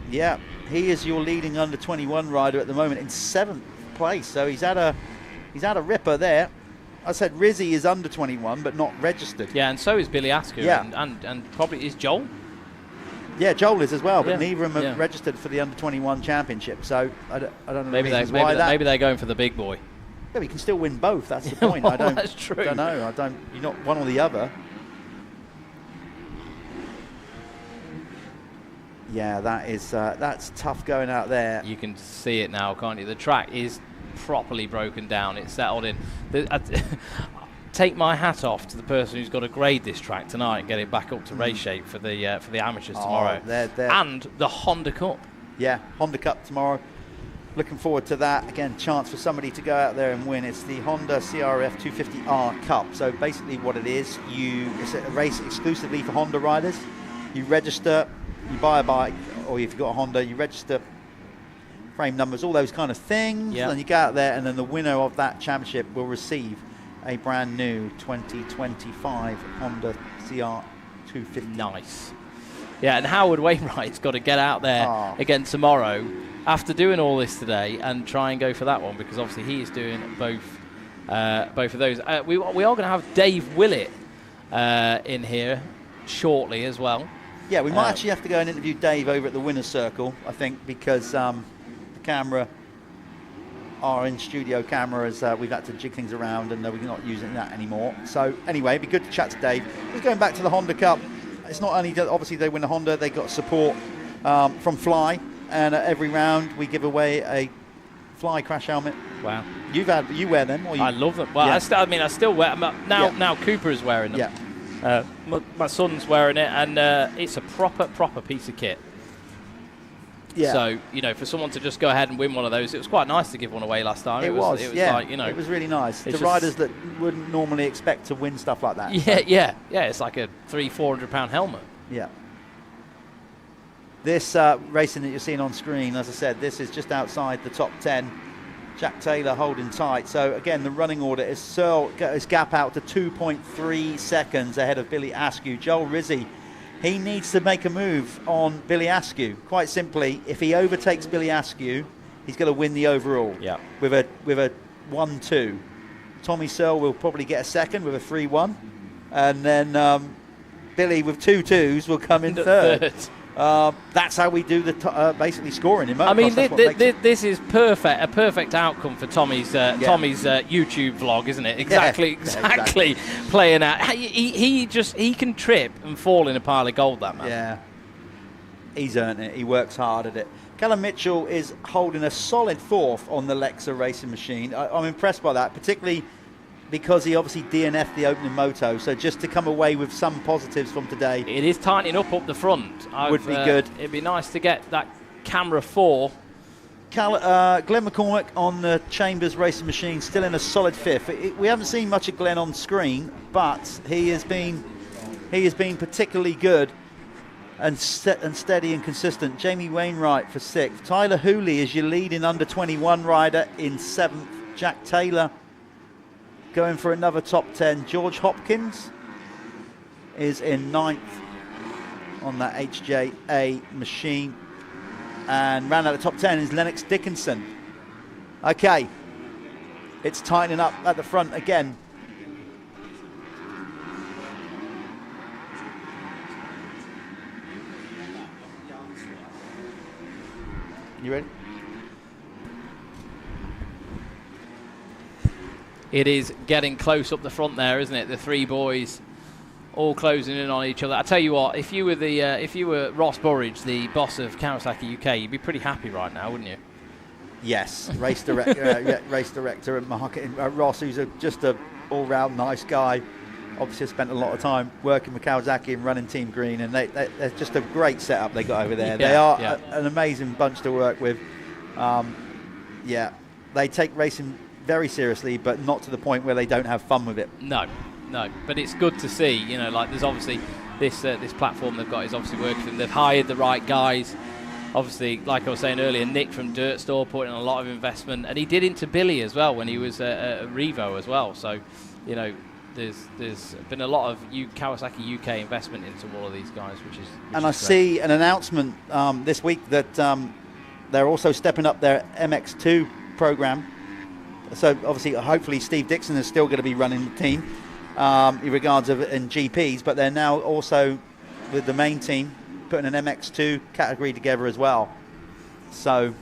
Yeah, he is your leading under 21 rider at the moment in 7th place. So he's had a ripper there. I said Rizzi is under 21 but not registered. Yeah, and so is Billy Askew. Yeah. and probably is Joel. Yeah, Joel is as well, but Yeah. neither of them have registered for the under 21 championship. So I don't know. Maybe they're going for the big boy. Yeah, we can still win both. That's the point. Well, that's true. I don't know. You're not one or the other. Yeah, that's tough going out there. You can see it now, can't you? The track is properly broken down. It's settled in. Take my hat off to the person who's got to grade this track tonight and get it back up to race shape for the amateurs tomorrow. And the Honda Cup. Yeah, Honda Cup tomorrow. Looking forward to that. Again, chance for somebody to go out there and win. It's the Honda CRF 250R Cup. So basically what it is, it's a race exclusively for Honda riders. You register, you buy a bike, or if you've got a Honda, you register frame numbers, all those kind of things. Yep. Then you go out there, and then the winner of that championship will receive a brand new 2025 Honda CR 250. Nice. Yeah, and Howard Wainwright's got to get out there again tomorrow after doing all this today and try and go for that one, because obviously he is doing both of those. We are going to have Dave Willett in here shortly as well. Yeah, we might actually have to go and interview Dave over at the winner's circle, I think, because the camera, our in-studio cameras, we've had to jig things around and we're not using that anymore. So anyway, it'd be good to chat to Dave. Just going back to the Honda Cup, it's not only, obviously they win the Honda, they got support from Fly, and at every round we give away a Fly crash helmet. Wow. You wear them? Or I love them. Well, yeah. I still wear them. Now Cooper is wearing them. Yeah. My son's wearing it, and it's a proper piece of kit. Yeah. So, for someone to just go ahead and win one of those, it was quite nice to give one away last time. It was yeah. Like, it was really nice. The riders that wouldn't normally expect to win stuff like that. Yeah. It's like a £300-400 helmet. Yeah. This racing that you're seeing on screen, as I said, this is just outside the top 10. Jack Taylor holding tight. So again, the running order is Searle got his gap out to 2.3 seconds ahead of Billy Askew. Joel Rizzi, he needs to make a move on Billy Askew. Quite simply, if he overtakes Billy Askew, he's going to win the overall. Yeah. With a 1-2. Tommy Searle will probably get a second with a 3-1, and then Billy with 2 2s will come in third. That's how we do the basically scoring in motocross. I mean, this is a perfect outcome for Tommy's YouTube vlog, isn't it? Exactly, playing out. He can trip and fall in a pile of gold, that man. Yeah, he's earned it. He works hard at it. Callum Mitchell is holding a solid 4th on the Lexa racing machine. I'm impressed by that, particularly because he obviously DNF'd the opening moto. So just to come away with some positives from today. It is tightening up the front. Would be good. It'd be nice to get that camera 4. Glenn McCormick on the Chambers racing machine, still in a solid 5th. We haven't seen much of Glenn on screen, but he has been particularly good and steady and consistent. Jamie Wainwright for 6th. Tyler Hooley is your leading under 21 rider in 7th. Jack Taylor going for another top 10. George Hopkins is in 9th on that HJA machine. And round out the top 10 is Lennox Dickinson. Okay, it's tightening up at the front again. You ready? It is getting close up the front there, isn't it? The 3 boys all closing in on each other. I tell you what, if you were Ross Burridge, the boss of Kawasaki UK, you'd be pretty happy right now, wouldn't you? Yes, race director and marketing. Ross, who's just a all-round nice guy. Obviously spent a lot of time working with Kawasaki and running Team Green, and they're just a great setup they got over there. They are an amazing bunch to work with. They take racing very seriously, but not to the point where they don't have fun with it. No, but it's good to see. You know, like there's obviously this platform they've got is obviously working for them. They've hired the right guys. Obviously, like I was saying earlier, Nick from Dirt Store put in a lot of investment, and he did into Billy as well when he was at Revo as well. So, you know, there's been a lot of Kawasaki UK investment into all of these guys, which is I great. see an announcement this week that they're also stepping up their MX2 program. So obviously, hopefully, Steve Dixon is still going to be running the team in regards of in GPs, but they're now also with the main team putting an MX2 category together as well. So,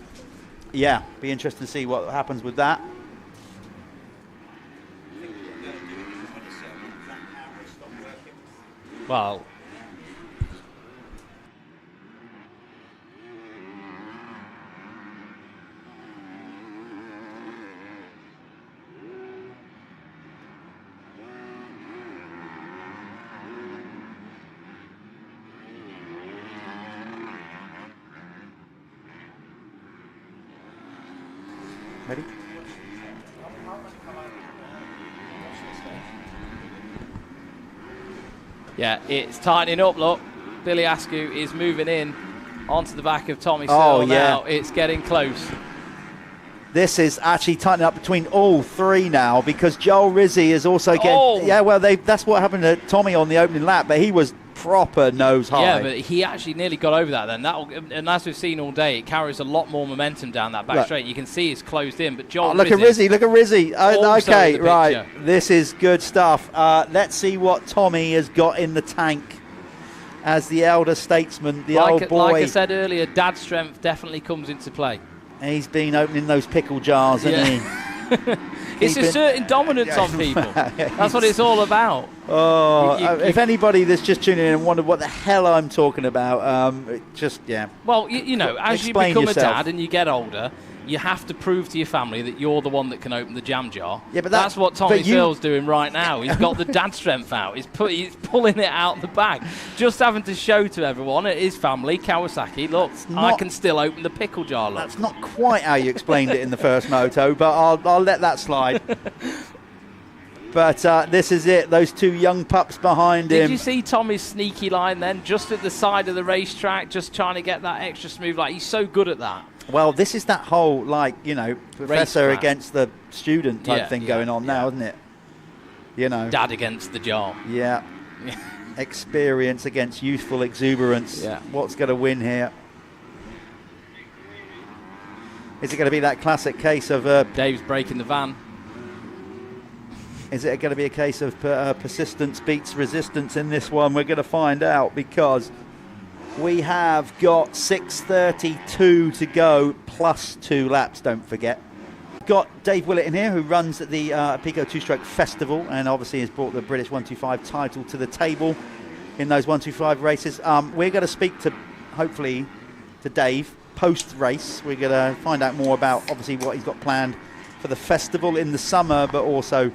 yeah, be interested to see what happens with that. Well, ready? Yeah, it's tightening up, look. Billy Askew is moving in onto the back of Tommy Oh, Searle yeah. now. It's getting close. This is actually tightening up between all 3 now, because Joel Rizzi is also getting... Oh. Yeah, well, that's what happened to Tommy on the opening lap, but he was proper nose high. Yeah, but he actually nearly got over that then. And as we've seen all day, it carries a lot more momentum down that back straight. You can see it's closed in, but Joel look at Rizzi, look at Rizzi. Also Okay, in the right. picture. This is good stuff. Let's see what Tommy has got in the tank as the elder statesman, the old boy. Like I said earlier, dad strength definitely comes into play. He's been opening those pickle jars, hasn't he? It's a certain dominance on people. That's what it's all about. Oh, if anybody that's just tuning in and wondered what the hell I'm talking about, Well, you know, as you Explain become yourself. a dad and you get older, you have to prove to your family that you're the one that can open the jam jar. Yeah, but that's what Tommy but you- Searle's doing right now. He's got the dad strength out. He's pulling it out the bag. Just having to show to everyone, his family, Kawasaki, look, I can still open the pickle jar. Look. That's not quite how you explained it in the first moto, but I'll let that slide. But this is it. Those 2 young pups behind him. Did you see Tommy's sneaky line then? Just at the side of the racetrack, just trying to get that extra smooth. Like, he's so good at that. Well, this is that whole, professor Racecraft. against the student type thing going on now, isn't it? You know. Dad against the jar. Yeah. Experience against youthful exuberance. Yeah. What's going to win here? Is it going to be that classic case of... Dave's breaking the van. Is it going to be a case of persistence beats resistance in this one? We're going to find out, because We have got 6:32 to go, plus 2 laps, don't forget. Got Dave Willett in here, who runs at the Pico Two-Stroke Festival, and obviously has brought the British 125 title to the table in those 125 races. We're going to speak to, hopefully, to Dave post-race. We're going to find out more about, obviously, what he's got planned for the festival in the summer, but also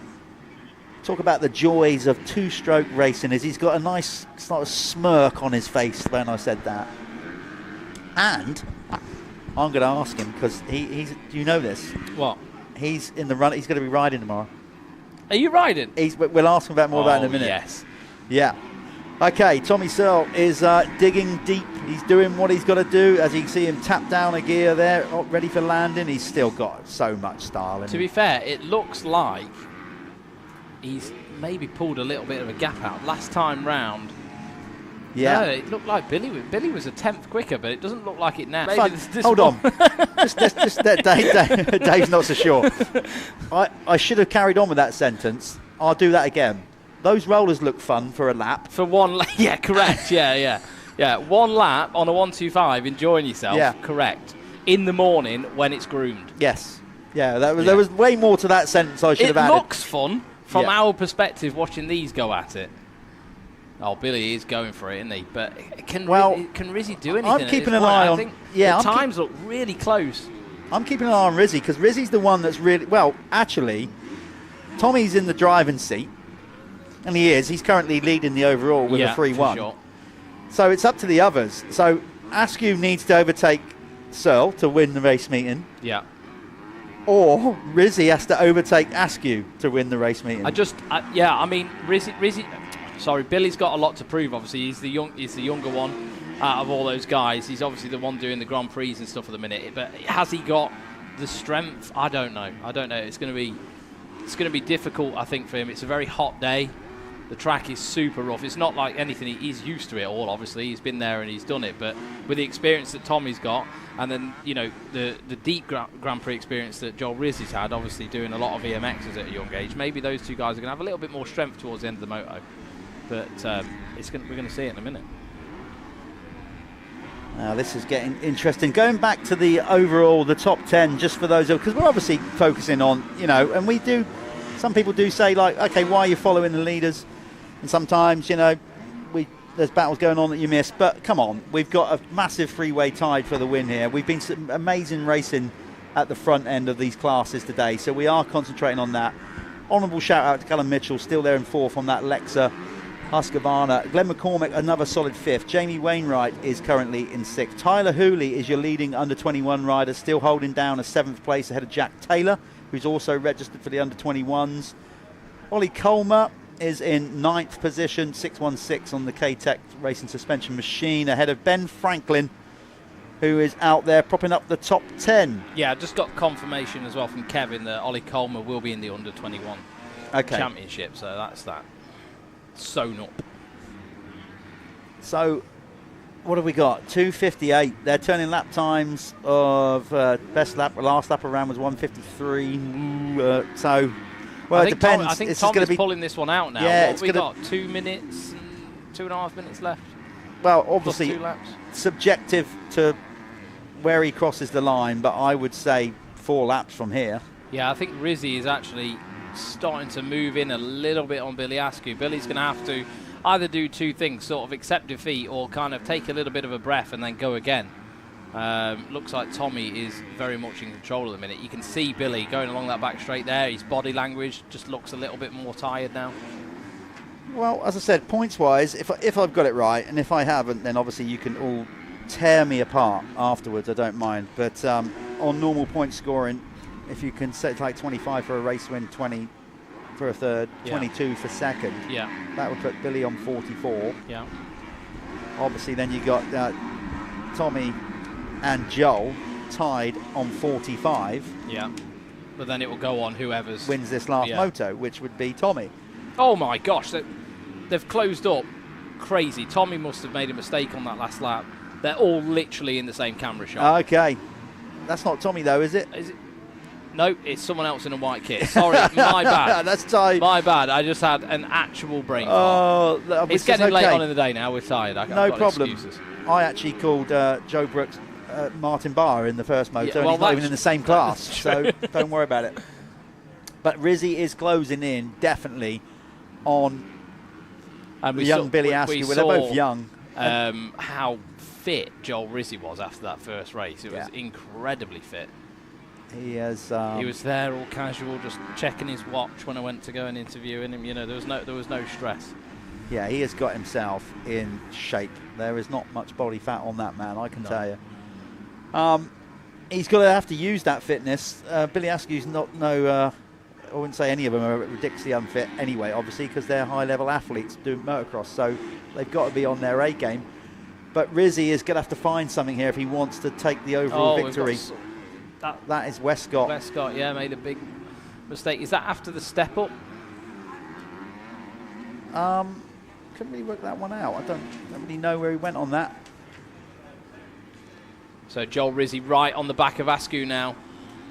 talk about the joys of two-stroke racing. As he's got a nice sort of smirk on his face when I said that. And I'm going to ask him, because he's. Do you know this? What? He's in the run. He's going to be riding tomorrow. Are you riding? We'll ask him about more about it in a minute. Yes. Yeah. Okay, Tommy Searle is digging deep. He's doing what he's got to do. As you can see him tap down a gear there, ready for landing. He's still got so much style in To be fair, it looks like he's maybe pulled a little bit of a gap out. Last time round, yeah, no, it looked like Billy was a tenth quicker, but it doesn't look like it now. Hold on. Dave's not so sure. I should have carried on with that sentence. I'll do that again. Those rollers look fun for a lap. For one lap, yeah, correct, yeah. 1 lap on a 125, enjoying yourself, yeah. Correct. In the morning when it's groomed. Yes. Yeah, there was way more to that sentence I should have added. It looks fun from our perspective watching these go at it. Oh, Billy is going for it, isn't he? But can Rizzy do anything? I'm keeping an eye on. I think the times look really close. I'm keeping an eye on Rizzy, because Rizzy's the one that's really well. Actually, Tommy's in the driving seat, and he is. He's currently leading the overall with a 3-1. Sure. So it's up to the others. So Askew needs to overtake Searle to win the race meeting. Yeah. Or Rizzy has to overtake Askew to win the race meeting. I mean, Rizzy. Sorry, Billy's got a lot to prove. Obviously, he's the younger one out of all those guys. He's obviously the one doing the Grand Prix and stuff at the minute. But has he got the strength? I don't know. It's going to be difficult, I think, for him. It's a very hot day. The track is super rough. It's not like anything. He's used to it all, obviously. He's been there and he's done it. But with the experience that Tommy's got, and then, the deep Grand Prix experience that Joel Rizzy's had, obviously doing a lot of EMXs at a young age, maybe those two guys are going to have a little bit more strength towards the end of the moto. But we're going to see it in a minute. Now this is getting interesting. Going back to the overall, the top 10, just for those, because we're obviously focusing on, and we do, some people do say, like, okay, why are you following the leaders? And sometimes, there's battles going on that you miss. But come on, we've got a massive freeway tide for the win here. We've been some amazing racing at the front end of these classes today, so we are concentrating on that. Honourable shout out to Callum Mitchell, still there in 4th on that Lexa Husqvarna. Glenn McCormick, another solid 5th. Jamie Wainwright is currently in 6th. Tyler Hooley is your leading under-21 rider, still holding down a 7th place ahead of Jack Taylor, who's also registered for the under-21s. Ollie Colmer is in 9th position, 616 on the K-Tech Racing Suspension Machine, ahead of Ben Franklin, who is out there propping up the top 10. Yeah, I just got confirmation as well from Kevin that Ollie Colmer will be in the under-21 championship, so that's that. Sewn up. So, what have we got? 2:58. They're turning lap times of last lap around was 1:53. Well, it depends. I think Tom is pulling this one out now. Yeah, what have we got? 2 minutes, 2.5 minutes left. Well, obviously, 2 laps. Subjective to where he crosses the line, but I would say 4 laps from here. Yeah, I think Rizzy is actually starting to move in a little bit on Billy Askew. Billy's going to have to either do 2 things, sort of accept defeat or kind of take a little bit of a breath and then go again. Looks like Tommy is very much in control at the minute. You can see Billy going along that back straight there. His body language just looks a little bit more tired now. Well, as I said, points-wise, if I've got it right, and if I haven't, then obviously you can all tear me apart afterwards. I don't mind. But on normal point scoring, if you can set like 25 for a race win, 20 for a third, 22 for second, that would put Billy on 44. Yeah. Obviously, then you got Tommy and Joel tied on 45. Yeah. But then it will go on whoever's wins this last moto, which would be Tommy. Oh my gosh, they've closed up crazy. Tommy must have made a mistake on that last lap. They're all literally in the same camera shot. Okay. That's not Tommy though, is it? No, it's someone else in a white kit. Sorry, my bad. That's tight. My bad. I just had an actual brain fart. It's getting late on in the day now. We're tired. No problem. I actually called Joe Brooks Martin Barr in the first moto, and he's not even in the same class, so don't worry about it. But Rizzy is closing in, definitely, on the young Billy Askew. Well, they're both young. How fit Joel Rizzy was after that first race. It was incredibly fit. He has. He was there all casual, just checking his watch when I went to go and interview him. You know, there was no stress. Yeah, he has got himself in shape. There is not much body fat on that man, I can tell you. He's going to have to use that fitness. Billy Askew's not I wouldn't say any of them are ridiculously unfit anyway, obviously, because they're high-level athletes doing motocross, so they've got to be on their A game. But Rizzy is going to have to find something here if he wants to take the overall victory. That is Westcott. Westcott, yeah, made a big mistake. Is that after the step up? Couldn't really work that one out. I don't really know where he went on that. So Joel Rizzy right on the back of Askew now.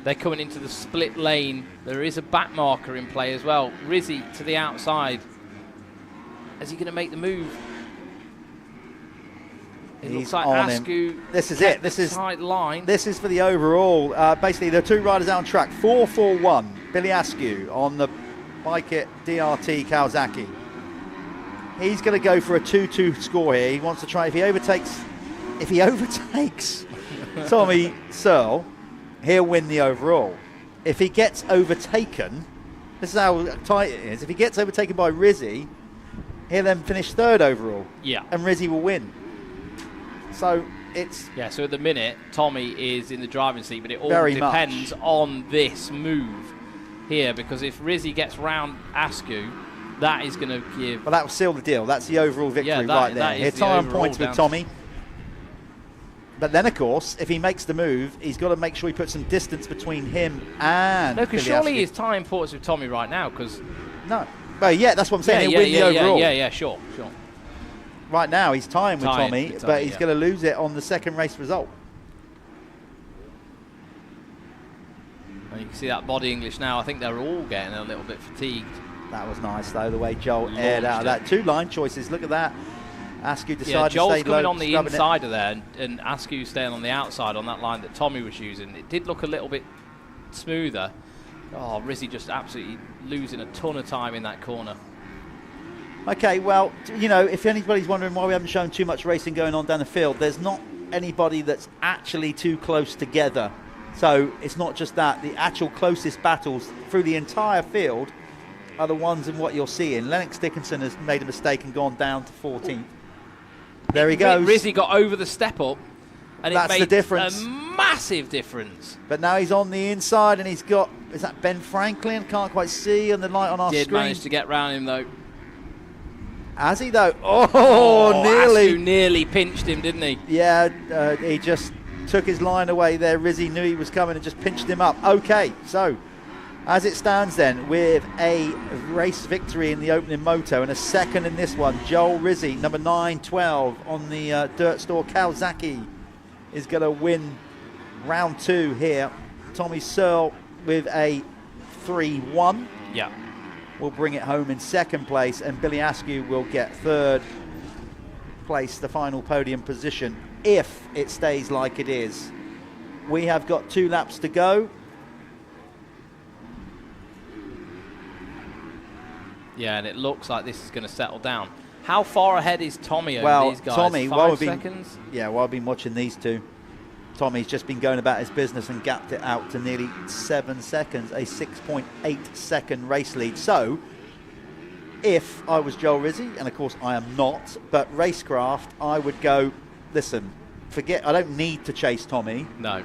They're coming into the split lane. There is a back marker in play as well. Rizzy to the outside. Is he going to make the move? It looks like Askew. This is it. This is tight line. This is for the overall. Basically, the two riders out on track. 4-4-1. Billy Askew on the Bike It DRT Kawasaki. He's going to go for a 2-2 score here. He wants to try. If he overtakes Tommy Searle, he'll win the overall. If he gets overtaken, this is how tight it is. If he gets overtaken by Rizzy, he'll then finish third overall. Yeah. And Rizzy will win. So it's... Yeah, so at the minute, Tommy is in the driving seat, but it all depends on this move here, because if Rizzy gets round Askew, that is going to give... Well, that will seal the deal. That's the overall victory right there. He'll tie on points with Tommy. But then, of course, if he makes the move, he's got to make sure he puts some distance between him and... No, because surely he's tying points with Tommy right now, because... No. Well, yeah, that's what I'm saying. He'll win the overall. Yeah, sure. Right now, he's tying with Tommy, but he's going to lose it on the second race result. And you can see that body English now. I think they're all getting a little bit fatigued. That was nice, though, the way Joel aired out of that. Two line choices. Look at that. Askew decided to stay low. Joel's coming on the inside of there, and Askew staying on the outside on that line that Tommy was using. It did look a little bit smoother. Oh, Rizzy just absolutely losing a ton of time in that corner. Okay, well, you know, if anybody's wondering why we haven't shown too much racing going on down the field, there's not anybody that's actually too close together. So it's not just that. The actual closest battles through the entire field are the ones in what you're seeing. Lennox Dickinson has made a mistake and gone down to 14th. There he goes. Rizzy got over the step up, and that's it made the difference. A massive difference. But now he's on the inside, and he's got, is that Ben Franklin? Can't quite see on the light on our screen. Did manage to get round him, though. Has he, though? Oh, nearly. Askew nearly pinched him, didn't he? Yeah, he just took his line away there. Rizzy knew he was coming and just pinched him up. Okay, so as it stands then, with a race victory in the opening moto and a second in this one, Joel Rizzy, number 9-12 on the Dirt Store Kawasaki, is going to win round two here. Tommy Searle with a 3-1. Yeah. Will bring it home in second place, and Billy Askew will get third place, the final podium position, if it stays like it is. We have got 2 laps to go. Yeah, and it looks like this is going to settle down. How far ahead is Tommy over these guys? Tommy, 5 seconds? While I've been watching these two, Tommy's just been going about his business and gapped it out to nearly 7 seconds, a 6.8 second race lead. So, if I was Joel Rizzy, and of course I am not, but Racecraft, I would go, listen, forget, I don't need to chase Tommy. No.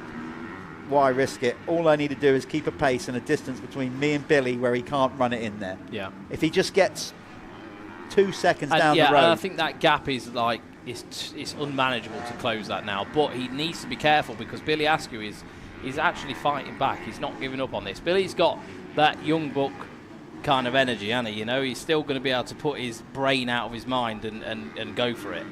Why risk it? All I need to do is keep a pace and a distance between me and Billy where he can't run it in there. Yeah. If he just gets 2 seconds down the road. Yeah, I think that gap is like, it's unmanageable to close that now, but he needs to be careful because Billy Askew is actually fighting back. He's not giving up on this. Billy's got that young buck kind of energy, hasn't he? You know, he's still going to be able to put his brain out of his mind and go for it.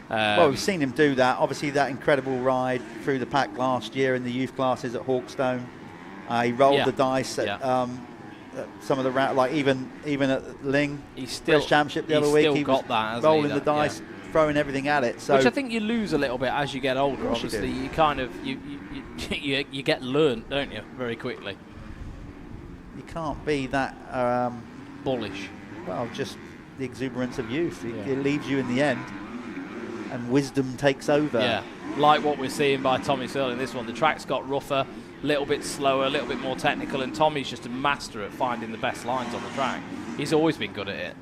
Well, we've seen him do that. Obviously, that incredible ride through the pack last year in the youth classes at Hawkstone. He rolled the dice at some of the like even at Ling, British Championship the other week. He was rolling the dice, throwing everything at it. So which I think you lose a little bit as you get older. Obviously, you kind of you get learnt, don't you, very quickly. You can't be that bullish. Well, just the exuberance of youth. It leaves you in the end, and wisdom takes over. Yeah, like what we're seeing by Tommy Searle in this one. The track's got rougher, a little bit slower, a little bit more technical, and Tommy's just a master at finding the best lines on the track. He's always been good at it.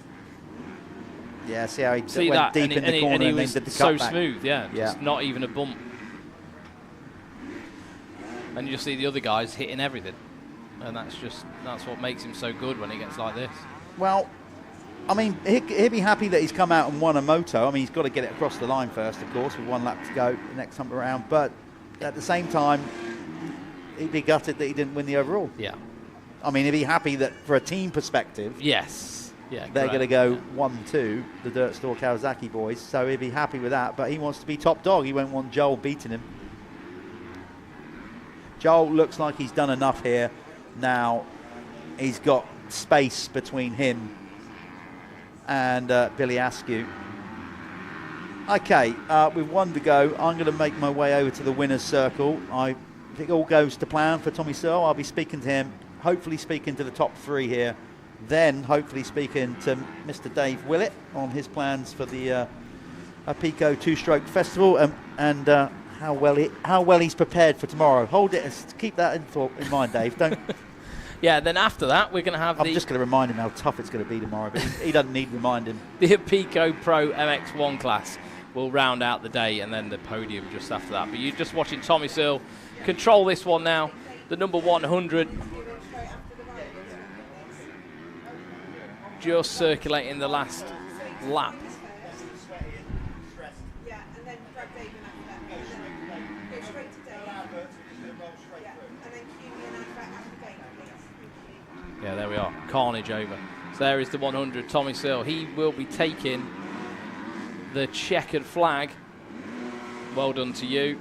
Yeah, see how he went deep in the corner and he and was then did the so cutback. smooth, just not even a bump. And you just see the other guys hitting everything, and that's what makes him so good when he gets like this. Well, I mean, he'd be happy that he's come out and won a moto. I mean, he's got to get it across the line first, of course, with 1 lap to go the next time around. But at the same time, he'd be gutted that he didn't win the overall. Yeah. I mean, he'd be happy that, for a team perspective, yes, they're going to go 1-2, the Dirt Store Kawasaki boys. So he'd be happy with that. But he wants to be top dog. He won't want Joel beating him. Joel looks like he's done enough here. Now he's got space between him and Billy Askew. Okay, with 1 to go, I'm going to make my way over to the winner's circle. If it all goes to plan for Tommy Searle, I'll be speaking to him, hopefully speaking to the top 3 here, then hopefully speaking to Mr. Dave Willett on his plans for the Pico 2-Stroke Festival and how well he's prepared for tomorrow. Hold it, keep that in mind, Dave. Don't. Yeah, then after that, we're going to have I'm just going to remind him how tough it's going to be tomorrow, but he doesn't need reminding. The Pico Pro MX1 class will round out the day, and then the podium just after that. But you're just watching Tommy Searle control this one now. The number 100. Just circulating the last lap. Yeah, there we are. Carnage over. So there is the 100, Tommy Searle. He will be taking the checkered flag. Well done to you.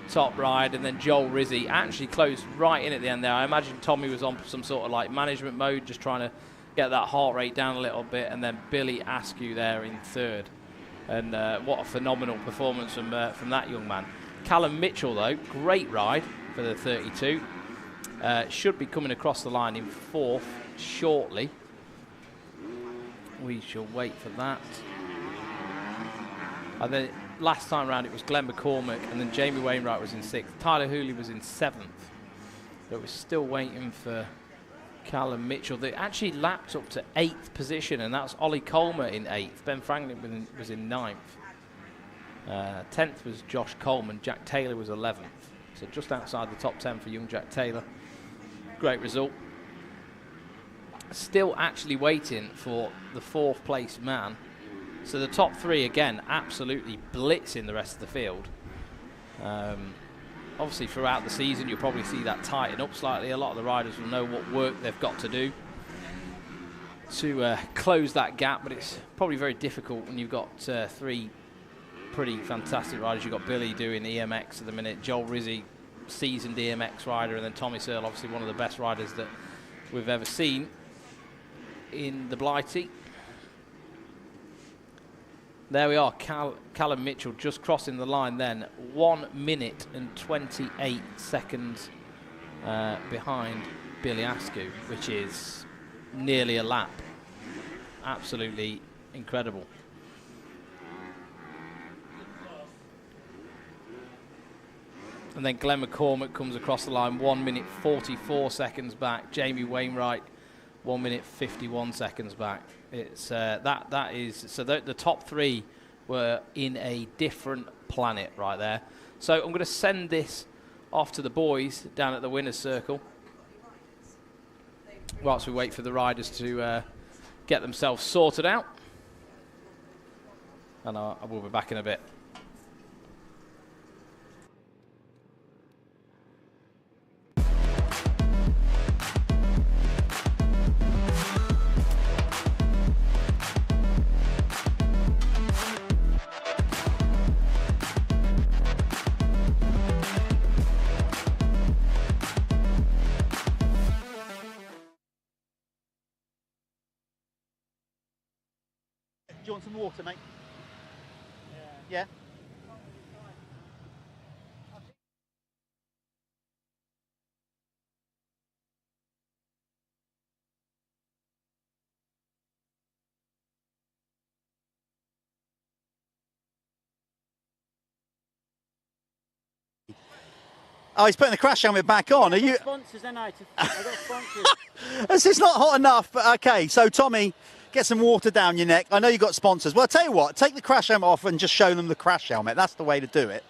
Top ride, and then Joel Rizzi actually closed right in at the end there. I imagine Tommy was on some sort of like management mode, just trying to get that heart rate down a little bit, and then Billy Askew there in 3rd. And what a phenomenal performance from that young man. Callum Mitchell, though, great ride for the 32. Should be coming across the line in 4th shortly. We shall wait for that. And then last time round it was Glenn McCormick, and then Jamie Wainwright was in 6th. Tyler Hooley was in 7th. But we're still waiting for Callum Mitchell. They actually lapped up to 8th position, and that's Ollie Colmer in 8th. Ben Franklin was in 9th. 10th was Josh Coleman. Jack Taylor was 11th. So just outside the top 10 for young Jack Taylor. Great result. Still actually waiting for the 4th place man. So the top 3 again absolutely blitzing the rest of the field. Obviously throughout the season you'll probably see that tighten up slightly. A lot of the riders will know what work they've got to do to close that gap, but it's probably very difficult when you've got 3 pretty fantastic riders. You've got Billy doing EMX at the minute, Joel Rizzi, seasoned EMX rider, and then Tommy Searle, obviously one of the best riders that we've ever seen in the Blighty. There we are, Callum Mitchell just crossing the line then, 1 minute and 28 seconds behind Billy Askew, which is nearly a lap. Absolutely incredible. And then Glenn McCormick comes across the line, 1 minute 44 seconds back. Jamie Wainwright, 1 minute 51 seconds back. It's that is so the top 3 were in a different planet right there. So I'm going to send this off to the boys down at the winner's circle whilst we wait for the riders to get themselves sorted out. And I will be back in a bit. you want some water, mate? Yeah. Oh, he's putting the crash helmet back on. Are you? Sponsors, then I got sponsors. This is not hot enough. But okay, so Tommy, get some water down your neck. I know you got sponsors. Well, I'll tell you what. Take the crash helmet off and just show them the crash helmet. That's the way to do it.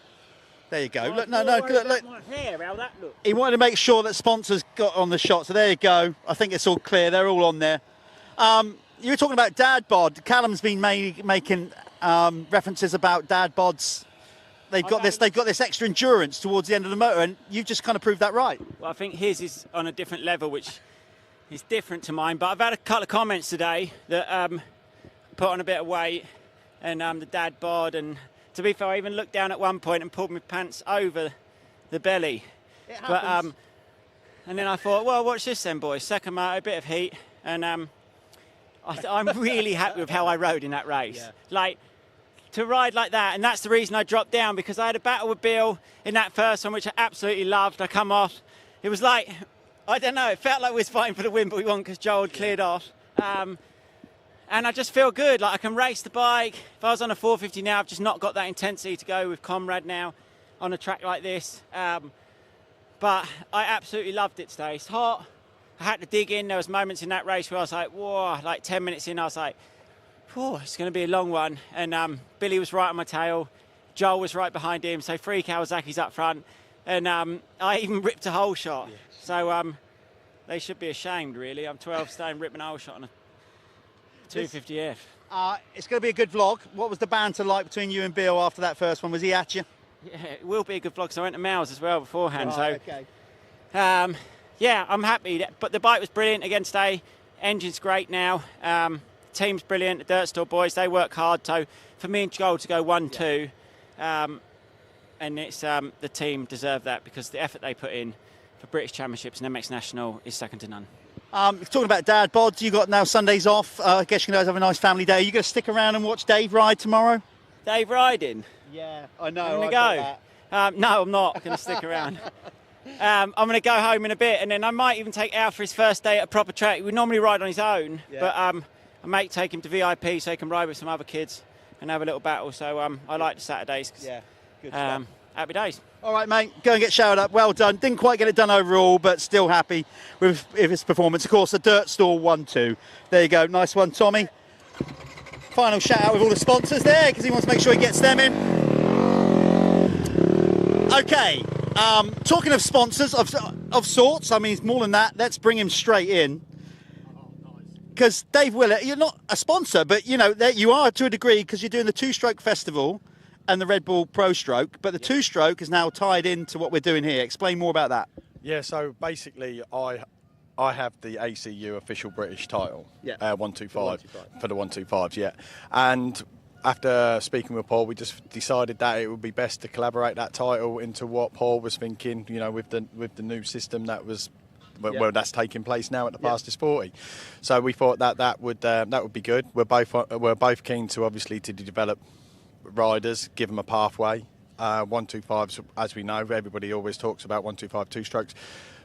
There you go. Oh, Look, no, look. My hair, how that look? He wanted to make sure that sponsors got on the shot. So there you go. I think it's all clear. They're all on there. You were talking about dad bod. Callum's been making references about dad bods. They've got this extra endurance towards the end of the motor, and you've just kind of proved that right. Well, I think his is on a different level, which is different to mine. But I've had a couple of comments today that put on a bit of weight and the dad bod. And to be fair, I even looked down at one point and pulled my pants over the belly. It happens. And then I thought, well, watch this then, boys. Second motor, a bit of heat, and I'm really happy with how I rode in that race. Yeah. Like, to ride like that, and that's the reason I dropped down, because I had a battle with Bill in that first one, which I absolutely loved. I come off. It was like, I don't know, it felt like we was fighting for the win, but we won because Joel had cleared off. And I just feel good. Like, I can race the bike. If I was on a 450 now, I've just not got that intensity to go with Comrade now on a track like this. But I absolutely loved it today. It's hot. I had to dig in. There was moments in that race where I was like, whoa, like 10 minutes in, I was like, oh, it's going to be a long one. And Billy was right on my tail. Joel was right behind him. So 3 Kawasaki's up front. And I even ripped a hole shot. Yes. So they should be ashamed, really. I'm 12 stone, ripping a hole shot on a 250F. It's going to be a good vlog. What was the banter like between you and Bill after that first one? Was he at you? Yeah, it will be a good vlog, because I went to Mal's as well beforehand. Right, so, okay. yeah, I'm happy. But the bike was brilliant again today. Engine's great now. Team's brilliant. The Dirt Store boys, they work hard. So for me and Joel to go 1-2, and it's the team deserve that, because the effort they put in for British Championships and MX National is second to none. Talking about dad bods, you got now Sundays off. I guess you guys have a nice family day. Are you going to stick around and watch Dave ride tomorrow? Dave riding? Yeah, I know. I'm going to go. No, I'm not going to stick around. I'm going to go home in a bit, and then I might even take Al for his first day at a proper track. We normally ride on his own, but I might take him to VIP so he can ride with some other kids and have a little battle. So I like the Saturdays. Yeah, good stuff. Happy days. All right, mate, go and get showered up. Well done. Didn't quite get it done overall, but still happy with his performance. Of course, the Dirt Store 1-2. There you go. Nice one, Tommy. Final shout out with all the sponsors there, because he wants to make sure he gets them in. Okay, talking of sponsors of sorts, I mean, it's more than that. Let's bring him straight in. Because Dave Willett, you're not a sponsor, but you know you are to a degree, because you're doing the two-stroke festival and the Red Bull Pro Stroke, but the two-stroke is now tied into what we're doing here. Explain more about that. Yeah, so basically I have the ACU official British title, 125 for the 125s, yeah. And after speaking with Paul, we just decided that it would be best to collaborate that title into what Paul was thinking, you know, with the new system that was. Well, that's taking place now at the Fastest 40. So we thought that would be good. We're both keen to obviously to develop riders, give them a pathway. 125s, as we know, everybody always talks about 125 two-strokes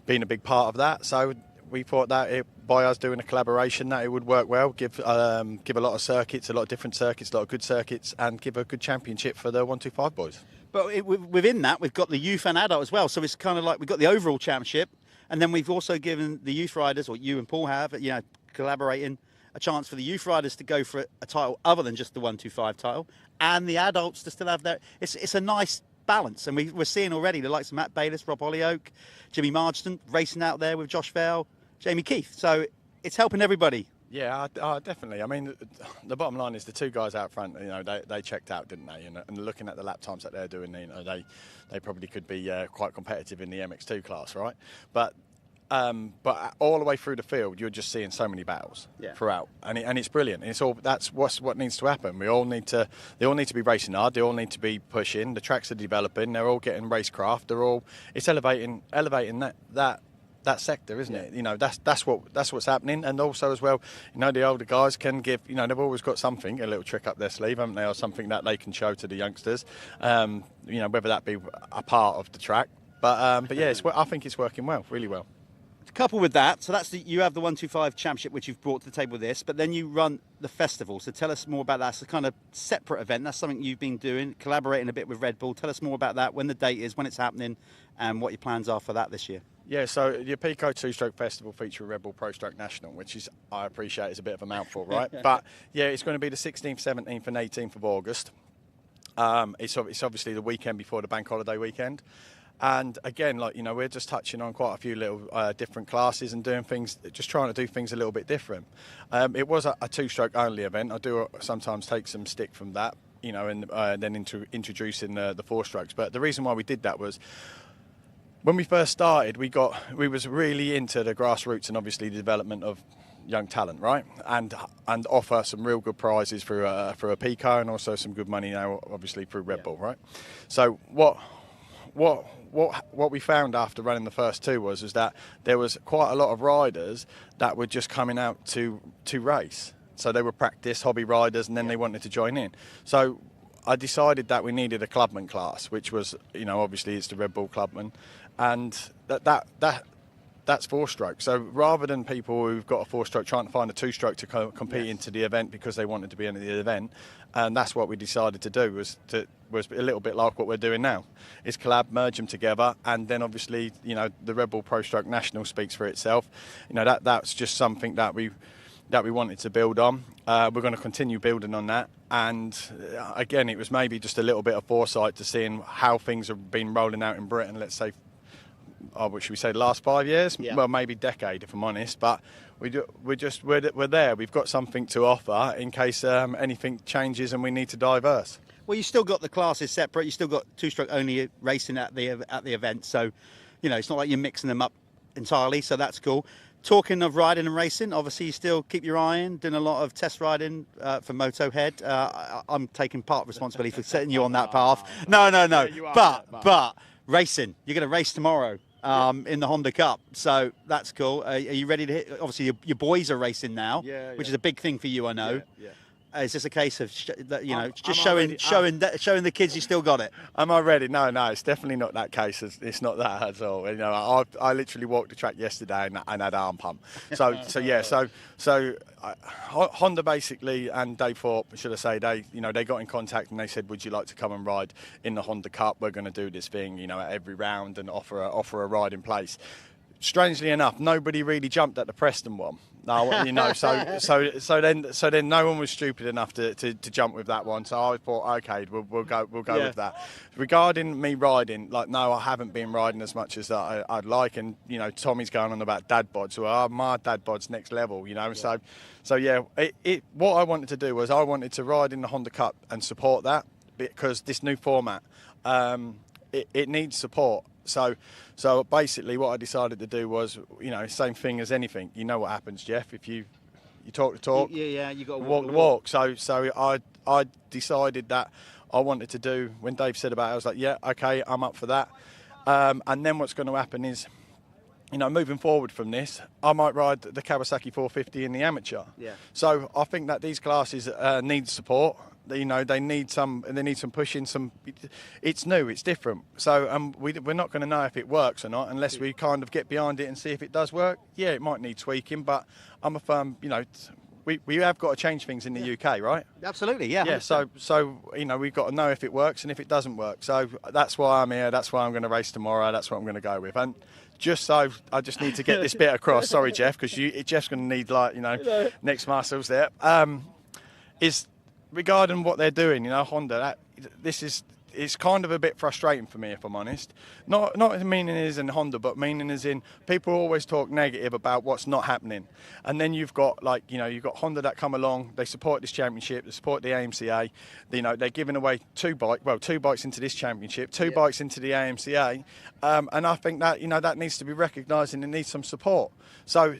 being a big part of that. So we thought that by us doing a collaboration, that it would work well, give a lot of circuits, a lot of different circuits, a lot of good circuits, and give a good championship for the 125 boys. But within that, we've got the youth and adult as well. So it's kind of like we've got the overall championship, and then we've also given the youth riders, or you and Paul have, you know, collaborating, a chance for the youth riders to go for a title other than just the 125 title, and the adults to still have their. It's a nice balance, and we're seeing already the likes of Matt Bayliss, Rob Hollyoak, Jimmy Marsden racing out there with Josh Vale, Jamie Keith. So it's helping everybody. Yeah, definitely. I mean, the bottom line is the two guys out front, you know, they checked out, didn't they? And looking at the lap times that they're doing, you know, they probably could be quite competitive in the MX2 class, right? But all the way through the field, you're just seeing so many battles throughout, and it's brilliant. It's all that's what needs to happen. They all need to be racing hard. They all need to be pushing. The tracks are developing. They're all getting racecraft. It's elevating that that sector, isn't it? You know, that's what's happening. And also as well, you know, the older guys can give, you know, they've always got something, a little trick up their sleeve, haven't they, or something that they can show to the youngsters. You know, whether that be a part of the track, but yeah, I think it's working well, really well. Coupled with that, so you have the 125 Championship, which you've brought to the table with this, but then you run the festival. So tell us more about that. It's a kind of separate event. That's something you've been doing, collaborating a bit with Red Bull. Tell us more about that, when the date is, when it's happening, and what your plans are for that this year. Yeah, so the Pico two-stroke festival feature a Red Bull Pro Stroke National, which is, I appreciate, is a bit of a mouthful, right? But yeah, it's going to be the 16th, 17th, and 18th of August. It's obviously the weekend before the bank holiday weekend. And again, like, you know, we're just touching on quite a few little different classes and doing things, just trying to do things a little bit different. It was a two-stroke only event. I do sometimes take some stick from that, you know, and then introducing the four strokes. But the reason why we did that was, when we first started, we was really into the grassroots and obviously the development of young talent, right? And offer some real good prizes through a Pico, and also some good money now, obviously, through Red Bull, right? So what we found after running the first two was that there was quite a lot of riders that were just coming out to race. So they were practice hobby riders, and then they wanted to join in. So I decided that we needed a clubman class, which was, you know, obviously it's the Red Bull clubman, and that's four-stroke. So rather than people who've got a four-stroke trying to find a two-stroke to compete into the event because they wanted to be in the event, and that's what we decided to do, was a little bit like what we're doing now. Is collab, merge them together, and then obviously, you know, the Red Bull Pro Stroke National speaks for itself. You know, that's just something that we wanted to build on. We're going to continue building on that. And again, it was maybe just a little bit of foresight to seeing how things have been rolling out in Britain, let's say, what should we say, the last 5 years? Yeah. Well, maybe decade, if I'm honest. But we're there. We've got something to offer in case anything changes and we need to diverse. Well, you still got the classes separate. You still got two-stroke only racing at the event. So, you know, it's not like you're mixing them up entirely. So that's cool. Talking of riding and racing, obviously you still keep your eye in, doing a lot of test riding for Moto Head. I'm taking part responsibility for setting you on that path. No. But racing, you're going to race tomorrow in the Honda Cup, so that's cool. Are you ready to hit? Obviously, your boys are racing now, which is a big thing for you, I know. Yeah. Is this a case of showing the kids you still got it? Am I ready? No, it's definitely not that case. It's not that at all. You know, I literally walked the track yesterday and had arm pump. So Honda basically, and Dave Thorpe, should I say, they got in contact and they said, would you like to come and ride in the Honda Cup? We're going to do this thing, you know, at every round and offer a ride in place. Strangely enough, nobody really jumped at the Preston one. No, you know, so then no one was stupid enough to jump with that one. So I thought, okay, we'll go with that. Regarding me riding, like, no, I haven't been riding as much as I'd like, and you know, Tommy's going on about dad bods. Well, my dad bod's next level, you know. Yeah. So yeah, what I wanted to do was I wanted to ride in the Honda Cup and support that, because this new format, it needs support. So basically what I decided to do was, you know, same thing as anything. You know what happens, Jeff, if you talk the talk. Yeah, you got to walk the walk. So I decided that I wanted to do, when Dave said about it, I was like, yeah, okay, I'm up for that. And then what's going to happen is, you know, moving forward from this, I might ride the Kawasaki 450 in the amateur. Yeah. So I think that these classes need support. You know, they need some pushing. It's new, it's different. So we're not going to know if it works or not unless we kind of get behind it and see if it does work. Yeah, it might need tweaking, but I'm a firm, you know, we have got to change things in the UK, right? Absolutely, yeah. Yeah, so you know, we've got to know if it works and if it doesn't work. So that's why I'm here. That's why I'm going to race tomorrow. That's what I'm going to go with. And just so I just need to get this bit across. Sorry, Jeff, because Jeff's going to need, like, you know, next muscles there. Is regarding what they're doing, you know, Honda, it's kind of a bit frustrating for me, if I'm honest. Not meaning as in Honda, but meaning as in people always talk negative about what's not happening. And then you've got, like, you know, you've got Honda that come along, they support this championship, they support the AMCA, you know, they're giving away two bikes into this championship, two bikes into the AMCA. And I think that, you know, that needs to be recognised and it needs some support. So